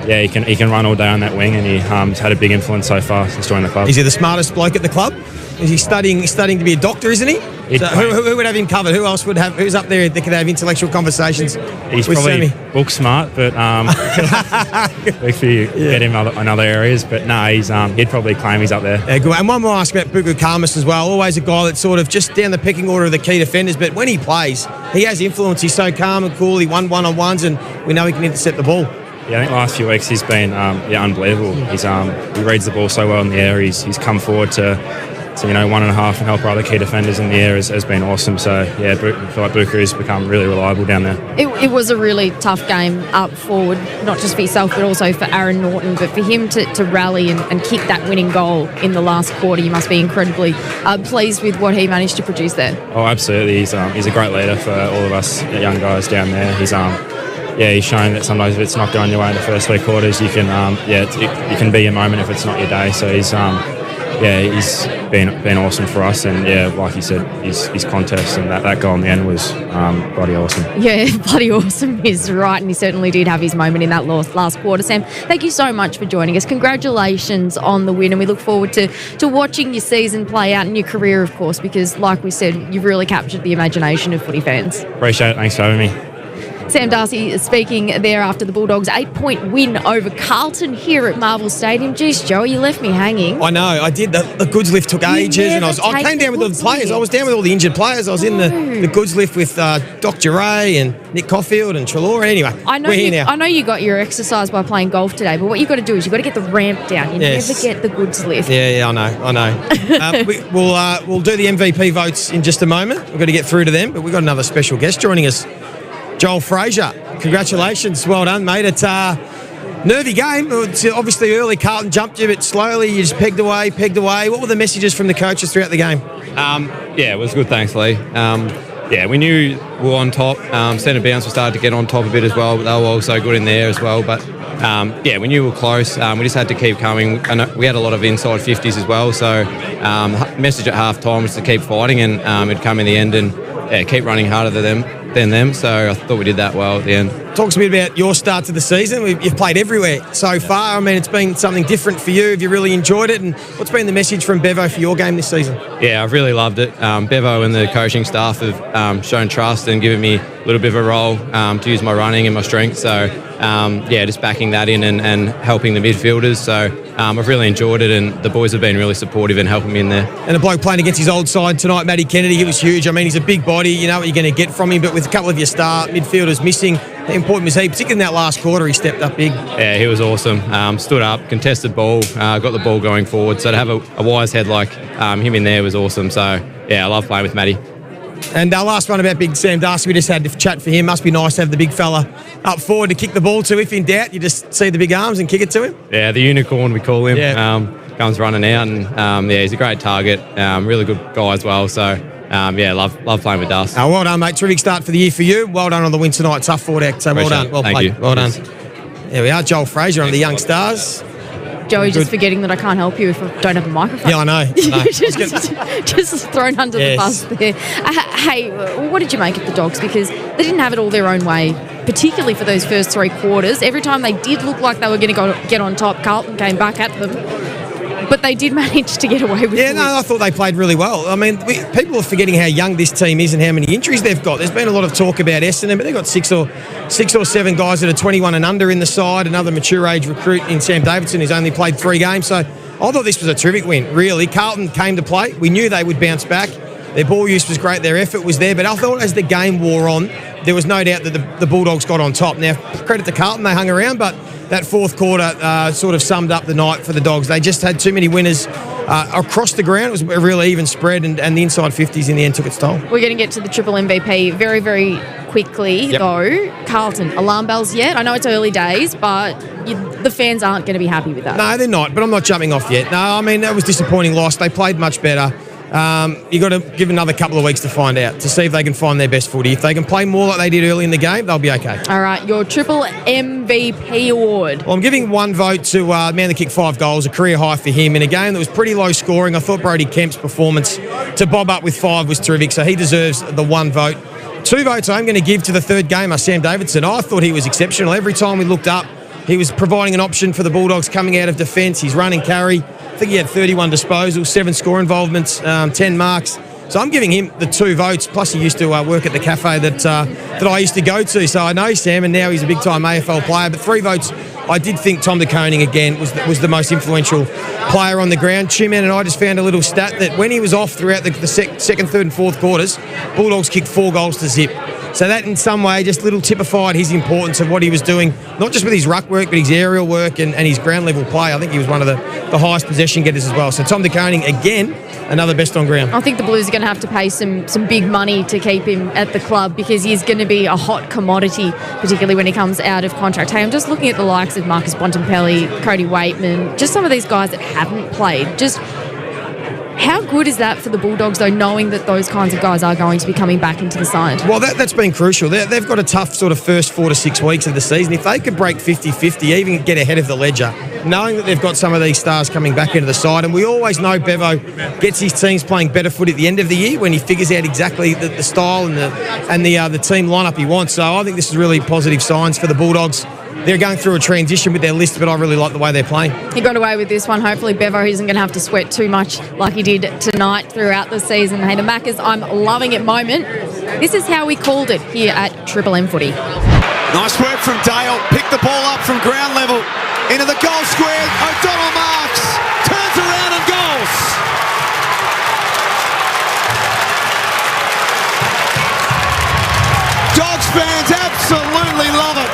he can run all day on that wing, and he's had a big influence so far since joining the club. Is he the smartest bloke at the club? Is he studying to be a doctor, isn't he? So who would have him covered? Who else who's up there that could have intellectual conversations? He's with probably Sammy? Book smart, but if you get him in other areas. But no, he'd probably claim he's up there. Yeah, good. And one more ask about Buku Karmas as well. Always a guy that's sort of just down the pecking order of the key defenders, but when he plays, he has influence. He's so calm and cool. He won one-on-ones, and we know he can intercept the ball. Yeah, I think the last few weeks he's been unbelievable. He reads the ball so well in the air. He's come forward to 1.5 and help our other key defenders in the air has been awesome. So I feel like Buku has become really reliable down there. It was a really tough game up forward, not just for yourself but also for Aaron Norton. But for him to rally and kick that winning goal in the last quarter, you must be incredibly pleased with what he managed to produce there. Oh, absolutely. He's a great leader for all of us young guys down there. He's shown that sometimes if it's not going your way in the first 3 quarters, you can it can be your moment if it's not your day. So he's been awesome for us, and like you said, his contest and that goal in the end was bloody awesome. Yeah, bloody awesome is right, and he certainly did have his moment in that last quarter. Sam, thank you so much for joining us. Congratulations on the win, and we look forward to watching your season play out in your career, of course, because like we said, you've really captured the imagination of footy fans. Appreciate it. Thanks for having me. Sam Darcy speaking there after the Bulldogs' 8-point win over Carlton here at Marvel Stadium. Geez, Joey, you left me hanging. I know, I did. The goods lift took ages, and I came down with all the players. Lift. I was down with all the injured players. I was in the goods lift with Dr. Ray and Nick Caulfield and Treloar. Anyway, we're here now. I know you got your exercise by playing golf today, but what you've got to do is you've got to get the ramp down. You never get the goods lift. Yeah, I know. We'll do the MVP votes in just a moment. We've got to get through to them, but we've got another special guest joining us. Joel Fraser, congratulations. Well done, mate. It's a nervy game. It's obviously early. Carlton jumped you, but slowly you just pegged away. What were the messages from the coaches throughout the game? It was good, thanks, Lee. We knew we were on top. Centre bounce we started to get on top a bit as well, but they were also good in there as well. But we knew we were close. We just had to keep coming. And we had a lot of inside 50s as well. So message at half time was to keep fighting, and it'd come in the end and keep running harder than them. So I thought we did that well at the end. Talk to me about your start to the season. You've played everywhere so far. I mean, it's been something different for you. Have you really enjoyed it? And what's been the message from Bevo for your game this season? Yeah, I've really loved it. Bevo and the coaching staff have shown trust and given me a little bit of a role to use my running and my strength. So, just backing that in and helping the midfielders. So I've really enjoyed it, and the boys have been really supportive and helping me in there. And a bloke playing against his old side tonight, Matty Kennedy, he was huge. I mean, he's a big body. You know what you're going to get from him, but with a couple of your star midfielders missing, how important was he? Particularly in that last quarter, he stepped up big. Yeah, he was awesome. Stood up, contested ball, got the ball going forward. So to have a wise head like him in there was awesome. So, I love playing with Matty. And our last one about big Sam Darcy, we just had to chat for him. Must be nice to have the big fella up forward to kick the ball to. If in doubt, you just see the big arms and kick it to him. Yeah, the unicorn, we call him. Yeah. Comes running out, and he's a great target. Really good guy as well. So, love playing with Dust. Well done, mate. Terrific start for the year for you. Well done on the win tonight. Tough forward act. So well done. Well played. You. Well done. There we are. Joel Fraser, one of the young stars. Joey just forgetting that I can't help you if I don't have a microphone. Yeah, I know. just thrown under the bus there. Hey, what did you make of the Dogs? Because they didn't have it all their own way, particularly for those first 3 quarters. Every time they did look like they were going to get on top, Carlton came back at them. But they did manage to get away with it. Yeah, no, I thought they played really well. I mean, people are forgetting how young this team is and how many injuries they've got. There's been a lot of talk about Essendon, but they've got six or seven guys that are 21 and under in the side. Another mature age recruit in Sam Davidson who's only played 3 games. So I thought this was a terrific win, really. Carlton came to play. We knew they would bounce back. Their ball use was great. Their effort was there. But I thought as the game wore on, there was no doubt that the Bulldogs got on top. Now, credit to Carlton, they hung around, but that fourth quarter sort of summed up the night for the Dogs. They just had too many winners across the ground. It was a really even spread, and the inside 50s in the end took its toll. We're going to get to the triple MVP very, very quickly, though. Carlton, alarm bells yet? I know it's early days, but the fans aren't going to be happy with that. No, they're not, but I'm not jumping off yet. No, I mean, that was a disappointing loss. They played much better. You got to give another couple of weeks to find out, to see if they can find their best footy. If they can play more like they did early in the game, they'll be okay. All right, your triple MVP award. Well, I'm giving one vote to the man that kicked 5 goals, a career high for him in a game that was pretty low scoring. I thought Brody Kemp's performance to bob up with 5 was terrific, so he deserves the 1 vote. 2 votes I'm going to give to the third gamer, Sam Davidson. I thought he was exceptional. Every time we looked up, he was providing an option for the Bulldogs coming out of defence. His run and carry. I think he had 31 disposals, 7 score involvements, 10 marks. So I'm giving him the 2 votes. Plus, he used to work at the cafe that I used to go to. So I know Sam, and now he's a big-time AFL player. But 3 votes, I did think Tom de Koning, again, was the most influential player on the ground. Tuman and I just found a little stat that when he was off throughout the second, third and fourth quarters, Bulldogs kicked 4 goals to zip. So that in some way just little typified his importance of what he was doing, not just with his ruck work, but his aerial work and his ground level play. I think he was one of the highest possession getters as well. So Tom de Koning, again, another best on ground. I think the Blues are going to have to pay some big money to keep him at the club because he's going to be a hot commodity, particularly when he comes out of contract. Hey, I'm just looking at the likes of Marcus Bontempelli, Cody Waitman, just some of these guys that haven't played. Just how good is that for the Bulldogs, though, knowing that those kinds of guys are going to be coming back into the side? Well, that's been crucial. They've got a tough sort of first 4 to 6 weeks of the season. If they could break 50-50, even get ahead of the ledger, knowing that they've got some of these stars coming back into the side, and we always know Bevo gets his teams playing better footy at the end of the year when he figures out exactly the style and the team lineup he wants. So I think this is really positive signs for the Bulldogs. They're going through a transition with their list, but I really like the way they're playing. He got away with this one. Hopefully Bevo isn't going to have to sweat too much like he did tonight throughout the season. Hey, the Maccas, I'm loving it moment. This is how we called it here at Triple M Footy. Nice work from Dale. Picked the ball up from ground level into the goal square. O'Donnell marks, turns around and goals. Dogs fans absolutely love it.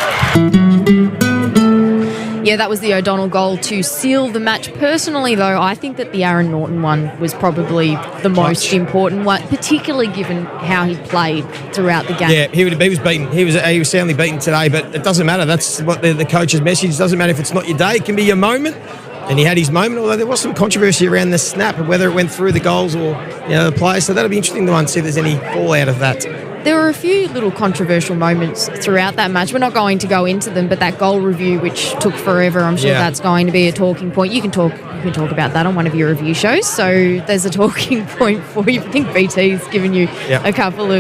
Yeah, that was the O'Donnell goal to seal the match. Personally, though, I think that the Aaron Norton one was probably the most important one, particularly given how he played throughout the game. Yeah, he was beaten. He was soundly beaten today, but it doesn't matter. That's what the coach's message. It doesn't matter if it's not your day. It can be your moment. And he had his moment, although there was some controversy around the snap of whether it went through the goals or the play. So that'll be interesting to see if there's any fallout of that. There were a few little controversial moments throughout that match. We're not going to go into them, but that goal review, which took forever, I'm sure that's going to be a talking point. You can talk about that on one of your review shows. So there's a talking point for you. I think BT's given you a couple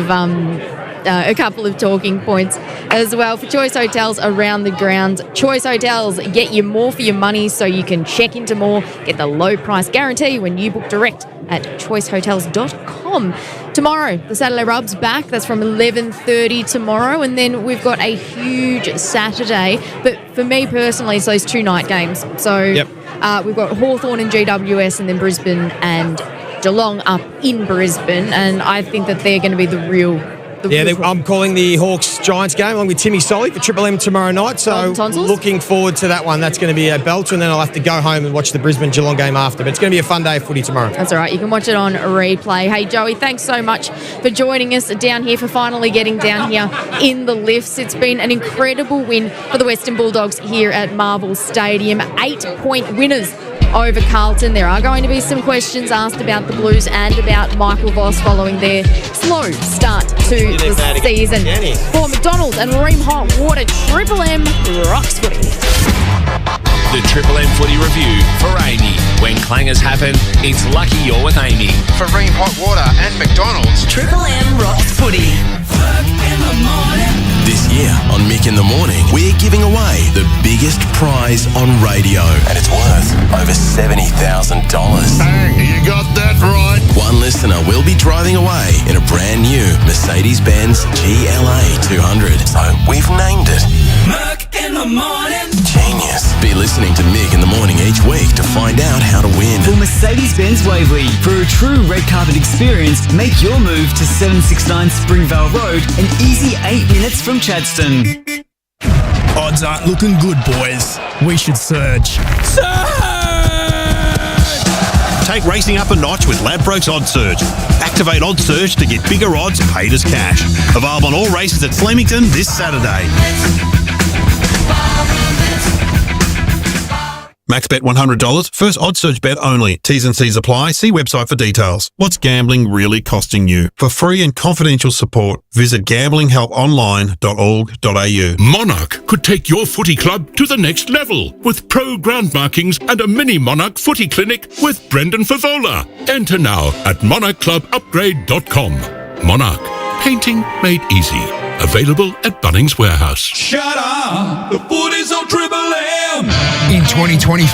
of talking points as well. For Choice Hotels around the grounds, Choice Hotels get you more for your money so you can check into more, get the low price guarantee when you book direct at choicehotels.com. Tomorrow, the Saturday Rub's back. That's from 11:30 tomorrow. And then we've got a huge Saturday. But for me personally, it's those 2 night games. So we've got Hawthorn and GWS and then Brisbane and Geelong up in Brisbane. And I think that they're going to be the real I'm calling the Hawks-Giants game along with Timmy Solly for Triple M tomorrow night. So looking forward to that one. That's going to be a belter, and then I'll have to go home and watch the Brisbane-Geelong game after. But it's going to be a fun day of footy tomorrow. That's all right. You can watch it on replay. Hey, Joey, thanks so much for joining us down here, for finally getting down here in the lifts. It's been an incredible win for the Western Bulldogs here at Marvel Stadium. 8-point winners over Carlton. There are going to be some questions asked about the Blues and about Michael Voss following their slow start to the season. For McDonald's and Ream Hot Water, Triple M rocks footy. The Triple M Footy Review for Amy. When clangers happen, it's lucky you're with Amy. For Ream Hot Water and McDonald's, Triple M rocks footy. This year on Mick in the Morning, we're giving away the biggest prize on radio, and it's worth over $70,000. Bang, you got that right. One listener will be driving away in a brand new Mercedes-Benz GLA 200. So we've named it Mick in the Morning. Genius. Be listening to Mick in the Morning each week to find out how to win. For Mercedes-Benz Waverley, for a true red carpet experience, make your move to 769 Springvale Road, an easy 8 minutes from Chadstone. Odds aren't looking good, boys. We should surge. Take racing up a notch with Ladbrokes Odds Surge. Activate Odds Surge to get bigger odds paid as cash. Available on all races at Flemington this Saturday. Max bet $100. First Odds Surge bet only. T's and C's apply. See website for details. What's gambling really costing you? For free and confidential support, visit gamblinghelponline.org.au. Monarch could take your footy club to the next level with pro ground markings and a mini Monarch footy clinic with Brendan Favola. Enter now at monarchclubupgrade.com. Monarch. Painting made easy. Available at Bunnings Warehouse. Shut up! The footy's on Triple M! In 2025,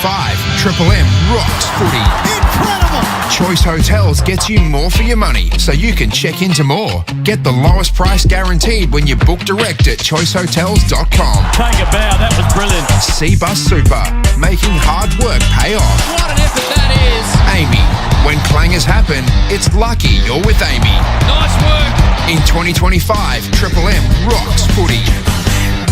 Triple M rocks footy. Incredible! Choice Hotels gets you more for your money, so you can check into more. Get the lowest price guaranteed when you book direct at choicehotels.com. Take a bow, that was brilliant. Seabus Super, making hard work pay off. What an effort that is! Amy, when clangers happen, it's lucky you're with Amy. Nice work! In 2025, Triple M rocks footy.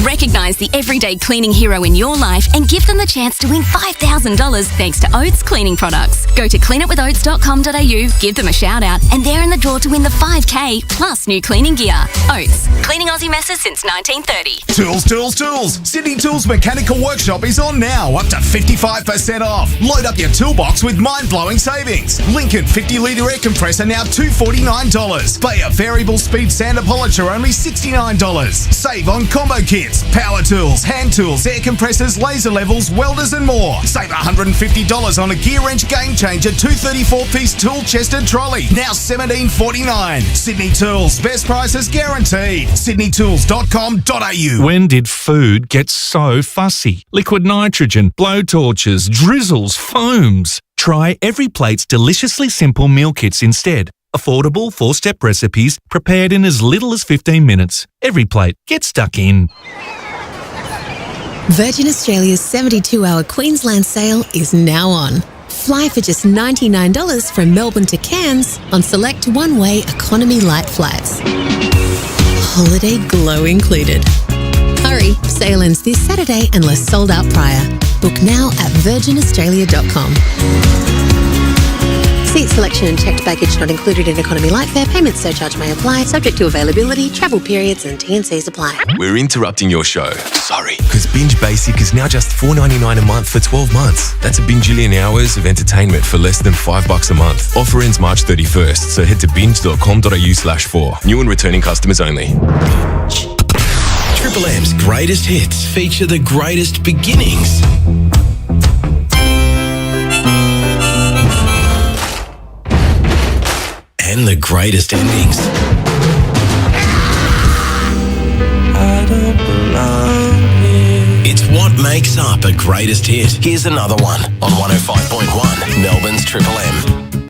Recognise the everyday cleaning hero in your life and give them the chance to win $5,000 thanks to Oates cleaning products. Go to cleanitwithoates.com.au, give them a shout out, and they're in the draw to win the 5K plus new cleaning gear. Oates, cleaning Aussie messes since 1930. Tools, tools, tools. Sydney Tools Mechanical Workshop is on now, up to 55% off. Load up your toolbox with mind-blowing savings. Lincoln 50-litre air compressor now $249. Bayer variable speed sander polisher only $69. Save on combo kits, power tools, hand tools, air compressors, laser levels, welders and more. Save $150 on a gear wrench game changer 234-piece tool chested trolley, now $17.49. Sydney Tools, best prices guaranteed. sydneytools.com.au. When did food get so fussy? Liquid nitrogen, blow torches, drizzles, foams. Try Every Plate's deliciously simple meal kits instead. Affordable 4-step recipes prepared in as little as 15 minutes. Every Plate. Get stuck in. Virgin Australia's 72-hour Queensland sale is now on. Fly for just $99 from Melbourne to Cairns on select one-way economy light flights. Holiday glow included. Hurry, sale ends this Saturday unless sold out prior. Book now at virginaustralia.com. Seat selection and checked baggage not included in economy light fare. Payment surcharge may apply, subject to availability, travel periods and T&Cs apply. We're interrupting your show. Sorry. Because Binge Basic is now just $4.99 a month for 12 months. That's a bingillion hours of entertainment for less than $5 a month. Offer ends March 31st, so head to binge.com.au/4. New and returning customers only. Triple M's greatest hits feature the greatest beginnings and the greatest endings. I don't belong here. It's what makes up a greatest hit. Here's another one on 105.1 Melbourne's Triple M.